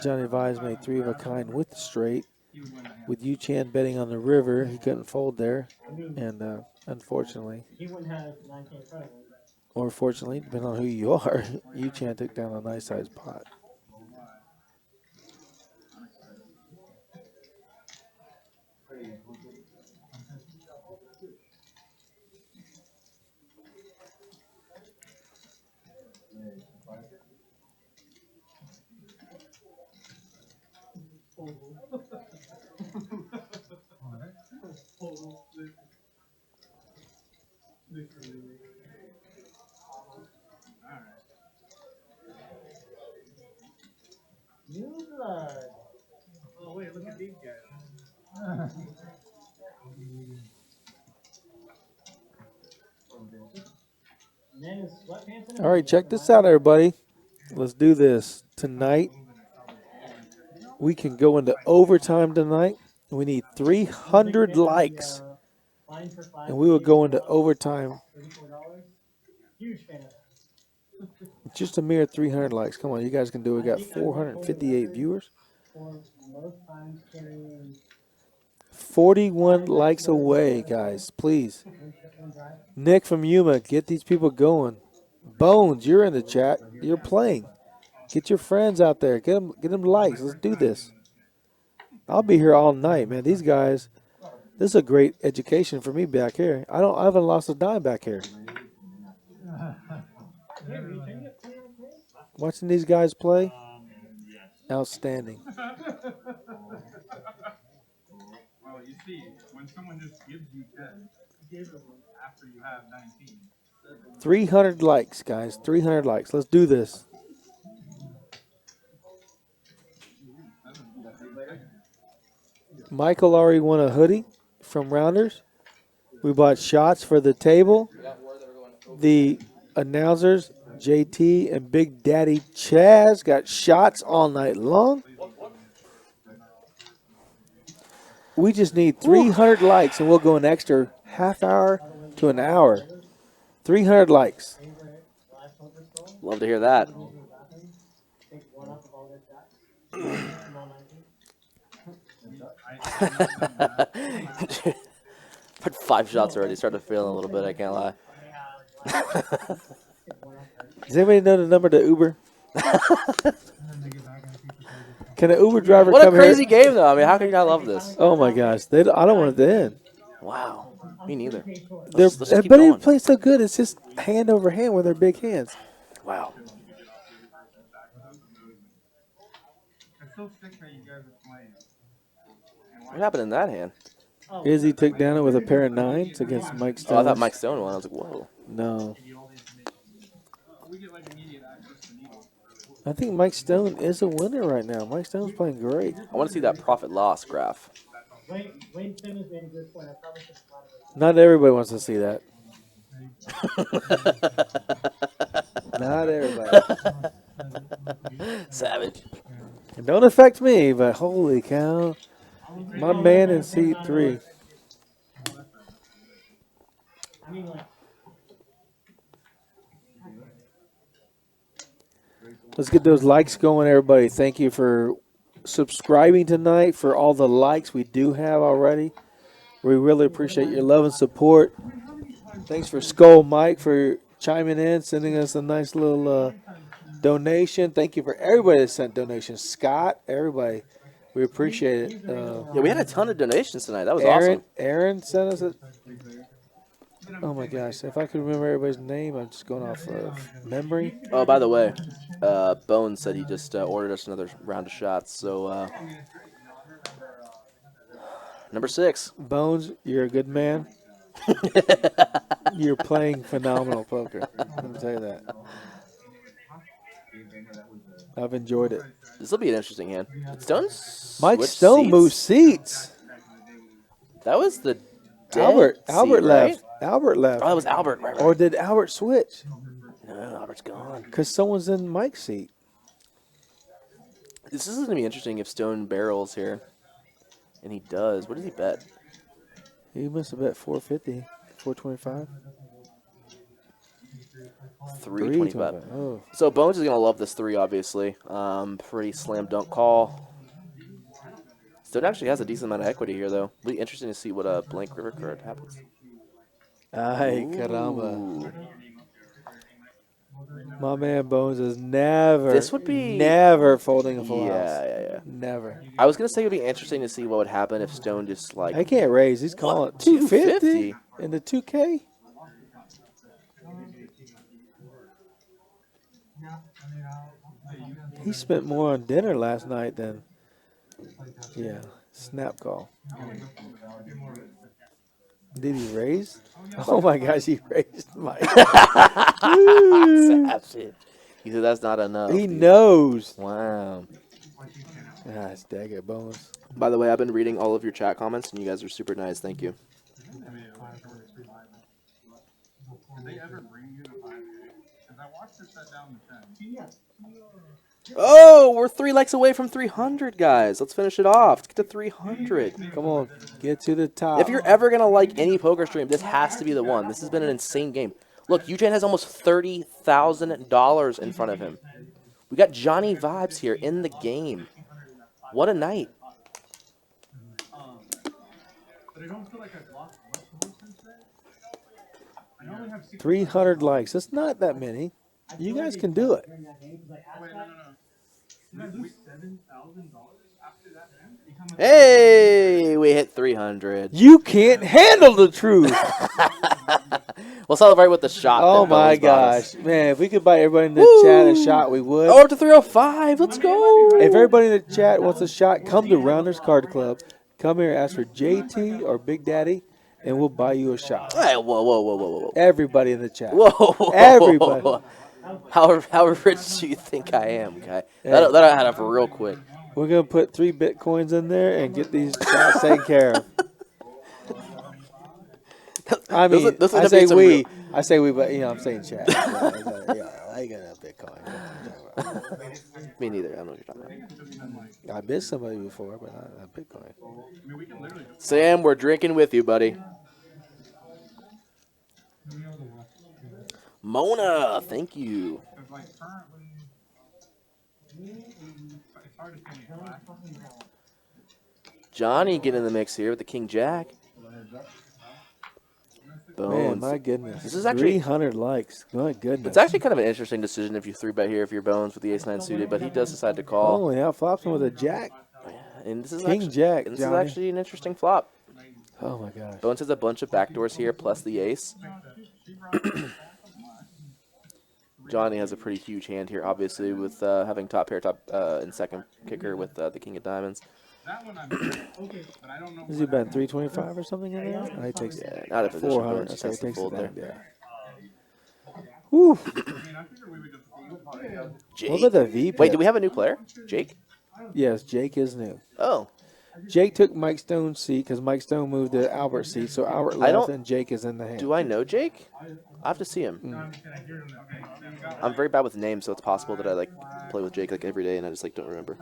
Johnnie Vibes made 3 of a kind with the straight, with Yu Chan betting on the river, he couldn't fold there, I mean, and unfortunately, he wouldn't have 9K in front of him. or fortunately, depending on who you are, Yu Chan took down a nice sized pot. New blood. Oh wait, look at these guys. Men in sweatpants and All right, check this out, everybody. Let's do this tonight. We can go into overtime tonight. We need 300 likes, Fine for 5 and we will go into overtime. $34. Huge fan of that. Just a mere 300 likes. Come on, you guys can do it. We got 458 viewers. For most times carrying 41 likes away, guys. Please. Nick from Yuma, get these people going. Bones, you're in the chat. You're playing. Get your friends out there. Get them likes. Let's do this. I'll be here all night, man. These guys, this is a great education for me back here. I haven't lost a dime back here. Watching these guys play, outstanding. Well, you see, when someone just gives you 10 after you have 19. 300 likes, guys. 300 likes. Let's do this. Michael already won a hoodie from Rounders. We bought shots for the table. The announcers, JT and Big Daddy Chaz, got shots all night long. We just need 300 likes, and we'll go an extra half hour to an hour. 300 likes. Love to hear that. Put 5 shots already. Started feeling a little bit. I can't lie. Does anybody know the number to Uber? Can an Uber driver What a come crazy here? game, though. I mean, how can you not love this? Oh my gosh, I don't want it to end. Wow. Me neither. Let's just keep But going. he plays so good. It's just hand over hand with their big hands. Wow. It's so sick that you guys are playing. What happened in that hand? Izzy took down it with a pair of 9s against Mike Stone. Oh, I thought Mike Stone won. I was like, whoa. No. We get like immediate access to needles. I think Mike Stone is a winner right now. Mike Stone's playing great. I want to see that profit loss graph. Wayne Simmons made a good point. I probably should have thought of it. Not everybody wants to see that. Not everybody. Savage. It don't affect me, but holy cow. My man in seat 3. I mean, like, Let's get those likes going, everybody. Thank you for subscribing tonight, for all the likes we do have already. We really appreciate your love and support. Thanks for Skull Mike for chiming in, sending us a nice little donation. Thank you for everybody that sent donations. Scott, everybody. We appreciate it. Yeah, we had a ton of donations tonight. That was Aaron, awesome. Aaron sent us a... Oh, my gosh. If I could remember everybody's name, I'm just going off of memory. Oh, by the way, Bones said he just ordered us another round of shots. So, number 6. Bones, you're a good man. You're playing phenomenal poker. Let me tell you that. I've enjoyed it. This will be an interesting hand. Stone's Mike switched Stone seats. moved seats. That was the Albert seat, right? left. Albert left. Oh, that was Albert. Right. Or did Albert switch? No, Albert's gone. Because someone's in Mike's seat. This is going to be interesting if Stone barrels here. And he does. What does he bet? He must have bet 450, 425. 325. Oh. So Bones is going to love this 3, obviously. Pretty slam dunk call. Stone actually has a decent amount of equity here, though. It'll be interesting to see what a blank river card happens. Ay, caramba. Ooh. My man Bones is never, This would be- never folding a full house. Yeah. Never. I was gonna say it would be interesting to see what would happen if Stone just like. I can't raise. He's calling it 250 in the 2K. He spent more on dinner last night than, yeah, snap call. Did he raise? Oh my gosh, he raised Mike. He said that's not enough. He dude. knows. Wow. Ah, it's daggett Bones. By the way, I've been reading all of your chat comments, and you guys are super nice. Thank you. Did they ever bring you to 5K? Because I watched it set down to 10. Oh, we're 3 likes away from 300, guys. Let's finish it off. Let's get to 300. Come on, get to the top. If you're ever gonna like any poker stream, this has to be the one. This has been an insane game. Look, Eugene has almost $30,000 in front of him. We got Johnnie Vibes here in the game. What a night. But I don't feel like I've lost much more since then. I only have 6. 300 likes. That's not that many. You guys can do it. Wait, no. Did I lose $7,000 after that, man? Hey, we hit 300. You can't handle the truth. We'll celebrate with the shot. Oh that my Bones bought us. gosh. Man, if we could buy everybody in the chat a shot, we would. Oh, up to 305. Let's go. If everybody in the chat wants a shot, come to Rounders Card Club. Come here, ask for JT or Big Daddy, and we'll buy you a shot. Hey, whoa. Everybody in the chat. Whoa. Everybody. How rich do you think I am, guy? That'll add up real quick. We're going to put 3 Bitcoins in there and get these shots taken care of. I mean, Those I say we. I say we, but, I'm saying chat. I ain't got enough Bitcoin. Me neither. I don't know what you're talking about. I bid somebody before, but not Bitcoin. Sam, we're drinking with you, buddy. Mona, thank you. Because, like, currently, it's hard to say me. Johnny get in the mix here with the King Jack. Man, Bones. my goodness. This is actually 300 likes. My goodness. It's actually kind of an interesting decision if you 3-bet here if you're Bones with the ace-9 suited, but he does decide to call. Oh, yeah, flops him with a jack. And this is King actually, Jack, and this is Johnny. actually an interesting flop. Oh, my gosh. Bones has a bunch of backdoors here plus the ace. Johnny has a pretty huge hand here, obviously, with having top pair, and second kicker with the King of Diamonds. That one I'm okay, but I don't know. Is he bet 325 or something in there? Oh, he takes Not a position. 400. Bones just Okay, has he to takes fold it there. down. Yeah. Whew. I mean, I figured we would just Jake. What about the V? Wait, do we have a new player? Jake? Yes, Jake is new. Oh. Jake took Mike Stone's seat because Mike Stone moved to Albert's seat, so Albert left and Jake is in the hand. Do I know Jake? I have to see him. I'm very bad with names, so it's possible that I play with Jake every day and I just don't remember.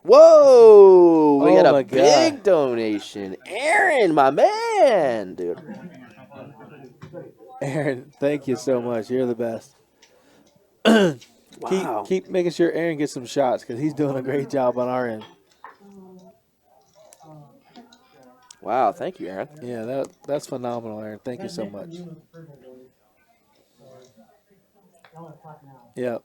Whoa! We Oh got my a big donation. Aaron, my man, dude. Aaron, thank you so much. You're the best. Wow. Keep making sure Aaron gets some shots because he's doing a great job on our end. Wow, thank you, Aaron. Yeah, that's phenomenal, Aaron. Thank you so much. Yep.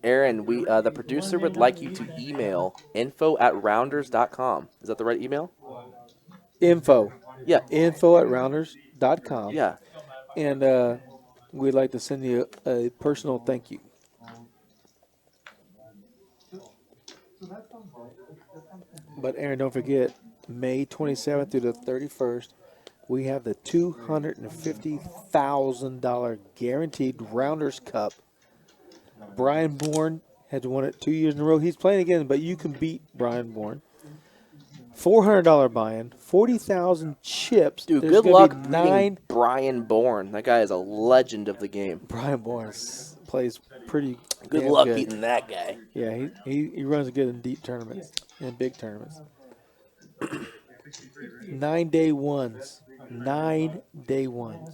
Aaron, the producer would like you to email info@rounders.com. Is that the right email? Info. Yeah. Info@rounders.com. Yeah. And we'd like to send you a personal thank you. But Aaron, don't forget, May 27th through the 31st, we have the $250,000 guaranteed Rounders Cup. Brian Bourne has won it 2 years in a row. He's playing again, but you can beat Brian Bourne. $400 buy-in, 40,000 chips. Dude, There's good gonna luck be beating Brian Bourne. That guy is a legend of the game. Brian Bourne plays pretty Good damn luck good. beating that guy. Yeah, he runs good in deep tournaments and big tournaments. 9-day ones. 9 day ones.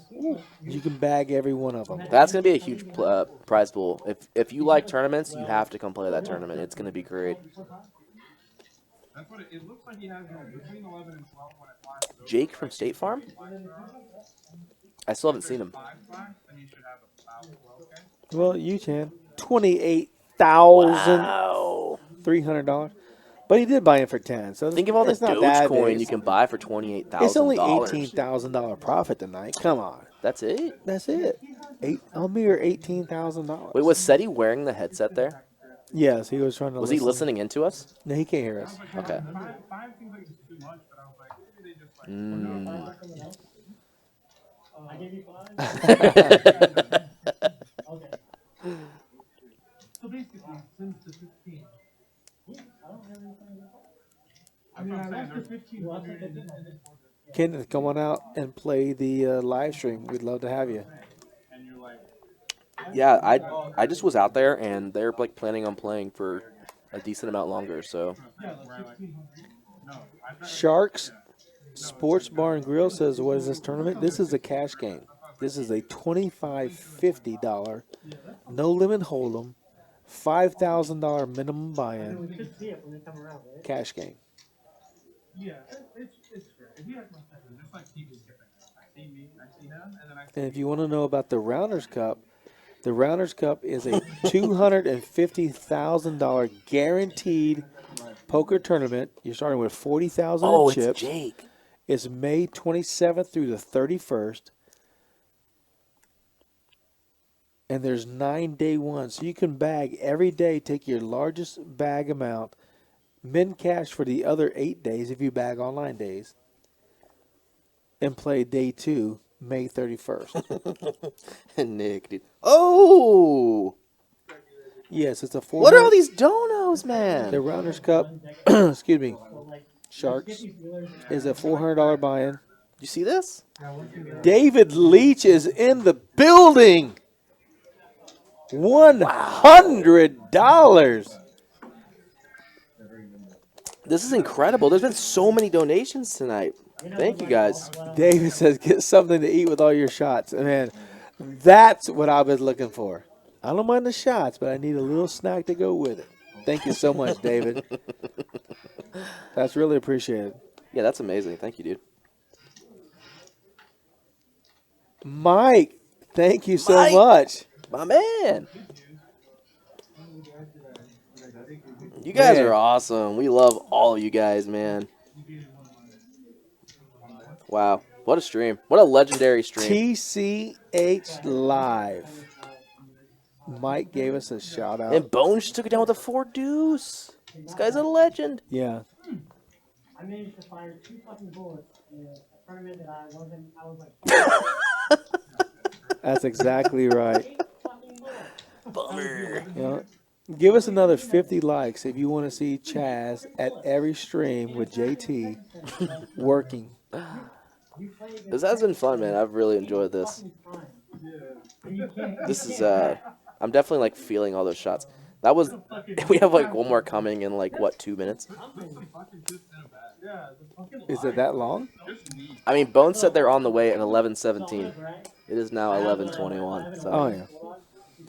You can bag every one of them. That's going to be a huge prize pool. If you like tournaments, you have to come play that tournament. It's going to be great. That's what it looks like. He has between 11 and 12 when it flashes over. Jake from State Farm? I still haven't seen him. 5 flash, then you should have about 12K. Well, you can. $28,300. Wow. But he did buy in for 10. So Think of all the it's not bad. Dogecoin you can buy for $28,000. It's only $18,000 profit tonight. Come on. That's it? That's it. A mere $18,000. Wait, was Seti wearing the headset there? Yes, he was trying to Was listen. he listening into us? No, he can't hear us. Okay. 5 seems like it's too much, but I was like, maybe they just like. I gave you 5. Okay. So basically, Sims to 15. I don't have anything. I mean, I lost to 15. You lost to 15? Kenneth, come on out and play the live stream. We'd love to have you. And you're like, Yeah, I just was out there, and they're like planning on playing for a decent amount longer. So Sharks Sports Bar and Grill says, "What is this tournament? This is a cash game. This is a $25.50 no limit hold'em, $5,000 minimum buy-in We should see it when they come around, right? cash game." yeah, it's fair. If you have my second, just like keep skipping. I see me, I see him, and then I see. And if you want to know about the Rounders Cup, the Rounders Cup is a $250,000 guaranteed poker tournament. You're starting with 40,000 oh, chips. it's Jake. It's May 27th through the 31st. And there's 9 day ones. So you can bag every day, take your largest bag amount, min cash for the other 8 days if you bag on 9 days, and play day 2, May 31st. Nick, dude. Oh! Yes, it's a four. What are all these donos, man? The Rounders Cup, excuse me, Sharks, is a $400 buy-in. You see this? David Leach is in the building. $100. This is incredible. There's been so many donations tonight. Thank you, guys. David says, "Get something to eat with all your shots." Man, that's what I was looking for. I don't mind the shots, but I need a little snack to go with it. Thank you so much, David. That's really appreciated. Yeah, that's amazing. Thank you, dude. Mike, thank you so Mike! much. My man. You guys Man. are awesome. We love all of you guys, man. Wow. What a stream. What a legendary stream. TCH Live. Mike gave us a shout out. And Bones took it down with a 4 deuce. This guy's a legend. Yeah. I managed to fire 2 fucking bullets in a tournament that I was like, That's exactly right. 8 fucking bullets. Bummer. You know, give us another 50 likes if you want to see Chaz at every stream with JT working. This has been fun, man. I've really enjoyed this. This is, I'm definitely, like, feeling all those shots. That was, we have, like, one more coming in, like, what, 2 minutes? Is it that long? I mean, Bones said they're on the way at 11:17. It is now 11:21. So. Oh, yeah.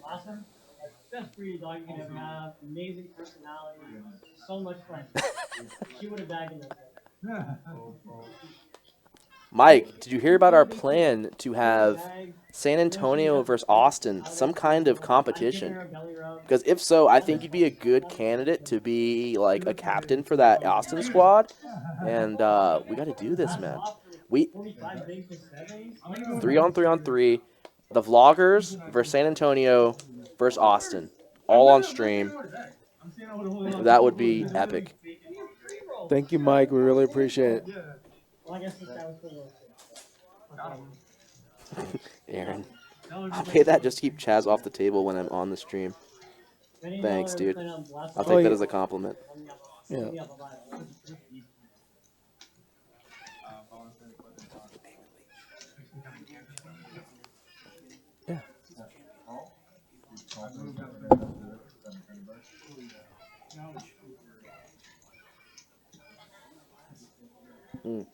Awesome. Best breed dog you can have. Amazing personality. So much fun. She would have bagged in that. Mike, did you hear about our plan to have San Antonio versus Austin, some kind of competition? Because if so, I think you'd be a good candidate to be like a captain for that Austin squad. And we got to do this, man. We 3-on-3-on-3. The vloggers versus San Antonio versus Austin, all on stream. That would be epic. Thank you, Mike. We really appreciate it. Well, I guess this guy was for Aaron, I'll pay that just to keep Chaz off the table when I'm on the stream. Thanks, dude. I'll take that as a compliment. Yeah. Yeah. Mm.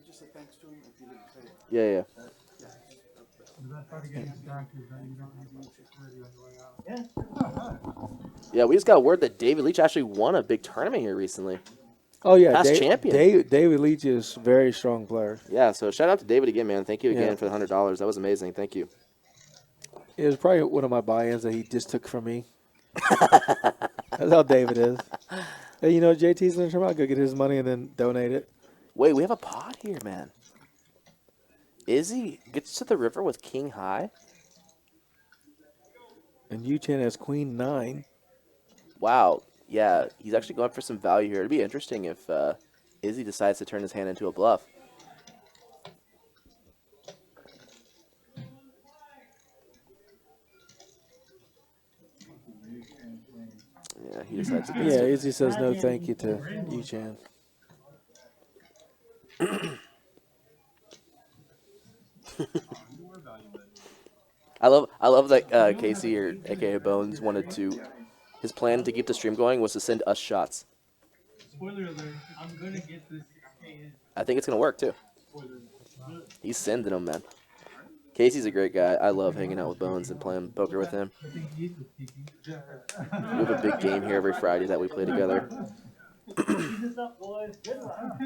Just a thanks to him if you didn't say it. Yeah. The best part of getting stacked is that you don't need to eat ready on the way out. Yeah. Yeah, we just got word that David Leach actually won a big tournament here recently. Oh yeah, Past champion. David Leach is a very strong player. Yeah, so shout out to David again, man. Thank you again Yeah. for the $100. That was amazing. Thank you. It was probably one of my buy-ins that he just took from me. That's how David is. Hey, you know, JT's going to come out, go get his money, and then donate it. Wait, we have a pot here, man. Izzy gets to the river with king high. And Yu-Chan has queen 9. Wow. Yeah, he's actually going for some value here. It'd be interesting if Izzy decides to turn his hand into a bluff. Yeah, he decides against Yeah, it. Izzy says no thank you to Yu-Chan. I love that Casey or AKA Bones wanted to. His plan to keep the stream going was to send us shots. Spoiler alert, I'm gonna get this in. I think it's gonna work too. He's sending them, man. Casey's a great guy. I love hanging out with Bones and playing poker with him. I think he's the speaking. We have a big game here every Friday that we play together. Keep this up, boys. Good luck.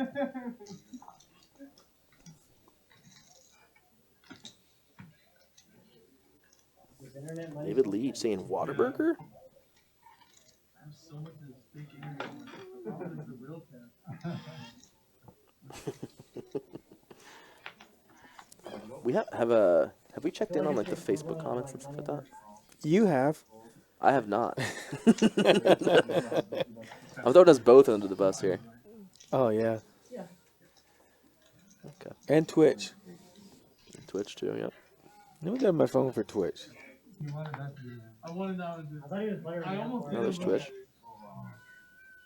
This internet money- David Leach saying Waterburger? I'm so much of this fake internet. This is the real test. We have we checked in on like the Facebook comments and stuff like that? You have. I have not. I'm throwing us both under the bus here. Oh, yeah. Yeah. Okay. And Twitch. Twitch too, yep. Let me get my phone for Twitch. He wanted that to be. I wanted that one to. I thought he was playing. I almost No, there's Twitch.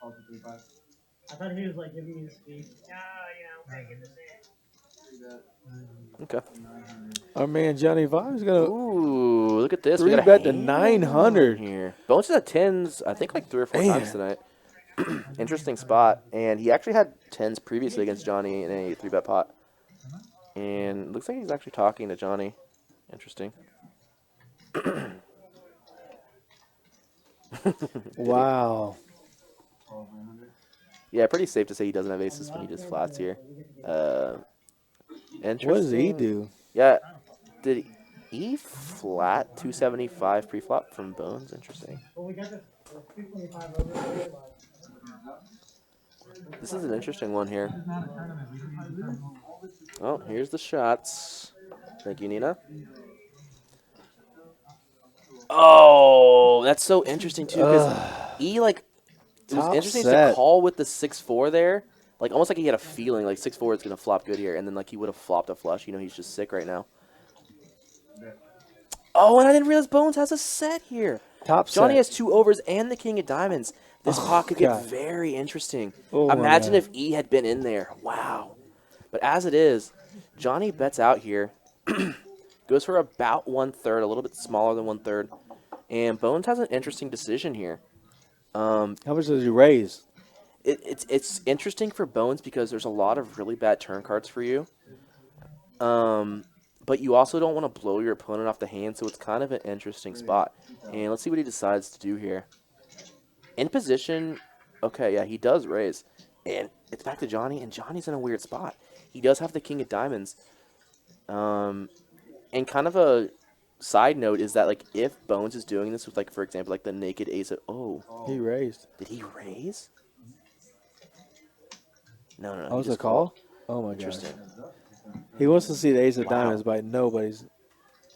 I thought he was like giving me a speech. Yeah, you know, get this in. Okay. Our man Johnnie Vibes going to Ooh, look at this. We 3 got a bet to hand 900. here. Bones is at tens, I think like 3 or 4 times tonight. Interesting spot. And he actually had tens previously against Johnny in a 3-bet pot. And looks like he's actually talking to Johnny. Interesting. Wow. Yeah, pretty safe to say he doesn't have aces when he just flats here. Interesting. What does he do? Yeah, did he flat 275 pre-flop from Bones? Interesting. Well, we got the 225 over there, but This is an interesting one here. Oh, here's the shots. Thank you, Nina. Oh, that's so interesting too because he like it was Top interesting set. to call with the 6-4 there. Like almost like he had a feeling like 6-4 is gonna flop good here, and then like he would have flopped a flush. You know, he's just sick right now. Oh, and I didn't realize Bones has a set here. Top Johnny set. has 2 overs and the king of diamonds. This pot could God. get very interesting. Oh, my Imagine God. if E had been in there. Wow. But as it is, Johnny bets out here. Goes for about 1/3, a little bit smaller than 1/3. And Bones has an interesting decision here. How much does he raise? It's interesting for Bones because there's a lot of really bad turn cards for you. But you also don't want to blow your opponent off the hand, so it's kind of an interesting spot. And let's see what he decides to do here. In position, okay, yeah, he does raise. And it's back to Johnny, and Johnny's in a weird spot. He does have the king of diamonds. And kind of a side note is that, like, if Bones is doing this with, like, for example, like the naked ace of, He raised. did he raise? No. Oh, he was it a just call? Oh, my God. Interesting. He wants to see the ace of Wow. diamonds, but nobody's.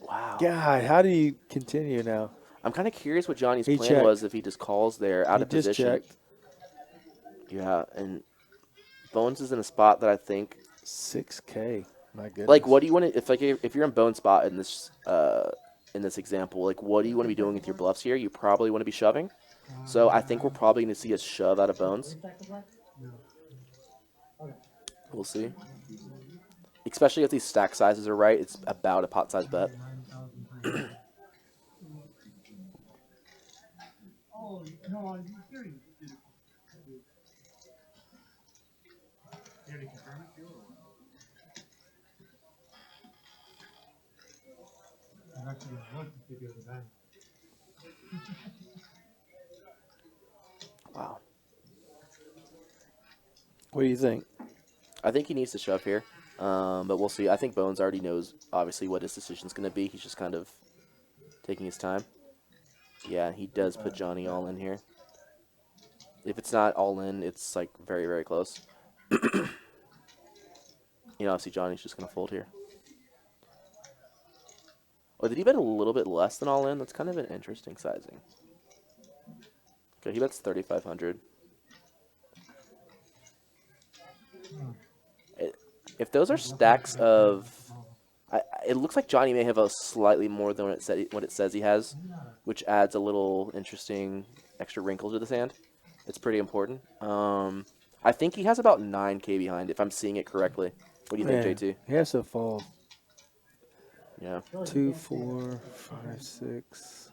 Wow. God, how do you continue now? I'm kind of curious what Johnny's He plan checked. was if he just calls there out He of just position. checked. Yeah, and Bones is in a spot that I think, 6K. My goodness. like, what do you want to if you're in Bones spot in this example, like, what do you want to be doing with your bluffs here? You probably want to be shoving. So I think we're probably going to see a shove out of Bones. We'll see. Especially if these stack sizes are right, it's about a pot size bet. Oh, no, I'm hearing. Did you already confirm it, too, or what? Wow. What do you think? I think he needs to shove here, but we'll see. I think Bones already knows, obviously, what his decision's going to be. He's just kind of taking his time. Yeah, he does put Johnny all in here. If it's not all in, it's like very, very close. Obviously Johnny's just going to fold here. Oh, did he bet a little bit less than all in? That's kind of an interesting sizing. Okay, he bets 3,500. If those are stacks of... it looks like Johnny may have a slightly more than what it says he has, which adds a little interesting extra wrinkle to this hand. It's pretty important. I think he has about 9K behind, if I'm seeing it correctly. What do you think, JT? He has to fold. Yeah. 2, 4, 5, 6.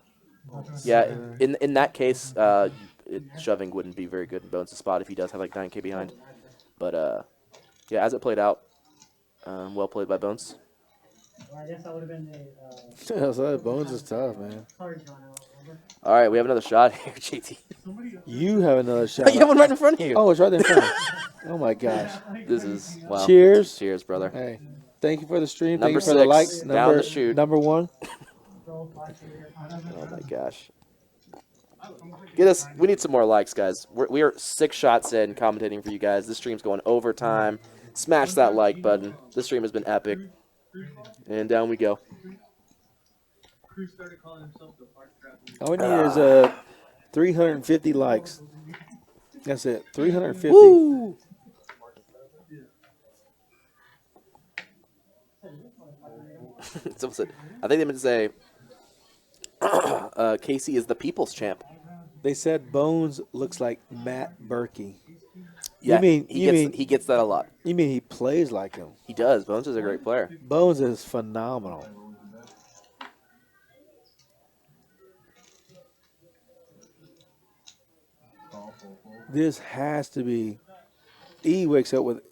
Yeah, in that case, shoving wouldn't be very good in Bones' spot if he does have like 9K behind. But, yeah, as it played out, well played by Bones. Well, I guess that would have been So Bones is tough, man. card drawn out. All right, we have another shot here, JT. You have another shot. You have one right in front of you. Oh, it's right there in front. Oh my gosh. This is, wow. Cheers. Cheers, brother. Hey, thank you for the stream. Number Thank you for the 6, likes. down the chute. Number 1. Oh my gosh. We need some more likes, guys. We are 6 shots in commentating for you guys. This stream's going overtime. Smash that like button. This stream has been epic. And down we go. Cruz started calling himself the park trap. All we need is 350 likes. That's it. 350. Woo! Someone said, I think they meant to say, Casey is the people's champ. They said Bones looks like Matt Berkey. Yeah, he gets that a lot. You mean he plays like him? He does. Bones is a great player. Bones is phenomenal. This has to be. E wakes up with.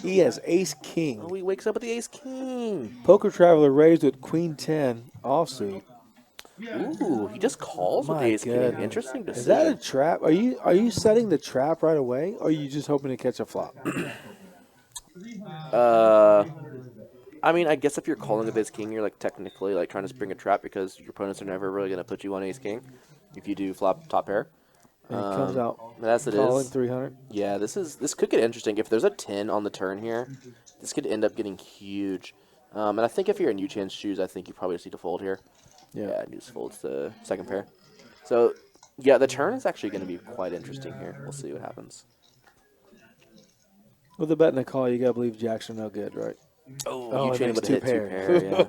He has Ace King. Oh, he wakes up with the Ace King. Poker Traveler raised with Queen 10 offsuit. Ooh, he just calls with My Ace King. goodness. Interesting decision. Is that a trap? Are you setting the trap right away, or are you just hoping to catch a flop? I mean, I guess if you're calling with Ace King, you're like technically like trying to spring a trap because your opponents are never really gonna put you on Ace King if you do flop top pair. And it comes out That's it calling is. 300. Yeah, this could get interesting. If there's a 10 on the turn here, this could end up getting huge. And I think if you're in U-Chan's shoes, I think you probably just need to fold here. Yeah, you just fold the second pair. So, yeah, the turn is actually going to be quite interesting here. We'll see what happens. With the bet and the call, you got to believe jacks are no good, right? Oh, it U-Chain makes would hit 2 pair. pair. Yeah.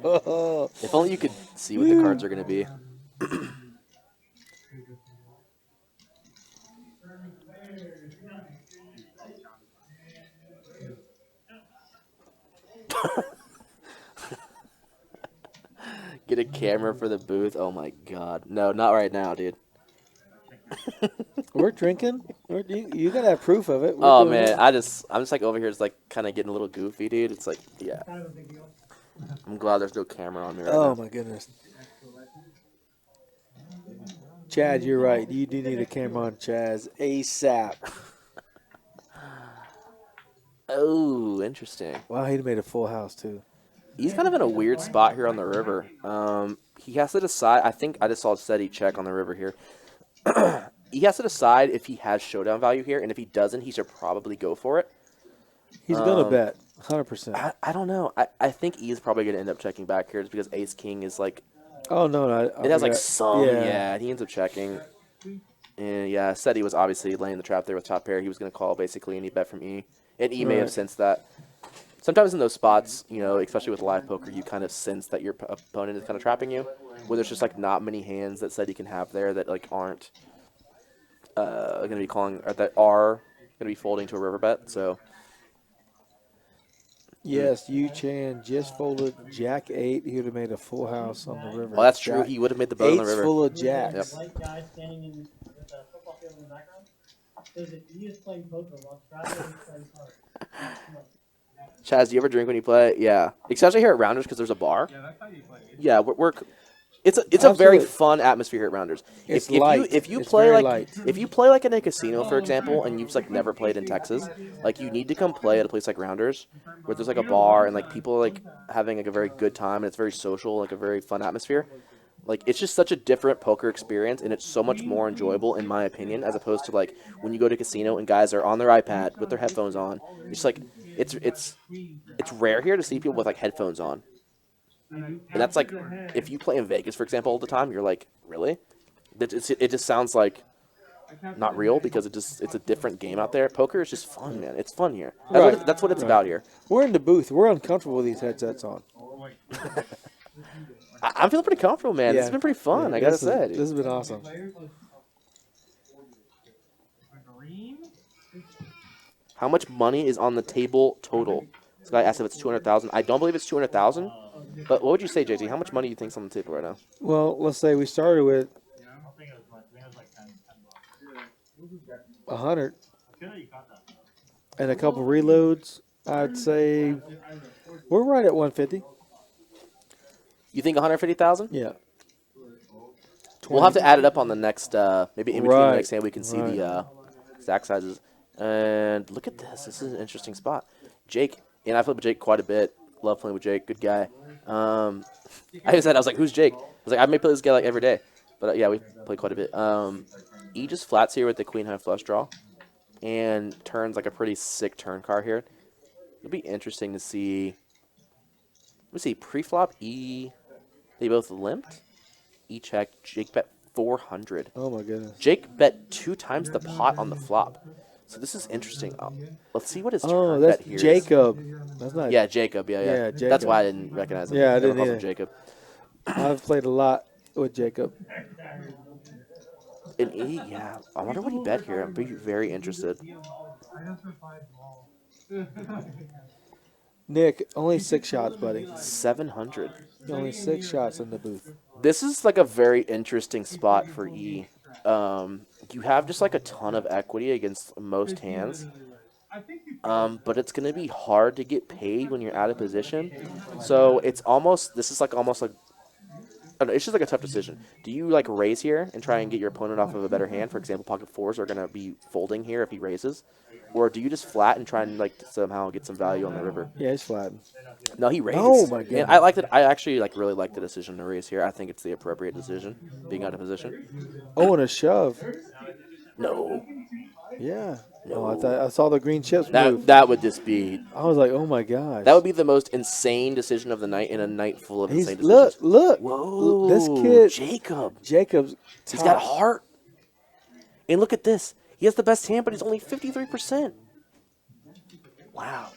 If only you could see what the cards are going to be. Get a camera for the booth. Oh my god. No, not right now, dude. We're drinking. You got to have proof of it. We're Oh doing man, it. I'm just like over here, just like kind of getting a little goofy, dude. It's like, yeah. I'm glad there's no camera on me right now. Oh my goodness. Chad, you're right. You do need a camera on Chaz ASAP. Oh, interesting. Wow, he'd made a full house too. He's kind of in a weird spot here on the river. He has to decide. I think I just saw a steady check on the river here. He has to decide if he has showdown value here, and if he doesn't, he should probably go for it. He's gonna bet 100%. I don't know. I think he is probably going to end up checking back here just because Ace King is like, Oh no, I it has like forgot. some, yeah, he ends up checking. And yeah, said he was obviously laying the trap there with top pair. He was going to call basically any bet from E. And E may have sensed that. Sometimes in those spots, you know, especially with live poker, you kind of sense that your opponent is kind of trapping you. Where there's just like not many hands that said he can have there that like aren't going to be calling, or that are going to be folding to a river bet. So Yes, Yu-Chan just folded Jack 8. He would have made a full house on the river. well, that's true. Jack, He would have made the boat on the eight's river. full of jacks. Yep. White guy standing in with a football field in the background. Says if he is playing poker while Travis is playing cards. Chaz, do you ever drink when you play? Yeah, especially here at Rounders because there's a bar. Yeah, that's how you play. Yeah, it's a very Absolutely. fun atmosphere here at Rounders. It's if light. you It's play very like light. if you play like in a casino, for example, and you've like never played in Texas, like you need to come play at a place like Rounders, where there's like a bar and like people are, like having like a very good time and it's very social, like a very fun atmosphere. Like it's just such a different poker experience and it's so much more enjoyable in my opinion as opposed to like when you go to a casino and guys are on their iPad with their headphones on. It's like it's rare here to see people with like headphones on. And that's like, if you play in Vegas, for example, all the time, you're like, really? It just sounds like not real because it's a different game out there. Poker is just fun, man. It's fun here. That's what it's about here. We're in the booth. We're uncomfortable with these headsets on. I'm feeling pretty comfortable, man. This has been pretty fun, I gotta say. This has been awesome. How much money is on the table total? This guy asked if it's 200,000. I don't believe it's 200,000. But what would you say, JT? How much money do you think's on the table right now? Well, let's say we started with 100 and a couple reloads. I'd say we're right at 150. You think 150,000? Yeah. We'll have to add it up on the next, maybe in between the Right. next hand we can see the stack sizes. And look at this. This is an interesting spot. Jake, and I played with Jake quite a bit. Love playing with Jake. Good guy. I was like, who's Jake? I was like, I may play this guy like every day. But yeah, we play quite a bit. He just flats here with the queen high flush draw. And turns like a pretty sick turn card here. It'll be interesting to see. Let me see. Pre-flop, E. They both limped. E check. Jake bet 400. Oh, my goodness. Jake bet 2 times the pot on the flop. So this is interesting. Let's see what his turn Oh, bet that's here is. Jacob. That's not. Yeah, Jacob. Yeah. Yeah, That's Jacob. why I didn't recognize him. Yeah, I Never didn't called him either. Jacob. I've played a lot with Jacob. And E, yeah. I wonder what he bet here. I'm very interested. Nick, only 6 shots, buddy. 700. Only 6 shots in the booth. This is like a very interesting spot for E. You have just like a ton of equity against most hands. But it's going to be hard to get paid when you're out of position. So it's almost like I don't know, it's just like a tough decision. Do you like raise here and try and get your opponent off of a better hand? For example, pocket fours are going to be folding here if he raises. Or do you just flat and try and like somehow get some value on the river? Yeah, he's flattened. No, he raised. Oh, my goodness. And I liked it. I actually really like the decision to raise here. I think it's the appropriate decision, being out of position. Oh, and a shove. No. Yeah. No, I saw the green chips move. That would just be. I was like, oh my gosh. That would be the most insane decision of the night in a night full of insane Look, decisions. look. Whoa. This kid. Jacob's. He's got heart. And look at this. He has the best hand, but he's only 53%. Wow.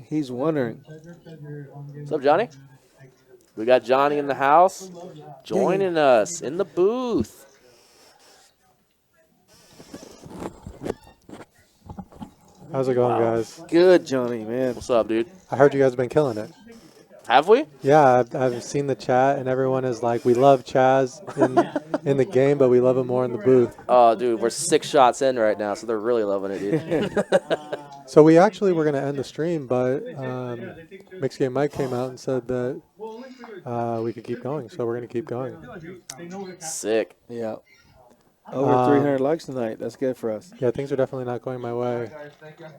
He's wondering. What's up, Johnny? We got Johnny in the house joining us in the booth. How's it going, guys? Good, Johnny, man. What's up, dude? I heard you guys have been killing it. Have we? Yeah, I've seen the chat, and everyone is like, we love Chaz in the game, but we love him more in the booth. Oh, dude, we're 6 shots in right now, so they're really loving it, dude. So we actually were going to end the stream, but Mixed Game Mike came out and said that we could keep going, so we're going to keep going. Sick. Yeah. Over 300 likes tonight. That's good for us. Yeah, things are definitely not going my way.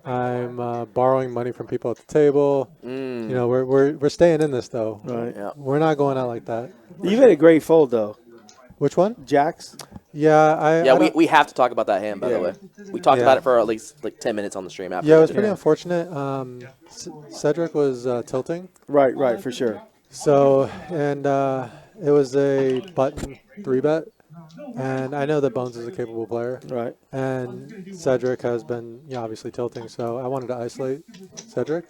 I'm borrowing money from people at the table. You know, we're staying in this though. Right. Yeah. We're not going out like that. You made a great fold though. Which one? Jacks. Yeah, we have to talk about that hand, by the way. We talked about it for at least like 10 minutes on the stream after. Yeah, it was pretty unfortunate. Cedric was tilting. Right, for sure. So, and it was a button 3-bet. And I know that Bones is a capable player. Right. And Cedric has been, obviously tilting. So I wanted to isolate Cedric.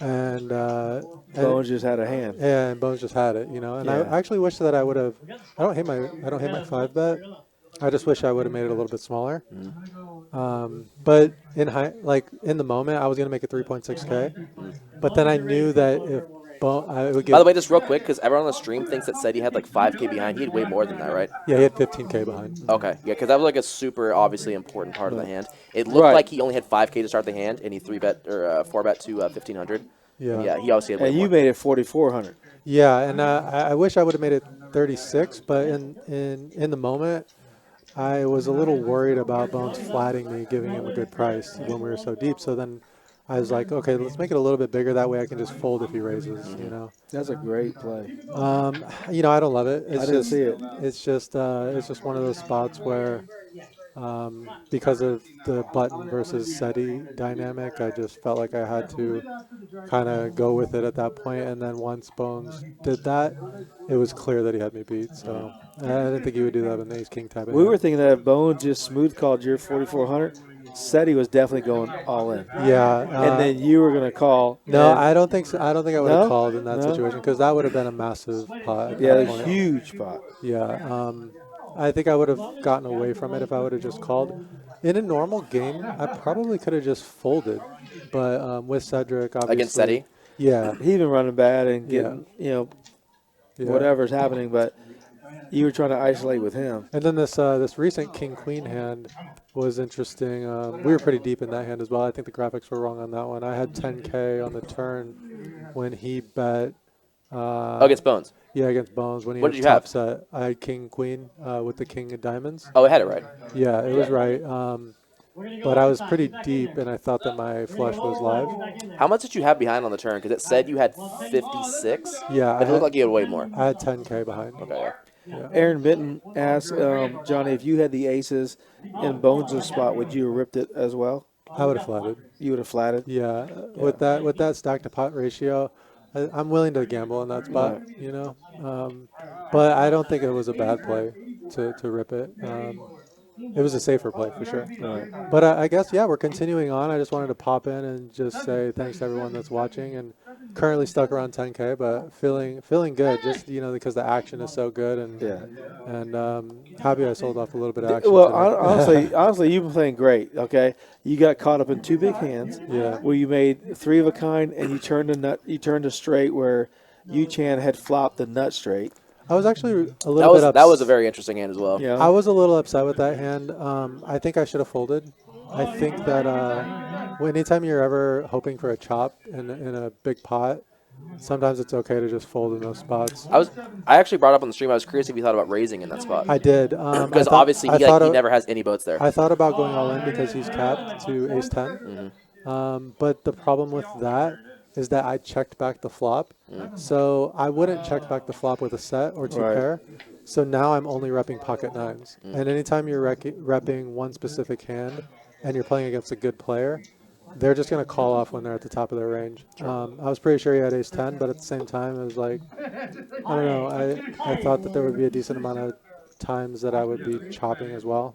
And Bones just had a hand. Yeah, and Bones just had it, And I actually wish that I would have. I don't hate my 5-bet. I just wish I would have made it a little bit smaller. But in the moment, I was gonna make it 3.6K. But then I knew that I would By the give. way, just real quick, because everyone on the stream thinks that said he had like 5K behind. He had way more than that, right? Yeah, he had 15K behind. Okay, yeah, because that was like a super obviously important part of the hand. It looked Right. like he only had 5K to start the hand, and he 3-bet or 4-bet to 1,500. Yeah. Yeah, he obviously had way And more. you made it 4,400. Yeah, and I wish I would have made it 36, but in the moment, I was a little worried about Bones flatting me, giving him a good price when we were so deep. So then I was like, okay, let's make it a little bit bigger. That way I can just fold if he raises, you know. That's a great play. You know, I don't love it. It's I didn't see it. It's just one of those spots where, because of the button versus SETI dynamic, I just felt like I had to kind of go with it at that point. And then once Bones did that, it was clear that he had me beat. So I didn't think he would do that in the Ace King type. We were thinking that if Bones just smooth called your 4,400, SETI was definitely going all in. Yeah, and then you were going to call. No, I don't think so. I don't think I would have No? called in that No? situation because that would have been a massive pot. At Yeah, that a point. huge pot. Yeah, I think I would have gotten away from it if I would have just called. In a normal game, I probably could have just folded, but with Cedric, obviously. Against SETI? Yeah. He's been running bad and getting, whatever's happening, but you were trying to isolate with him. And then this recent King-Queen hand was interesting. We were pretty deep in that hand as well. I think the graphics were wrong on that one. I had 10K on the turn when he bet. Against Bones? Yeah, against Bones. When he What had did you have? top set, I had King-Queen with the King of Diamonds. Oh, it had it right. Yeah, it was right. But I was pretty deep, and I thought that my flush was live. How much did you have behind on the turn? Because it said you had 56. Yeah. It looked like you had way more. I had 10K behind. Okay. Yeah. Aaron Benton asked Johnny, if you had the aces in Bones' spot, would you have ripped it as well? I would have flatted. You would have flatted? Yeah. With that stack to pot ratio, I'm willing to gamble in that spot, you know. But I don't think it was a bad play to rip it. It was a safer play for sure. Right. But I guess, yeah, we're continuing on. I just wanted to pop in and just say thanks to everyone that's watching. And currently stuck around 10K, but feeling good just, you know, because the action is so good. And happy I sold off a little bit of action. Well, today. honestly, you've been playing great, okay? You got caught up in two big hands where you made three of a kind and you turned a straight where Yu-Chan had flopped the nut straight. I was actually a little bit upset. That was a very interesting hand as well. Yeah. I was a little upset with that hand. I think I should have folded. I think that anytime you're ever hoping for a chop in a big pot, sometimes it's okay to just fold in those spots. I actually brought up on the stream, I was curious if you thought about raising in that spot. I did. Because obviously he never has any boats there. I thought about going all in because he's capped to ace-10. But the problem with that is that I checked back the flop. So I wouldn't check back the flop with a set or two pair. So now I'm only repping pocket nines. And anytime you're repping one specific hand and you're playing against a good player, they're just going to call off when they're at the top of their range. I was pretty sure he had ace-10, but at the same time, it was like, I don't know. I thought that there would be a decent amount of times that I would be chopping as well.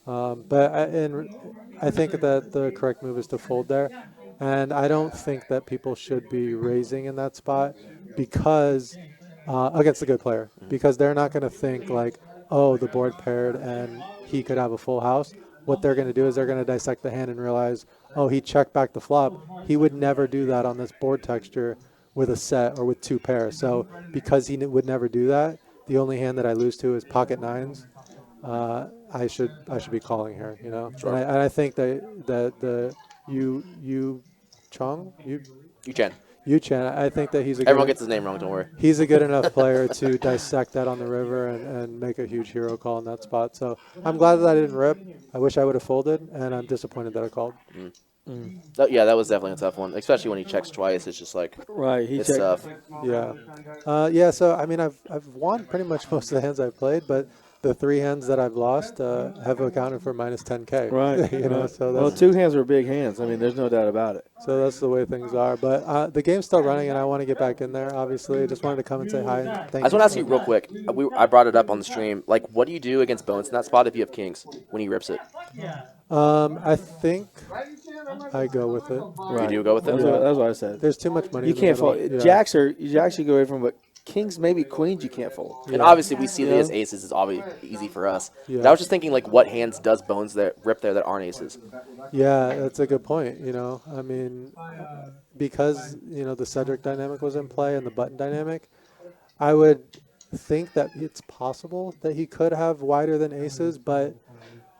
But I think that the correct move is to fold there. And I don't think that people should be raising in that spot because against a good player, because they're not going to think like, oh, the board paired and he could have a full house. What they're going to do is they're going to dissect the hand and realize, oh, he checked back the flop. He would never do that on this board texture with a set or with two pairs. So because he would never do that, the only hand that I lose to is pocket nines. I should be calling here, you know. Sure. And I think that the Yu-Chan, I think that he's everyone gets his name wrong, don't worry. He's a good enough player to dissect that on the river and make a huge hero call in that spot. So I'm glad that I didn't rip. I wish I would have folded, and I'm disappointed that I called. Yeah, that was definitely a tough one, especially when he checks twice. It's just like it's tough. Yeah. So I mean, I've won pretty much most of the hands I've played, but the three hands that I've lost have accounted for minus 10K. Right. You know, so well, two hands were big hands. I mean, there's no doubt about it. So that's the way things are. But the game's still running, and I want to get back in there, obviously. I just wanted to come and say hi. I just want to ask you real quick. I brought it up on the stream. Like, what do you do against Bones in that spot if you have kings when he rips it? I think I go with it. Right. You do go with it? That's what I said. There's too much money. You can't fold. Yeah. Jacks you go away from, but kings, maybe queens you can't fold. And obviously, we see Yeah. it as aces. It's obviously easy for us. Yeah. But I was just thinking, like, what hands does Bones there rip there that aren't aces? Yeah, that's a good point. I mean, because the Cedric dynamic was in play and the button dynamic, I would think that it's possible that he could have wider than aces, but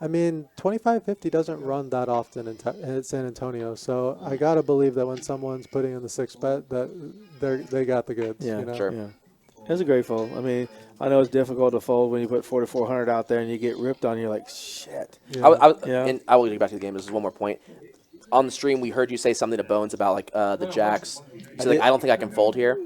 I mean, 25-50 doesn't run that often in San Antonio, so I gotta believe that when someone's putting in the 6-bet, that they got the goods. Yeah, Sure. Yeah, it's a great fold. I mean, I know it's difficult to fold when you put 4,400 out there and you get ripped on. You're like, shit. Yeah. Yeah. And I will get back to the game. This is one more point. On the stream, we heard you say something to Bones about like the jacks. So like, I don't think I can fold here.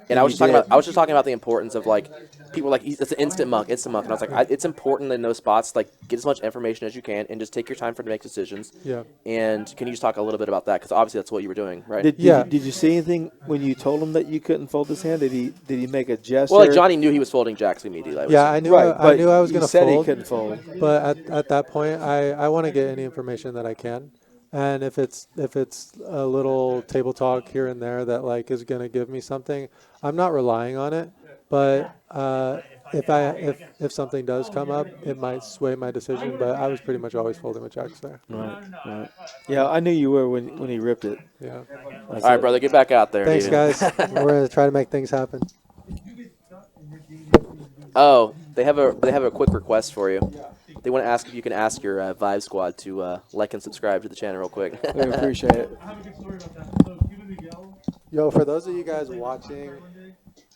And I was just talking about the importance of like people are like it's an instant muck. And I was like, it's important in those spots like get as much information as you can and just take your time to make decisions. Yeah. And can you just talk a little bit about that because obviously that's what you were doing, right? Did Yeah. you see anything when you told him that you couldn't fold this hand? Did he make a gesture? Well, like Johnny knew he was folding jacks immediately. I would Yeah, say. I knew Right, I knew I was you gonna said fold. he couldn't fold. But at that point, I want to get any information that I can, and if it's a little table talk here and there that like is gonna give me something, I'm not relying on it. But if something does come up, it might sway my decision. But I was pretty much always folding with jacks there. Right. Yeah, I knew you were when he ripped it. Yeah. That's All right, it. brother, get back out there. Thanks, dude. guys. We're gonna try to make things happen. Oh, they have a quick request for you. They want to ask if you can ask your Vibe Squad to like and subscribe to the channel real quick. We appreciate it. I have a good story about that. So Cuban Miguel, Yo, for those of you guys watching,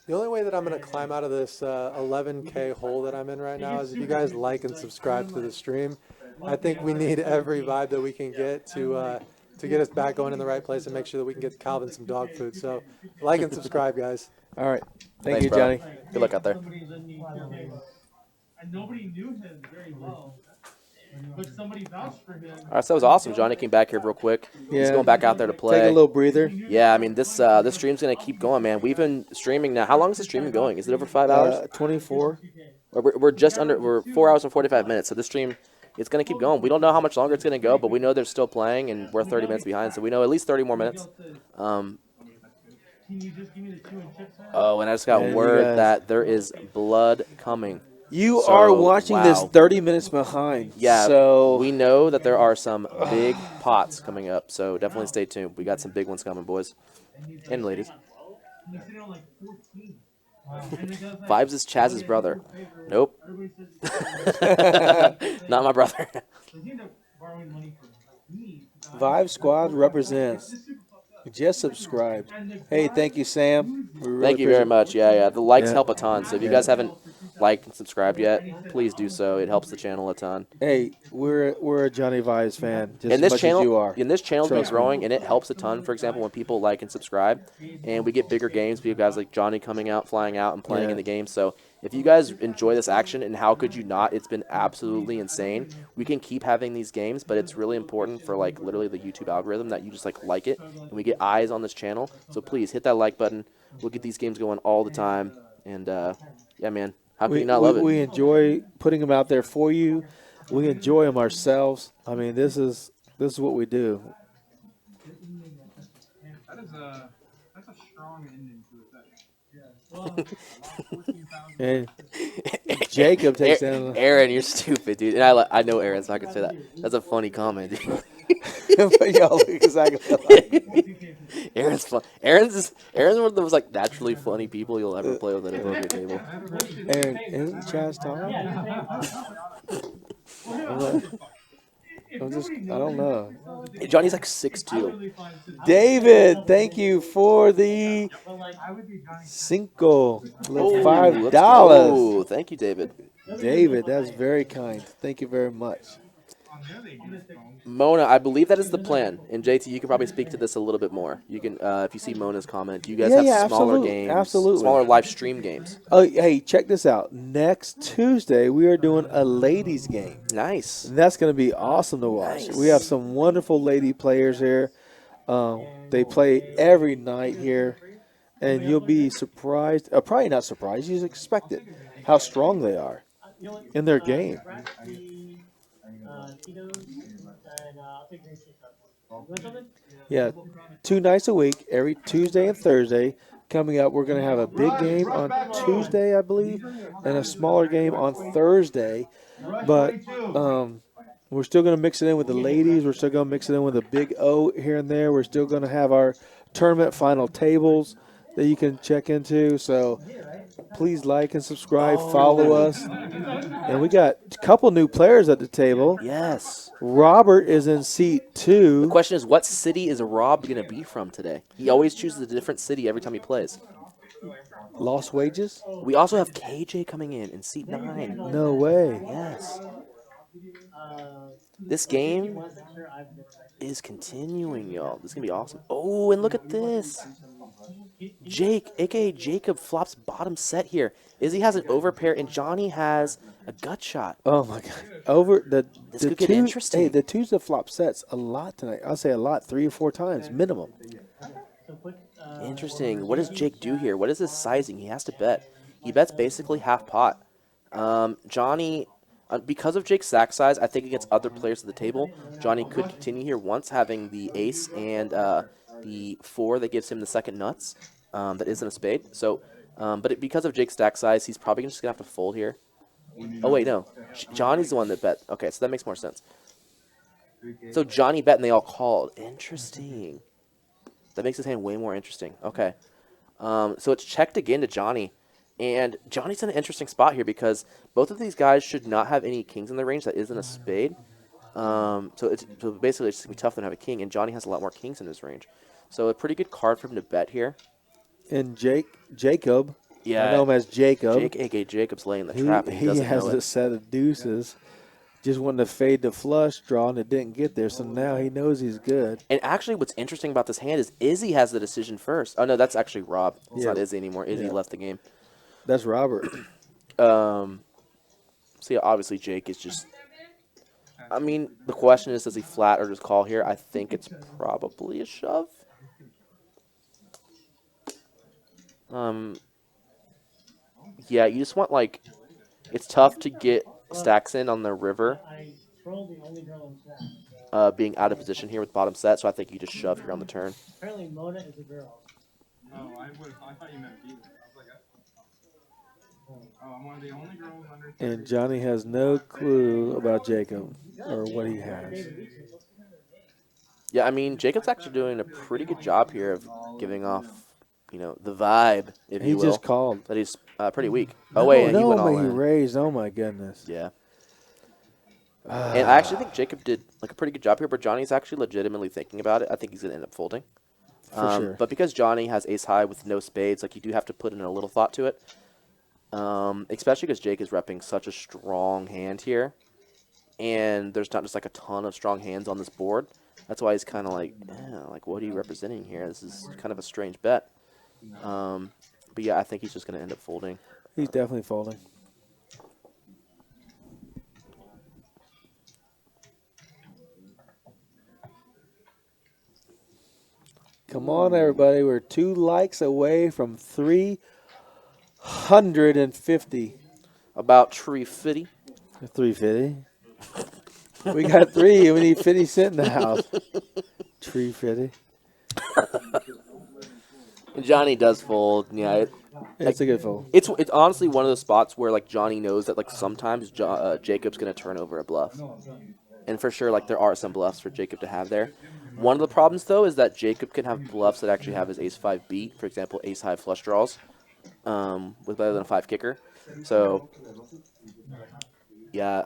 the only way that I'm going to climb out of this 11K hole that I'm in right now is if you guys like and subscribe to the stream. I think we need every vibe that we can get to get us back going in the right place and make sure that we can get Calvin some dog food. So like and subscribe, guys. All right. Thank Thanks, you, brother. Johnny. Good luck out there. somebody's in the campaign, and nobody knew him very well, but somebody vouched for him. All right, so that was awesome. Johnny came back here real quick. He's Yeah. going back out there to play. Take a little breather. Yeah, I mean this stream's gonna keep going, man. We've been streaming now. How long is the stream going? Is it over 5 hours? 24. We're just under. We're 4 hours and 45 minutes. So this stream, it's gonna keep going. We don't know how much longer it's gonna go, but we know they're still playing, and we're 30 minutes behind. So we know at least 30 more minutes. Can you just give me the 2 and chips? Oh, and I just got Yeah, you word guys- that there is blood coming. You So, are watching this wow. 30 minutes behind. Yeah, So we know that there are some big pots coming up. So definitely stay tuned. We got some big ones coming, boys and ladies. And he's sitting on like 14. And the guy's like, Vibes is Chaz's brother. Nope, everybody says, not my brother. so he ended up borrowing money from me. Vibe Squad represents. Just subscribed. Hey, thank you, Sam. We really Thank you very appreciate- much. Yeah. The likes Yeah. help a ton. So if you guys haven't liked and subscribed yet, please do so. It helps the channel a ton. Hey, we're a Johnny Vibes fan, just And as this much channel, as you are. and this channel's been Trust me. growing, and it helps a ton. For example, when people like and subscribe, and we get bigger games. We have guys like Johnny coming out, flying out, and playing Yeah. in the game. So if you guys enjoy this action, and how could you not? It's been absolutely insane. We can keep having these games, but it's really important for like literally the YouTube algorithm that you just like it, and we get eyes on this channel. So please hit that like button. We'll get these games going all the time, and yeah, man, how can you not love it? We enjoy putting them out there for you. We enjoy them ourselves. I mean, this is what we do. That's a strong ending to a session. And Jacob takes down. Aaron, you're stupid, dude. And I know Aaron, so I can say that. That's a funny comment, dude. Y'all look exactly alike. Aaron's fun. Aaron's one of those like naturally funny people you'll ever play with at a poker table. And isn't Chaz talking? I don't know. Johnny's like 6'2". David, thank you for the Cinco, $5. Oh, thank you, David. David, that's very kind. Thank you very much. Mona, I believe that is the plan. And JT, you can probably speak to this a little bit more. You can, if you see Mona's comment, you guys have smaller absolutely, games, absolutely. smaller live stream games. Oh, hey, check this out. Next Tuesday, we are doing a ladies game. Nice. And that's going to be awesome to watch. Nice. We have some wonderful lady players here. They play every night here, and you'll be surprised. Probably not surprised. You just expect it, how strong they are in their game. Yeah, 2 nights a week, every Tuesday and Thursday. coming up. We're going to have a big game on Tuesday, I believe, and a smaller game on Thursday. But we're still going to mix it in with the ladies. We're still going to mix it in with a big O here and there. We're still going to have our tournament final tables that you can check into. So please like and subscribe, follow us. And we got a couple new players at the table. Yes. Robert is in seat 2. The question is, what city is Rob going to be from today? He always chooses a different city every time he plays. Lost wages? We also have KJ coming in seat 9. No way. Yes. This game is continuing, y'all. This is going to be awesome. Oh, and look at this. Jake, a.k.a. Jacob, flops bottom set here. Izzy has an overpair, and Johnny has a gut shot. Oh, my God. This could get interesting. Hey, the twos have flop sets a lot tonight. I'll say a lot, 3 or 4 times, minimum. Interesting. What does Jake do here? What is his sizing? He has to bet. He bets basically half pot. Johnny, because of Jake's stack size, I think against other players at the table, Johnny could continue here once having the ace and the 4 that gives him the second nuts that isn't a spade. So, because of Jake's stack size, he's probably just going to have to fold here. Oh, wait, no. Johnny's the one that bet. Okay, so that makes more sense. So Johnny bet and they all called. Interesting. That makes his hand way more interesting. Okay. So it's checked again to Johnny. And Johnny's in an interesting spot here because both of these guys should not have any kings in their range that isn't a spade. So basically it's going to be tough to have a king, and Johnny has a lot more kings in his range. So a pretty good card for him to bet here. And Jacob, yeah, I know him as Jacob. A.k.a. Jacob's laying the trap, and he doesn't has know it. a set of deuces. Just wanted to fade the flush draw, and it didn't get there, so now he knows he's good. And actually what's interesting about this hand is Izzy has the decision first. Oh, no, that's actually Rob. It's not Izzy anymore. Izzy left the game. That's Robert. So, yeah, obviously Jake is just... I mean, the question is, does he flat or just call here? I think it's probably a shove. Yeah, you just want, like... It's tough to get stacks in on the river. Being out of position here with bottom set, so I think you just shove here on the turn. Apparently Mona is a girl. Oh, I thought you meant Beaver. I was like, oh, I'm one of the only girls under. And Johnny has no clue about Jacob or what he has. Yeah, I mean, Jacob's actually doing a pretty good job here of giving off, you know, the vibe, if you will. He just called. That he's pretty weak. Oh, wait, and he went all he in. raised. Oh, my goodness. Yeah. And I actually think Jacob did like a pretty good job here, but Johnny's actually legitimately thinking about it. I think he's going to end up folding. For sure. But because Johnny has ace high with no spades, like you do have to put in a little thought to it. Especially because Jake is repping such a strong hand here. And there's not just like a ton of strong hands on this board. That's why he's kind of like, like, what are you representing here? This is kind of a strange bet. But yeah, I think he's just going to end up folding. He's definitely folding. Come on, everybody. We're 2 likes away from 350. About tree fitty. 350. We got 3. We need 50 Cent in the house. Tree 50. Johnny does fold. Yeah, It's a good fold. It's honestly one of those spots where like Johnny knows that like sometimes Jacob's gonna turn over a bluff, and for sure like there are some bluffs for Jacob to have there. One of the problems though is that Jacob can have bluffs that actually have his ace-5 beat. For example, ace-high flush draws, with better than a 5 kicker. So yeah,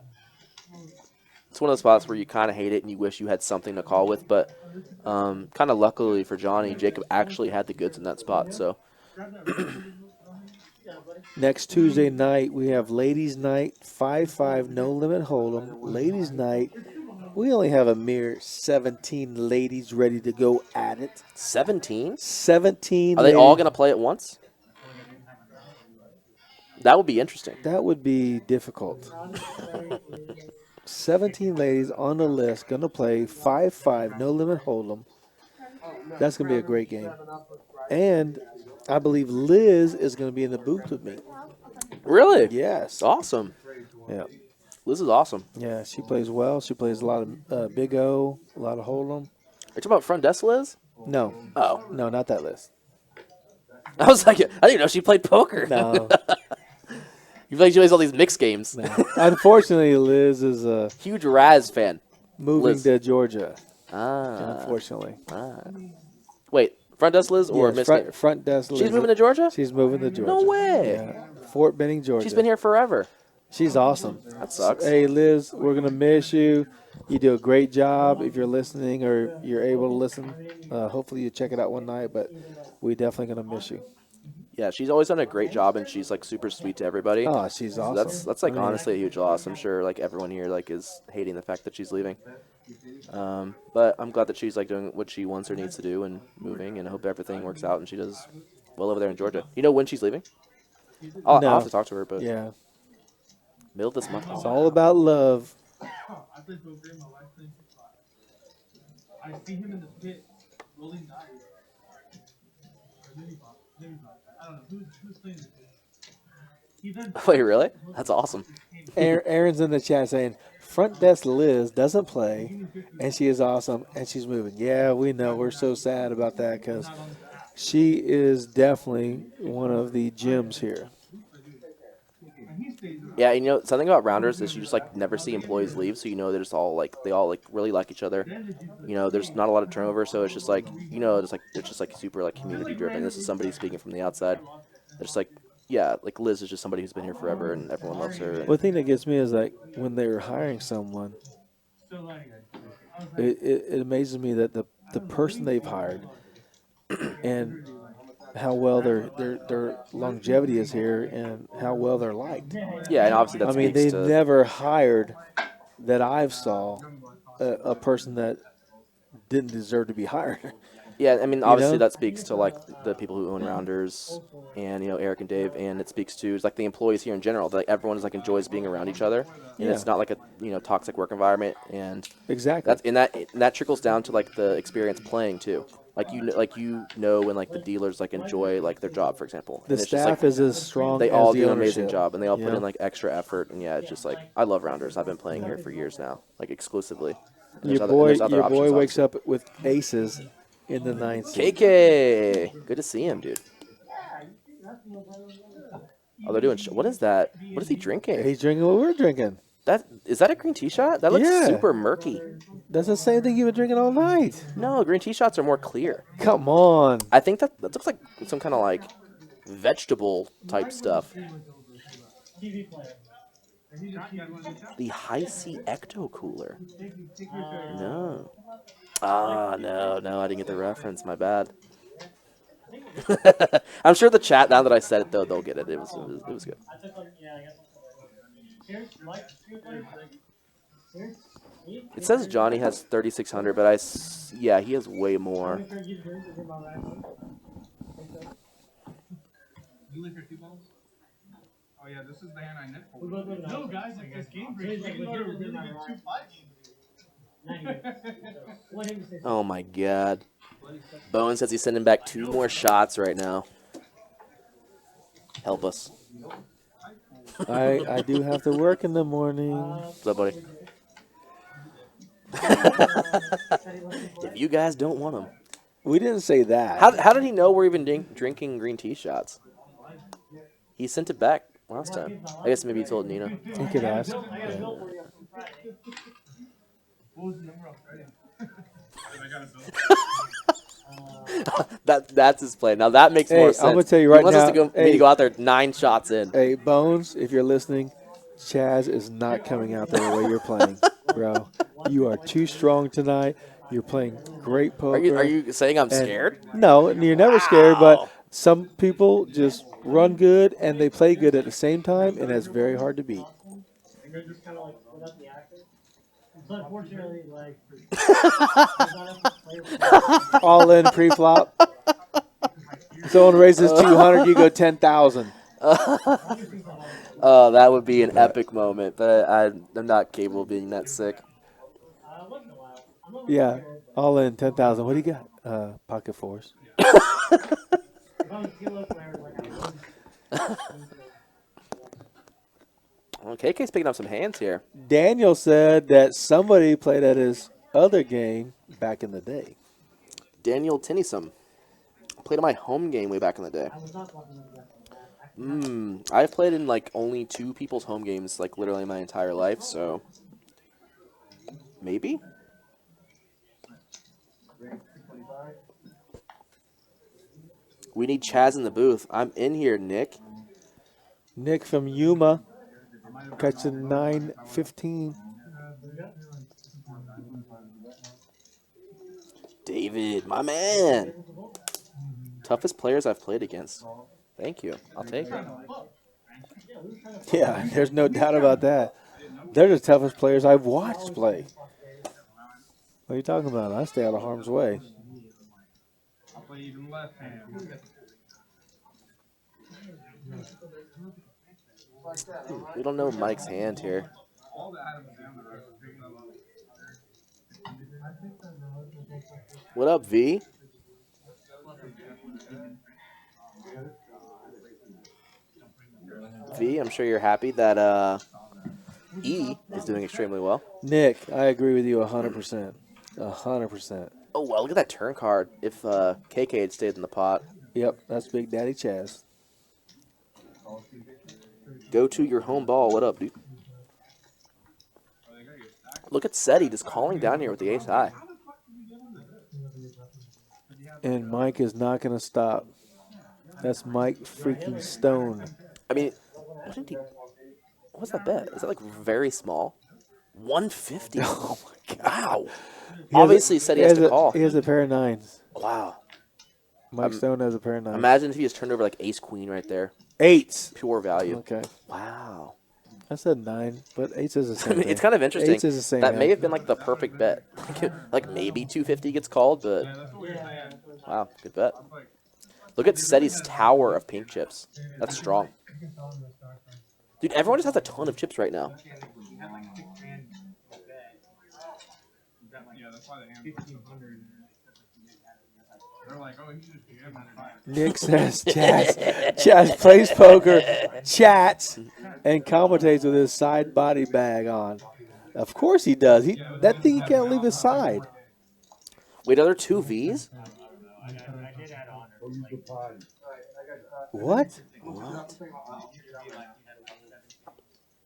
it's one of those spots where you kind of hate it and you wish you had something to call with, but kind of luckily for Johnny, Jacob actually had the goods in that spot. So. Next Tuesday night, we have Ladies' Night, 5-5, no limit hold'em. Ladies' Night, we only have a mere 17 ladies ready to go at it. 17? 17 Are they all going to play at once? That would be interesting. That would be difficult. 17 ladies on the list going to play 5-5, no limit hold'em. That's going to be a great game. And I believe Liz is going to be in the booth with me. Really? Yes. Awesome. Yeah. Liz is awesome. Yeah, she plays well. She plays a lot of Big O, a lot of hold'em. Are you talking about front desk Liz? No. Oh. No, not that Liz. I was like, I didn't even know she played poker. No. You feel like she plays all these mixed games. No. Unfortunately, Liz is Huge Raz fan. moving Liz. to Georgia. Ah. Unfortunately. Wait, front desk Liz or Yes, mixed front, game? front desk. She's Liz. moving to Georgia? She's moving to Georgia. No way. Yeah. Fort Benning, Georgia. She's been here forever. She's awesome. That sucks. Hey, Liz, we're going to miss you. You do a great job if you're listening or you're able to listen. Hopefully you check it out one night, but we definitely going to miss you. Yeah, she's always done a great job, and she's like super sweet to everybody. Oh, she's So awesome. that's like honestly a huge loss. I'm sure like everyone here like is hating the fact that she's leaving. But I'm glad that she's like doing what she wants or needs to do and moving, and I hope everything works out and she does well over there in Georgia. You know when she's leaving? I'll have to talk to her, but Yeah. middle of this month. It's all about love. I play poker, my wife plays the spot. I see him in the pit, rolling dice. Or mini pop. I don't know, who's playing the pit? He then Wait, really? That's awesome. Aaron's in the chat saying, front desk Liz doesn't play, and she is awesome, and she's moving. Yeah, we know. We're so sad about that because she is definitely one of the gems here. Yeah, you know something about Rounders is you just like never see employees leave, so you know they're just all like they all like really like each other. You know, there's not a lot of turnover, so it's just like it's just like super like community driven. This is somebody speaking from the outside. It's just like yeah, like Liz is just somebody who's been here forever and everyone loves her. One thing that gets me is like when they were hiring someone, it amazes me that the person they've hired and how well their longevity is here and how well they're liked. Yeah, and obviously that I mean, speaks they've to never hired that I've saw a person that didn't deserve to be hired. yeah, I mean obviously know? that speaks to like the people who own Rounders and you know Eric and Dave, and it speaks to like the employees here in general. That like, everyone is like enjoys being around each other, and Yeah. it's not like a toxic work environment, and Exactly. that's and that trickles down to like the experience playing too. Like you know when like the dealers like enjoy like their job, for example. The And it's just, staff like, is as strong they as all the do an ownership. amazing job, and they all put Yeah. in like extra effort, and yeah, it's just like I love Rounders. I've been playing here for years now, like exclusively. Your There's boy other options, wakes obviously. up with aces in the ninth seed. KK, good to see him, dude. Oh, they're doing. What is that? What is he drinking? He's drinking what we're drinking. Is that a green tea shot? That looks Yeah. super murky. That's the same thing you've been drinking all night. No, green tea shots are more clear. Come on. I think that looks like some kind of like vegetable type stuff. TV player. The High C Ecto Cooler. No. Ah, no, I didn't get the reference. My bad. I'm sure the chat, now that I said it, though, they'll get it. It was good. I took like, yeah, I guess. Here's Mike. Here's me. It says Johnny has 3,600, but yeah, he has way more. You live here 2 balls? Oh yeah, this is the hand I knit for. No, guys, if this game breaks, we can go to a really good 2-5 game. Oh my god. Bowen says he's sending back 2 more shots right now. Help us. I do have to work in the morning. What's up, buddy? If you guys don't want them. We didn't say that. How did he know we're even drinking green tea shots? He sent it back last time. I guess maybe he told Nina. He could ask. What was the number of Friday? I got a bill. That's his play. Now that makes more sense. I'm gonna tell you right he wants now. us to me to go out there 9 shots in. Hey, Bones, if you're listening, Chaz is not coming out there the way you're playing, bro. You are too strong tonight. You're playing great poker. Are you saying I'm scared? No, you're never scared, but some people just run good and they play good at the same time, and that's very hard to beat. And they just kind of like without the action. But unfortunately, like, All in pre-flop. Someone raises 200, you go 10,000. Oh, that would be an epic moment, but I'm not capable of being that sick. once in a while. Yeah, all in 10,000. What do you got? Pocket fours. If I'm a kilo player, like I would. Well, KK's picking up some hands here. Daniel said that somebody played at his other game back in the day. Daniel Tinnisum played in my home game way back in the day. I was not talking about that. I've played in like only 2 people's home games like literally my entire life, so maybe. We need Chaz in the booth. I'm in here, Nick. Nick from Yuma. Catching 9:15. David, my man. Toughest players I've played against. Thank you. I'll take it. Yeah, there's no doubt about that. They're the toughest players I've watched play. What are you talking about? I stay out of harm's way. I'll play even less hand. We don't know Mike's hand here. All the items down the road, picking them up. What up, V? V, I'm sure you're happy that E is doing extremely well. Nick, I agree with you 100%. 100%. Oh, well, look at that turn card. If KK had stayed in the pot. Yep, that's Big Daddy Chaz. Go to your home ball. What up, dude? Look at Seti just calling down here with the ace high. And Mike is not going to stop. That's Mike freaking Stone. I mean, what's that bet? Is that like very small? 150. Oh my God. Wow. Obviously, Seti has to call. He has a pair of 9s. Wow. Mike Stone has a pair of 9s. Imagine if he just turned over like ace queen right there. 8s. Pure value. Okay. Wow. I said 9, but 8s is the same. I mean, thing. it's kind of interesting. 8s is the same. That may hand. have been like the perfect bet. Like maybe 250 gets called, but wow, good bet. Look at Seti's tower of pink chips. That's strong. Dude, everyone just has a ton of chips right now. Yeah, that's why the hand. 1,500. They're like, oh, you just jam it. Nick says Chaz plays poker, chats, and commentates with his side body bag on. Of course he does. That thing he can't leave his side. Wait, are there 2 Vs? What? What?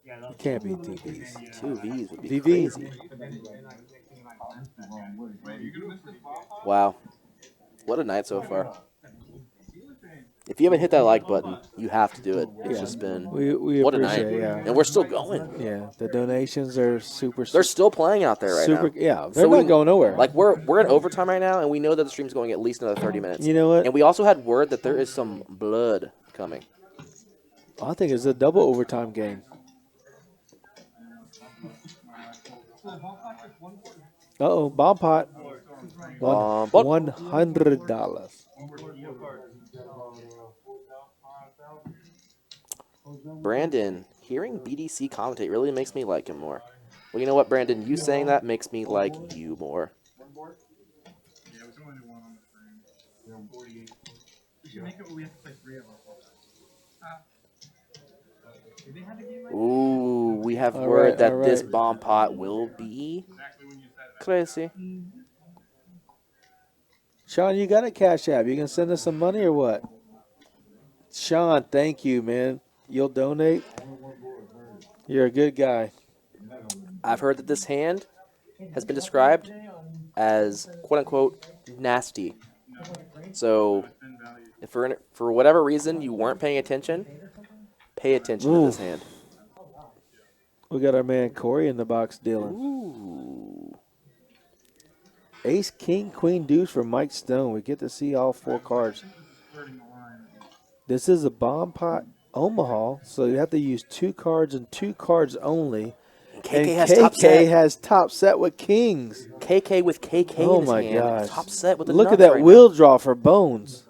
It can't be 2 Vs. 2 Vs would be VV. crazy. Wow. What a night so far. If you haven't hit that like button, you have to do it. It's just been We what a night. appreciate it, yeah. And we're still going. Yeah, the donations are super. They're still playing out there right now. Yeah, they're not going nowhere. Like we're in overtime right now, and we know that the stream's going at least another 30 minutes. You know what? And we also had word that there is some blood coming. I think it's a double overtime game. Uh-oh, bomb pot. $100. Brandon, hearing BDC commentate really makes me like him more. Well, you know what, Brandon? You saying that makes me like you more. Yeah, we can only do one on the screen. We should make it where we have to play 3 of us. Did they have a game like Ooh, we have All word right, that all this right. bomb pot will be exactly when you said it? crazy. Sean, you got a Cash App. You can send us some money or what? Sean, thank you, man. You'll donate? You're a good guy. I've heard that this hand has been described as quote-unquote nasty. So if for whatever reason you weren't paying attention, pay attention to this hand. We got our man Corey in the box dealing. Ooh. Ace, King, Queen, Deuce for Mike Stone. We get to see all 4 cards. This is a bomb pot Omaha, so you have to use 2 cards and 2 cards only. KK has KK top set. has top set with kings. KK with KK Oh in his my hand. gosh. Top set with the Look at nuts that right wheel draw for Bones.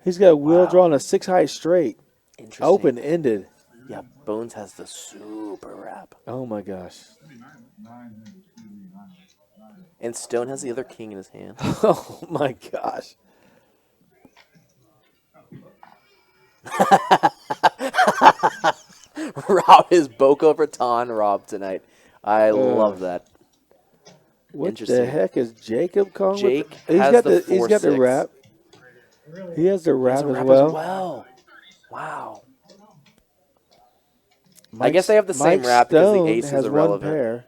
He's got a wheel Wow. draw and a 6-high straight. now. Interesting. Open-ended. Yeah, Bones has the super wrap. Oh my gosh. And Stone has the other king in his hand. Oh my gosh. Rob is Boca Raton Rob tonight. I love that. What Interesting. the heck is Jacob calling? Jake He's has got the he's got the 4-6. wrap. He has the He has wrap a as wrap well. Wow. I Mike, guess they have the same Mike wrap because the Stone ace has is one irrelevant. pair.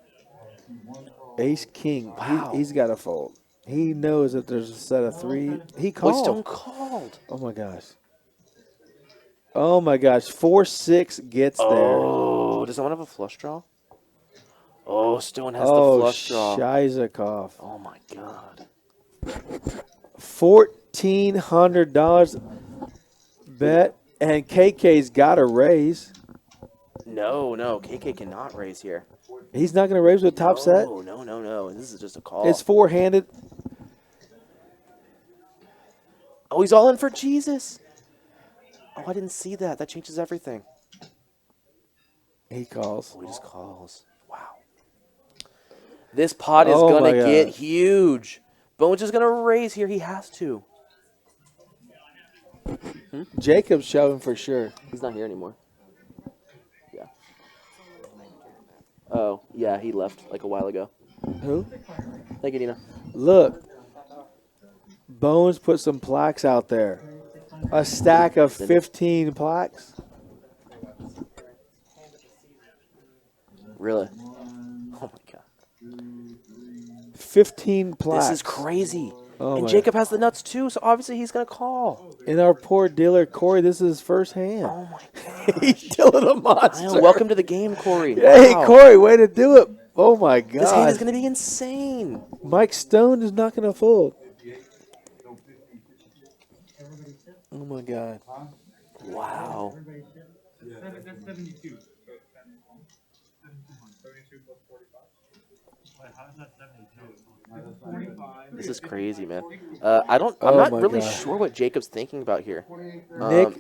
Ace King. Wow. He's got to fold. He knows that there's a set of 3. He Boy, Stone called. called. Oh my gosh. Oh my gosh. 4-6 gets there. Oh, does someone have a flush draw? Oh, Stone has the Oh, flush draw. Shizakov. Oh my God. $1,400 bet, and KK's got to raise. No, KK cannot raise here. He's not going to raise with top set. No. This is just a call. It's four-handed. Oh, he's all in for Jesus. Oh, I didn't see that. That changes everything. He calls. Oh, he just calls. Wow. This pot is Oh going my to get God. huge. Bones is going to raise here. He has to. Jacob's shoving for sure. He's not here anymore. Yeah. Oh, yeah, he left like a while ago. Who? Thank you, Nina. Look. Bones put some plaques out there. A stack of 15 plaques. Really? Oh, my God. 15 plaques. This is crazy. Oh and my Jacob has the nuts, too, so obviously he's going to call. And our poor dealer, Corey, this is his first hand. Oh, my God. He's killing a I monster. know. Welcome to the game, Corey. Hey, Wow. Corey, way to do it. Oh, my God. This hand is going to be insane. Mike Stone is not going to fold. Oh, my God. Wow. That's 72. 72 plus 45. Wait, how is that 72? 45. This is crazy, man. I'm Oh not my really God. sure what Jacob's thinking about here.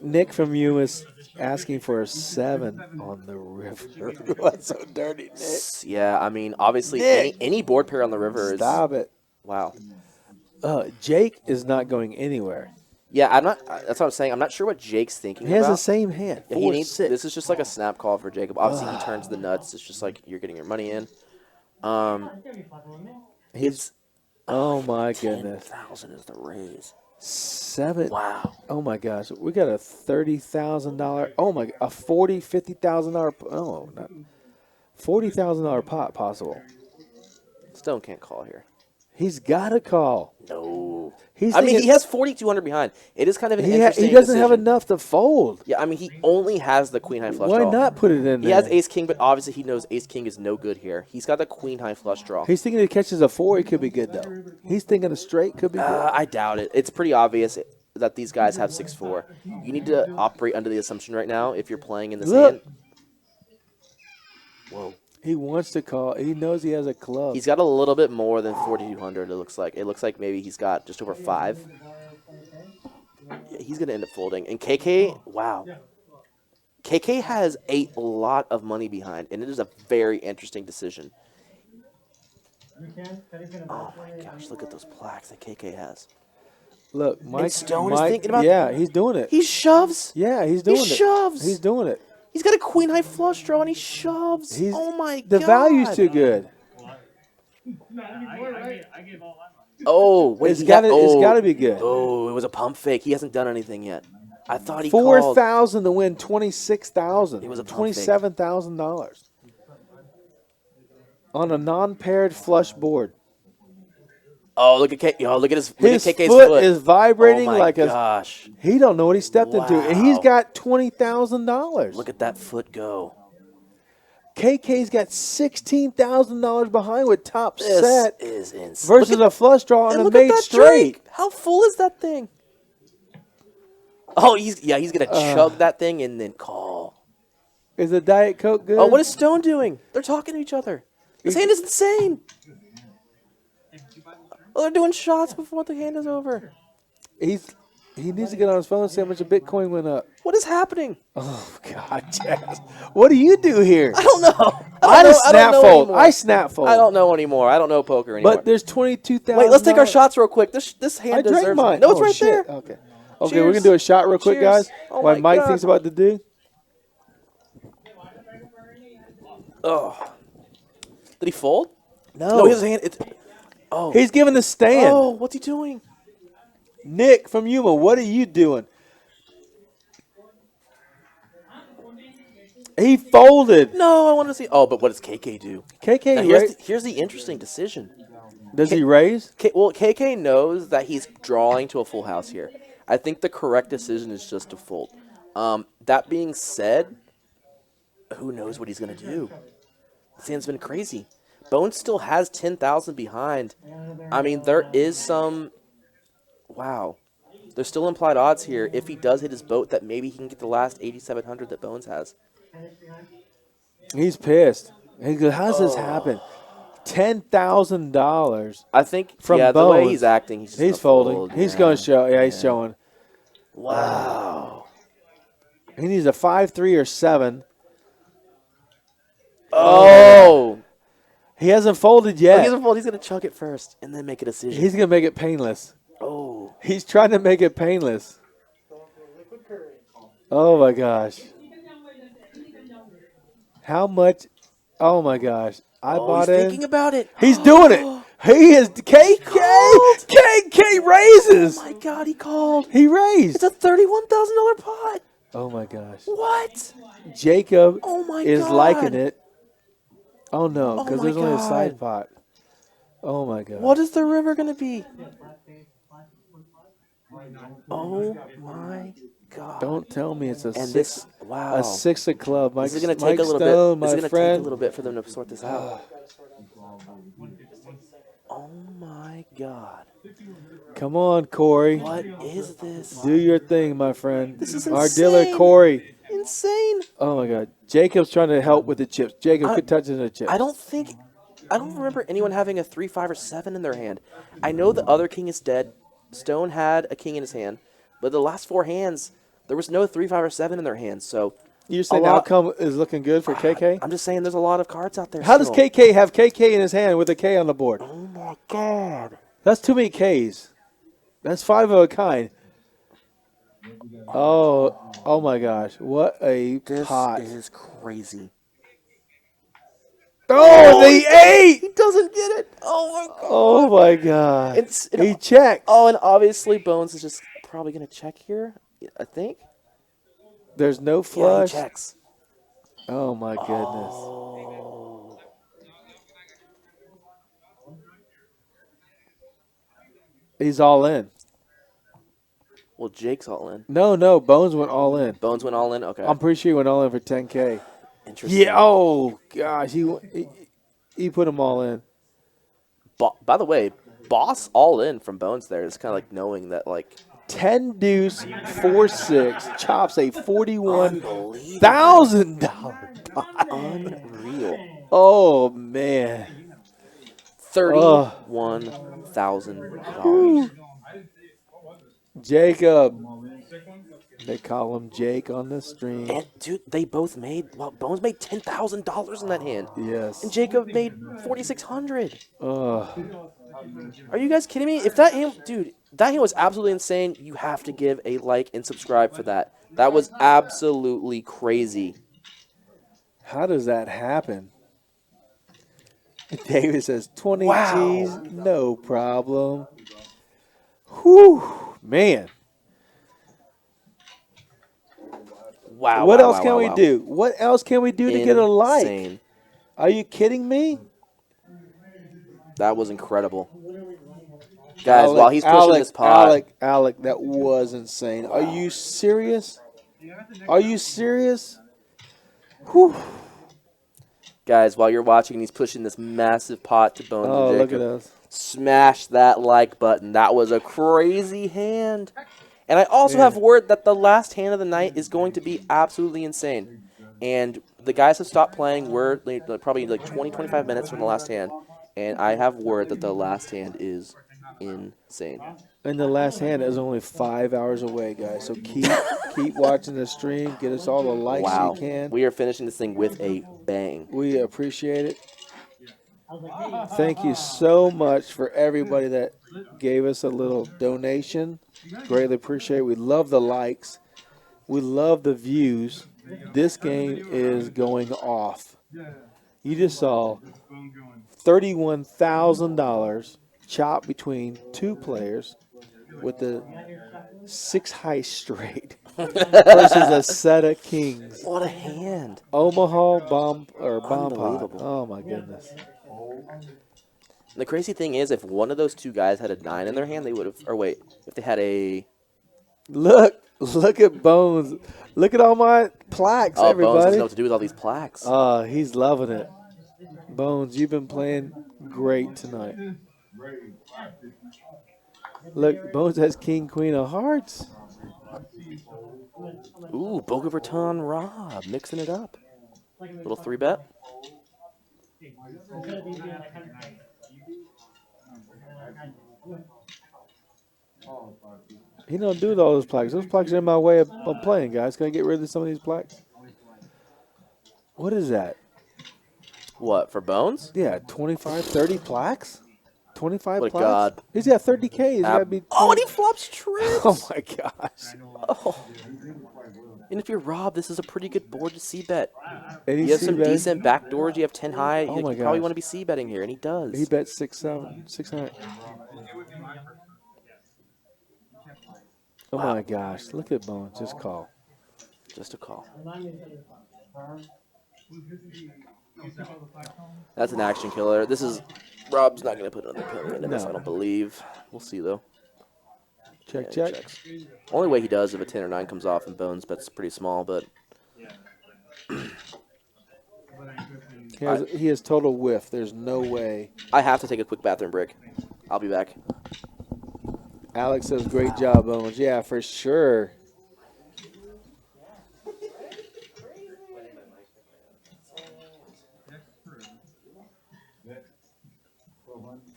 Nick from you is asking for a 7 on the river. That's so dirty, Nick. Yeah, I mean, obviously, Nick. any board pair on the river is... Stop it. Wow. Jake is not going anywhere. Yeah, I'm not... That's what I'm saying. I'm not sure what Jake's thinking He has about. the same hand. Yeah, he needs, 4-6. this is just like a snap call for Jacob. Obviously, he turns the nuts. It's just like you're getting your money in. It's... Oh, my goodness. 10,000 is the raise. 7. Wow. Oh, my gosh. We got a $30,000. Oh, my. A $50,000. Oh, not. $40,000 pot possible. Stone can't call here. He's got to call. No. He's I mean, thinking- he has 4,200 behind. It is kind of an He interesting doesn't have decision. enough to fold. Yeah, I mean, he only has the queen high flush Why draw. not put it in He there? has ace king, but obviously he knows ace king is no good here. He's got the queen high flush draw. He's thinking if he catches a 4, he could be good, though. He's thinking a straight could be good. I doubt it. It's pretty obvious that these guys have 6-4. You need to operate under the assumption right now if you're playing in this Look. hand. Whoa. He wants to call. He knows he has a club. He's got a little bit more than 4,200, it looks like. It looks like maybe he's got just over 5. Yeah, he's going to end up folding. And KK, wow. KK has a lot of money behind, and it is a very interesting decision. Oh, my gosh, look at those plaques that KK has. Look, Mike. Stone is Mike, thinking about- Yeah, he's doing it. He shoves. Yeah, he's doing it. shoves. He's doing it. He's got a queen high flush draw, and he shoves. He's, Oh, my the God. value's too good. I gave all my money. Oh, wait. It's got to be good. Oh, it was a pump fake. He hasn't done anything yet. I thought he called. $4,000 to win $26,000. It was a pump fake. $27,000 on a non-paired flush board. Oh, look at look at his His KK's foot is vibrating oh my like gosh. He don't know what he stepped into, and he's Wow. got $20,000. Look at that foot go. KK's got $16,000 behind with top This set is insane. versus a flush draw on and a look at made that straight. drink. How full is that thing? Oh, he's gonna chug that thing and then call. Is the Diet Coke good? Oh, what is Stone doing? They're talking to each other. This hand is insane. Oh, they're doing shots before the hand is over. He needs to get on his phone and see how much a Bitcoin went up. What is happening? Oh God, Chaz. What do you do here? I don't know. I don't just know snap fold. anymore. I snap fold. I don't know anymore. I don't know poker anymore. But there's 22,000. Wait, let's take our shots real quick. This hand I drank deserves mine. No, it's Oh, right shit. there. Okay. Okay, Cheers. we're gonna do a shot real quick, Cheers. guys. Oh While my Mike God. thinks about the do. Oh. Did he fold? No, No, his hand. Oh. he's giving the stand. Oh, what's he doing? Nick from Yuma, what are you doing? He folded. No, I want to see. Oh, but what does KK do? KK, Now, right? here's the interesting decision. Does he raise? Well, KK knows that he's drawing to a full house here. I think the correct decision is just to fold. That being said, who knows what he's going to do? This hand's been crazy. Bones still has 10,000 behind. I mean, there is some... Wow. There's still implied odds here. If he does hit his boat, that maybe he can get the last 8,700 that Bones has. He's pissed. He goes, how does this happen? $10,000 I think, from yeah, Bones. the way he's acting, he's just folding. Fold. He's Yeah. going to show. Yeah, he's showing. Wow. He needs a 5, 3, or 7. Oh. He hasn't folded He yet. doesn't fold. He's going to chunk it first and then make a decision. He's going to make it painless. Oh. He's trying to make it painless. Oh, my gosh. How much? Oh, my gosh. I bought he's in. thinking about it. He's doing it. He is KK. KK raises. Oh, my God, he called. He raised. It's a $31,000 pot. Oh, my gosh. What? Jacob Oh, my is God. liking it. Oh, no, Oh, because my there's only a God. side pot. Oh, my God. What is the river going to be? Oh, my God. Don't tell me it's a And six. this, wow. A 6 of club. Mike, This is going to Mike take a little Stone, bit. This is my going to take friend. a little bit for them to sort this out. Oh, my God. Come on, Corey. What is this? Do your thing, my friend. This is Our dealer, insane. Corey. Insane. Oh, my God. Jacob's trying to help with the chips. Jacob, quit touching the chips. I don't remember anyone having a 3, 5, or 7 in their hand. I know the other king is dead. Stone had a king in his hand. But the last 4 hands, there was no 3, 5, or 7 in their hands. So You're saying the outcome is looking good for KK? I'm just saying there's a lot of cards out there. How does still. KK have KK in his hand with a K on the board? Oh, my God. That's too many Ks. That's 5 of a kind. Oh my gosh. What a This pot. is crazy. Oh, the 8! He doesn't get it. Oh, my God. Oh, my God. He checked. Oh, and obviously Bones is just probably going to check here, I think. There's no Yeah, flush. he checks. Oh, my goodness. Oh. He's all in. Well, Jake's all in. No. Bones went all in. Bones went all in? Okay. I'm pretty sure he went all in for 10K. Interesting. Yeah. Oh, gosh. He put them all in. By the way, boss all in from Bones there. It's kind of like knowing that, like, 10 deuce, 4-6, chops a $41,000 pot. unreal. Oh, man. $31,000. Jacob. They call him Jake on the stream. And, dude, they both made, well, Bones made $10,000 in that hand. Yes. And Jacob made $4,600. Oh, Are you guys kidding me? If that hand, dude, that hand was absolutely insane. You have to give a like and subscribe for that. That was absolutely crazy. how does that happen? David says 20 Wow. G's, no problem. Whew, man. Wow. What wow, else wow, can wow, we wow. do? What else can we do to get a like? Insane. Are you kidding me? That was incredible. Guys, while he's pushing this pot. Alec, that was insane. Are you serious? Are you serious? Whew. Guys, while you're watching, he's pushing this massive pot to Bones Oh, and look Jacob. at us. Smash that like button. That was a crazy hand. And I also have word that the last hand of the night is going to be absolutely insane. And the guys have stopped playing. We're probably like 20, 25 minutes from the last hand. And I have word that the last hand is insane. And the last hand is only 5 hours away, guys. So keep watching the stream. Get us all the likes Wow. you can. We are finishing this thing with a bang. We appreciate it. Thank you so much for everybody that gave us a little donation. Greatly appreciate it. We love the likes. We love the views. This game is going off. You just saw $31,000 chopped between 2 players. with the 6 high straight versus a set of kings. What a hand. Omaha bomb or bomb pot. Unbelievable. Oh my goodness. The crazy thing is, if one of those two guys had a 9 in their hand, they would have. Or wait, if they had a. Look at Bones. Look at all my plaques, Oh, Bones everybody. doesn't know what to do with all these plaques. He's loving it. Bones, you've been playing great tonight. Look, Bones has King, Queen of Hearts. Ooh, Boca Raton Rob, mixing it up. Little 3-bet. He don't do all those plaques. Those plaques are in my way of playing, guys. Can I get rid of some of these plaques? What is that? What, for Bones? Yeah, 25, 30 plaques? 25 What a plaques? god. He's got 30K. He's got to be 20. Oh, and he flops trips. Oh, my gosh. Oh. And if you're Rob, this is a pretty good board to C-bet. And You he's have some C-betting. decent backdoors. You have 10 high. Oh you my probably gosh. want to be C-betting here, and he does. He bet 600. Oh, my gosh. Look at Bones. Just call. Just a call. That's an action killer. This is Rob's not going to put another penalty into this, No. I don't believe. We'll see though. Check, Yeah, check. checks. Only way he does if a 10 or 9 comes off and Bones bets pretty small, but He has total whiff. There's no way. I have to take a quick bathroom break. I'll be back. Alex says, great job, Bones. Yeah, for sure.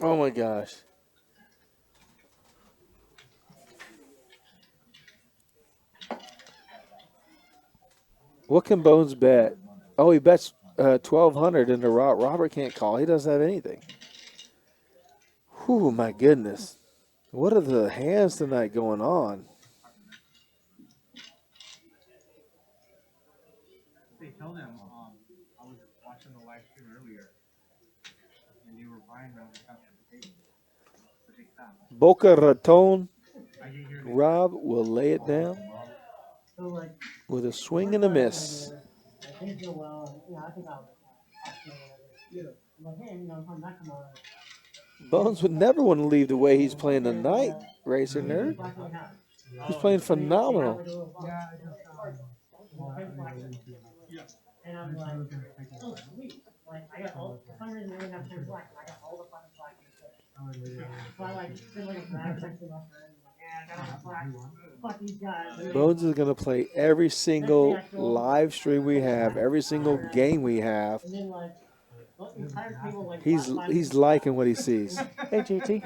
Oh, my gosh. What can Bones bet? Oh, he bets 1,200 into Robert can't call. He doesn't have anything. Whew, my goodness. What are the hands tonight going on? They tell them, I was watching the live stream earlier, and they were buying them without the table. But they stopped. Boca Raton. I can hear Rob will lay it down So like, with a swing and a miss. things go well. You know, I think I'll I'm like, hey, you know, I'm coming back tomorrow. Bones would never want to leave the way he's playing tonight, Racer Nerd. He's playing phenomenal. And I'm like, oh sweet. Like I got all for some reason they didn't have 10 black, and I got all the fucking black in the So I like send like a bag text to my friend, like, yeah, I got all the black. Fuck these guys. Bones is going to play every single live stream we have, every single game we have. And then like the entire table like He's liking what he sees. Hey, GT.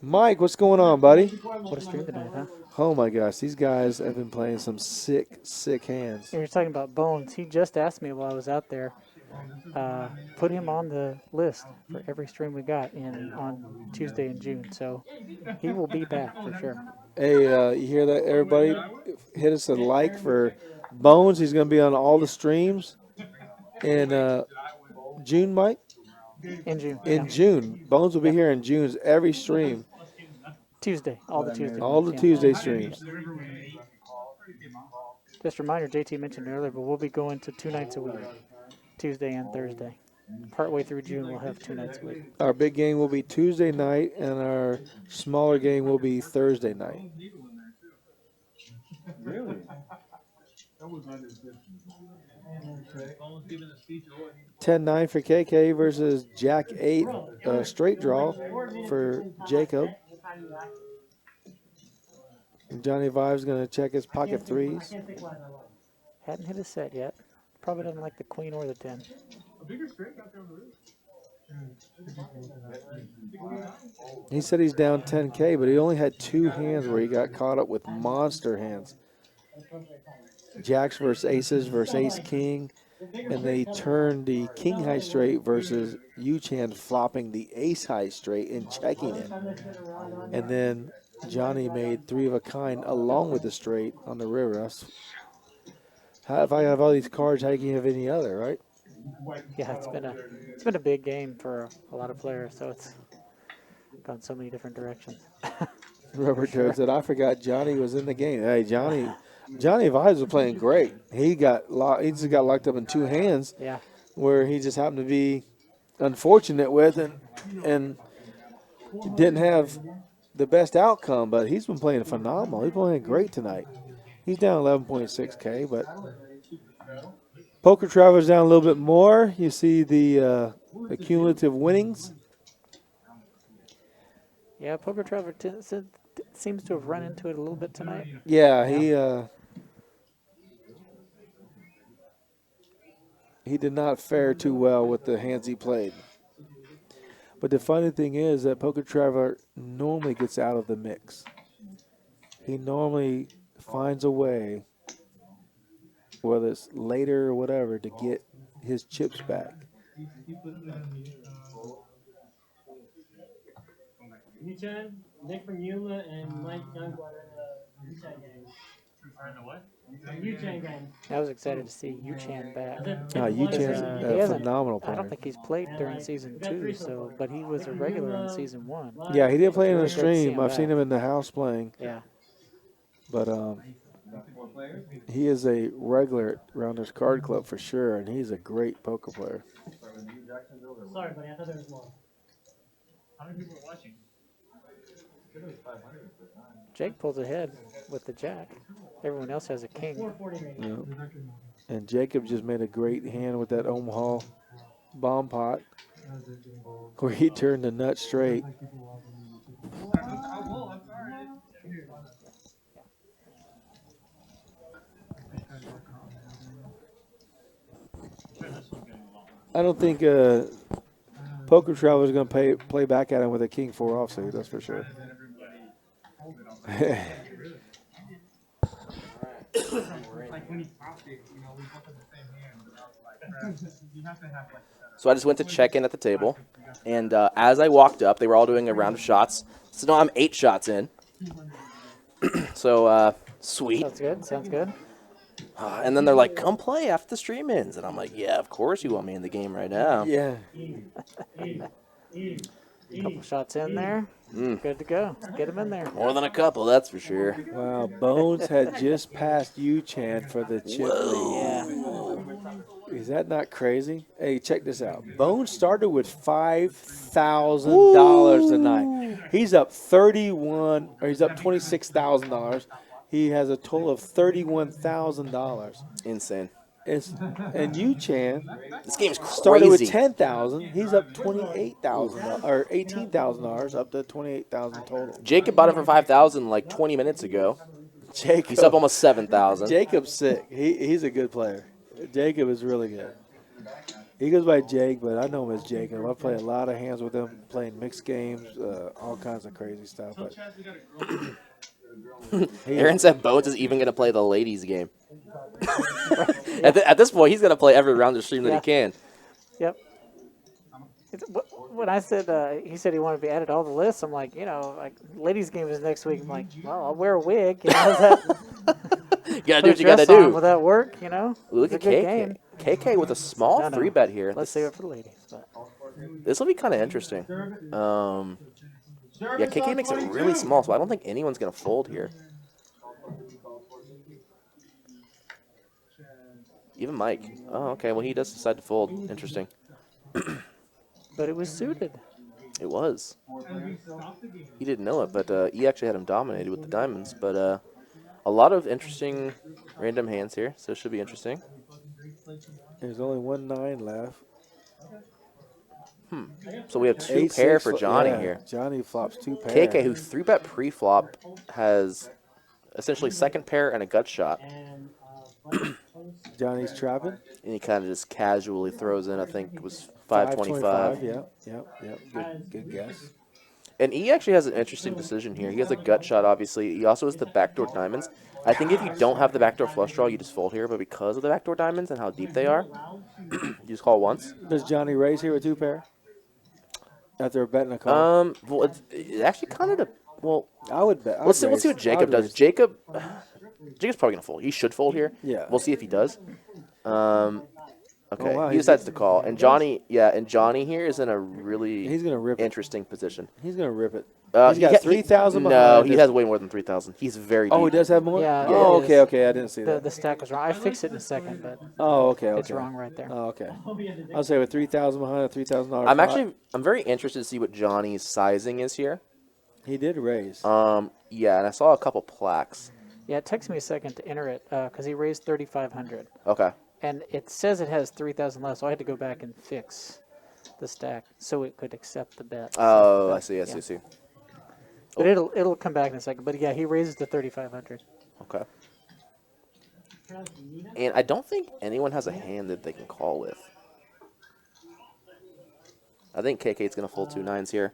Mike, what's going on, buddy? What a stream tonight, huh? Oh, my gosh. These guys have been playing some sick, sick hands. You're talking about Bones. He just asked me while I was out there. Put him on the list for every stream we got on Tuesday in June. So he will be back for sure. Hey, you hear that, everybody? Hit us a like for Bones. He's going to be on all the streams in June, Mike? In June. In yeah. June. Bones will be here in June's every stream. Tuesday. All the Tuesday. All the yeah. Tuesday streams. Just a reminder, JT mentioned earlier, but we'll be going to 2 nights a week. Tuesday and Thursday. Partway through June, we'll have 2 nights a week. Our big game will be Tuesday night, and our smaller game will be Thursday night. Really? 10-9 for KK versus Jack 8 straight draw for Jacob. Johnnie Vibes going to check his pocket threes. Hadn't hit a set yet. Probably doesn't like the queen or the 10. He said he's down 10K, but he only had 2 hands where he got caught up with monster hands. Jacks versus aces versus ace king. And then he turned the king high straight versus Yu-Chan flopping the ace high straight and checking it. And then Johnny made 3 of a kind along with the straight on the river. If I have all these cards, how can you have any other, right? Yeah, it's been a big game for a lot of players, so it's gone so many different directions. Robert Jones said, I forgot Johnny was in the game. Hey, Johnny Vibes was playing great. He just got locked up in two hands Yeah. where he just happened to be unfortunate with and didn't have the best outcome, but he's been playing phenomenal. He's playing great tonight. He's down 11.6K, but Poker Travelers down a little bit more. You see the cumulative winnings. Yeah, Poker Traveler seems to have run into it a little bit tonight. Yeah, he did not fare too well with the hands he played. But the funny thing is that Poker Traveler normally gets out of the mix. He normally finds a way, whether it's later or whatever, to get his chips back. Yuchen, Nick from Yuma, and Mike Youngblood are in the Yuchen game. Yuchen game. I was excited to see Yuchan back. Yuchan's He a hasn't- phenomenal I don't player. think he's played during season 2, but he was a regular in season 1. Yeah, he did play in the Really great to see stream. him I've seen back. him in the house playing. Yeah. But he is a regular at Rounders Card Club for sure, and he's a great poker player. Sorry, buddy, I thought there was more. How many people are watching? Jake pulls ahead with the jack. Everyone else has a king. 440 rating. Yeah. And Jacob just made a great hand with that Omaha bomb pot where he turned the nut straight. I don't think Poker Traveler is going to play back at him with a king 4 offsuit, that's for sure. So I just went to check in at the table, and as I walked up, they were all doing a round of shots. So now I'm 8 shots in. So sweet. Sounds good. Sounds good. And then they're like, "Come play after the stream ends," and I'm like, "Yeah, of course you want me in the game right now." Yeah. Couple shots in there. Good to go. Get him in there. More than a couple, that's for sure. Wow, Bones had just passed Yuchan for the chip lead. Yeah. Is that not crazy? Hey, check this out. Bones started with $5,000 tonight. He's up he's up $26,000. He has a total of $31,000. Insane. And Yuchan This game's crazy. started with $10,000. He's up $28,000 or $18,000 up to $28,000 total. Jacob bought it for 5,000 like 20 minutes ago. He's up almost 7,000. Jacob's sick. He's a good player. Jacob is really good. He goes by Jake, but I know him as Jacob. I play a lot of hands with him, playing mixed games, all kinds of crazy stuff. But Aaron said Bones is even going to play the ladies' game. At this point, he's going to play every round of stream that he can. Yep. When I said he said he wanted to be added to all the lists, I'm like, like ladies' game is next week. I'm like, well, I'll wear a wig. You know, You got to do what you got to do. Will that work? You know, Ooh, look at it's a good KK. game. KK with a small No, no. 3-bet here. Let's save it for the ladies. But. This will be kind of interesting. Yeah, KK makes it really small, so I don't think anyone's going to fold here. Even Mike. Oh, okay. Well, he does decide to fold. Interesting. But it was suited. It was. He didn't know it, but he actually had him dominated with the diamonds. But a lot of interesting random hands here, so it should be interesting. there's only 1 9 left. So we have 2 8, pair 6, for Johnny yeah, here. Johnny flops 2 pair. KK, who 3-bet pre-flop, has essentially second pair and a gut shot. Johnny's trapping. And he kind of just casually throws in, I think it was 525. Yep. Good guess. And he actually has an interesting decision here. He has a gut shot, obviously. He also has the backdoor diamonds. I think if you don't have the backdoor flush draw, you just fold here. But because of the backdoor diamonds and how deep they are, you just call once. Does Johnny raise here with 2 pair? After betting a call? Well, it actually kind of, well, I would bet. let's see what Jacob does. Jacob's probably going to fold. He should fold here. Yeah. We'll see if he does. Okay, wow, he he's decides to call, and Johnny, and Johnny here is in a really He's gonna rip it. interesting position. He's gonna rip it. He's He's got 3,000 No, behind he us. has way more than 3,000. He's very deep. Oh, he does have more? Yeah, Oh, it okay, is. okay. I didn't see that. The stack was wrong. I fix it in a second, but Oh, okay, okay. it's wrong right there. Oh, okay. I'll say with 3,000 behind a $3,000. I'm very interested to see what Johnny's sizing is here. He did raise. Yeah, and I saw a couple plaques. Yeah, it takes me a second to enter it because he raised 3,500, Okay. and it says it has 3,000 left, so I had to go back and fix the stack so it could accept the bet. Oh, So, I see. I see. But it'll come back in a second. But yeah, he raises to 3,500. Okay. And I don't think anyone has a hand that they can call with. I think KK's going to fold 2 9s here.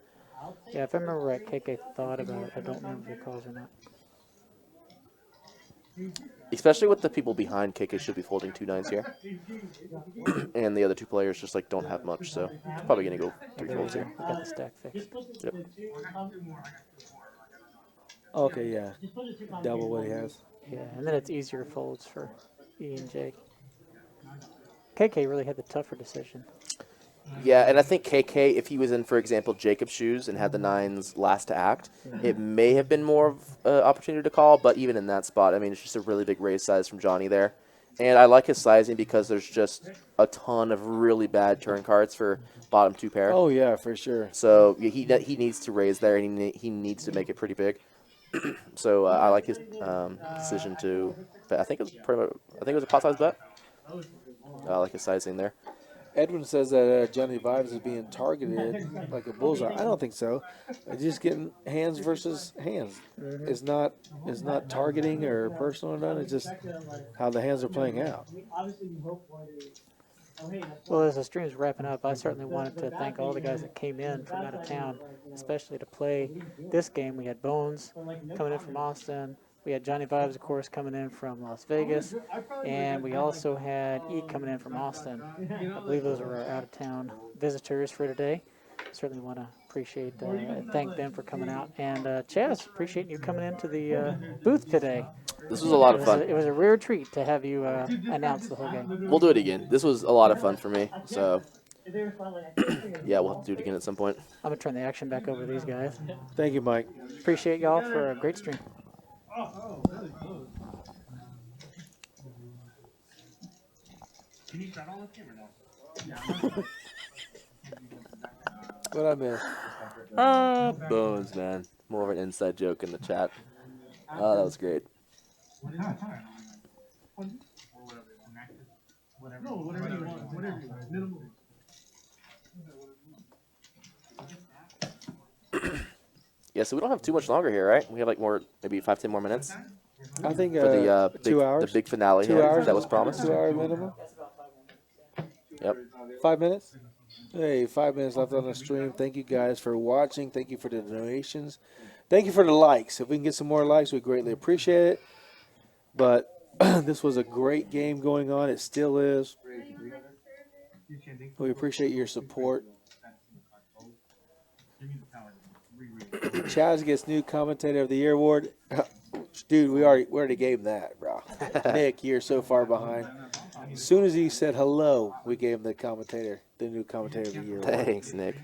Yeah, if I remember right, KK thought about it. I don't remember if he calls or not. Especially with the people behind, KK should be folding 2 9s here. And the other 2 players just like don't have much, so he's probably going to go 3 folds here. We got the stack fixed. Yep. Okay, yeah. Double what he has. Yeah, and then it's easier folds for E and Jake. KK really had the tougher decision. Yeah, and I think KK, if he was in, for example, Jacob's shoes and had the 9s last to act, it may have been more of an opportunity to call, but even in that spot, I mean, it's just a really big raise size from Johnny there. And I like his sizing because there's just a ton of really bad turn cards for bottom 2 pair. Oh, yeah, for sure. So yeah, he needs to raise there, and he needs to make it pretty big. So I like his decision to. I think it was a pot size bet. I like his sizing there. Edwin says that Johnnie Vibes is being targeted like a bullseye. I don't think so. Just getting hands versus hands. It's not targeting or personal or none. It's just how the hands are playing out. Well, as the stream's wrapping up, I certainly wanted to thank all the guys that came in from out of town, especially to play this game. We had Bones coming in from Austin. We had Johnnie Vibes, of course, coming in from Las Vegas. And we also had E coming in from Austin. I believe those were our out-of-town visitors for today. Certainly want to thank them for coming out. And Chaz, appreciate you coming into the booth today. This was a lot of fun. It was a rare treat to have you announce the whole game. We'll do it again. This was a lot of fun for me. So, yeah, we'll have to do it again at some point. I'm going to turn the action back over to these guys. Thank you, Mike. Appreciate y'all for a great stream. Really close. Can you start on this game or no? What I missed? Bones, man. More of an inside joke in the chat. Oh, that was great. No, whatever you want. Whatever you want. Minimum. Yeah, so we don't have too much longer here, right? We have like maybe 5-10 more minutes I think for the 2 hours. the big finale 2 here hours that was promised. 2 hour minimum. Yep. 5 minutes. Hey, 5 minutes left on the stream. Thank you guys for watching. Thank you for the donations. Thank you for the likes. If we can get some more likes, we greatly appreciate it. But this was a great game going on. It still is. We appreciate your support. Chaz gets new commentator of the year award. Dude, we already gave him that, bro. Nick, you're so far behind. As soon as he said hello, we gave him the new commentator of the year award. Thanks, Nick.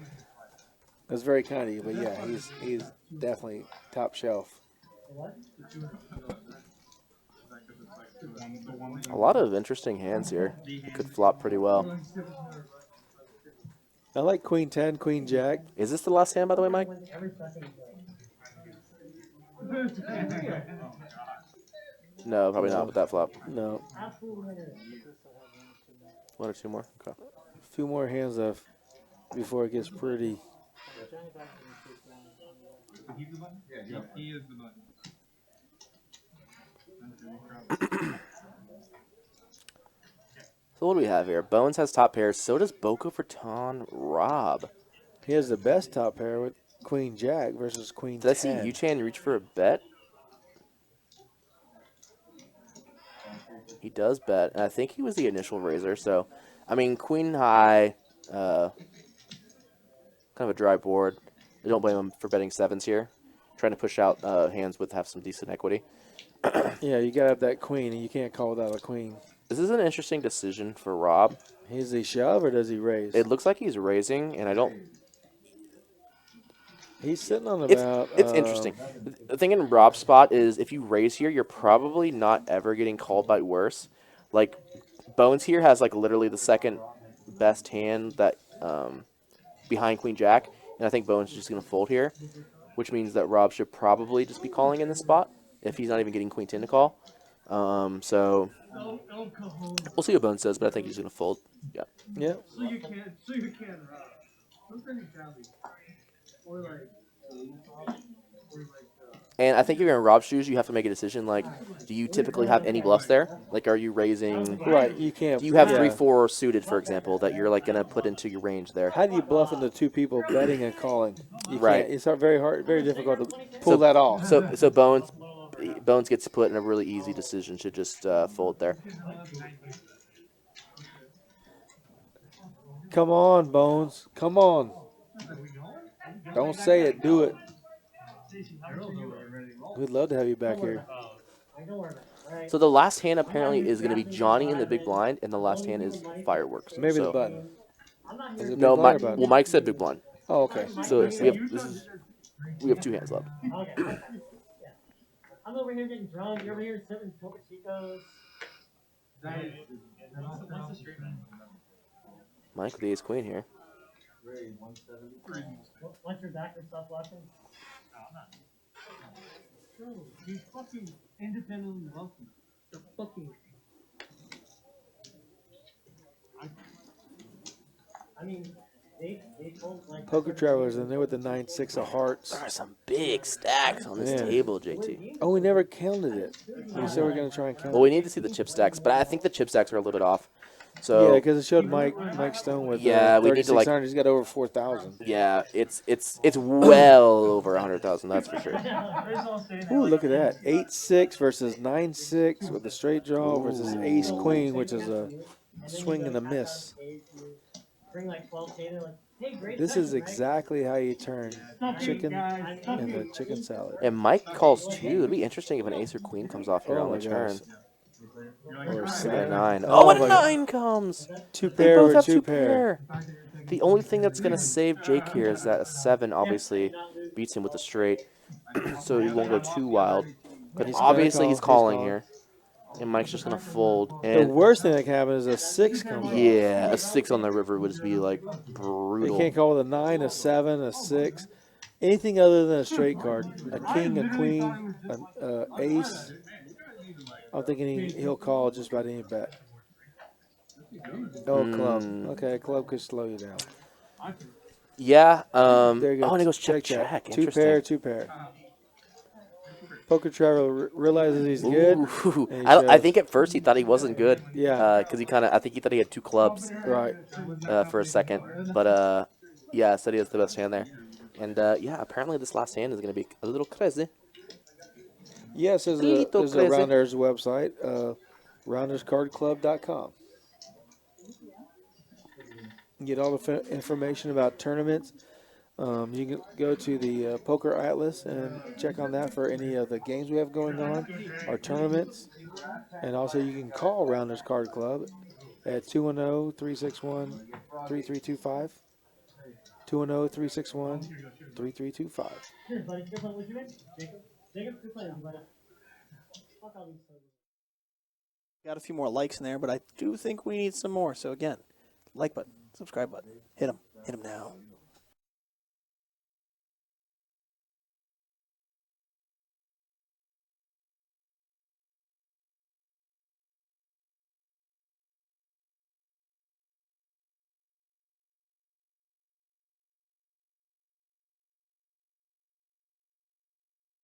That's very kind of you, but yeah, he's definitely top shelf. A lot of interesting hands here. It could flop pretty well. I like Queen 10, Queen Jack. Is this the last hand, by the way, Mike? No, probably not with that flop. No. 1 or 2 more? Okay. A few more hands left before it gets pretty. Yeah, he is the button. So what do we have here? Bones has top pair. So does Boca Raton Rob. He has the best top pair with Queen Jack versus Queen 10. Did I see Yu-Chan reach for a bet? He does bet, and I think he was the initial raiser. So, I mean, Queen High, kind of a dry board. I don't blame him for betting 7s here. Trying to push out hands have some decent equity. Yeah, you got to have that queen, and you can't call without a queen. This is an interesting decision for Rob. Does he shove or does he raise? It looks like he's raising, and I don't. He's sitting on It's about. it's interesting. The thing in Rob's spot is if you raise here, you're probably not ever getting called by worse. Like Bones here has like literally the second best hand that behind Queen Jack, and I think Bones is just gonna fold here, which means that Rob should probably just be calling in this spot if he's not even getting Queen 10 to call. So we'll see what Bones says, but I think he's gonna fold. Yeah. Yeah. So you can, sometimes you can be, or like, And I think if you're in Rob's shoes, you have to make a decision. Like, do you typically have any bluffs there? Like, are you raising? Right. You can't. Do you have yeah. 3-4 suited, for example, that you're like gonna put into your range there? How do you bluff into two people betting and calling? You Right. can't. It's very hard, very difficult to pull that off. So Bones gets put in a really easy decision to just fold there. Come on, Bones. Come on. Don't say it. Do it. We'd love to have you back here. So the last hand apparently is going to be Johnny in the big blind, and the last hand is fireworks. Maybe so, the button. Is it No, big blind or button? well, Mike said big blind. Oh, okay. So we have 2 hands left. Okay. I'm over here getting drunk. You're over here sipping Topo Chicos. Mike with the ace queen here. Once you're back, stop watching. he's fucking independently wealthy. The fucking. I mean, they told like Poker Travelers in there with the 9-6 of hearts. There are some big stacks on this Man. table, JT. Oh, we never counted it. We said we're going to try and count Well, it. we need to see the chip stacks, but I think the chip stacks are a little bit off. Yeah, So because it showed Mike Stone with Yeah, we need to, like- 3,600. He's got over 4,000. yeah, it's well over 100,000. That's for sure. Ooh, look at that. 8-6 versus 9-6 with a straight draw versus ace queen, which is a swing and a miss. bring like 12K. They're like, hey, great. This session, is right? exactly how you turn chicken into chicken salad. And Mike calls too. It'd be interesting if an ace or queen comes off here Oh on my the turn. gosh. Or Look at a seven. 9. Oh Oh, and a my- 9 comes. Two They pair both or have two pair. The only thing that's going to save Jake here is that a 7 obviously beats him with a straight. So he won't go too wild. But He's gonna obviously call. he's He's calling calling. here. And Mike's just going to fold. The And worst thing that can happen is a 6 comes off. yeah, a 6 on the river would just be like They brutal. can't call with a 9, a 7, a 6. Anything other than a straight card. A king, a queen, an ace. I'm thinking he'll call just about any bet. Oh, club. Okay, club could slow you down. Yeah. There you go. Oh, and it goes check, check. Two Interesting. pair, two pair. Poker Traveler realizes he's good. Ooh. and he I shows. think at first he thought he wasn't good. Yeah. Because I think he thought he had 2 clubs Right. for a second. But yeah, said he has the best hand there. And yeah, apparently this last hand is going to be a little crazy. Yes, there's Little a crazy. Rounders website, rounderscardclub.com. You get all the information about tournaments. You can go to the Poker Atlas and check on that for any of the games we have going on, our tournaments. And also you can call Rounders Card Club at 210-361-3325. 210-361-3325. Cheers, buddy. Good play. What's your name? Jacob. Jacob, good play, buddy. Fuck all these photos. Got a few more likes in there, but I do think we need some more. So again, like button, subscribe button, hit them now.